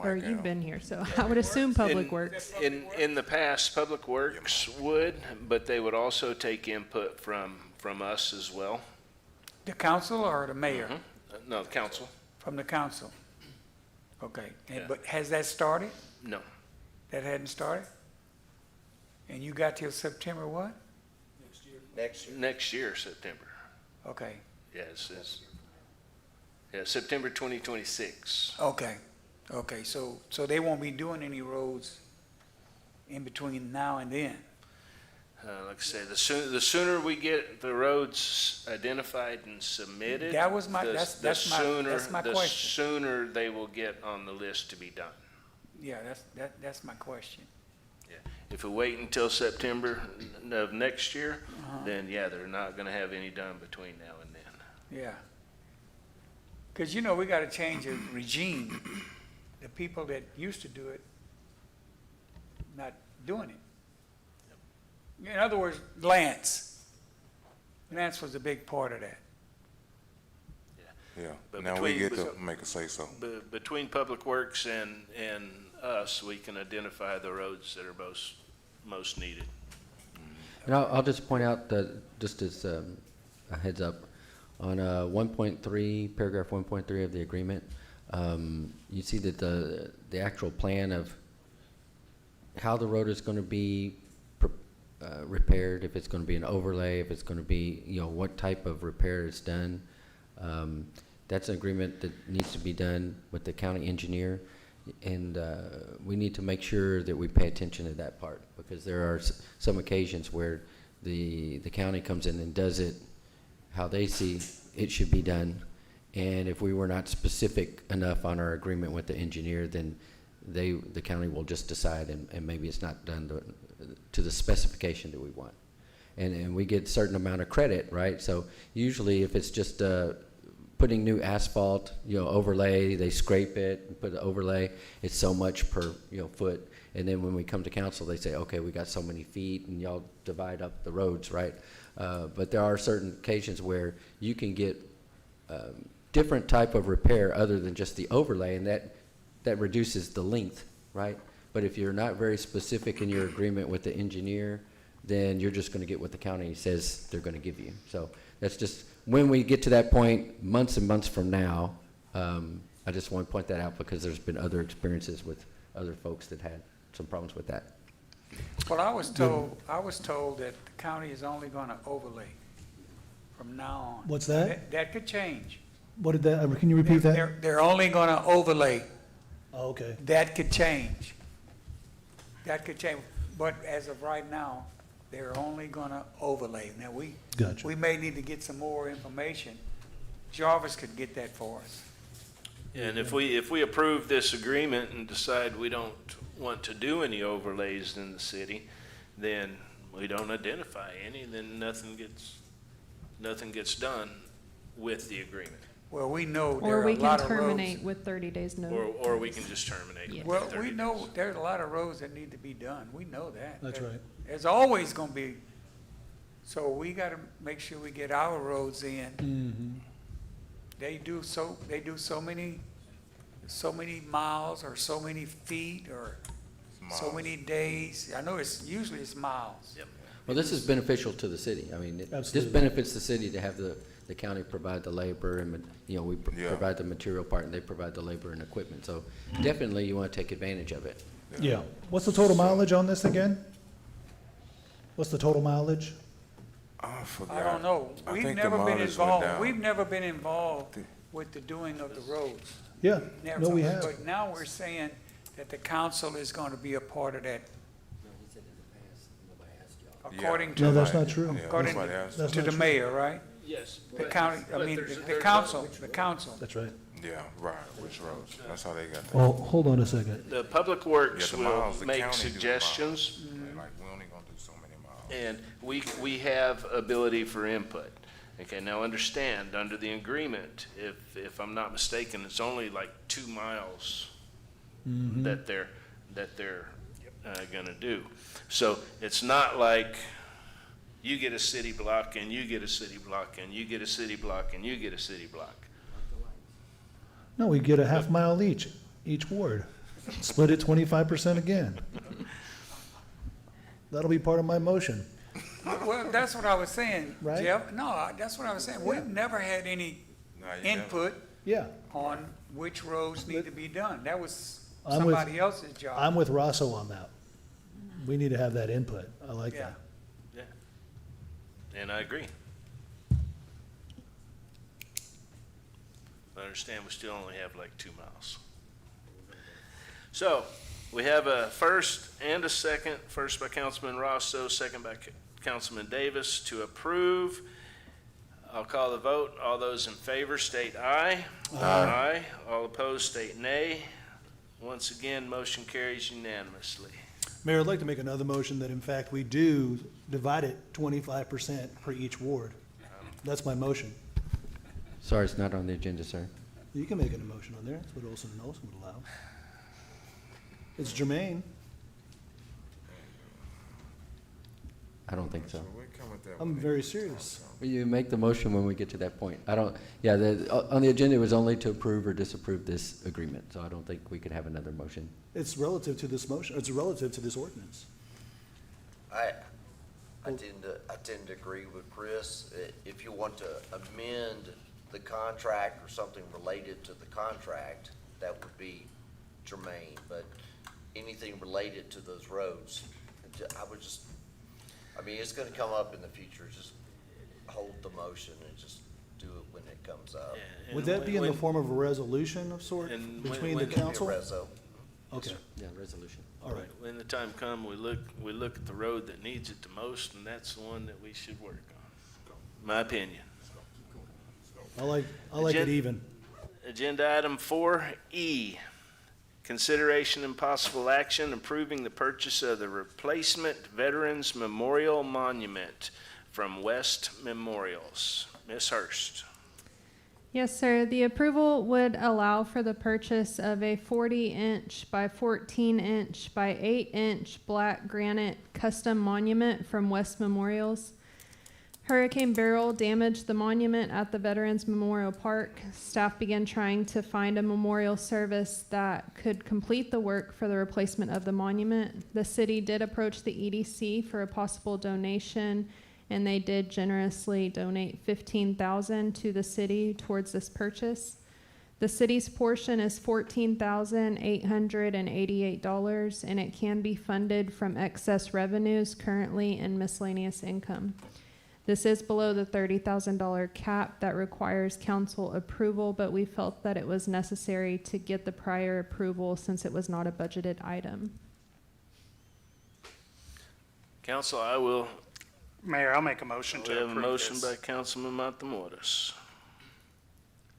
Or you've been here, so I would assume Public Works. In the past, Public Works would, but they would also take input from us as well. The council or the mayor? No, the council. From the council? Okay, Yeah. but has that started? No. That hadn't started? And you got till September what? Next year, September. Okay, Yes, September 2026. okay, so they won't be doing any roads in between now and then? Like I say, the sooner we get the roads identified and submitted, That was my- the that's my the question. sooner they will get on the list to be done. Yeah, that's my question. Yeah. If we wait until September of next year, then yeah, they're not gonna have any done between now and then. Yeah. Because, we got to change the regime. The people that used to do it, not doing it. In other words, Lance. Lance was a big part of that. Yeah. But Now we between- get to make a say so. Between Public Works and us, we can identify the roads that are most needed. And I'll just point out that, just as a heads up, on 1.3, paragraph 1.3 of the agreement, you see that the actual plan of how the road is going to be repaired, if it's going to be an overlay, if it's going to be, what type of repair is done. That's an agreement that needs to be done with the county engineer, and we need to make sure that we pay attention to that part, because there are some occasions where the county comes in and does it how they see it should be done, and if we were not specific enough on our agreement with the engineer, then the county will just decide, and maybe it's not done to the specification that we want. And we get a certain amount of credit, right? So usually if it's just putting new asphalt, overlay, they scrape it and put the overlay, it's so much per, foot. And then when we come to council, they say, okay, we got so many feet, and y'all divide up the roads, right? But there are certain occasions where you can get different type of repair other than just the overlay, and that reduces the length, right? But if you're not very specific in your agreement with the engineer, then you're just gonna get what the county says they're gonna give you. So that's just, when we get to that point, months and months from now, I just want to point that out because there's been other experiences with other folks that had some problems with that. Well, I was told that the county is only gonna overlay from now on. What's that? That could change. What did that, can you repeat that? They're only gonna overlay. Oh, okay. That could change. That could change, but as of right now, they're only gonna overlay. Now, Gotcha. we may need to get some more information. Jarvis could get that for us. And if we approve this agreement and decide we don't want to do any overlays in the city, then we don't identify any, then nothing gets done with the agreement. Well, we know there Or are we a can lot of roads. terminate with 30 days notice. Or we can just terminate. with Well, 30 we days. know there's a lot of roads that need to be done. We know that. That's right. There's always gonna be, so we gotta make sure we get our roads in. Mm-hmm. They do so many miles or so many feet or so many days. I know usually it's miles. Yep. Well, this is beneficial to the city. I mean, this Absolutely. benefits the city to have the county provide the labor and, we Yeah. provide the material part and they provide the labor and equipment. So definitely you want to take advantage of it. Yeah. What's the total mileage on this again? What's the total mileage? I forgot. I don't know. I We've think the never been mileage went involved. down. We've never been involved with the doing of the roads. Yeah. Never. No, we have. But now we're saying that the council is gonna be a part of that. According No, to, that's not true. according nobody asked. That's to not the true. mayor, right? Yes. The county, I mean, the council. That's right. Yeah, right, which roads? That's how they got that. Well, hold on a second. The Public Works Yeah, the will miles, the make county do the suggestions. miles. Like, we only gonna do so many miles. And we have ability for input. Okay, now understand, under the agreement, if I'm not mistaken, it's only like 2 miles that they're gonna do. So it's not like you get a city block and you get a city block and you get a city block and you get a city block. No, we get a half mile each ward. Split it 25% again. That'll be part of my motion. Well, that's what I was saying, Right? Jeff. No, that's what I was saying. We've never had any No, you never. input Yeah. on which roads need to be done. That was I'm with- somebody else's job. I'm with Rosso on that. We need to have that input. I like Yeah. that. Yeah. And I agree. I understand we still only have like 2 miles. So, we have a first and a second, first by Councilman Rosso, second by Councilman Davis to approve. I'll call the vote. All those in favor state aye. Aye. All opposed state nay. Once again, motion carries unanimously. Mayor, I'd like to make another motion that in fact we do divide it 25% per each ward. That's my motion. Sorry, it's not on the agenda, sir. You can make an emotion on there. That's what Olson and Olson would allow. It's germane. I don't think so. We come with that I'm one. very serious. You make the motion when we get to that point. I don't, yeah, on the agenda, it was only to approve or disapprove this agreement, so I don't think we could have another motion. It's relative to this motion, it's relative to this ordinance. I tend to agree with Chris. If you want to amend the contract or something related to the contract, that would be germane, but anything related to those roads, I would just, I mean, it's gonna come up in the future, just hold the motion and just do it when it comes up. And Would that be in the when- form of a resolution of sort And between when- the when- council? Reso. Okay, Yeah, resolution. all right. When the time comes, we look at the road that needs it the most, and that's the one that we should work on. My opinion. I like it Agen- even. Agenda item 4E, consideration and possible action approving the purchase of the replacement Veterans Memorial Monument from West Memorials. Ms. Hurst. Yes, sir. The approval would allow for the purchase of a 40-inch by 14-inch by 8-inch black granite custom monument from West Memorials. Hurricane Beryl damaged the monument at the Veterans Memorial Park. Staff began trying to find a memorial service that could complete the work for the replacement of the monument. The city did approach the EDC for a possible donation, and they did generously donate $15,000 to the city towards this purchase. The city's portion is $14,888, and it can be funded from excess revenues currently in miscellaneous income. This is below the $30,000 cap that requires council approval, but we felt that it was necessary to get the prior approval since it was not a budgeted item. Council, I will. Mayor, I'll make a motion to We have approve a motion this. by Councilman Matamoros.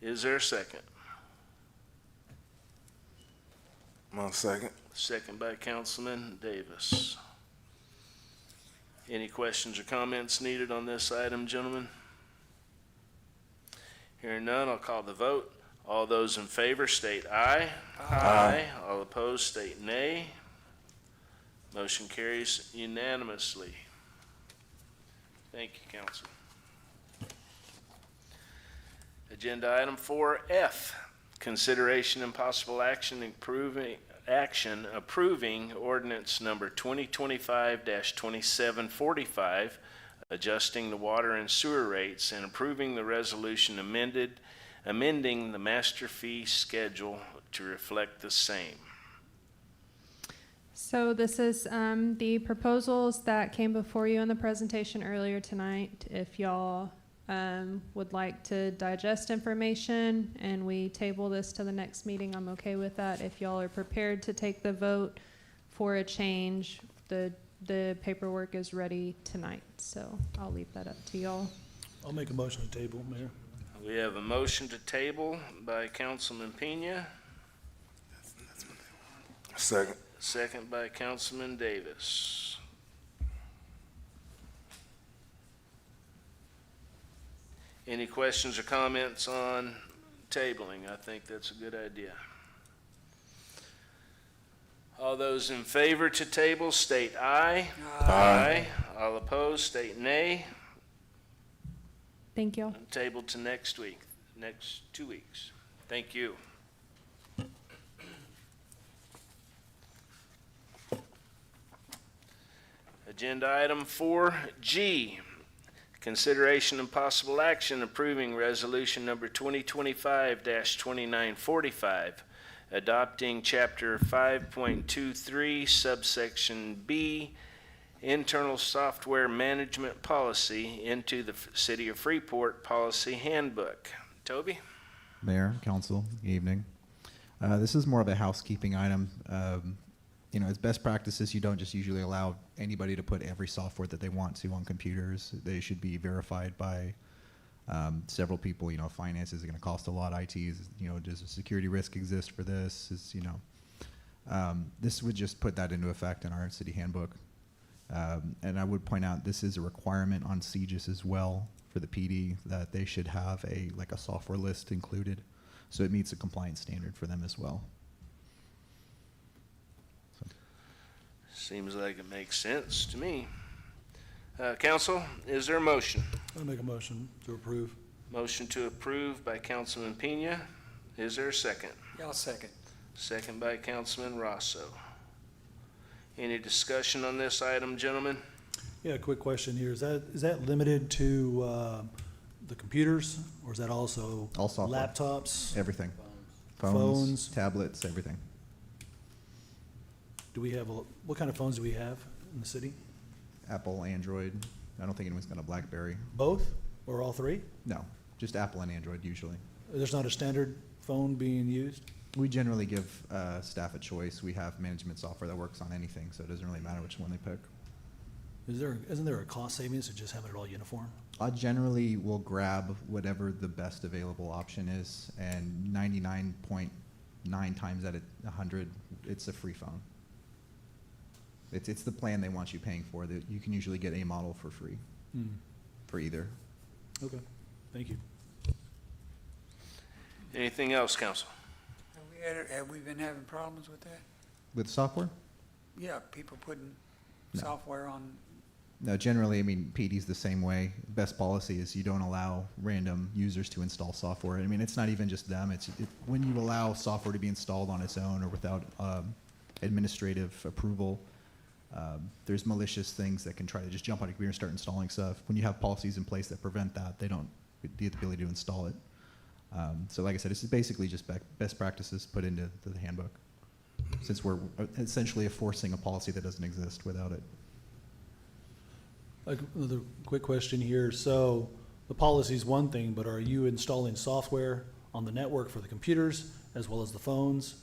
Is there a second? One second. Second by Councilman Davis. Any questions or comments needed on this item, gentlemen? Hearing none, I'll call the vote. All those in favor state aye. Aye. All opposed state nay. Motion carries unanimously. Thank you, council. Agenda item 4F, consideration and possible action approving ordinance number 2025-2745, adjusting the water and sewer rates and approving the resolution amending the master fee schedule to reflect the same. So this is the proposals that came before you in the presentation earlier tonight. If y'all would like to digest information and we table this to the next meeting, I'm okay with that. If y'all are prepared to take the vote for a change, the paperwork is ready tonight. So I'll leave that up to y'all. I'll make a motion to table, Mayor. We have a motion to table by Councilman Pena. Second. Second by Councilman Davis. Any questions or comments on tabling? I think that's a good idea. All those in favor to table state aye. Aye. All opposed state nay. Thank y'all. Table to next week, next 2 weeks. Thank you. Agenda item 4G, consideration and possible action approving resolution number 2025-2945, adopting chapter 5.23 subsection B, internal software management policy into the City of Freeport policy handbook. Toby? Mayor, council, good evening. This is more of a housekeeping item. You know, as best practices, you don't just usually allow anybody to put every software that they want to on computers. They should be verified by several people. You know, finance is going to cost a lot. IT is, you know, does a security risk exist for this? Is, you know, this would just put that into effect in our city handbook. And I would point out this is a requirement on CGIS as well for the PD that they should have a software list included, so it meets a compliance standard for them as well. Seems like it makes sense to me. Council, is there a motion? I'll make a motion to approve. Motion to approve by Councilman Pena. Is there a second? Y'all second. Second by Councilman Rosso. Any discussion on this item, gentlemen? Yeah, quick question here. Is that limited to the computers, or is that also All software. laptops? Everything. Phones. Tablets, everything. Do we have, what kind of phones do we have in the city? Apple, Android. I don't think anyone's got a BlackBerry. Both, or all three? No, just Apple and Android usually. There's not a standard phone being used? We generally give staff a choice. We have management software that works on anything, so it doesn't really matter which one they pick. Isn't there a cost savings to just having it all uniform? I generally will grab whatever the best available option is, and 99.9 times out of 100, it's a free phone. It's the plan they want you paying for. That you can usually get a model for free for either. Okay, thank you. Anything else, council? Have we been having problems with that? With software? Yeah, people putting No. software on. No, generally, I mean, PD's the same way. Best policy is you don't allow random users to install software. I mean, it's not even just them. When you allow software to be installed on its own or without administrative approval, there's malicious things that can try to just jump on a computer and start installing stuff. When you have policies in place that prevent that, they don't get the ability to install it. So like I said, it's basically just best practices put into the handbook, since we're essentially enforcing a policy that doesn't exist without it. Another quick question here. So the policy is one thing, but are you installing software on the network for the computers as well as the phones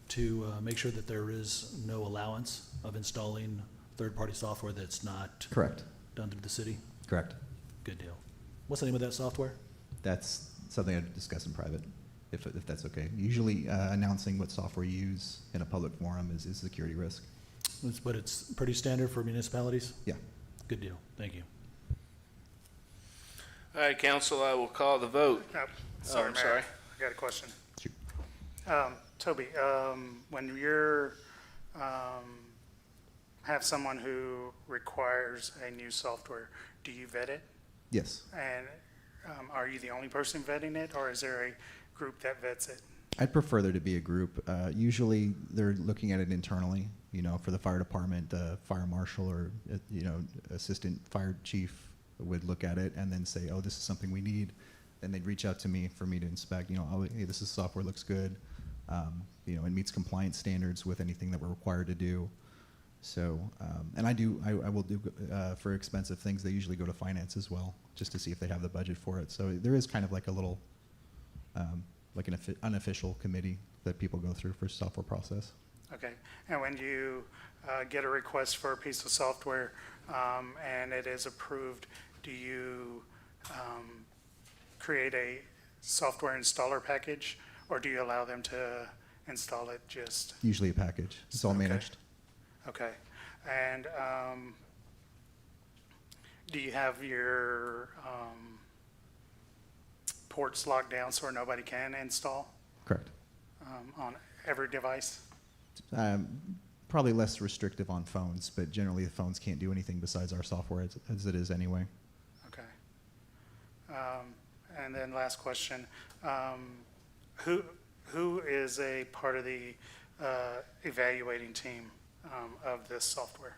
to make sure that there is no allowance of installing third-party software that's not Correct. done through the city? Correct. Good deal. What's the name of that software? That's something I'd discuss in private, if that's okay. Usually announcing what software you use in a public forum is a security risk. But it's pretty standard for municipalities? Yeah. Good deal. Thank you. All right, council, I will call the vote. Sorry, I'm Mayor. sorry. I got a question. Toby, when you're, have someone who requires a new software, do you vet it? Yes. And are you the only person vetting it, or is there a group that vets it? I'd prefer there to be a group. Usually they're looking at it internally, for the fire department, fire marshal or, assistant fire chief would look at it and then say, oh, this is something we need. Then they'd reach out to me for me to inspect, hey, this software looks good. It meets compliance standards with anything that we're required to do. So, and I will do, for expensive things, they usually go to finance as well, just to see if they have the budget for it. So there is kind of like a little, like an unofficial committee that people go through for software process. Okay, and when you get a request for a piece of software and it is approved, do you create a software installer package, or do you allow them to install it just? Usually a package. It's all managed. Okay, and do you have your ports locked down so nobody can install Correct. on every device? Probably less restrictive on phones, but generally the phones can't do anything besides our software as it is anyway. Okay. And then last question, who is a part of the evaluating team of this software?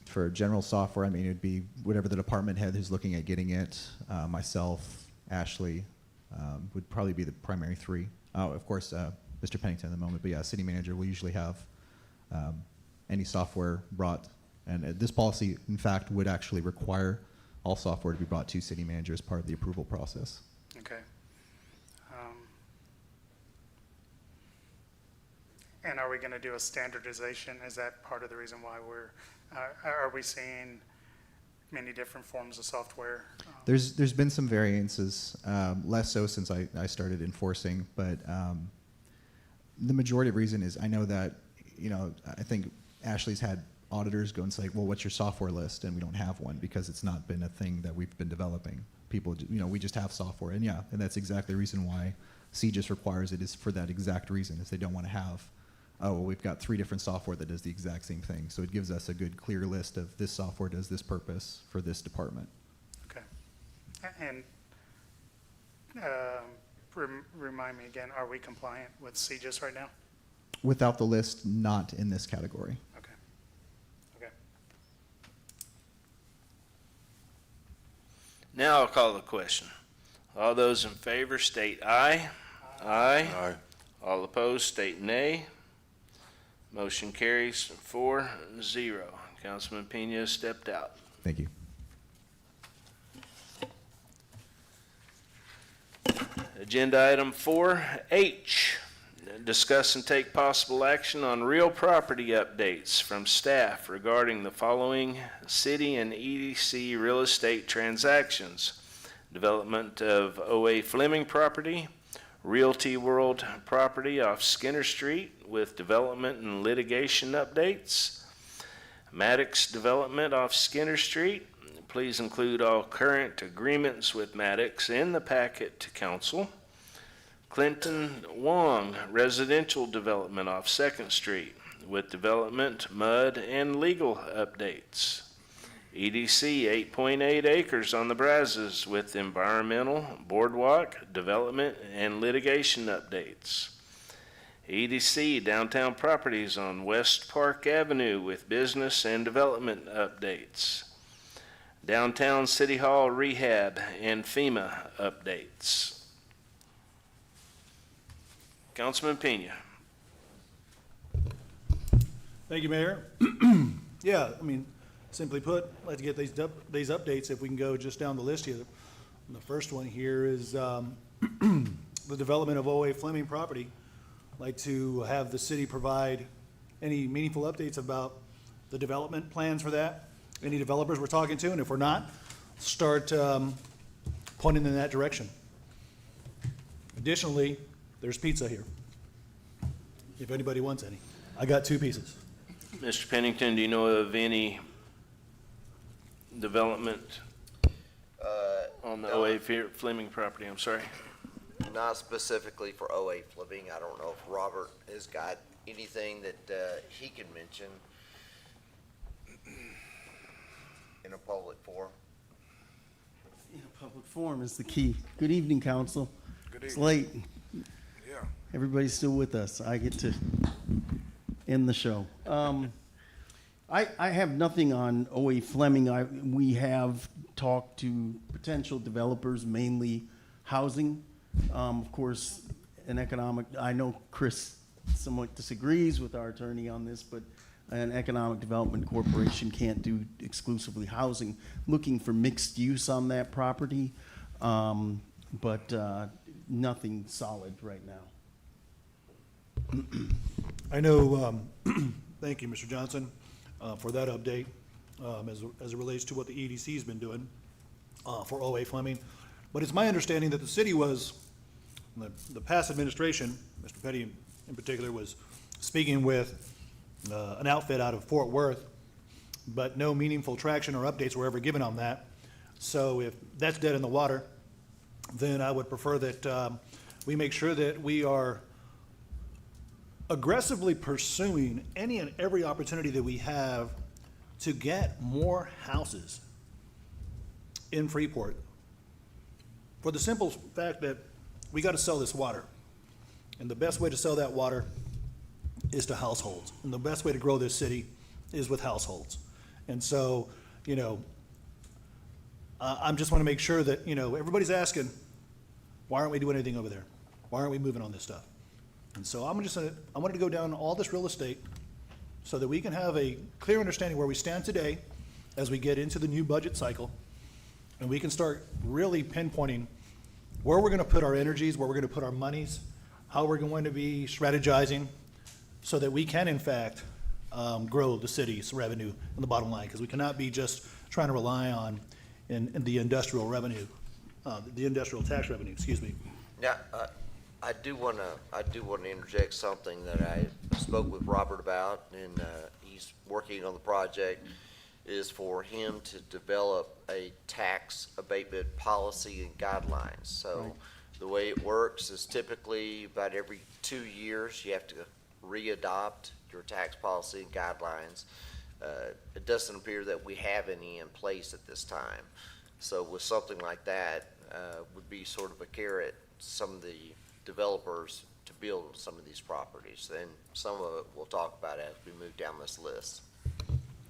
For general software, I mean, it'd be whatever the department head who's looking at getting it. Myself, Ashley, would probably be the primary three. Of course, Mr. Pennington at the moment, but yeah, city manager will usually have any software brought. And this policy, in fact, would actually require all software to be brought to city manager as part of the approval process. Okay. And are we going to do a standardization? Is that part of the reason why are we seeing many different forms of software? There's been some variances, less so since I started enforcing, but the majority of reason is I know that, I think Ashley's had auditors go and say, well, what's your software list? And we don't have one because it's not been a thing that we've been developing. People, we just have software. And yeah, and that's exactly the reason why CJIS requires it, is for that exact reason, is they don't want to have, oh, well, we've got 3 different software that does the exact same thing. So it gives us a good, clear list of this software does this purpose for this department. Okay. And remind me again, are we compliant with CJIS right now? Without the list, not in this category. Okay. Okay. Now I'll call the question. All those in favor state aye. Aye. Aye. All opposed state nay. Motion carries 4-0. Councilman Pena stepped out. Thank you. Agenda item 4H, discuss and take possible action on real property updates from staff regarding the following city and EDC real estate transactions: development of O.A. Fleming property, Realty World property off Skinner Street with development and litigation updates, Maddox development off Skinner Street. Please include all current agreements with Maddox in the packet to council. Clinton Wong residential development off 2nd Street with development, mud, and legal updates. EDC, 8.8 acres on the Brazos with environmental, boardwalk, development, and litigation updates. EDC, downtown properties on West Park Avenue with business and development updates. Downtown City Hall rehab and FEMA updates. Councilman Pena. Thank you, Mayor. Yeah, I mean, simply put, I'd like to get these updates if we can go just down the list here. The first one here is the development of OA Fleming property. I'd like to have the city provide any meaningful updates about the development plans for that, any developers we're talking to, and if we're not, start pointing in that direction. Additionally, there's pizza here, if anybody wants any. I got 2 pieces. Mr. Pennington, do you know of any development on the OA Fleming property? I'm sorry. Not specifically for OA Fleming. I don't know if Robert has got anything that he can mention in a public forum. Yeah, public forum is the key. Good evening, council. Good It's evening. late. Yeah. Everybody's still with us. I get to end the show. I have nothing on OA Fleming. We have talked to potential developers, mainly housing. Of course, an economic, I know Chris somewhat disagrees with our attorney on this, but an economic development corporation can't do exclusively housing. Looking for mixed use on that property, but nothing solid right now. I know, thank you, Mr. Johnson, for that update as it relates to what the EDC's been doing for OA Fleming. But it's my understanding that the city was, the past administration, Mr. Petty in particular, was speaking with an outfit out of Fort Worth, but no meaningful traction or updates were ever given on that. So if that's dead in the water, then I would prefer that we make sure that we are aggressively pursuing any and every opportunity that we have to get more houses in Freeport. For the simple fact that we got to sell this water. And the best way to sell that water is to households. And the best way to grow this city is with households. And so, you know, I just want to make sure that, you know, everybody's asking, why aren't we doing anything over there? Why aren't we moving on this stuff? And so I wanted to go down all this real estate so that we can have a clear understanding where we stand today as we get into the new budget cycle. And we can start really pinpointing where we're going to put our energies, where we're going to put our monies, how we're going to be strategizing so that we can, in fact, grow the city's revenue and the bottom line, because we cannot be just trying to rely on in the industrial revenue, the industrial tax revenue, excuse me. Now, I do want to interject something that I spoke with Robert about, and he's working on the project, is for him to develop a tax abatement policy and guidelines. So Right. the way it works is typically about every 2 years, you have to re-adopt your tax policy and guidelines. It doesn't appear that we have any in place at this time. So with something like that, would be sort of a carrot to some of the developers to build some of these properties. Then some of it we'll talk about as we move down this list.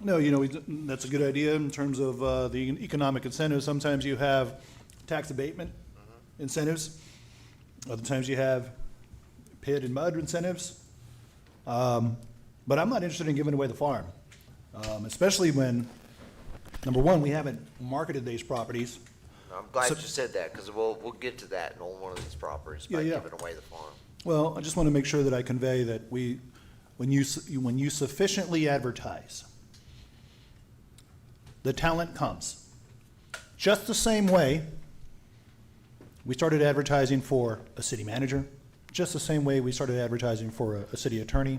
No, you know, that's a good idea in terms of the economic incentives. Sometimes you have tax abatement incentives. Other times you have pit and mud incentives. But I'm not interested in giving away the farm, especially when, number one, we haven't marketed these properties. I'm glad So- you said that, because we'll get to that in on one of these properties by Yeah. giving away the farm. Well, I just want to make sure that I convey that when you sufficiently advertise, the talent comes. Just the same way we started advertising for a city manager, just the same way we started advertising for a city attorney.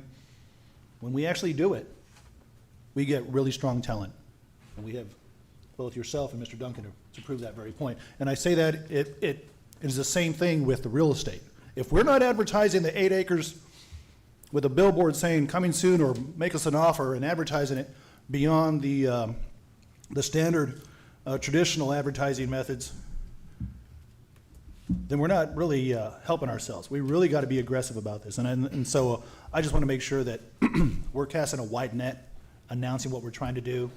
When we actually do it, we get really strong talent. And we have both yourself and Mr. Duncan to prove that very point. And I say that it is the same thing with the real estate. If we're not advertising the 8 acres with a billboard saying coming soon or make us an offer and advertising it beyond the the standard traditional advertising methods, then we're not really helping ourselves. We really got to be aggressive about this. And so I just want to make sure that we're casting a wide net, announcing what we're trying to do.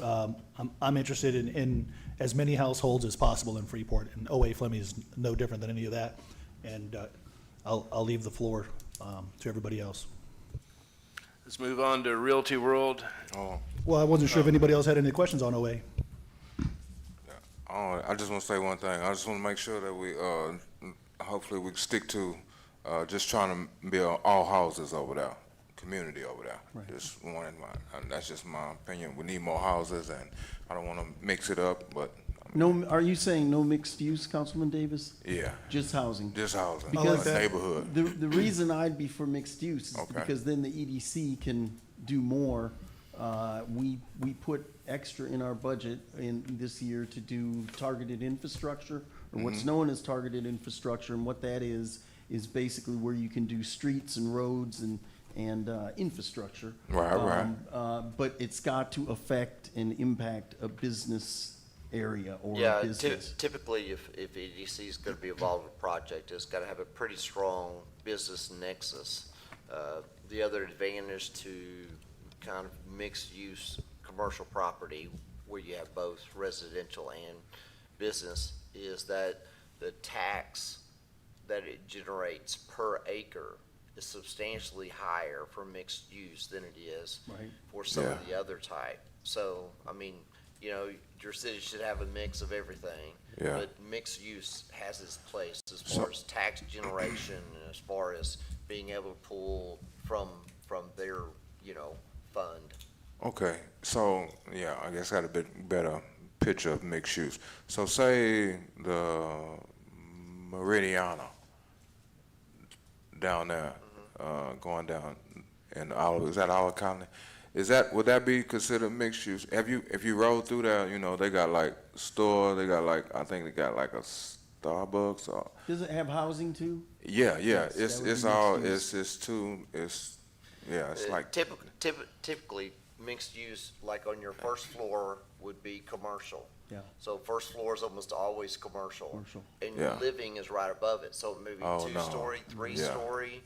I'm interested in as many households as possible in Freeport, and OA Fleming is no different than any of that. And I'll leave the floor to everybody else. Let's move on to Realty World. Well, I wasn't sure if anybody else had any questions on OA. I just want to say one thing. I just want to make sure that we, hopefully we stick to just trying to build all houses over there, community over there. Right. Just one in mind. And that's just my opinion. We need more houses, and I don't want to mix it up, but. No, are you saying no mixed use, Councilman Davis? Yeah. Just housing? Just housing. Because neighborhood. The reason I'd be for mixed use is Okay. because then the EDC can do more. We put extra in our budget in this year to do targeted infrastructure, or what's known as targeted infrastructure, and what that is basically where you can do streets and roads and infrastructure. Right. But it's got to affect and impact a business area or a Yeah, business. typically if EDC is gonna be involved with a project, it's gotta have a pretty strong business nexus. The other advantage to kind of mixed-use commercial property where you have both residential and business is that the tax that it generates per acre is substantially higher for mixed use than it is Right. for some of Yeah. the other type. So, I mean, you know, your city should have a mix of everything. Yeah. But mixed use has its place as far as tax generation and as far as being able to pull from their, you know, fund. Okay, so, yeah, I guess I got a bit better picture of mixed use. So say the Meridiana down there, going down in Olive, is that Olive County? Would that be considered mixed use? If you rode through there, you know, they got like store, they got like, I think they got like a Starbucks or. Does it have housing too? Yeah, Yes, that would be it's all, mixed it's like. Typically, mixed use, like on your first floor, would be commercial. Yeah. So first floor is almost always commercial. Commercial. And your Yeah. living is right above it, so maybe Oh, no. two-story, Yeah. three-story,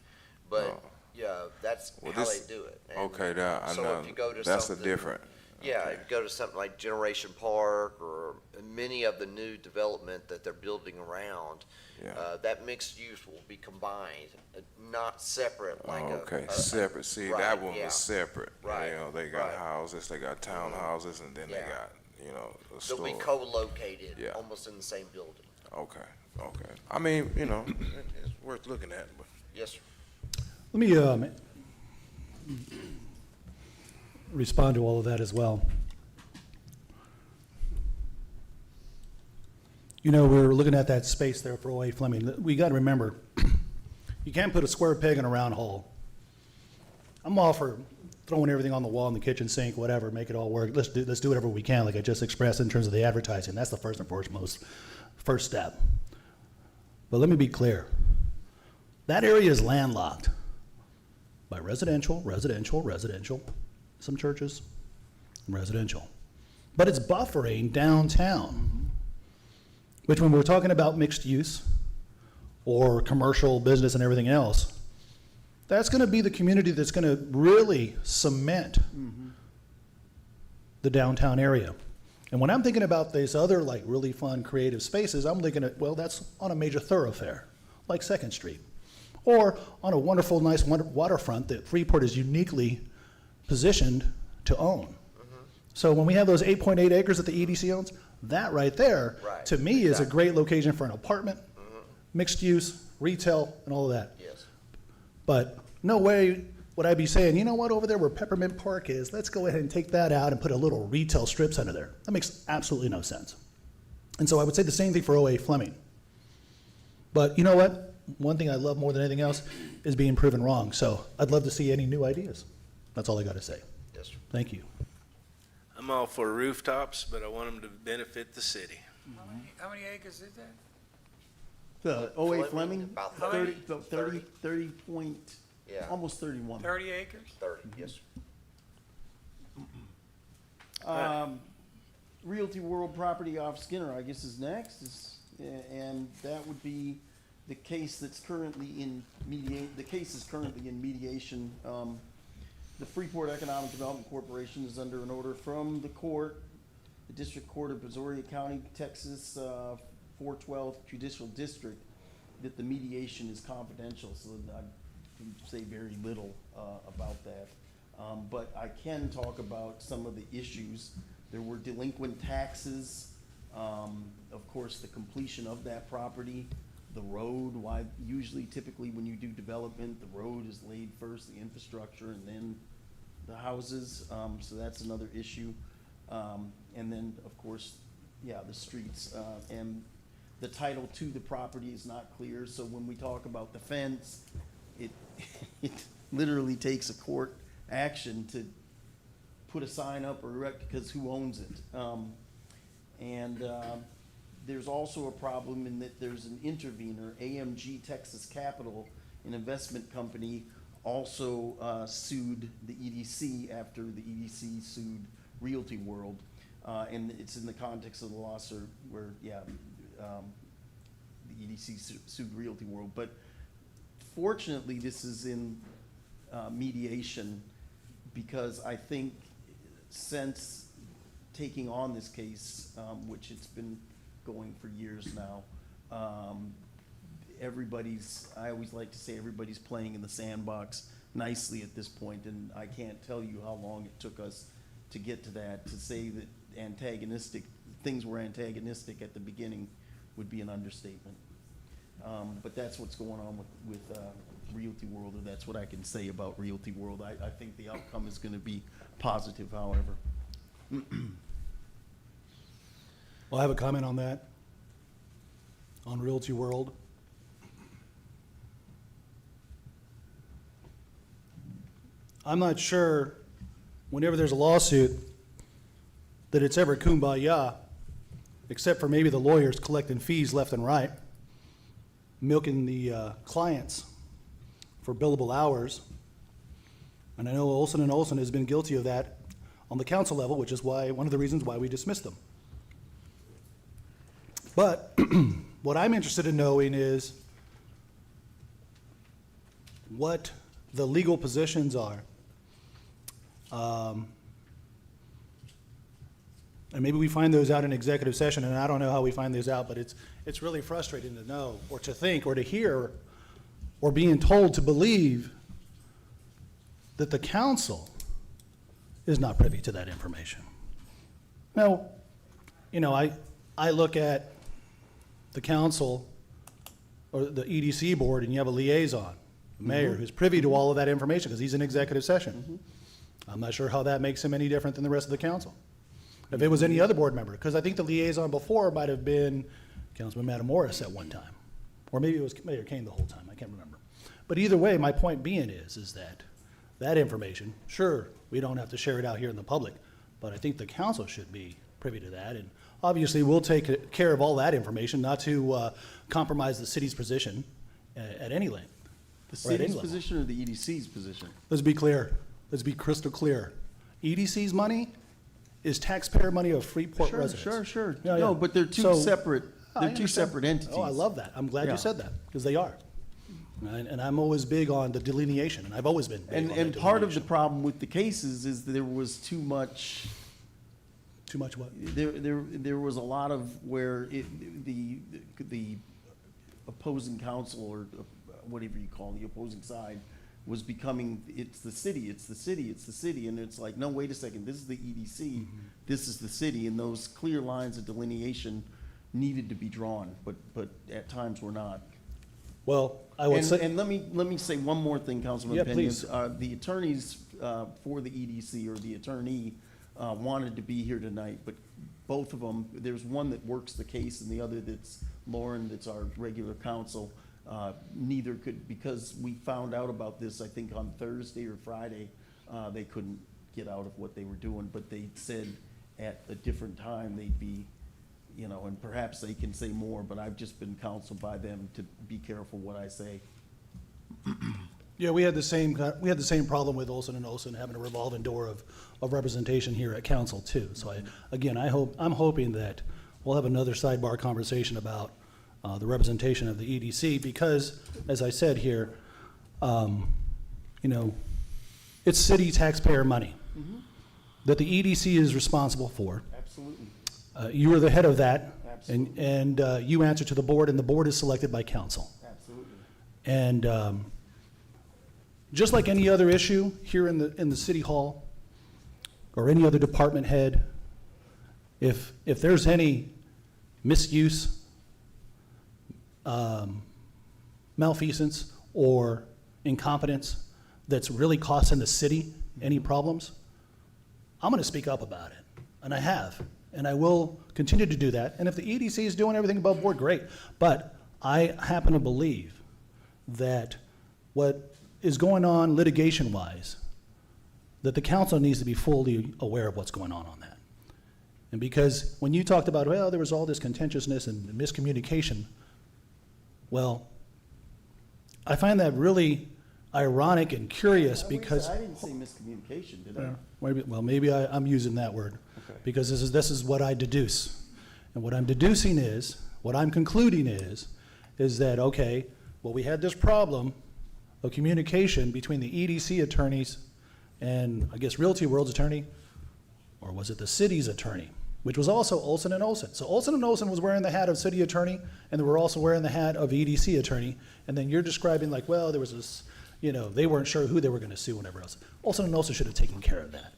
but, Oh. yeah, that's Well, how this- they do it. And Okay, that, I so know, if you go to that's a something- different. Yeah, okay. if you go to something like Generation Park or many of the new development that they're building around, Yeah. that mixed use will be combined, not separate like Oh, okay, separate. See, right, that one yeah. was separate. Right, You know, they got right. houses, they got townhouses, and then they Yeah. got, you know, a They'll store. be co-located, Yeah. almost in the same building. Okay. I mean, you know, it's worth looking at, but. Yes, sir. Let me respond to all of that as well. You know, we're looking at that space there for OA Fleming. We got to remember, you can't put a square peg in a round hole. I'm all for throwing everything on the wall in the kitchen sink, whatever, make it all work. Let's do whatever we can, like I just expressed in terms of the advertising. That's the first and foremost first step. But let me be clear. That area is landlocked by residential, some churches, and residential. But it's buffering downtown, which when we're talking about mixed use or commercial business and everything else, that's going to be the community that's going to really cement the downtown area. And when I'm thinking about these other like really fun creative spaces, I'm looking at, well, that's on a major thoroughfare, like 2nd Street. Or on a wonderful, nice waterfront that Freeport is uniquely positioned to own. So when we have those 8.8 acres that the EDC owns, that right there, Right, to me, is a exactly. great location for an apartment, mixed use, retail, and all of that. Yes. But no way would I be saying, you know what, over there where Peppermint Park is, let's go ahead and take that out and put a little retail strip center there. That makes absolutely no sense. And so I would say the same thing for OA Fleming. But you know what? One thing I love more than anything else is being proven wrong. So I'd love to see any new ideas. That's all I got to say. Yes, sir. Thank you. I'm all for rooftops, but I want them to benefit the city. How many acres is that? The OA Fleming, About 30, 30. 30 point, Yeah. almost 31. 30 acres? 30, yes, sir. Realty World property off Skinner, I guess, is next, and that would be the case that's currently in the case is currently in mediation. The Freeport Economic Development Corporation is under an order from the court, the District Court of Brazoria County, Texas, 412th Judicial District, that the mediation is confidential, so I can say very little about that. But I can talk about some of the issues. There were delinquent taxes, of course, the completion of that property, the road, why usually typically when you do development, the road is laid first, the infrastructure, and then the houses, so that's another issue. And then, of course, yeah, the streets, and the title to the property is not clear, so when we talk about the fence, it literally takes a court action to put a sign up or erect, because who owns it? There's also a problem in that there's an intervener, AMG Texas Capital, an investment company, also sued the EDC after the EDC sued Realty World. And it's in the context of the lawsuit where, yeah, the EDC sued Realty World. But fortunately, this is in mediation, because I think since taking on this case, which it's been going for years now, I always like to say everybody's playing in the sandbox nicely at this point, and I can't tell you how long it took us to get to that. To say that things were antagonistic at the beginning would be an understatement. But that's what's going on with Realty World, and that's what I can say about Realty World. I think the outcome is going to be positive, however. Well, I have a comment on that, on Realty World. I'm not sure, whenever there's a lawsuit, that it's ever kumbaya, except for maybe the lawyers collecting fees left and right, milking the clients for billable hours. And I know Olson & Olson has been guilty of that on the council level, which is why one of the reasons why we dismissed them. But what I'm interested in knowing is what the legal positions are. And maybe we find those out in executive session, and I don't know how we find those out, but it's really frustrating to know, or to think, or to hear, or being told to believe that the council is not privy to that information. Now, I look at the council or the EDC board, and you have a liaison, a mayor, who's privy to all of that information because he's in executive session. I'm not sure how that makes him any different than the rest of the council. If it was any other board member, because I think the liaison before might have been Councilman Matamoros at one time, or maybe it was Mayor Kane the whole time, I can't remember. But either way, my point being is that information, sure, we don't have to share it out here in the public, but I think the council should be privy to that, and obviously we'll take care of all that information, not to compromise the city's position at any length. The city's position or the EDC's position? Let's be clear. Let's be crystal clear. EDC's money is taxpayer money of Freeport residents. Sure. Yeah, No, yeah. but they're two separate. They're two separate entities. Oh, I love that. I'm glad Yeah. you said that, because they are. And I'm always big on the delineation, and I've always been big on that And part of the delineation. problem with the cases is that there was too much. Too much what? There was a lot of where the opposing counsel, or whatever you call the opposing side, was becoming, it's the city, and it's like, no, wait a second, this is the EDC, this is the city, and those clear lines of delineation needed to be drawn, but at times were not. Well, I would say. And let me say one more thing, Councilman Yeah, Pena. please. The attorneys for the EDC, or the attorney, wanted to be here tonight, but both of them, there's one that works the case and the other that's Lauren, that's our regular counsel. Neither could, because we found out about this, I think on Thursday or Friday, they couldn't get out of what they were doing, but they said at a different time they'd be, and perhaps they can say more, but I've just been counseled by them to be careful what I say. Yeah, we had the same problem with Olson and Olson having a revolving door of representation here at council too. So I'm hoping that we'll have another sidebar conversation about the representation of the EDC because, as I said here, it's city taxpayer money that the EDC is responsible for. Absolutely. You are the head of that, Absolutely. and you answer to the board, and the board is selected by council. Absolutely. And just like any other issue here in the city hall or any other department head, if there's any misuse, malfeasance, or incompetence that's really costing the city any problems, I'm going to speak up about it. And I have. And I will continue to do that. And if the EDC is doing everything above board, great. But I happen to believe that what is going on litigation-wise, that the council needs to be fully aware of what's going on that. And because when you talked about, well, there was all this contentiousness and miscommunication, well, I find that really ironic and curious because I didn't say miscommunication, did I? maybe I'm using that word because this is what I deduce, and what I'm deducing is what I'm concluding is that okay, well, we had this problem of communication between the EDC attorneys and I guess Realty World's attorney, or was it the city's attorney, which was also Olson and Olson. So Olson and Olson was wearing the hat of city attorney, and they were also wearing the hat of EDC attorney. And then you're describing like, well, there was this. They weren't sure who they were going to sue, whatever else. Olson and Olson should have taken care of that.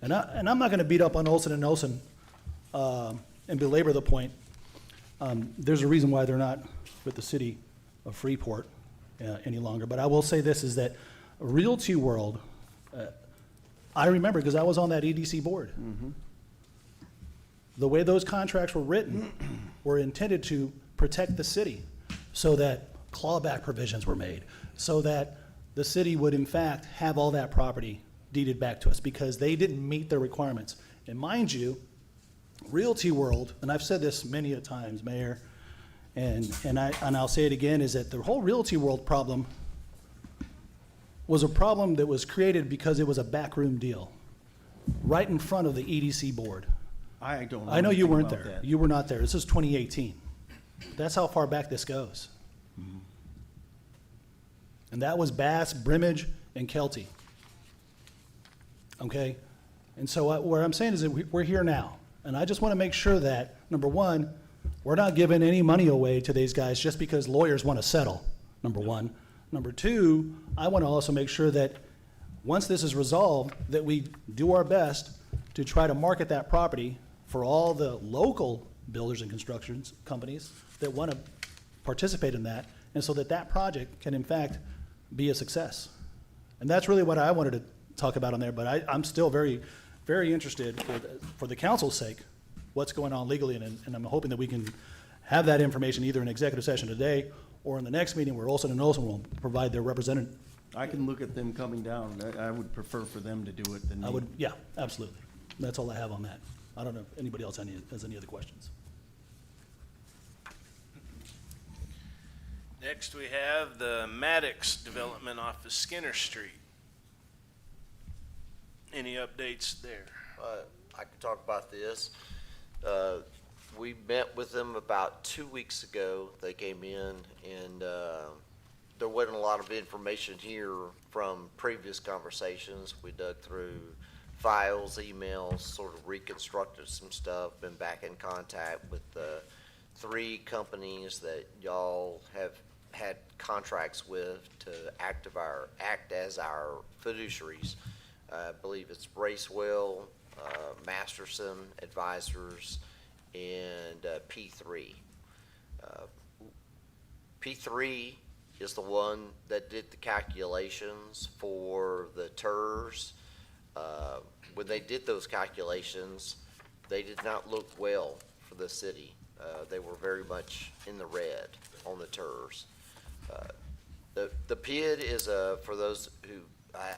And I'm not going to beat up on Olson and Olson and belabor the point. There's a reason why they're not with the city of Freeport any longer. But I will say this is that Realty World, I remember because I was on that EDC board. Mm-hmm. The way those contracts were written were intended to protect the city so that clawback provisions were made, so that the city would in fact have all that property deeded back to us because they didn't meet their requirements. And mind you, Realty World, and I've said this many a times, Mayor, and I'll say it again, is that the whole Realty World problem was a problem that was created because it was a backroom deal right in front of the EDC board. I don't know. I know you anything weren't about there. that. You were not there. This is 2018. That's how far back this goes. And that was Bass, Brimage, and Kelty. Okay? And so what I'm saying is that we're here now. And I just want to make sure that, number one, we're not giving any money away to these guys just because lawyers want to settle, number one. Number two, I want to also make sure that once this is resolved, that we do our best to try to market that property for all the local builders and construction companies that want to participate in that, and so that that project can in fact be a success. And that's really what I wanted to talk about on there, but I'm still very, very interested for the council's sake, what's going on legally, and I'm hoping that we can have that information either in executive session today or in the next meeting where Olson and Olson will provide their representative. I can look at them coming down. I would prefer for them to do it than me. I would, yeah, absolutely. That's all I have on that. I don't know if anybody else has any other questions. Next, we have the Maddox development off of Skinner Street. Any updates there? I can talk about this. We met with them about 2 weeks ago. They came in and there wasn't a lot of information here from previous conversations. We dug through files, emails, sort of reconstructed some stuff, been back in contact with the 3 companies that y'all have had contracts with to act as our fiduciaries. I believe it's Bracewell, Masterson Advisors, and P3. P3 is the one that did the calculations for the TERS. When they did those calculations, they did not look well for the city. They were very much in the red on the TERS. The PID is for those who,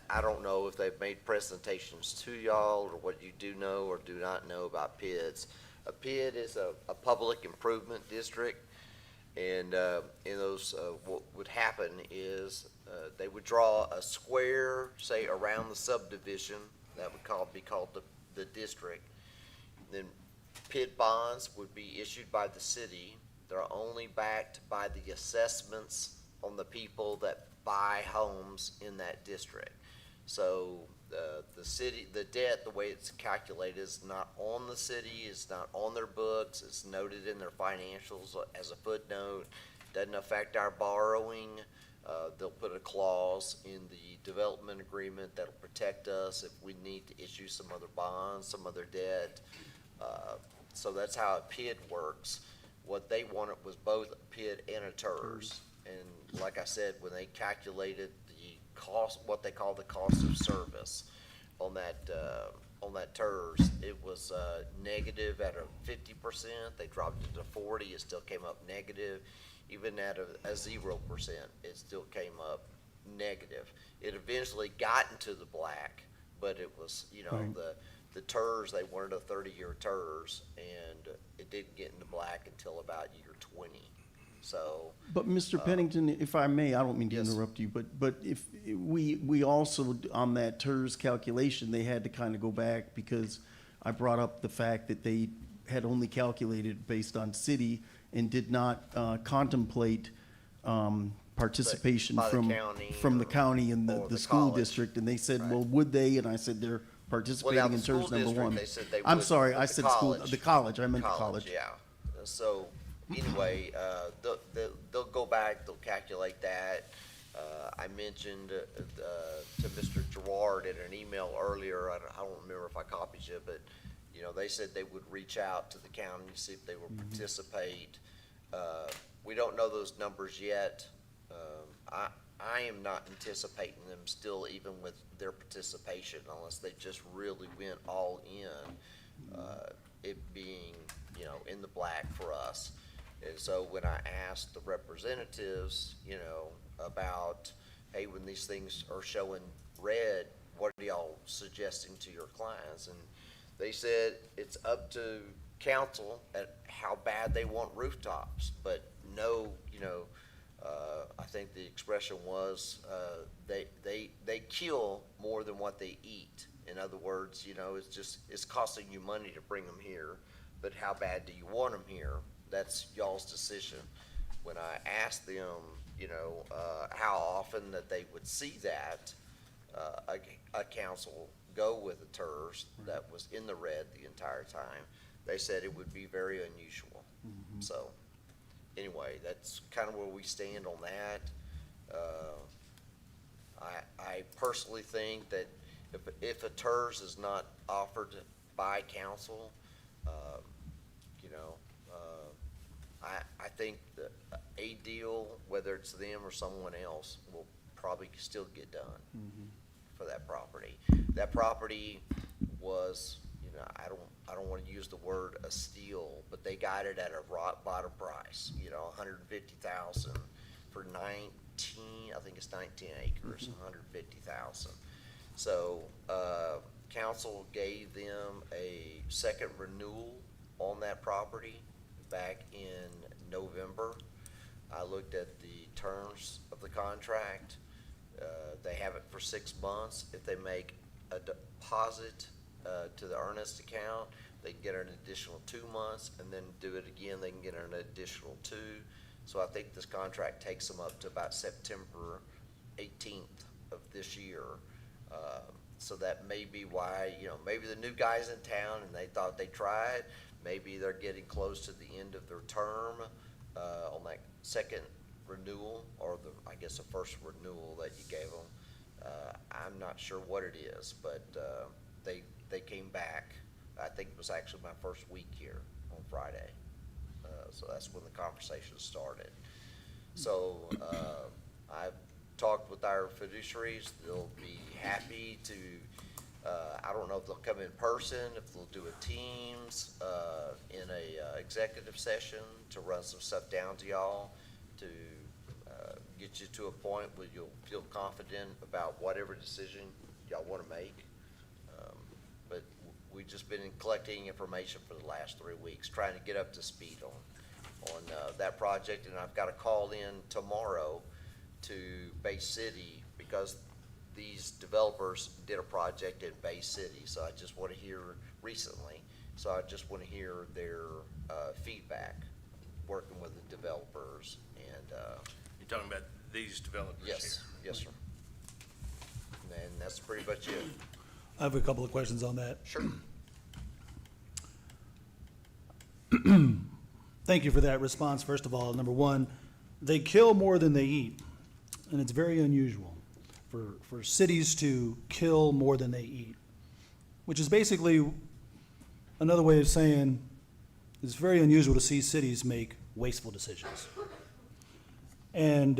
I don't know if they've made presentations to y'all or what you do know or do not know about PIDs. A PID is a public improvement district. And in those, what would happen is they would draw a square, say, around the subdivision. That would be called the district. Then PID bonds would be issued by the city. They're only backed by the assessments on the people that buy homes in that district. So the city, the debt, the way it's calculated is not on the city, it's not on their books, it's noted in their financials as a footnote, doesn't affect our borrowing. They'll put a clause in the development agreement that'll protect us if we need to issue some other bonds, some other debt. So that's how a PID works. What they wanted was both a PID and a TERS. And like I said, when they calculated the cost, what they call the cost of service on that TERS, it was negative at a 50%. They dropped it to 40. It still came up negative. Even at a 0%, it still came up negative. It eventually got into the black, but it was, you know, Right. the TERS, they wanted a 30-year TERS, and it didn't get into black until about year 20. So, But Mr. Pennington, if I may, I don't mean to Yes. interrupt you, but if we also, on that TERS calculation, they had to kind of go back because I brought up the fact that they had only calculated based on city and did not contemplate participation by the from county the county and or the the school college. district. And they said, Right. well, would they? And I said, they're participating now in the school TERS number district, one. they said they I'm would, sorry, but I the said school, college- the college, I meant the college. Yeah. So anyway, they'll go back, they'll calculate that. I mentioned to Mr. Gerard in an email earlier, I don't remember if I copied you, but, you know, they said they would reach out to the county, see if they would participate. We don't know those numbers yet. I am not anticipating them still, even with their participation, unless they just really went all in, it being, you know, in the black for us. And so when I asked the representatives, you know, about, hey, when these things are showing red, what are y'all suggesting to your clients? And they said it's up to council at how bad they want rooftops, but no, you know, I think the expression was, they kill more than what they eat. In other words, you know, it's costing you money to bring them here, but how bad do you want them here? That's y'all's decision. When I asked them, you know, how often that they would see that, a council go with a TERS that was in the red the entire time, they said it would be very unusual. So, anyway, that's kind of where we stand on that. I personally think that if a TERS is not offered by council, you know, I think that a deal, whether it's them or someone else, will probably still get done for that property. That property was, you know, I don't want to use the word a steal, but they got it at a rock bottom price, you know, $150,000 for 19, I think it's 19 acres, 150,000. So, council gave them a second renewal on that property back in November. I looked at the terms of the contract. They have it for 6 months. If they make a deposit to the earnest account, they can get an additional 2 months, and then do it again, they can get an additional 2. So I think this contract takes them up to about September 18th of this year. So that may be why, you know, maybe the new guy's in town and they thought they tried. Maybe they're getting close to the end of their term on that second renewal, or I guess the first renewal that you gave them. I'm not sure what it is, but they came back. I think it was actually my first week here on Friday. So that's when the conversation started. So I've talked with our fiduciaries. They'll be happy to, I don't know if they'll come in person, if they'll do a Teams in a executive session to run some stuff down to y'all, to get you to a point where you'll feel confident about whatever decision y'all want to make. But we've just been collecting information for the last 3 weeks, trying to get up to speed that project, and I've got a call in tomorrow to Bay City because these developers did a project in Bay City, so I just want to hear recently. So I just want to hear their feedback, working with the developers, and You're talking about these developers here? yes, sir. And that's pretty much it. I have a couple of questions on that. Sure. Thank you for that response, first of all. Number one, they kill more than they eat, and it's very unusual for cities to kill more than they eat, which is basically another way of saying it's very unusual to see cities make wasteful decisions. And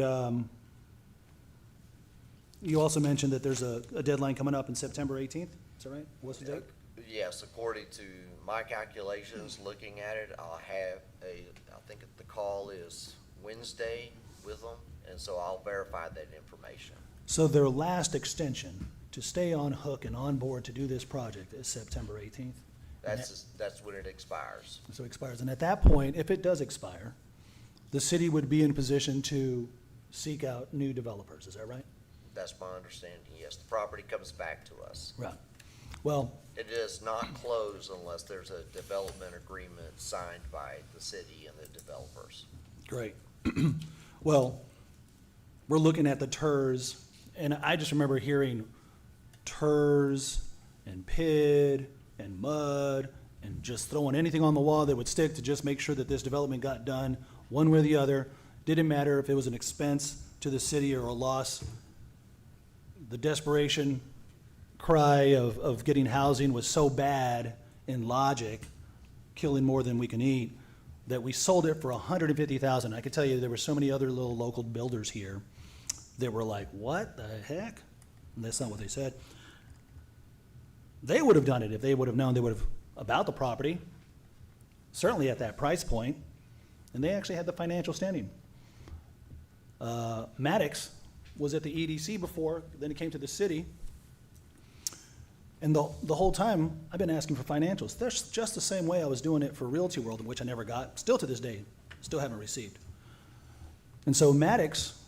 you also mentioned that there's a deadline coming up in September 18th. Is that right? What's the date? Yes, according to my calculations, looking at it, I'll have I think the call is Wednesday with them, and so I'll verify that information. So their last extension to stay on hook and on board to do this project is September 18th? That's when it expires. So it expires. And at that point, if it does expire, the city would be in position to seek out new developers. Is that right? That's my understanding, yes. The property comes back to us. Right. Well, It is not closed unless there's a development agreement signed by the city and the developers. great. Well, we're looking at the TERS, and I just remember hearing TERS and PID and mud and just throwing anything on the wall that would stick to just make sure that this development got done one way or the other. Didn't matter if it was an expense to the city or a loss. The desperation cry of getting housing was so bad in logic, killing more than we can eat, that we sold it for $150,000. I can tell you there were so many other little local builders here that were like, what the heck? And that's not what they said. They would have done it if they would have known they would have about the property, certainly at that price point, and they actually had the financial standing. Maddox was at the EDC before, then it came to the city. And the whole time, I've been asking for financials. That's just the same way I was doing it for Realty World, which I never got, still to this day, still haven't received. And so Maddox,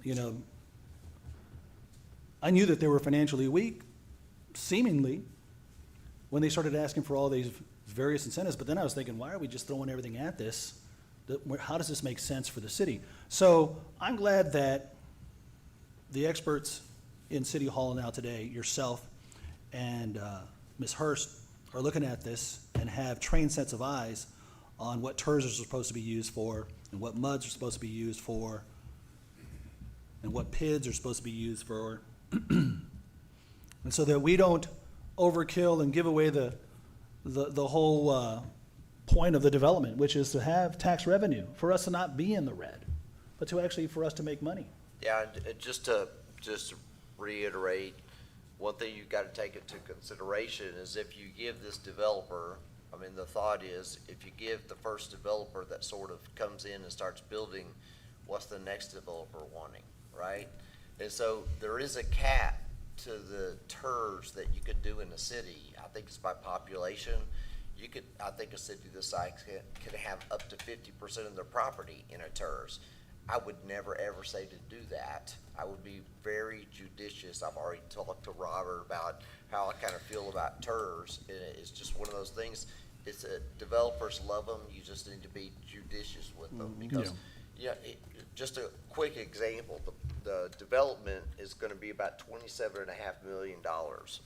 you know, I knew that they were financially weak, seemingly, when they started asking for all these various incentives. But then I was thinking, why are we just throwing everything at this? How does this make sense for the city? So I'm glad that the experts in City Hall now today, yourself and Ms. Hurst, are looking at this and have trained sets of eyes on what TERS are supposed to be used for and what MUDs are supposed to be used for and what PIDs are supposed to be used for. And so that we don't overkill and give away the whole point of the development, which is to have tax revenue, for us to not be in the red, but to actually for us to make money. Yeah, and just to reiterate, one thing you've got to take into consideration is if you give this developer, I mean, the thought is if you give the first developer that sort of comes in and starts building, what's the next developer wanting, right? And so there is a cap to the TERS that you could do in a city. I think it's by population. You could, I think a city this size can have up to 50% of their property in a TERS. I would never ever say to do that. I would be very judicious. I've already talked to Robert about how I kind of feel about TERS. It's just one of those things. It's developers love them. You just need to be judicious with them because, just a quick example, the development is going to be about $27.5 million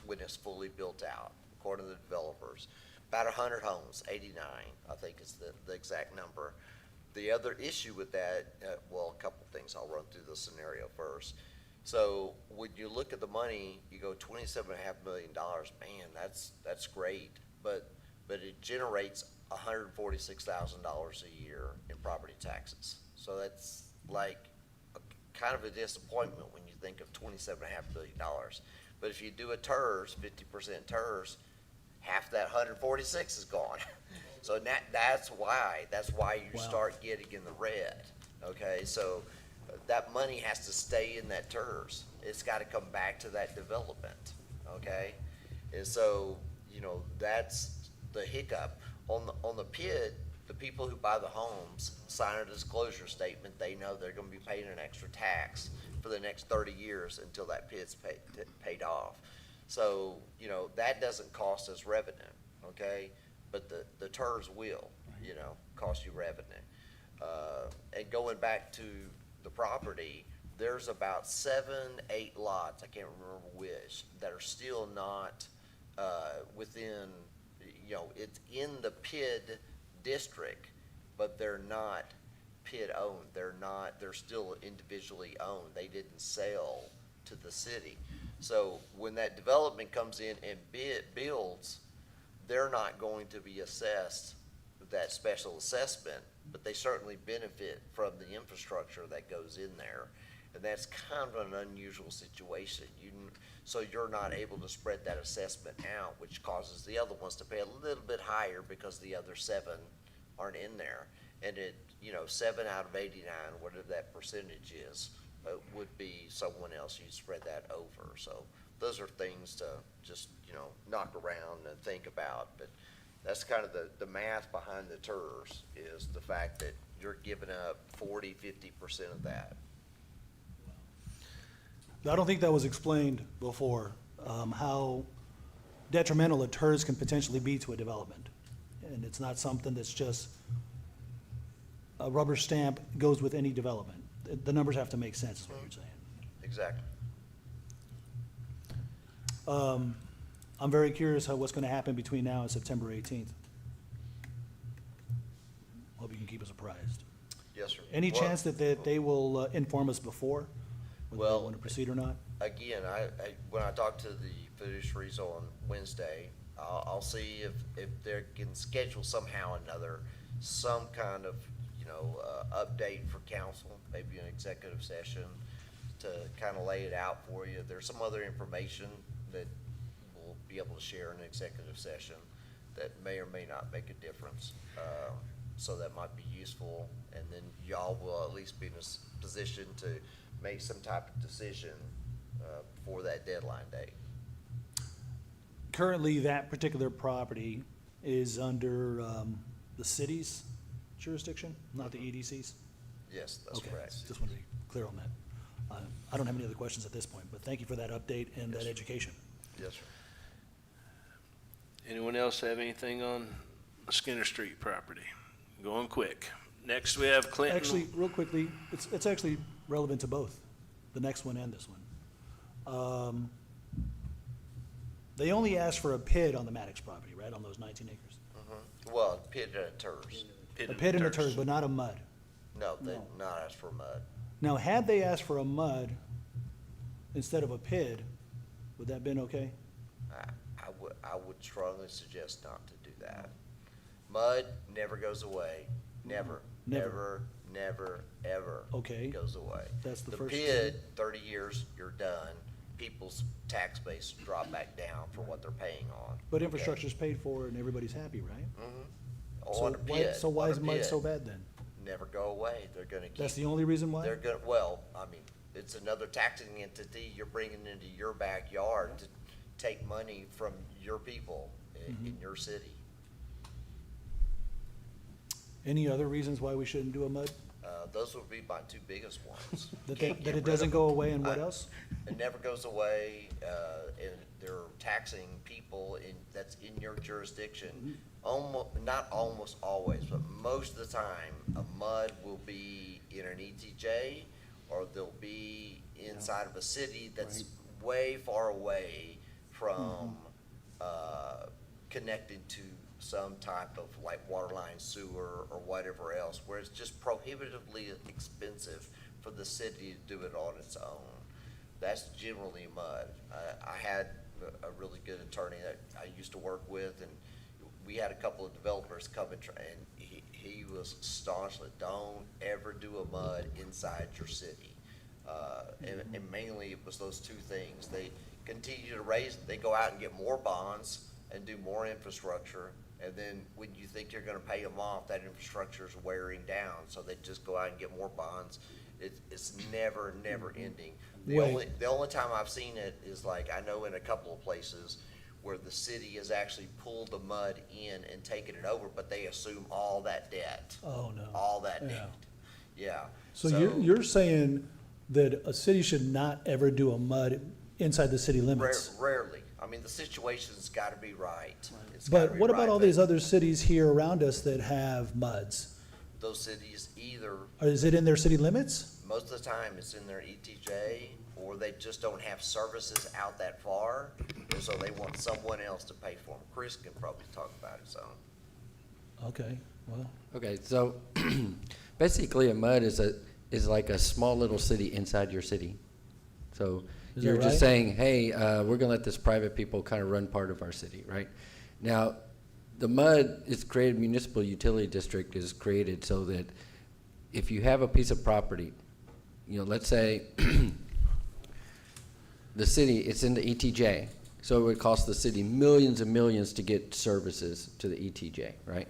when it's fully built out, according to the developers. About 100 homes, 89, I think is the exact number. The other issue with that, well, a couple things. I'll run through the scenario first. So when you look at the money, you go $27.5 million. Man, that's great, but it generates $146,000 a year in property taxes. So that's like kind of a disappointment when you think of $27.5 million. But if you do a TERS, 50% TERS, half that 146 is gone. So that's why you start getting in the red. Okay, so that money has to stay in that TERS. It's got to come back to that development. Okay, and so that's the hiccup on the PID. the people who buy the homes sign a disclosure statement. They know they're gonna be paying an extra tax for the next 30 years until that PID's paid off. So, you know, that doesn't cost us revenue, okay? But the TERS will, you know, cost you revenue. And going back to the property, there's about 7, 8 lots, I can't remember which, that are still not within, you know, it's in the PID district, but they're not PID owned. They're still individually owned. They didn't sell to the city. So when that development comes in and builds, they're not going to be assessed that special assessment, but they certainly benefit from the infrastructure that goes in there. And that's kind of an unusual situation. So you're not able to spread that assessment out, which causes the other ones to pay a little bit higher because the other 7 aren't in there. And it, you know, 7 out of 89, whatever that percentage is, would be someone else. You spread that over. So those are things to just, you know, knock around and think about. But that's kind of the math behind the TERS, is the fact that you're giving up 40, 50% of that. I don't think that was explained before, how detrimental a TERS can potentially be to a development. And it's not something that's just a rubber stamp goes with any development. The numbers have to make sense, is what you're saying. Exactly. I'm very curious what's going to happen between now and September 18th. Hope you can keep us apprised. Yes, sir. Any Well, chance that they will inform us before whether Well, they want to proceed or not? Again, when I talk to the fiduciaries on Wednesday, I'll see if they can schedule somehow or another some kind of, you know, update for council, maybe an executive session to kind of lay it out for you. There's some other information that we'll be able to share in an executive session that may or may not make a difference. So that might be useful, and then y'all will at least be in a position to make some type of decision before that deadline date. Currently, that particular property is under the city's jurisdiction, not the EDC's? Yes, that's Okay, correct. just want to be clear on that. I don't have any other questions at this point, but thank you for that update and that education. Yes, sir. Anyone else have anything on Skinner Street property? Going quick. Next, we have Clinton. Actually, real quickly, it's actually relevant to both, the next one and this one. They only asked for a PID on the Maddox property, right, on those 19 acres? Well, PID and a TERS. A PID and a TERS, but not a MUD. No, they not ask for mud. Now, had they asked for a MUD instead of a PID, would that have been okay? I would strongly suggest not to do that. Mud never goes away. Never, Never. ever Okay. goes away. That's the first PID, 30 years, you're done. People's tax base drop back down for what they're paying on. But infrastructure's paid for and everybody's happy, right? Oh, on a PID. So why on is a MUD PID, so bad then? Never go away. They're gonna keep. That's the only reason why? They're gonna, well, I mean, it's another taxing entity you're bringing into your backyard to take money from your people in your city. Any other reasons why we shouldn't do a MUD? Those would be my 2 biggest ones. That Can't get it rid doesn't of go them. away, and what else? It never goes away, and they're taxing people that's in your jurisdiction. Not almost always, but most of the time, a MUD will be in an ETJ, or they'll be inside of a city that's way far away from, connected to some type of like water line, sewer, or whatever else, where it's just prohibitively expensive for the city to do it on its own. That's generally MUD. I had a really good attorney that I used to work with, and we had a couple of developers come and he was staunch that don't ever do a MUD inside your city. And mainly it was those 2 things. They continue to raise, they go out and get more bonds and do more infrastructure. And then when you think you're gonna pay them off, that infrastructure is wearing down, so they just go out and get more bonds. It's never ending. The only time I've seen it is, like, I know in a couple of places where the city has actually pulled the mud in and taken it over, but they assume all that debt. Oh, no. All that Yeah. debt, yeah. So you're saying that a city should not ever do a mud inside the city limits? Rarely. I mean, the situation's gotta be right. It's But gotta be what about right, all but these other cities here around us that have muds? those cities either, Or is it in their city limits? most of the time, it's in their ETJ, or they just don't have services out that far, and so they want someone else to pay for them. Chris can probably talk about it some. Okay, well, Okay, so basically a mud is like a small little city inside your city. So Is you're that just right? saying, hey, we're gonna let this private people kind of run part of our city, right? Now, the mud is created, municipal utility district is created so that if you have a piece of property, you know, let's say the city, it's in the ETJ, so it would cost the city millions and millions to get services to the ETJ, right?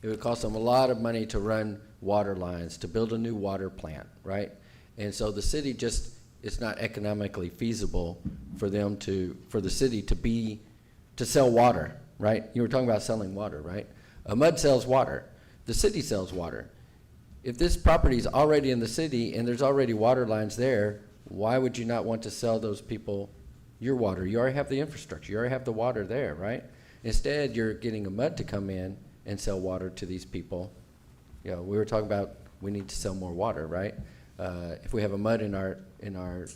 It would cost them a lot of money to run water lines, to build a new water plant, right? And so the city just, it's not economically feasible for them to, for the city to sell water, right? You were talking about selling water, right? A mud sells water. The city sells water. If this property is already in the city and there's already water lines there, why would you not want to sell those people your water? You already have the infrastructure. You already have the water there, right? Instead, you're getting a mud to come in and sell water to these people. You know, we were talking about we need to sell more water, right? If we have a mud in our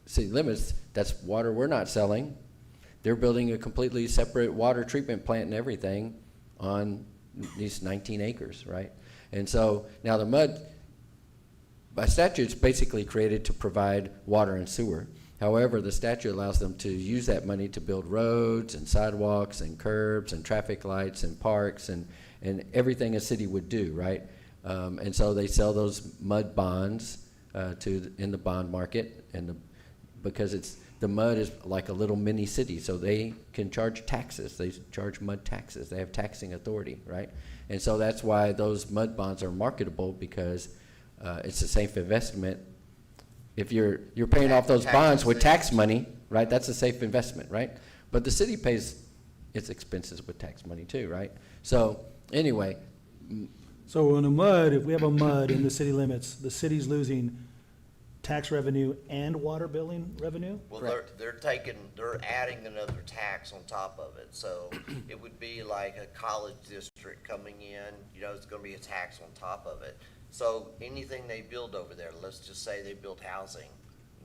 city limits, that's water we're not selling. They're building a completely separate water treatment plant and everything on these 19 acres, right? And so now the mud, by statute, it's basically created to provide water and sewer. However, the statute allows them to use that money to build roads and sidewalks and curbs and traffic lights and parks and everything a city would do, right? And so they sell those mud bonds in the bond market, because the mud is like a little mini city, so they can charge taxes. They charge mud taxes. They have taxing authority, right? And so that's why those mud bonds are marketable, because it's a safe investment. If you're paying off those bonds with tax money, right, that's a safe investment, right? But the city pays its expenses with tax money too, right? So anyway. so in a mud, if we have a mud in the city limits, the city's losing tax revenue and water billing revenue? Well, they're adding another tax on top of it, so it would be like a college district coming in, you know, it's gonna be a tax on top of it. So anything they build over there, let's just say they build housing.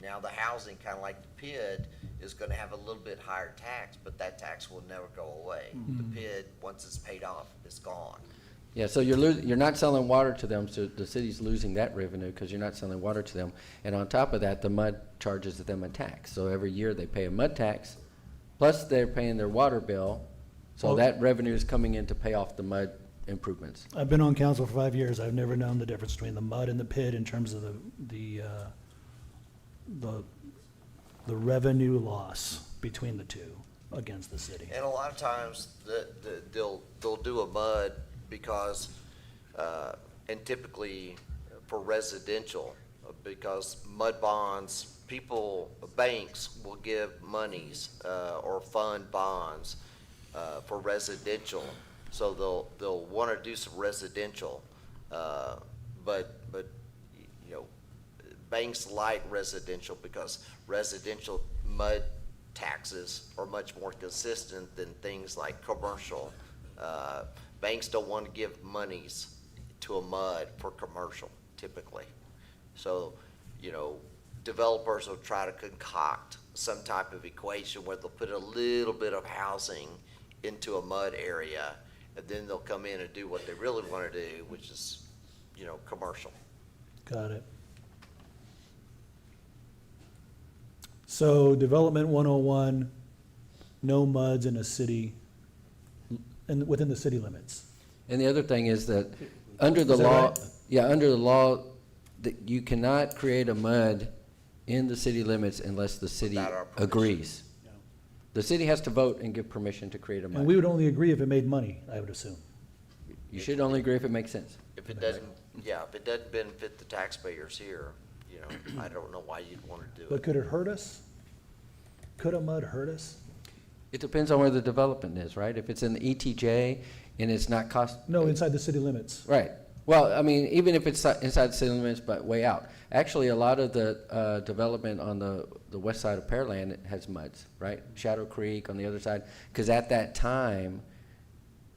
Now the housing, kinda like the PID, is gonna have a little bit higher tax, but that tax will never go away. The PID, once it's paid off, is gone. Yeah, so you're not selling water to them, so the city's losing that revenue because you're not selling water to them. And on top of that, the mud charges them a tax. So every year they pay a mud tax, plus they're paying their water bill. So Well- that revenue is coming in to pay off the mud improvements. I've been on council for 5 years. I've never known the difference between the mud and the pit in terms of the revenue loss between the two against the city. And a lot of times, they'll do a mud because, and typically for residential, because mud bonds, banks will give monies, or fund bonds, for residential. So they'll wanna do some residential, but, you know, banks like residential because residential mud taxes are much more consistent than things like commercial. Banks don't want to give monies to a mud for commercial typically. So, you know, developers will try to concoct some type of equation where they'll put a little bit of housing into a mud area, and then they'll come in and do what they really want to do, which is, you know, commercial. Got it. So Development 101, no muds in a city, within the city limits. And the other thing is that under the Is that law, right? yeah, under the law, that you cannot create a mud in the city limits unless the city Without our permission. agrees. The city has to vote and give permission to create a And mud. we would only agree if it made money, I would assume. You should only agree if it makes sense. If it doesn't, if it doesn't benefit the taxpayers here, you know, I don't know why you'd want to do But it. could it hurt us? Could a mud hurt us? It depends on where the development is, right? If it's in the ETJ and it's not cost. No, inside the city limits. Right. Well, I mean, even if it's inside the city limits, but way out. Actually, a lot of the development on the west side of Pearland has muds, right? Shadow Creek on the other side. Because at that time,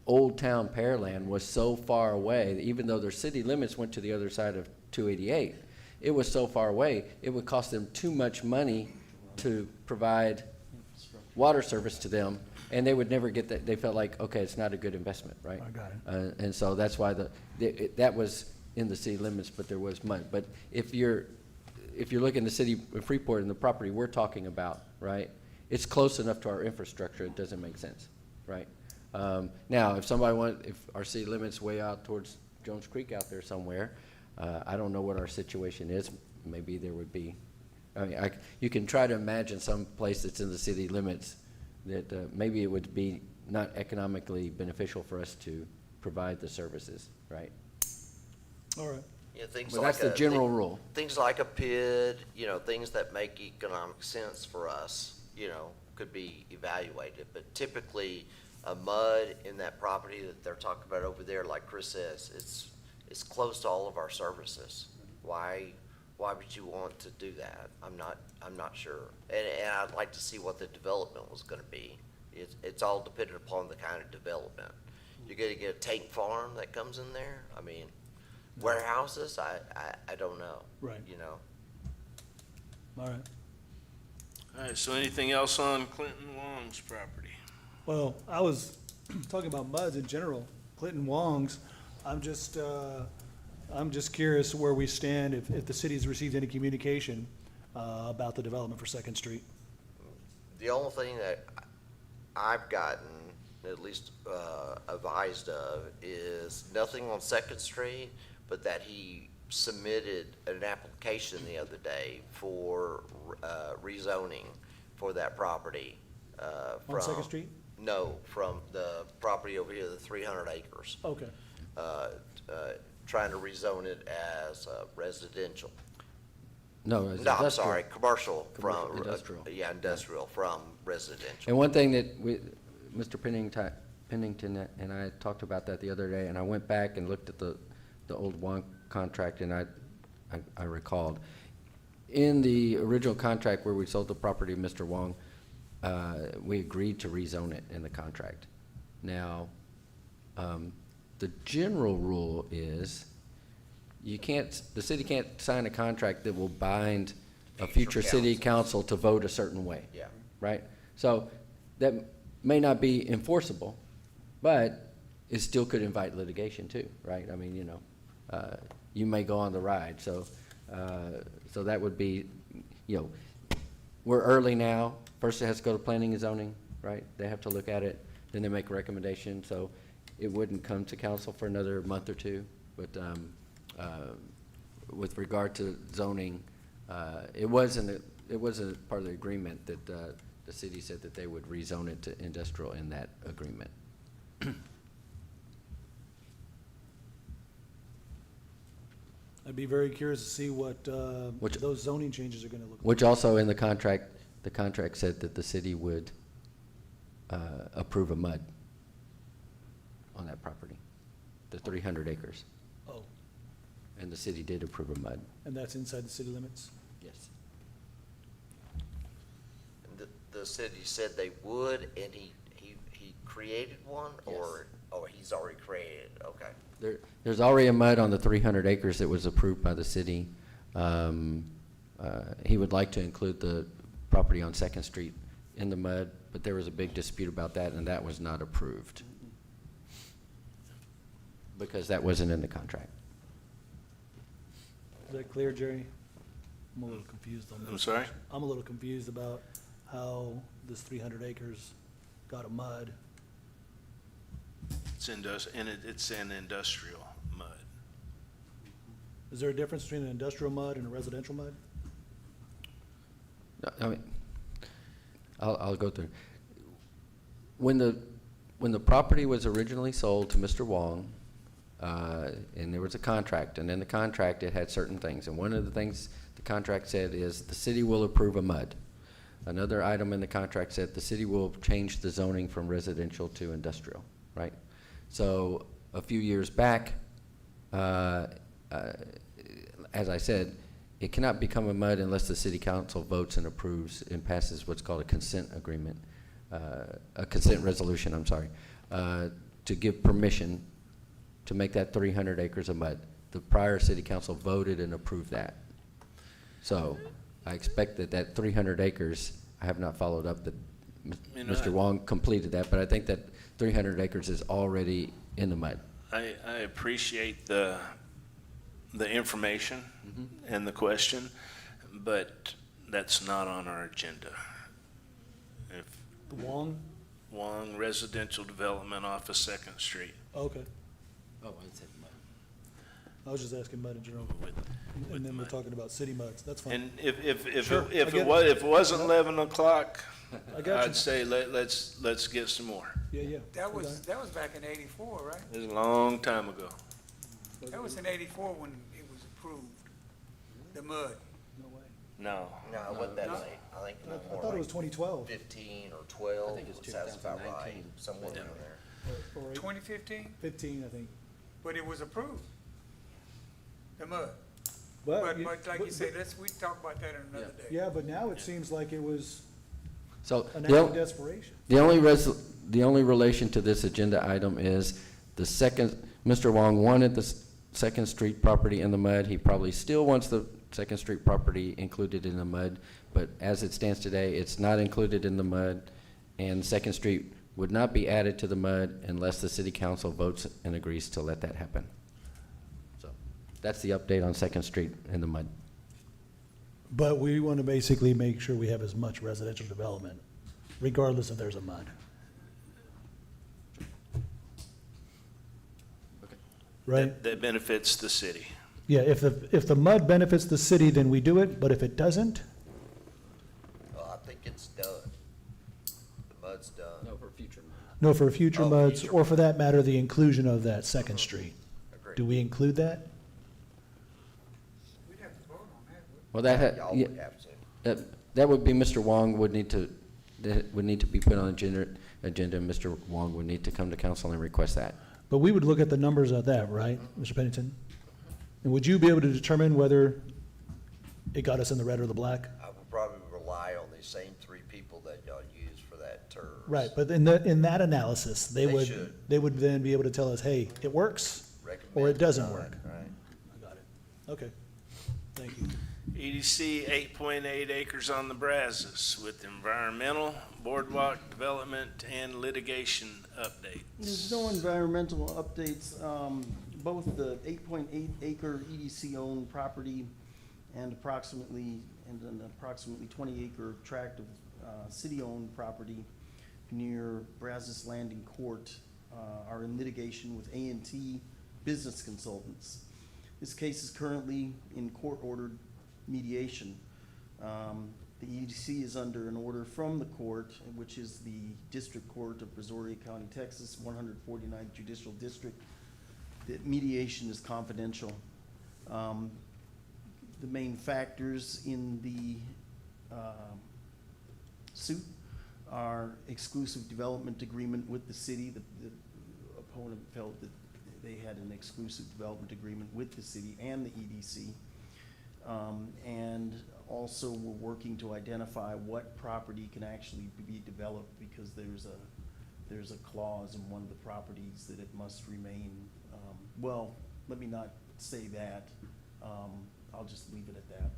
Old Town Pearland was so far away, even though their city limits went to the other side of 288, it was so far away, it would cost them too much money to provide water service to them, and they would never get that. They felt like, okay, it's not a good investment, right? I got it. And so that's why that was in the city limits, but there was mud. But if you're looking at the city of Freeport and the property we're talking about, right, it's close enough to our infrastructure, it doesn't make sense, right? Now, if our city limits way out towards Jones Creek out there somewhere, I don't know what our situation is. Maybe there would be, I mean, you can try to imagine some place that's in the city limits that maybe it would be not economically beneficial for us to provide the services, right? All right. Yeah, things But like that's the general rule. Things like a PID, things that make economic sense for us, could be evaluated. But typically, a mud in that property that they're talking about over there, like Chris says, it's close to all of our services. Why would you want to do that? I'm not sure. And I'd like to see what the development was gonna be. It's all dependent upon the kind of development. You're gonna get a tank farm that comes in there? I mean, warehouses? I don't know. Right. All right. All right, so anything else on Clinton Wong's property? Well, I was talking about muds in general, Clinton Wong's. I'm just curious where we stand, if the city's received any communication about the development for Second Street. The only thing that I've gotten, at least advised of, is nothing on Second Street, but that he submitted an application the other day for rezoning for that property. On Second Street? No, from the property over here, the 300 acres. Okay. Trying to rezone it as residential. No, it's No, I'm industrial. sorry, commercial from. Industrial. Yeah, industrial from residential. And one thing that Mr. Pennington and I talked about that the other day, and I went back and looked at the old Wong contract, and I recalled. In the original contract where we sold the property to Mr. Wong, we agreed to rezone it in the contract. Now, the general rule is the city can't sign a contract that will bind a future city council to vote a certain way. Yeah. Right? So that may not be enforceable, but it still could invite litigation too, right? I mean, you may go on the ride. So that would be, we're early now. First it has to go to planning and zoning, right? They have to look at it, then they make a recommendation. So it wouldn't come to council for another month or two. But with regard to zoning, it was a part of the agreement that the city said that they would rezone it to industrial in that agreement. I'd be very curious to see what those zoning changes are gonna look like. Which also in the contract said that the city would approve a MUD on that property, the 300 acres. Oh, And the city did approve a MUD. and that's inside the city limits? Yes. And the city said they would, and he created one, or, oh, he's already created, okay. There's already a MUD on the 300 acres that was approved by the city. He would like to include the property on Second Street in the MUD, but there was a big dispute about that, and that was not approved because that wasn't in the contract. Is that clear, Jerry? I'm a little confused on that. I'm sorry? I'm a little confused about how this 300 acres got a MUD. It's an industrial mud. Is there a difference between an industrial MUD and a residential MUD? I mean, I'll go through. When the property was originally sold to Mr. Wong, and there was a contract, and in the contract it had certain things, and one of the things the contract said is the city will approve a MUD. Another item in the contract said the city will change the zoning from residential to industrial, right? So a few years back, as I said, it cannot become a MUD unless the city council votes and approves and passes what's called a consent agreement, a consent resolution, I'm sorry, to give permission to make that 300 acres a MUD. The prior city council voted and approved that. So I expect that 300 acres, I have not followed up that Mr. Wong completed that, but I think that 300 acres is already in the MUD. I appreciate the information and the question, but that's not on our agenda. If The Wong? Wong Residential Development off of 2nd Street. Okay. Oh, I said MUD. I was just asking MUD in general. And then we're talking about city MUDs. That's fine. And if Sure, I it get was, it. if it wasn't 11 o'clock, I got you. I'd say let's get some more. Yeah. That was back in '84, right? It was a long time ago. That was in '84 when it was approved, the MUD. No way. No. No, it wasn't that late. I think I more thought it like was 2012. 15 or 12. I think it's Sounds about right, 2019. somewhere Yeah. in there. Or 2015, 15, I think. but it was approved, the MUD. But But like you said, we talk about that another day. Yeah, but now it seems like it was So an act the, of desperation. the only relation to this agenda item is the second, Mr. Wong wanted the 2nd Street property in the MUD. He probably still wants the 2nd Street property included in the MUD, but as it stands today, it's not included in the MUD, and 2nd Street would not be added to the MUD unless the city council votes and agrees to let that happen. So that's the update on 2nd Street in the MUD. But we want to basically make sure we have as much residential development, regardless if there's a MUD. Right? That benefits the city. Yeah, if the MUD benefits the city, then we do it, but if it doesn't, Well, I think it's done. The MUD's done. No, for future MUD. no, for future Oh, MUDs, future or for that matter, the inclusion of that 2nd Street. Agreed. Do we include that? We'd have to vote on that, wouldn't Well, that Y'all yeah, would have to. that would be Mr. Wong that would need to be put on agenda, and Mr. Wong would need to come to council and request that. But we would look at the numbers of that, right, Mr. Pennington? And would you be able to determine whether it got us in the red or the black? I would probably rely on these same 3 people that y'all use for that term. Right, but in that analysis, they They would, should. they would then be able to tell us, hey, it works, or it doesn't work. Right. I got it. Okay, thank you. EDC 8.8 acres on the Brazos with environmental, boardwalk development, and litigation updates. There's no environmental updates. Both the 8.8 acre EDC owned property and approximately 20 acre tract of city owned property near Brazos Landing Court are in litigation with A&T Business Consultants. This case is currently in court ordered mediation. The EDC is under an order from the court, which is the District Court of Brazoria County, Texas, 149th Judicial District. The mediation is confidential. The main factors in the suit are exclusive development agreement with the city. The opponent felt that they had an exclusive development agreement with the city and the EDC. And also we're working to identify what property can actually be developed, because there's a clause in one of the properties that it must remain, well, let me not say that. I'll just leave it at that.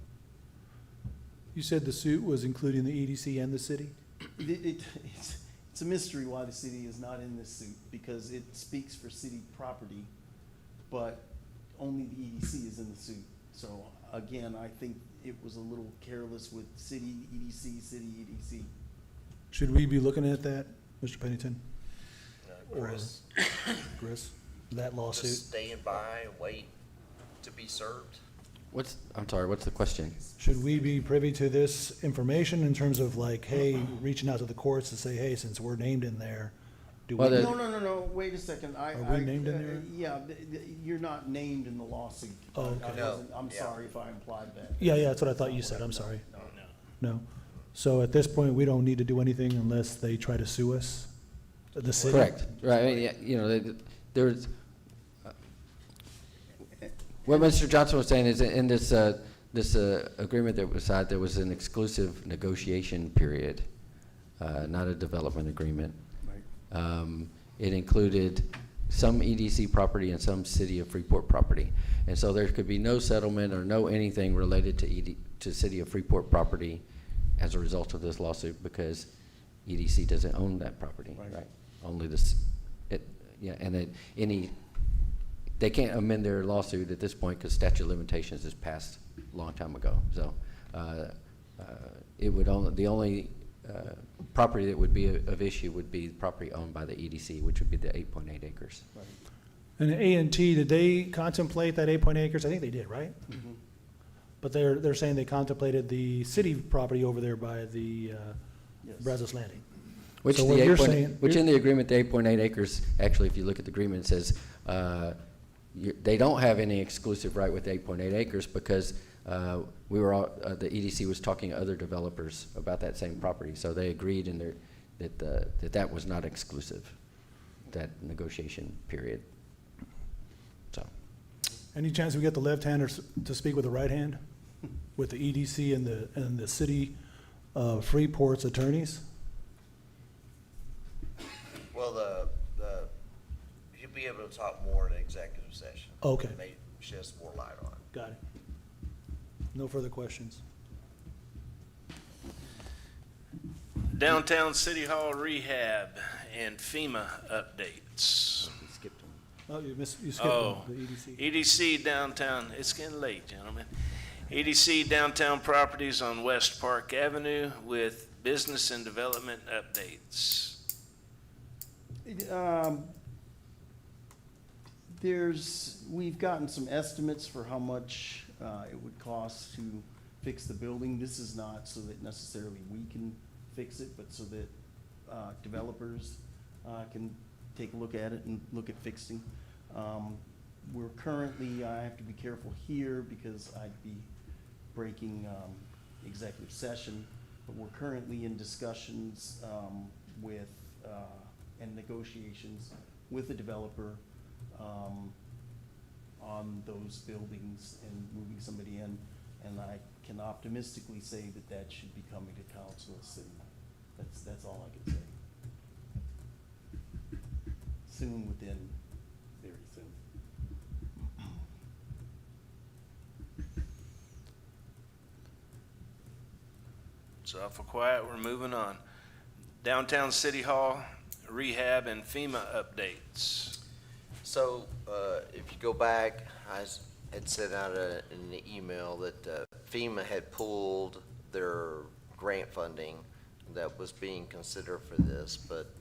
You said the suit was including the EDC and the city? It's a mystery why the city is not in this suit, because it speaks for city property, but only the EDC is in the suit. So again, I think it was a little careless with city, EDC, city, EDC. Should we be looking at that, Mr. Pennington? Chris, Chris, that lawsuit? just stand by and wait to be served. I'm sorry, what's the question? Should we be privy to this information in terms of like, hey, reaching out to the courts to say, hey, since we're named in there, do we? No, wait a second. Are we named in there? Yeah, you're not named in the lawsuit. Oh, okay. I'm sorry if I implied that. Yeah, that's what I thought you said, I'm sorry. No? So at this point, we don't need to do anything unless they try to sue us, the city? Correct, right, I mean, yeah, you know, there's, what Mr. Johnson was saying is in this, agreement that was signed, there was an exclusive negotiation period, not a development agreement. It included some EDC property and some City of Freeport property. And so there could be no settlement or no anything related to City of Freeport property as a result of this lawsuit, because EDC doesn't own that property, right? Only this, and then they can't amend their lawsuit at this point because statute of limitations is passed a long time ago. So it would the only property that would be of issue would be property owned by the EDC, which would be the 8.8 acres. And A&T, did they contemplate that 8.8 acres? I think they did, right? Mm-hmm. But they're saying they contemplated the city property over there by the Brazos Landing. Which, So what you're saying, which in the agreement, the 8.8 acres, actually, if you look at the agreement, it says they don't have any exclusive right with the 8.8 acres because we were all, the EDC was talking to other developers about that same property. So they agreed in that was not exclusive, that negotiation period. So. any chance we get the left-hander to speak with the right hand? With the EDC and the city of Freeport's attorneys? Well, he'll be able to talk more in executive session. Okay. May shed some more light on it. Got it. No further questions. Downtown City Hall rehab and FEMA updates. We skipped one. Oh, you skipped one, the EDC. EDC downtown, it's getting late, gentlemen. EDC downtown properties on West Park Avenue with business and development updates. We've gotten some estimates for how much it would cost to fix the building. This is not so that necessarily we can fix it, but so that developers can take a look at it and look at fixing. We're currently, I have to be careful here because I'd be breaking executive session, but we're currently in discussions with and negotiations with the developer on those buildings and moving somebody in. And I can optimistically say that should be coming to council soon. That's all I can say. Soon, within very soon. So awful quiet, we're moving on. Downtown City Hall rehab and FEMA updates. So, if you go back, I had sent out an email that FEMA had pulled their grant funding that was being considered for this, but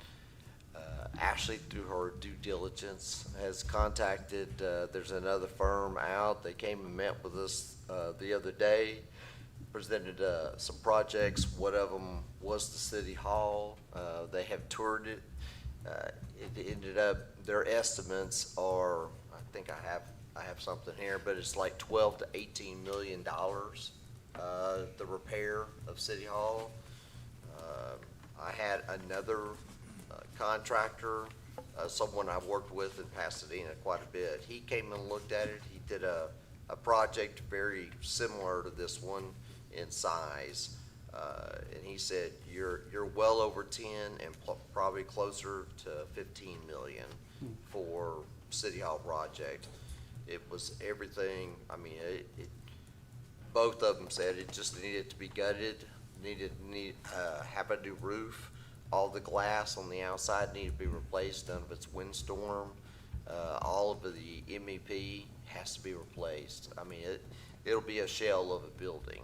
Ashley, through her due diligence, has contacted, there's another firm out. They came and met with us the other day, presented some projects. One of them was the City Hall. They have toured it. It ended up, their estimates are, I think I have something here, but it's like $12 to $18 million, the repair of City Hall. I had another contractor, someone I've worked with in Pasadena quite a bit. He came and looked at it. He did a project very similar to this one in size. And he said, you're well over 10 and probably closer to 15 million for City Hall project. It was everything. I mean, both of them said it just needed to be gutted, have a new roof. All the glass on the outside needed to be replaced. None of its windstorm. All of the MEP has to be replaced. I mean, it'll be a shell of a building.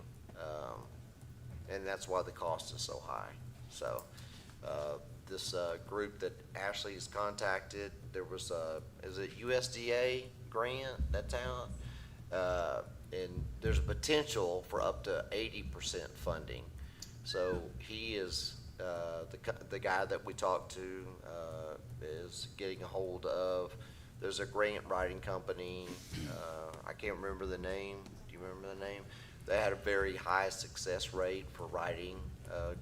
And that's why the cost is so high. So this group that Ashley has contacted, there was is it USDA grant that's out? And there's a potential for up to 80% funding. So he is, the guy that we talked to is getting a hold of. There's a grant writing company. I can't remember the name. Do you remember the name? They had a very high success rate for writing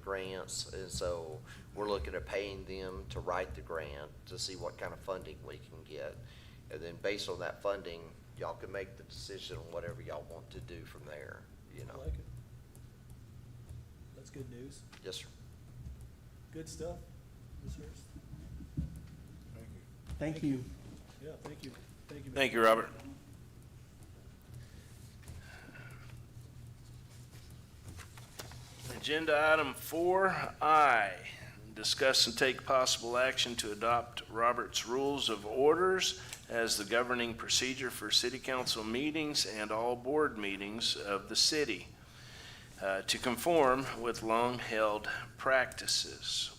grants, and so we're looking at paying them to write the grant to see what kind of funding we can get. And then based on that funding, y'all can make the decision on whatever y'all want to do from there, you know. I like it. That's good news. Yes, sir. Good stuff. Ms. Hurst. Thank you. Yeah, thank you. Thank you. Thank you, Robert. Agenda item 4I, discuss and take possible action to adopt Robert's Rules of Orders as the governing procedure for city council meetings and all board meetings of the city to conform with long-held practices.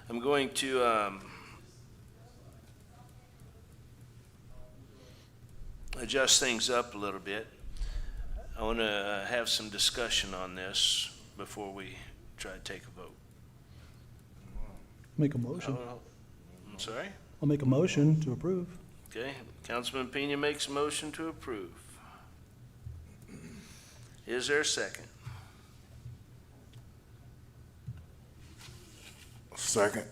I'm going to adjust things up a little bit. I want to have some discussion on this before we try to take a vote. Make a motion. I'm sorry? I'll make a motion to approve. Okay, Councilman Pena makes a motion to approve. Is there a second? Second.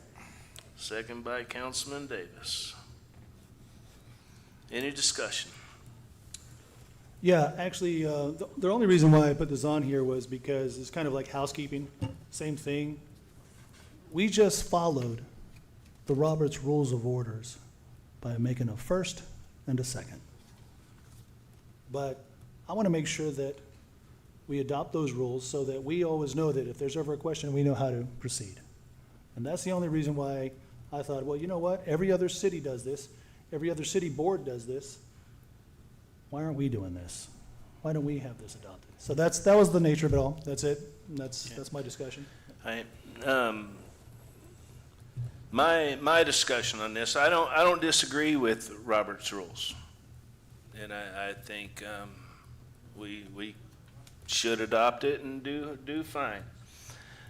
Second by Councilman Davis. Any discussion? Yeah, actually, the only reason why I put this on here was because it's kind of like housekeeping, same thing. We just followed the Robert's Rules of Orders by making a first and a second. But I want to make sure that we adopt those rules so that we always know that if there's ever a question, we know how to proceed. And that's the only reason why I thought, well, you know what? Every other city does this. Every other city board does this. Why aren't we doing this? Why don't we have this adopted? So that was the nature of it all. That's it. That's my discussion. My discussion on this, I don't disagree with Robert's rules, and I think we should adopt it and do fine.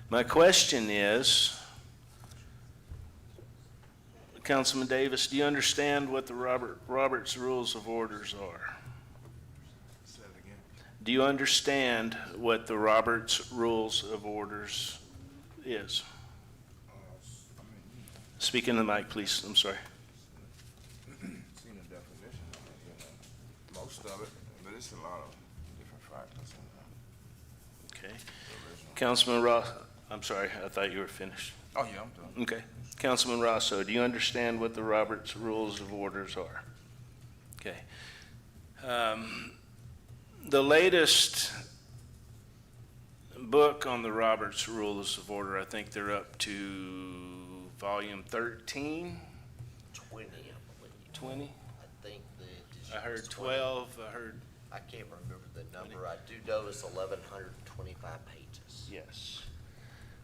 My question is, Councilman Davis, do you understand what the Robert's Rules of Orders are? Do you understand what the Robert's Rules of Orders is? Speak in the mic, please. I'm sorry. Seen the definition, most of it, but it's a lot of different factors in there. Okay. Councilman Ross, I'm sorry, I thought you were finished. Oh, yeah, I'm done. Okay. Councilman Rosso, do you understand what the Robert's Rules of Orders are? Okay. The latest book on the Robert's Rules of Order, I think they're up to volume 13? 20, I believe. 20? I think that. I heard 12, I heard. I can't remember the number. I do know it's 1,125 pages. Yes.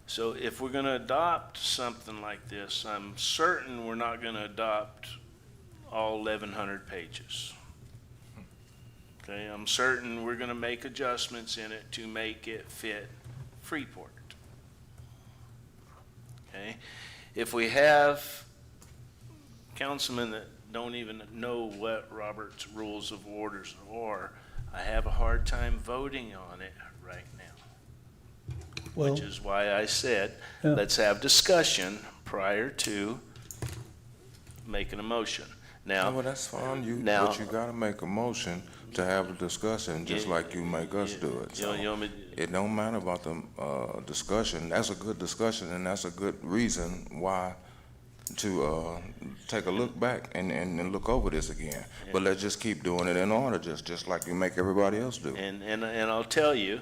So if we're going to adopt something like this, I'm certain we're not going to adopt all 1,100 pages. Okay, I'm certain we're going to make adjustments in it to make it fit Freeport. Okay, if we have councilmen that don't even know what Robert's Rules of Orders are, I have a hard time voting on it right now. Well, Which is why I said, Yeah. let's have discussion prior to making a motion. Now, Well, that's fine, now- but you gotta make a motion to have a discussion, just like you make us do it. you know, So you want me- it don't matter about the discussion. That's a good discussion, and that's a good reason why to take a look back and look over this again. But let's just keep doing it in order, just like you make everybody else do. and I'll tell you,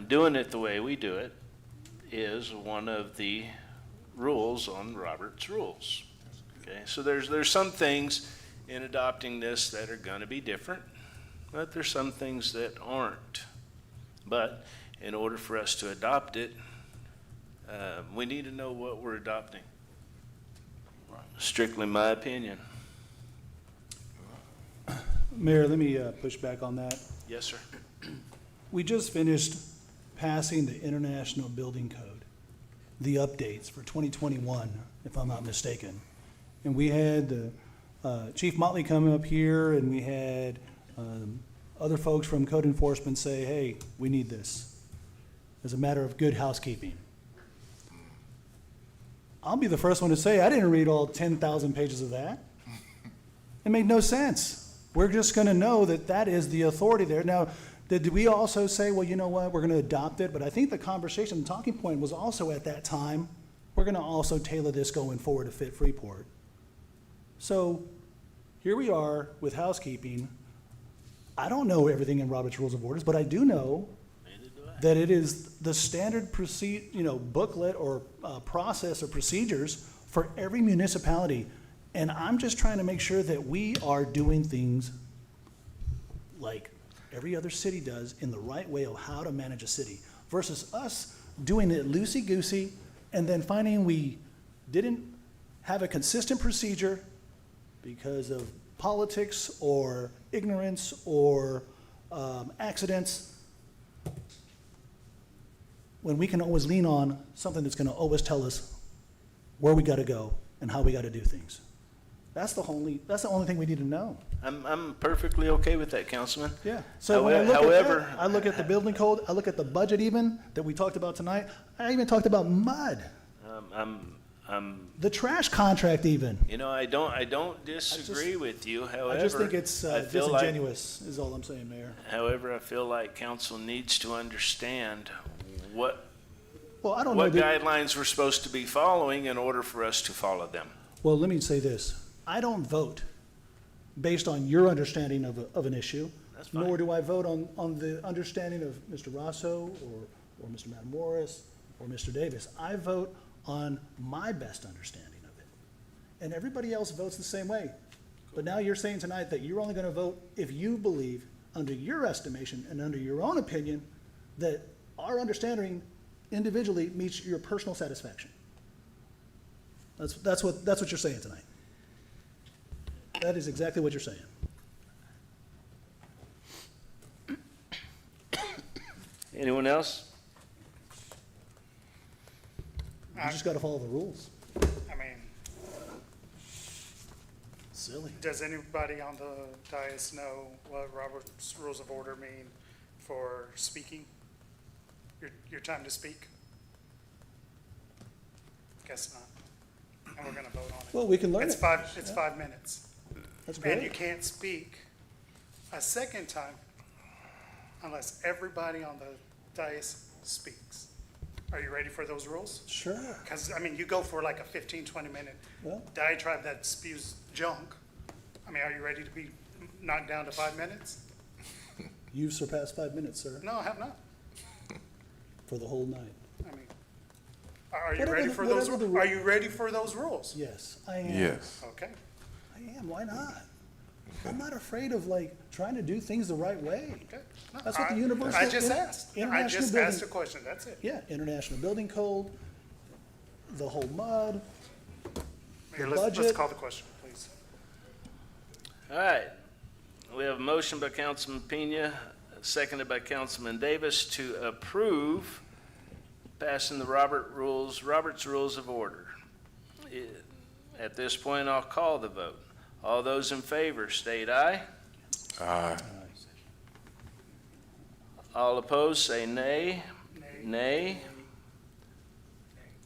doing it the way we do it is one of the rules on Robert's Rules. Okay, so there's some things in adopting this that are going to be different, but there's some things that aren't. But in order for us to adopt it, we need to know what we're adopting. Strictly my opinion. Mayor, let me push back on that. Yes, sir. We just finished passing the International Building Code, the updates for 2021, if I'm not mistaken. And we had Chief Motley come up here, and we had other folks from code enforcement say, hey, we need this. as a matter of good housekeeping. I'll be the first one to say, I didn't read all 10,000 pages of that. It made no sense. We're just gonna know that that is the authority there. Now, did we also say, well, you know what, we're gonna adopt it? But I think the conversation, the talking point was also at that time, we're gonna also tailor this going forward to fit Freeport. So here we are with housekeeping. I don't know everything in Robert's Rules of Orders, but I do know that it is the standard booklet or process or procedures for every municipality. And I'm just trying to make sure that we are doing things like every other city does in the right way of how to manage a city versus us doing it loosey-goosey and then finding we didn't have a consistent procedure because of politics or ignorance or accidents, when we can always lean on something that's going to always tell us where we got to go and how we got to do things. That's the only thing we need to know. I'm perfectly okay with that, Councilman. Yeah. So when I look at that, I look at the building code, I look at the budget even that we talked about tonight. I even talked about mud. The trash contract even. You know, I don't disagree with you. However, I just think it's I feel like- disingenuous is all I'm saying, Mayor. However, I feel like council needs to understand what Well, I don't know. guidelines we're supposed to be following in order for us to follow them. Well, let me say this. I don't vote based on your understanding of an issue. That's fine. Nor do I vote on the understanding of Mr. Rosso or Mr. Matamoros or Mr. Davis. I vote on my best understanding of it. And everybody else votes the same way. But now you're saying tonight that you're only going to vote if you believe, under your estimation and under your own opinion, that our understanding individually meets your personal satisfaction. That's what you're saying tonight. That is exactly what you're saying. Anyone else? You just got to follow the rules. I mean, Silly. does anybody on the dais know what Robert's Rules of Order mean for speaking? Your time to speak? Guess not. And we're gonna vote on it. Well, we can learn It's it. 5 minutes. That's And you great. can't speak a second time unless everybody on the dais speaks. Are you ready for those rules? Sure. Because, I mean, you go for like a 15, 20-minute Well, diatribe that spews junk. I mean, are you ready to be knocked down to 5 minutes? you've surpassed 5 minutes, sir, No, I have not. for the whole night. I mean, are you Whatever ready the- for those, whatever the are you ready for those rules? Yes, I am. Yes. Okay. I am. Why not? I'm not afraid of trying to do things the right way. Okay. No, That's what the I- universal. I just asked. I International just building- asked a question, that's it. Yeah, International Building Code, the whole mud. Here, The let's budget. call the question, please. All right. We have a motion by Councilman Pena, seconded by Councilman Davis to approve passing the Robert's Rules of Order. At this point, I'll call the vote. All those in favor state aye. Aye. All opposed say nay. Nay.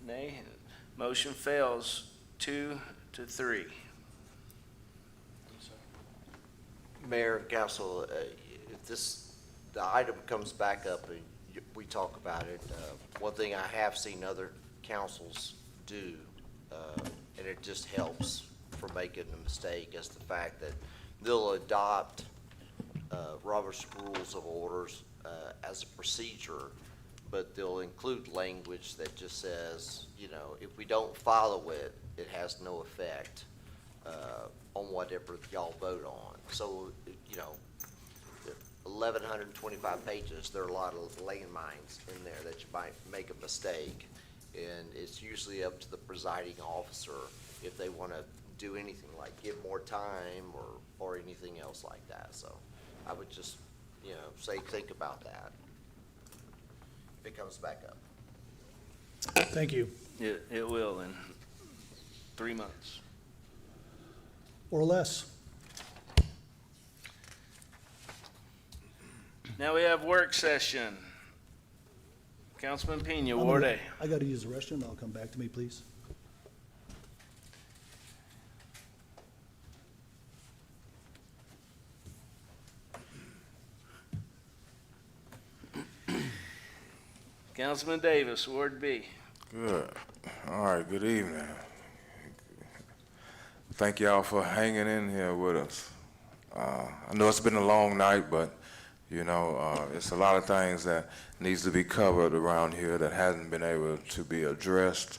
Nay. Motion fails 2-3. Mayor and council, if the item comes back up and we talk about it, one thing I have seen other councils do, and it just helps from making a mistake, is the fact that they'll adopt Robert's Rules of Orders as a procedure, but they'll include language that just says, if we don't follow it, it has no effect on whatever y'all vote on. So, 1,125 pages, there are a lot of landmines in there that you might make a mistake. And it's usually up to the presiding officer if they want to do anything like give more time or anything else like that. So I would just, think about that if it comes back up. Thank you. It will in 3 months. Or less. Now we have work session. Councilman Pena, I'm Ward gonna- A. I gotta use the restroom. I'll come back to me, please. Councilman Davis, Ward B. Good. All right, good evening. Thank y'all for hanging in here with us. I know it's been a long night, but you know, it's a lot of things that needs to be covered around here that hasn't been able to be addressed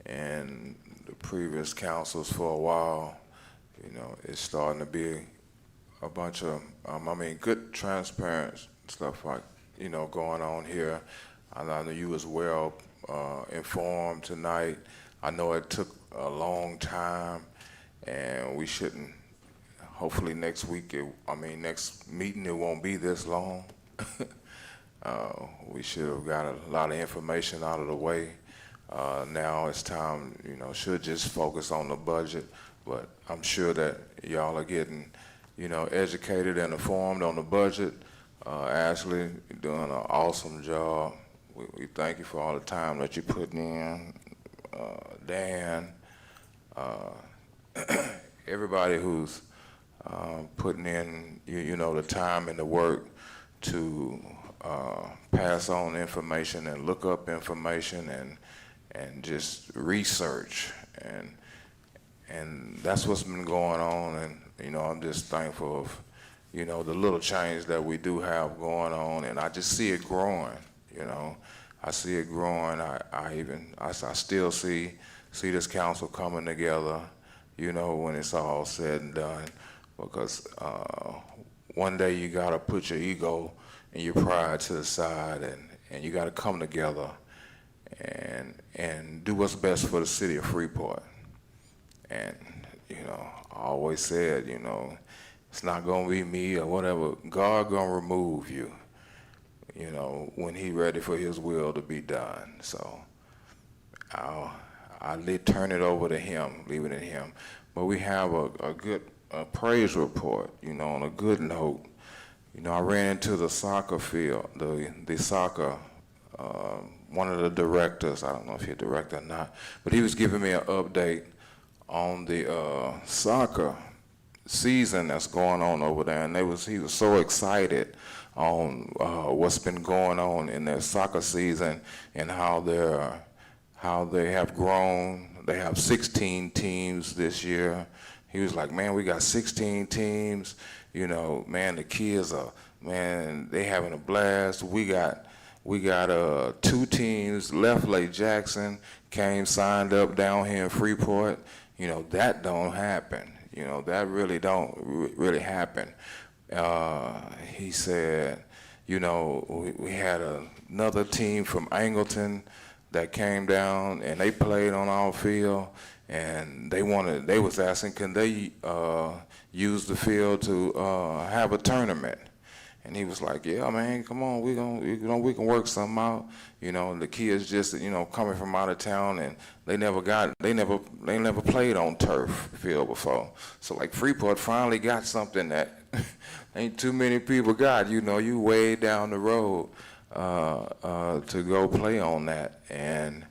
in the previous councils for a while. You know, it's starting to be a bunch of, good transparent stuff like, you know, going on here. I know you was well informed tonight. I know it took a long time, and we shouldn't. Hopefully next week, next meeting, it won't be this long. We should have got a lot of information out of the way. Now it's time, you know, should just focus on the budget, but I'm sure that y'all are getting, you know, educated and informed on the budget. Ashley, you're doing an awesome job. We thank you for all the time that you're putting in. Dan, everybody who's putting in, you know, the time and the work to pass on information and look up information and just research, and that's what's been going on. And you know, I'm just thankful of, you know, the little change that we do have going on, and I just see it growing. You know, I see it growing. I still see this council coming together, you know, when it's all said and done, because one day you gotta put your ego and your pride to the side, and you gotta come together and do what's best for the city of Freeport. And you know, I always said, you know, it's not gonna be me or whatever. God gonna remove you, you know, when He ready for His will to be done. So I'll turn it over to Him, leave it in Him. But we have a good praise report, you know, on a good note. You know, I ran into the soccer field, the soccer, one of the directors, I don't know if he's a director or not, but he was giving me an update on the soccer season that's going on over there, and he was so excited on what's been going on in their soccer season and how they have grown. They have 16 teams this year. He was like, man, we got 16 teams. You know, man, the kids are, man, they having a blast. We got 2 teams. Left Jackson signed up down here in Freeport. You know, that don't happen. You know, that really don't really happen. He said, you know, we had another team from Angleton that came down and they played on our field, and they was asking, can they use the field to have a tournament? And he was like, yeah, man, come on, we can work something out. You know, the kids just, you know, coming from out of town, and they never played on turf field before. So like Freeport finally got something that ain't too many people got. You know, you way down the road to go play on that. And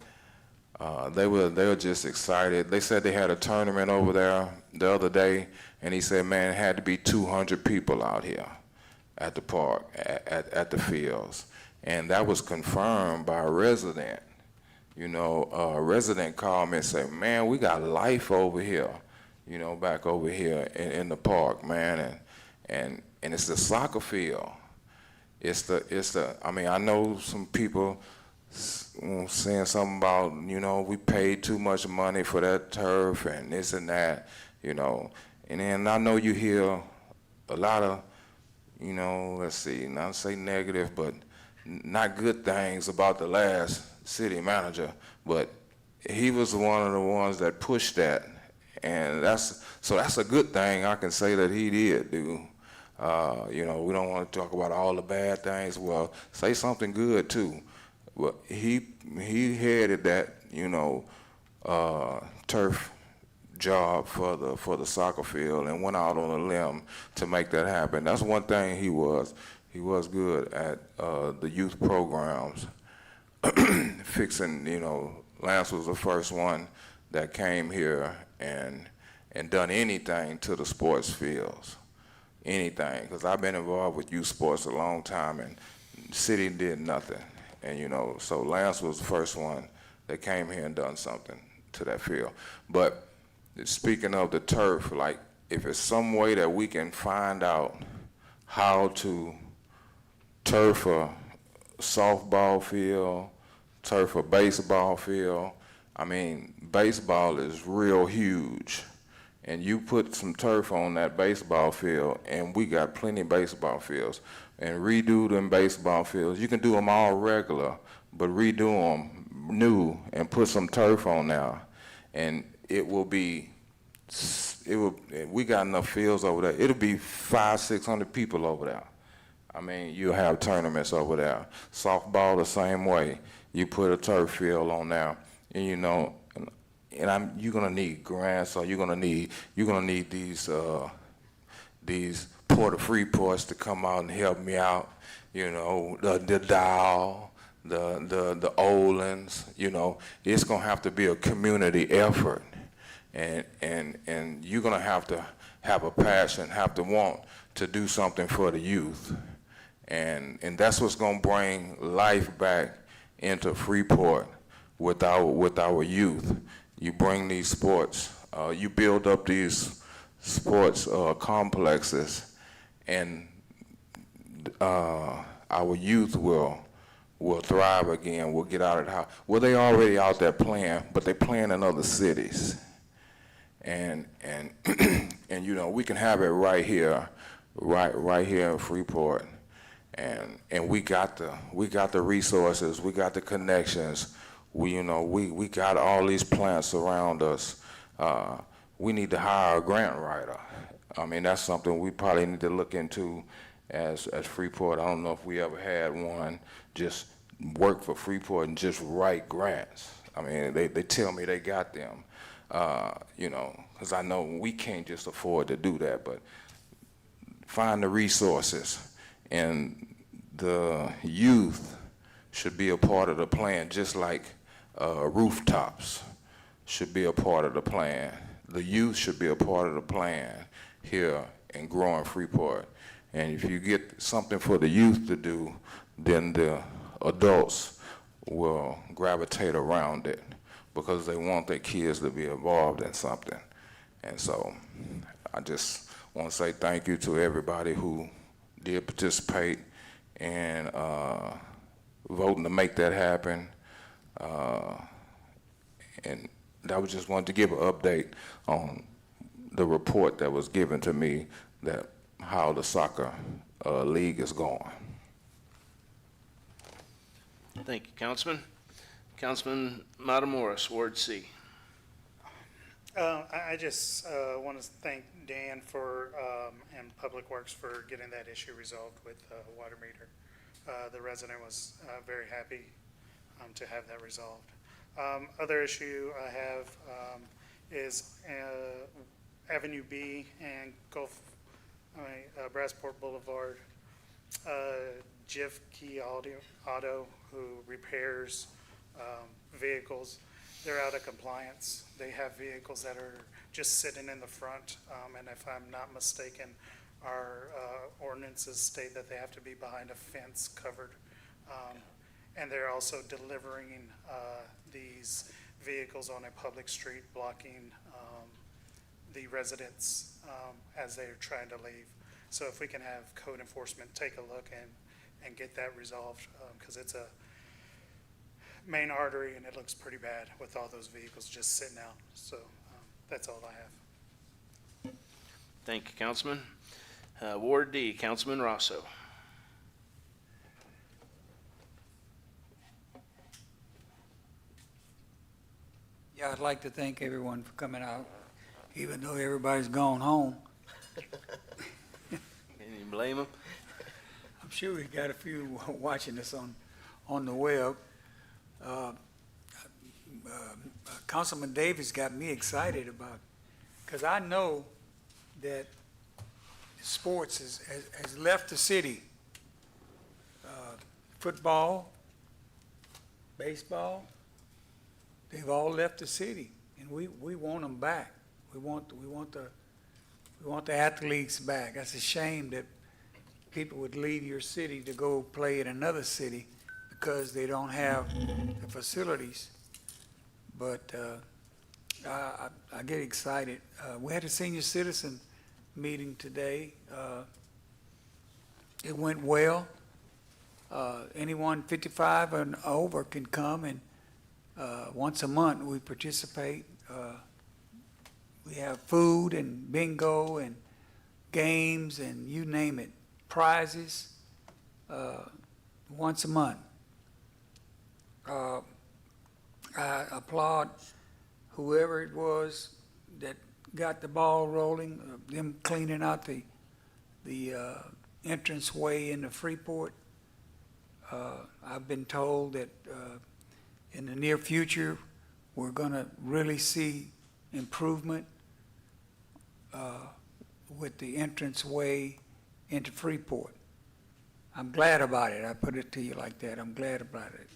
they were just excited. They said they had a tournament over there the other day, and he said, man, it had to be 200 people out here at the park, at the fields. And that was confirmed by a resident. You know, a resident called me and said, man, we got life over here, you know, back over here in the park, man. And it's the soccer field. I know some people saying something about, you know, we paid too much money for that turf and this and that, you know. And then I know you hear a lot of, you know, let's see, not say negative, but not good things about the last city manager, but he was one of the ones that pushed that, and that's a good thing I can say that he did do. You know, we don't want to talk about all the bad things. Well, say something good too. Well, he headed that, you know, turf job for the soccer field and went out on a limb to make that happen. That's one thing he was good at, the youth programs. fixing, Lance was the first one that came here and done anything to the sports fields, anything, because I've been involved with youth sports a long time, and the city did nothing. And, so Lance was the first one that came here and done something to that field. But speaking of the turf, like, if it's some way that we can find out how to turf a softball field, turf a baseball field. I mean, baseball is real huge. And you put some turf on that baseball field, and we got plenty of baseball fields. And redo them baseball fields. You can do them all regular, but redo them new and put some turf on there. And we got enough fields over there. It'll be 500-600 people over there. I mean, you have tournaments over there. Softball the same way. You put a turf field on there, and you're gonna need grants, or you're gonna need these Port of Freeports to come out and help me out. The Dow, the Olins. It's gonna have to be a community effort, and you're gonna have to have a passion, have to want to do something for the youth. And that's what's going to bring life back into Freeport with our youth. You bring these sports, you build up these sports complexes, and our youth will thrive again. We'll get out of the house. Well, they already out there playing, but they playing in other cities. And we can have it right here in Freeport. And we got the resources, we got the connections, we got all these plants around us. We need to hire a grant writer. I mean, that's something we probably need to look into as Freeport. I don't know if we ever had one just work for Freeport and just write grants. I mean, they tell me they got them, because I know we can't just afford to do that, but find the resources. And the youth should be a part of the plan, just like rooftops should be a part of the plan. The youth should be a part of the plan here in growing Freeport. And if you get something for the youth to do, then the adults will gravitate around it because they want their kids to be involved in something. And so I just want to say thank you to everybody who did participate in voting to make that happen. And I was just wanted to give an update on the report that was given to me, that how the soccer league is going. Thank you, Councilman. Councilman Matamoros, Ward C. I just want to thank Dan and Public Works for getting that issue resolved with the water meter. The resident was very happy to have that resolved. Other issue I have is Avenue B and Brassport Boulevard. Jiff Key Auto, who repairs vehicles, they're out of compliance. They have vehicles that are just sitting in the front, and if I'm not mistaken, our ordinances state that they have to be behind a fence covered. And they're also delivering these vehicles on a public street, blocking the residents as they're trying to leave. So if we can have code enforcement take a look and get that resolved, because it's a main artery and it looks pretty bad with all those vehicles just sitting out. So that's all I have. Thank you, Councilman. Ward D, Councilman Rosso. Yeah, I'd like to thank everyone for coming out, even though everybody's gone home. Can you blame them? I'm sure we got a few watching us on the web. Councilman Davis got me excited about, because I know that sports has left the city. Football, baseball, they've all left the city, and we want them back. We want the athletes back. That's a shame that people would leave your city to go play in another city because they don't have the facilities. But I get excited. We had a senior citizen meeting today. It went well. Anyone 55 and over can come, and once a month we participate. We have food and bingo and games and you name it, prizes, once a month. I applaud whoever it was that got the ball rolling, them cleaning out the entranceway into Freeport. I've been told that in the near future, we're going to really see improvement with the entranceway into Freeport. I'm glad about it. I put it to you like that. I'm glad about it.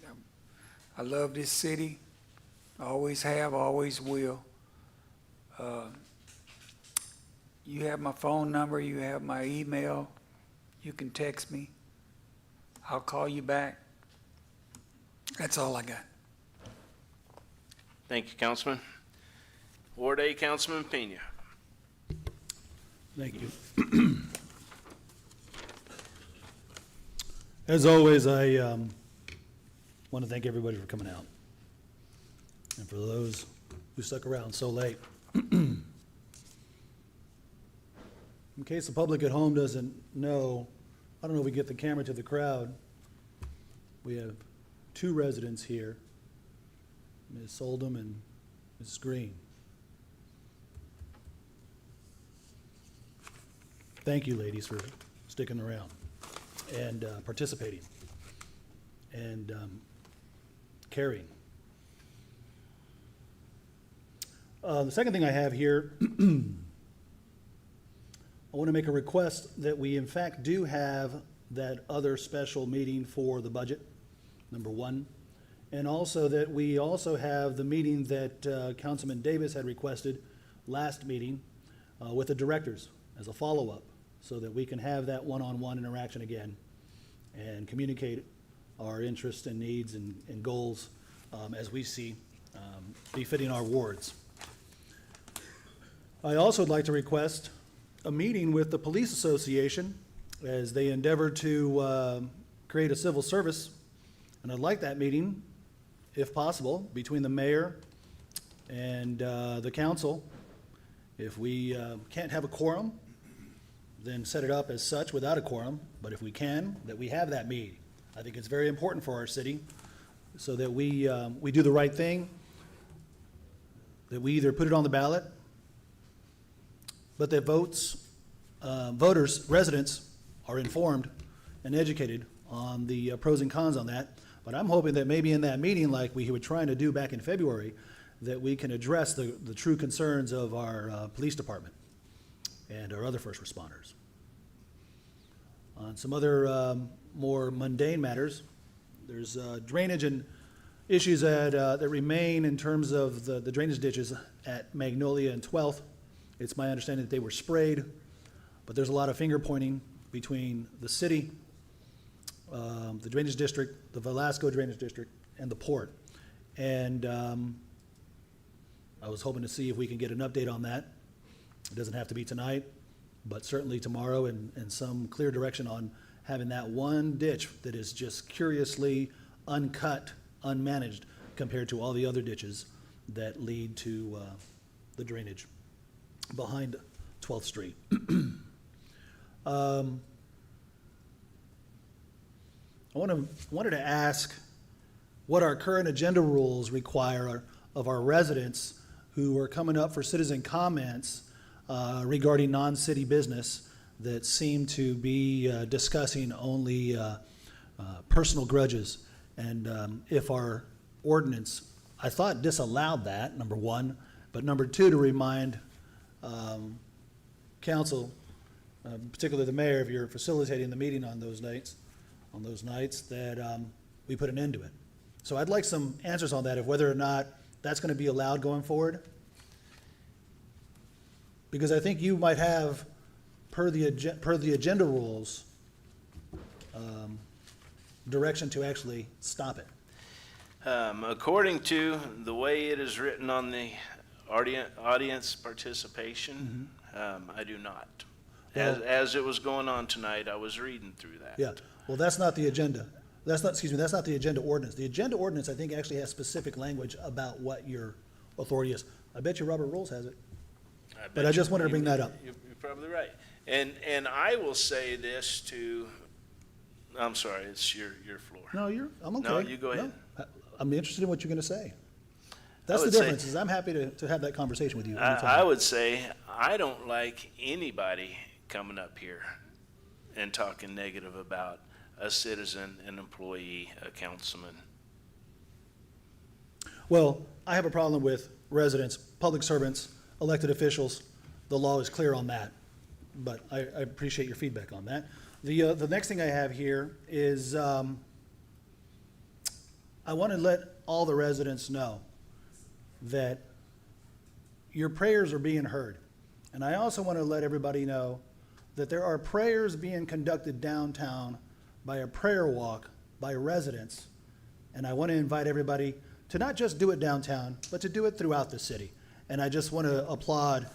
I love this city. I always have, always will. You have my phone number. You have my email. You can text me. I'll call you back. That's all I got. Thank you, Councilman. Ward A, Councilman Pena. Thank you. As always, I want to thank everybody for coming out. And for those who stuck around so late. In case the public at home doesn't know, I don't know if we get the camera to the crowd. We have two residents here, Ms. Oldham and Ms. Green. Thank you, ladies, for sticking around and participating and carrying. The second thing I have here, I want to make a request that we in fact do have that other special meeting for the budget, number one, and also that we also have the meeting that Councilman Davis had requested last meeting with the directors as a follow-up, so that we can have that one-on-one interaction again and communicate our interests and needs and goals as we see befitting our wards. I also would like to request a meeting with the Police Association as they endeavor to create a civil service. And I'd like that meeting, if possible, between the mayor and the council. If we can't have a quorum, then set it up as such without a quorum. But if we can, that we have that meeting. I think it's very important for our city so that we do the right thing, that we either put it on the ballot, but that voters, residents are informed and educated on the pros and cons on that. But I'm hoping that maybe in that meeting, like we were trying to do back in February, that we can address the true concerns of our police department and our other first responders. On some other more mundane matters, there's drainage and issues that remain in terms of the drainage ditches at Magnolia and 12th. It's my understanding that they were sprayed, but there's a lot of finger pointing between the city, the drainage district, the Velasco drainage district, and the port. And I was hoping to see if we can get an update on that. It doesn't have to be tonight, but certainly tomorrow, and some clear direction on having that one ditch that is just curiously uncut, unmanaged compared to all the other ditches that lead to the drainage behind 12th Street. I wanted to ask what our current agenda rules require of our residents who are coming up for citizen comments regarding non-city business that seem to be discussing only personal grudges. And if our ordinance, I thought disallowed that, number one, but number two, to remind council, particularly the mayor, if you're facilitating the meeting on those nights, that we put an end to it. So I'd like some answers on that, of whether or not that's going to be allowed going forward. Because I think you might have, per the agenda rules, direction to actually stop it. According to the way it is written on the audience participation, I do not. As it was going on tonight, I was reading through that. Yeah, well, that's not the agenda. That's not the agenda ordinance. The agenda ordinance, I think, actually has specific language about what your authority is. I bet you Robert Rules has it. But I just wanted to bring that up. You're probably right. And I will say this to, I'm sorry, it's your floor. No, I'm okay. No, you go ahead. No, I'm interested in what you're going to say. That's the would say- difference, is I'm happy to have that conversation with you. anytime. I would say I don't like anybody coming up here and talking negative about a citizen, an employee, a councilman. Well, I have a problem with residents, public servants, elected officials. The law is clear on that, but I appreciate your feedback on that. The next thing I have here is I want to let all the residents know that your prayers are being heard. And I also want to let everybody know that there are prayers being conducted downtown by a prayer walk by residents. And I want to invite everybody to not just do it downtown, but to do it throughout the city. And I just want to applaud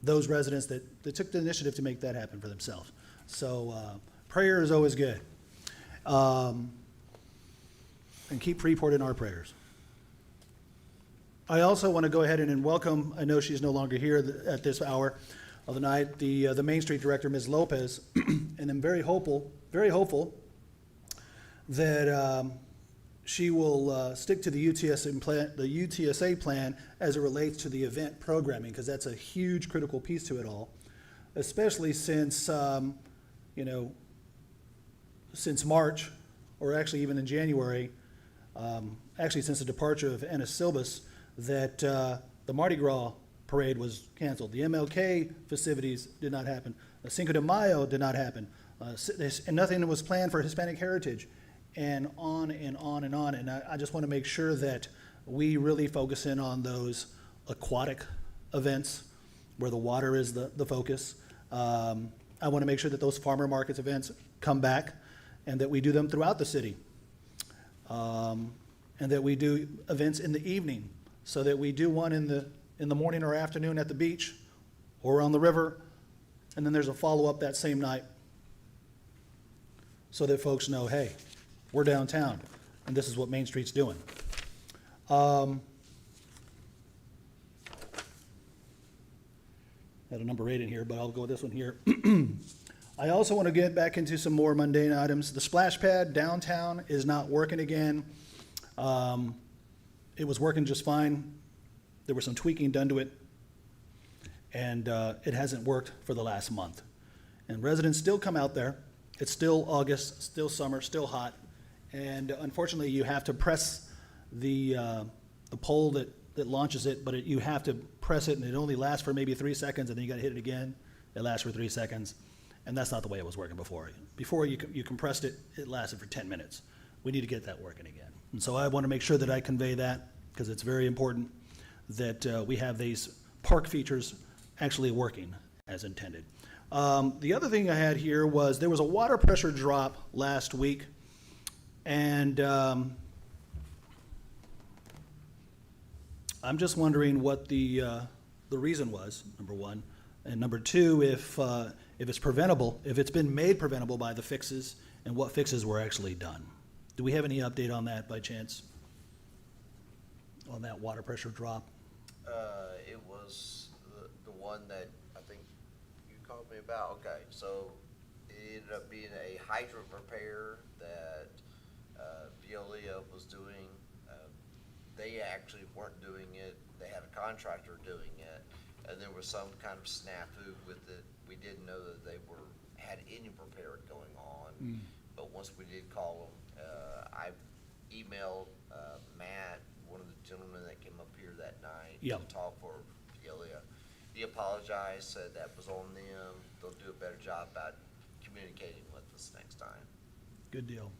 those residents that took the initiative to make that happen for themselves. So prayer is always good. And keep Freeport in our prayers. I also want to go ahead and welcome, I know she's no longer here at this hour of the night, the Main Street Director, Ms. Lopez, and I'm very hopeful that she will stick to the UTSA plan as it relates to the event programming, because that's a huge critical piece to it all, especially since, since March, or actually even in January, actually since the departure of Anna Silbus, that the Mardi Gras parade was canceled. The MLK festivities did not happen. The Cinco de Mayo did not happen. And nothing was planned for Hispanic heritage, and on and on and on. And I just want to make sure that we really focus in on those aquatic events where the water is the focus. I want to make sure that those farmer markets events come back and that we do them throughout the city. And that we do events in the evening, so that we do one in the morning or afternoon at the beach or on the river, and then there's a follow-up that same night, so that folks know, hey, we're downtown, and this is what Main Street's doing. Had a number 8 in here, but I'll go with this one here. I also want to get back into some more mundane items. The splash pad downtown is not working again. It was working just fine. There was some tweaking done to it, and it hasn't worked for the last month. And residents still come out there. It's still August, still summer, still hot, and unfortunately, you have to press the pole that launches it, but you have to press it, and it only lasts for maybe 3 seconds, and then you got to hit it again. It lasts for 3 seconds, and that's not the way it was working before. Before you compressed it, it lasted for 10 minutes. We need to get that working again. And so I want to make sure that I convey that, because it's very important that we have these park features actually working as intended. The other thing I had here was there was a water pressure drop last week, and I'm just wondering what the reason was, number one, and number two, if it's preventable, if it's been made preventable by the fixes, and what fixes were actually done. Do we have any update on that by chance? On that water pressure drop? It was the one that I think you called me about. Okay, so it ended up being a hydrant repair that Realy was doing. They actually weren't doing it. They had a contractor doing it, and there was some kind of snafu with it. We didn't know that they had any repair going on, but once we did call them, I emailed Matt, one of the gentlemen that came up here that night to talk for Realy. He apologized, said that was on them. They'll do a better job about communicating with us next time. Good deal.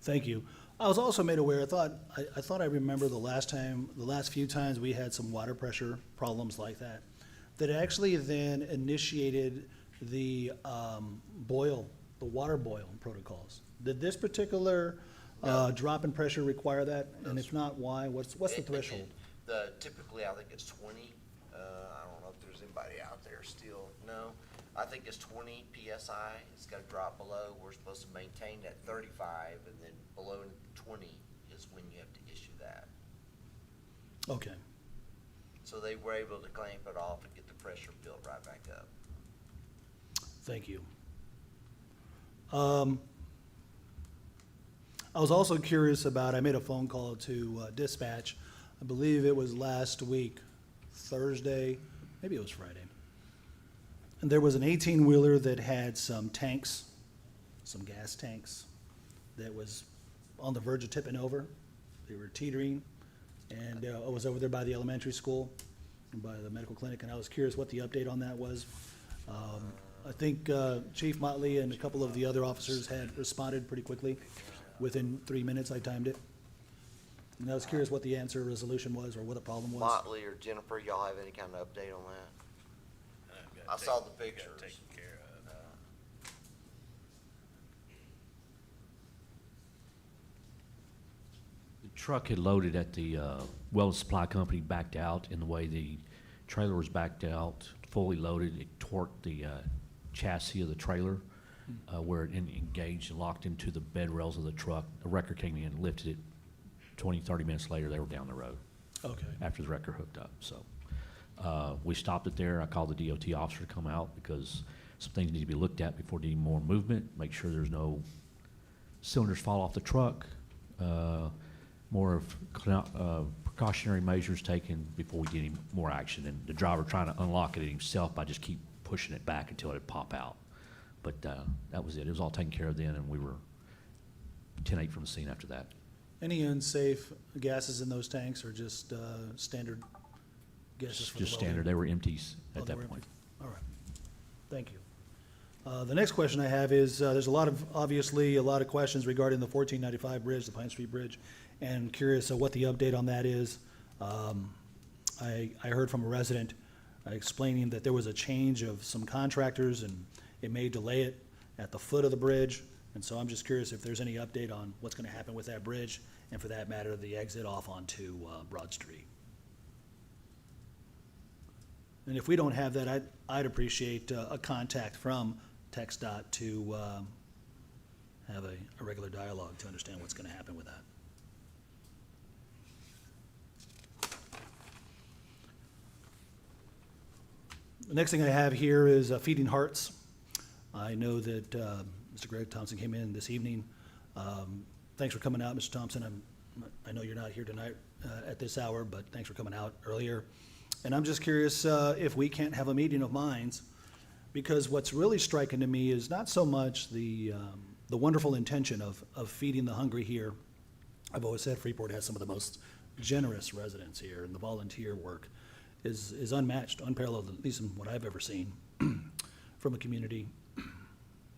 Thank you. I was also made aware, I thought I remember the last few times we had some water pressure problems like that, that actually then initiated the water boil protocols. Did this particular drop in pressure require that? And if not, why? What's the threshold? Typically, I think it's 20. I don't know if there's anybody out there still. No, I think it's 20 PSI. It's got to drop below. We're supposed to maintain that 35, and then below 20 is when you have to issue that. Okay. So they were able to clamp it off and get the pressure built right back up. Thank you. I was also curious about, I made a phone call to dispatch, I believe it was last week, Thursday, maybe it was Friday. And there was an 18-wheeler that had some tanks, some gas tanks, that was on the verge of tipping over. They were teetering, and I was over there by the elementary school and by the medical clinic, and I was curious what the update on that was. I think Chief Motley and a couple of the other officers had responded pretty quickly. Within 3 minutes, I timed it. And I was curious what the answer resolution was or what the problem was. Motley or Jennifer, y'all have any kind of update on that? I saw the pictures. Taken care of. The truck had loaded at the well supply company, backed out, and the way the trailer was backed out, fully loaded, it torqued the chassis of the trailer where it engaged and locked into the bed rails of the truck. The wrecker came in, lifted it. 20, 30 minutes later, they were down the road. Okay. After the wrecker hooked up. So we stopped it there. I called the DOT officer to come out because some things need to be looked at before any more movement. Make sure there's no cylinders fall off the truck. More of precautionary measures taken before we get any more action. And the driver trying to unlock it himself by just keep pushing it back until it pop out. But that was it. It was all taken care of then, and we were 10-8 from the scene after that. Any unsafe gases in those tanks or just standard gases for the Just welding? standard. They were empties Oh, at they that were point. empty. All right. Thank you. The next question I have is, there's obviously a lot of questions regarding the 1495 bridge, the Pine Street Bridge, and curious what the update on that is. I heard from a resident explaining that there was a change of some contractors and it may delay it at the foot of the bridge. And so I'm just curious if there's any update on what's going to happen with that bridge and, for that matter, the exit off onto Broad Street. And if we don't have that, I'd appreciate a contact from TxDOT to have a regular dialogue to understand what's going to happen with that. The next thing I have here is Feeding Hearts. I know that Mr. Greg Thompson came in this evening. Thanks for coming out, Mr. Thompson. I know you're not here tonight at this hour, but thanks for coming out earlier. And I'm just curious if we can't have a meeting of minds, because what's really striking to me is not so much the wonderful intention of feeding the hungry here. I've always said Freeport has some of the most generous residents here, and the volunteer work is unmatched, unparalleled, at least in what I've ever seen from a community.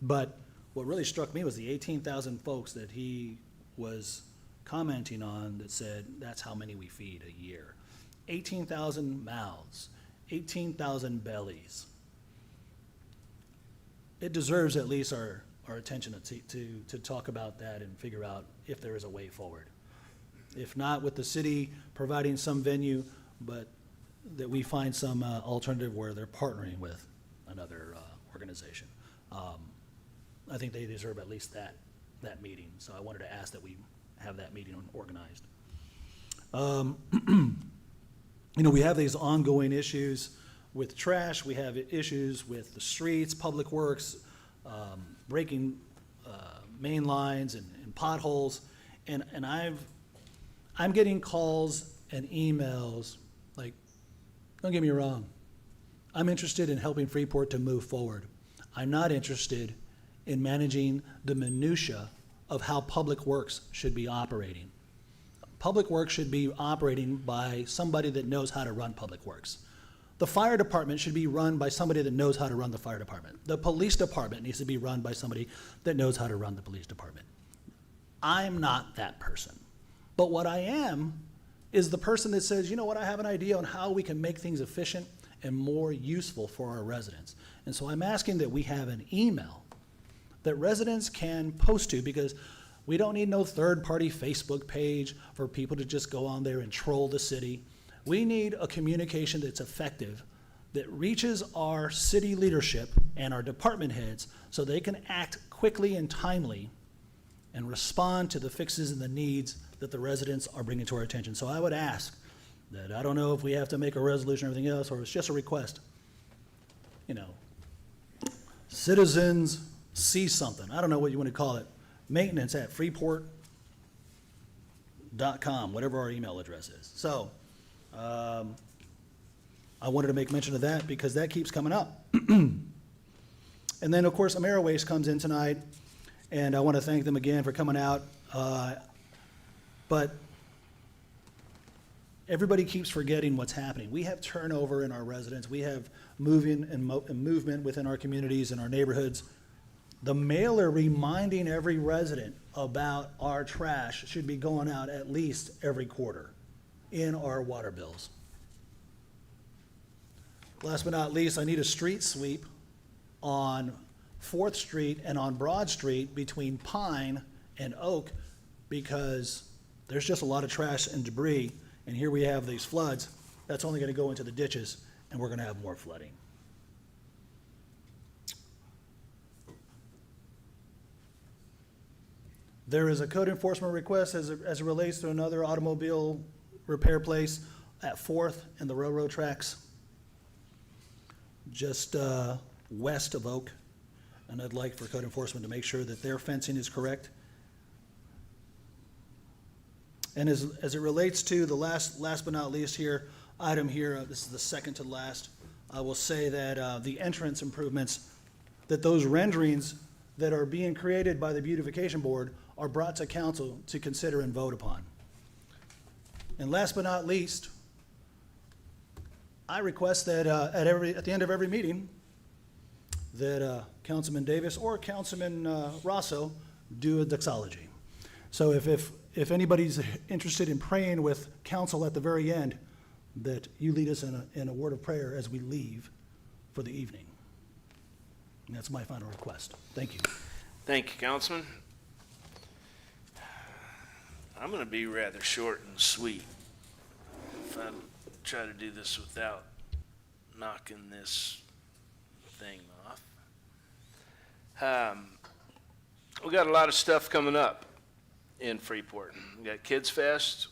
But what really struck me was the 18,000 folks that he was commenting on that said that's how many we feed a year. 18,000 mouths, 18,000 bellies. It deserves at least our attention to talk about that and figure out if there is a way forward. If not with the city providing some venue, but that we find some alternative where they're partnering with another organization. I think they deserve at least that meeting. So I wanted to ask that we have that meeting organized. We have these ongoing issues with trash. We have issues with the streets, public works, breaking main lines and potholes. And I'm getting calls and emails like, don't get me wrong, I'm interested in helping Freeport to move forward. I'm not interested in managing the minutia of how public works should be operating. Public works should be operating by somebody that knows how to run public works. The fire department should be run by somebody that knows how to run the fire department. The police department needs to be run by somebody that knows how to run the police department. I'm not that person. But what I am is the person that says, you know what, I have an idea on how we can make things efficient and more useful for our residents. And so I'm asking that we have an email that residents can post to, because we don't need no third-party Facebook page for people to just go on there and troll the city. We need a communication that's effective, that reaches our city leadership and our department heads so they can act quickly and timely and respond to the fixes and the needs that the residents are bringing to our attention. So I would ask that, I don't know if we have to make a resolution or everything else, or it's just a request. You know, citizens see something, I don't know what you want to call it, maintenance at freeport.com, whatever our email address is. So, I wanted to make mention of that because that keeps coming up. And then, of course, AmeriWaste comes in tonight, and I want to thank them again for coming out. But everybody keeps forgetting what's happening. We have turnover in our residents. We have moving and movement within our communities and our neighborhoods. The mailer reminding every resident about our trash should be going out at least every quarter in our water bills. Last but not least, I need a street sweep on 4th Street and on Broad Street between Pine and Oak, because there's just a lot of trash and debris, and here we have these floods. That's only going to go into the ditches, and we're going to have more flooding. There is a code enforcement request as it relates to another automobile repair place at 4th and the railroad tracks, just west of Oak. And I'd like for code enforcement to make sure that their fencing is correct. And as it relates to the last but not least item here, this is the second to last, I will say that the entrance improvements, that those renderings that are being created by the beautification board are brought to council to consider and vote upon. And last but not least, I request that at the end of every meeting, that Councilman Davis or Councilman Rosso do a doxology. So if anybody's interested in praying with council at the very end, that you lead us in a word of prayer as we leave for the evening. And that's my final request. Thank you. Thank you, Councilman. I'm going to be rather short and sweet if I try to do this without knocking this thing off. We got a lot of stuff coming up in Freeport. We got Kids Fest,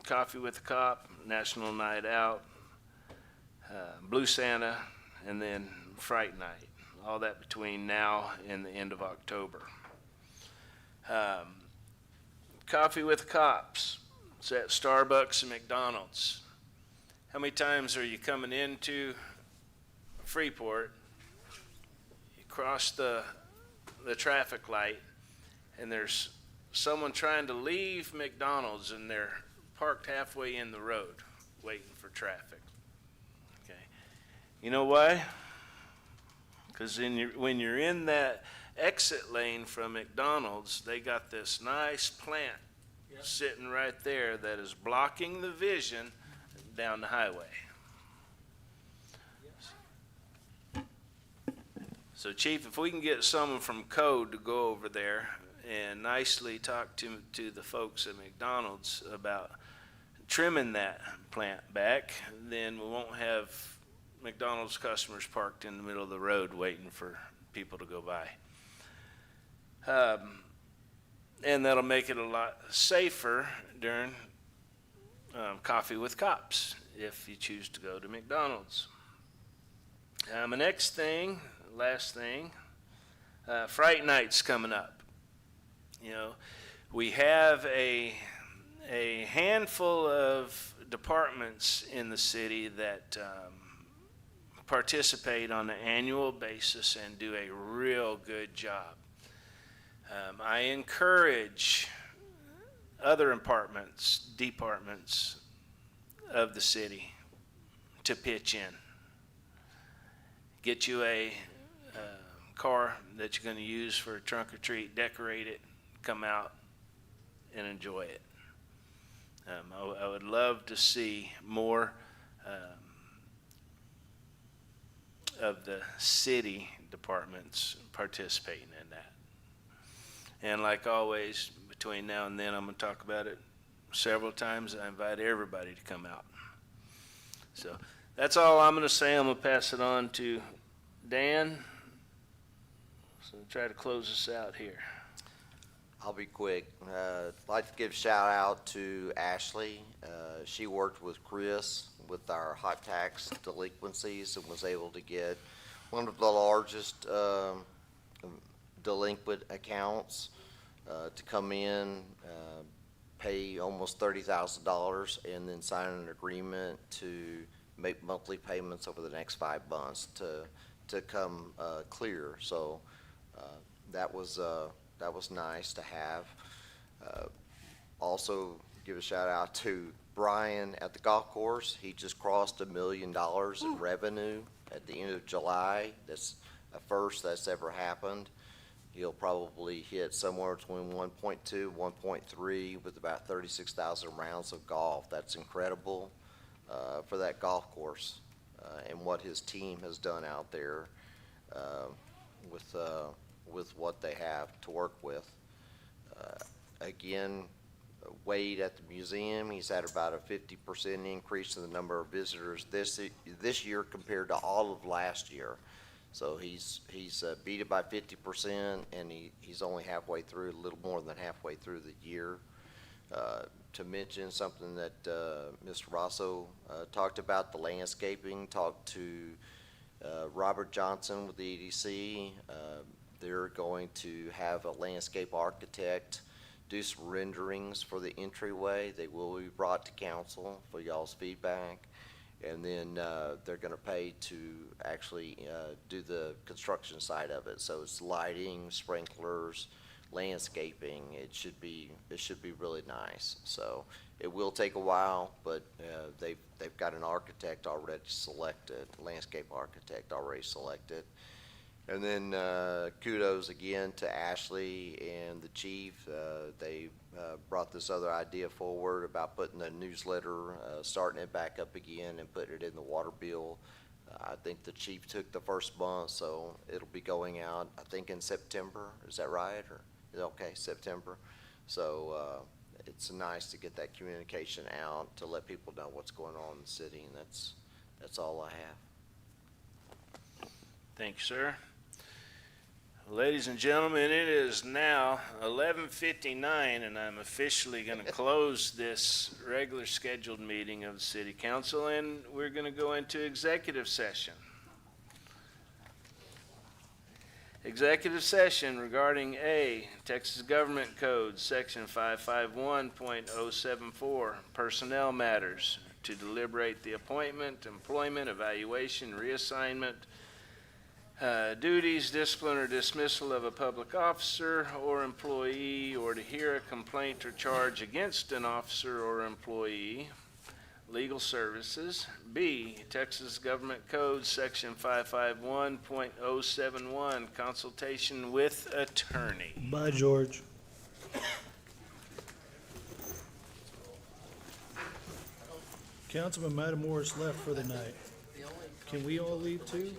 Coffee with the Cop, National Night Out, Blue Santa, and then Fright Night. All that between now and the end of October. Coffee with the Cops. It's at Starbucks and McDonald's. How many times are you coming into Freeport, you cross the traffic light, and there's someone trying to leave McDonald's and they're parked halfway in the road waiting for traffic? Okay. You know why? Because when you're in that exit lane from McDonald's, they got this nice plant sitting right there that is blocking the vision down the highway. So, Chief, if we can get someone from Code to go over there and nicely talk to the folks at McDonald's about trimming that plant back, then we won't have McDonald's customers parked in the middle of the road waiting for people to go by. And that'll make it a lot safer during Coffee with Cops if you choose to go to McDonald's. My next thing, last thing, Fright Night's coming up. You know, we have a handful of departments in the city that participate on an annual basis and do a real good job. I encourage other departments of the city to pitch in. Get you a car that you're going to use for a trunk or treat, decorate it, come out, and enjoy it. I would love to see more of the city departments participating in that. And like always, between now and then, I'm going to talk about it several times. I invite everybody to come out. So that's all I'm going to say. I'm going to pass it on to Dan. So try to close us out here. I'll be quick. I'd like to give a shout out to Ashley. She worked with Chris with our hot tax delinquencies and was able to get one of the largest delinquent accounts to come in, pay almost $30,000, and then sign an agreement to make monthly payments over the next 5 months to come clear. So that was nice to have. Also, give a shout out to Brian at the golf course. He just crossed $1 million in revenue at the end of July. That's a first that's ever happened. He'll probably hit somewhere between 1.2, 1.3 with about 36,000 rounds of golf. That's incredible for that golf course and what his team has done out there with what they have to work with. Again, Wade at the museum, he's had about a 50% increase in the number of visitors this year compared to all of last year. So he's beat it by 50%, and he's only halfway through, a little more than halfway through the year. To mention something that Mr. Rosso talked about, the landscaping, talked to Robert Johnson with the EDC. They're going to have a landscape architect do some renderings for the entryway. They will be brought to council for y'all's feedback. And then they're going to pay to actually do the construction side of it. So it's lighting, sprinklers, landscaping. It should be really nice. So it will take a while, but they've got an architect already selected, landscape architect already selected. And then kudos again to Ashley and the chief. They brought this other idea forward about putting the newsletter, starting it back up again and putting it in the water bill. I think the chief took the first month, so it'll be going out, I think, in September. Is that right? Or okay, September. So it's nice to get that communication out to let people know what's going on in the city, and that's all I have. Thank you, sir. Ladies and gentlemen, it is now 11:59, and I'm officially going to close this regular scheduled meeting of the City Council, and we're going to go into executive session. Executive session regarding A, Texas Government Code, Section 551.074, personnel matters, to deliberate the appointment, employment, evaluation, reassignment, duties, discipline, or dismissal of a public officer or employee, or to hear a complaint or charge against an officer or employee. Legal services. B, Texas Government Code, Section 551.071, consultation with attorney. Bye, George. Councilman Mattamorris left for the night. Can we all leave too?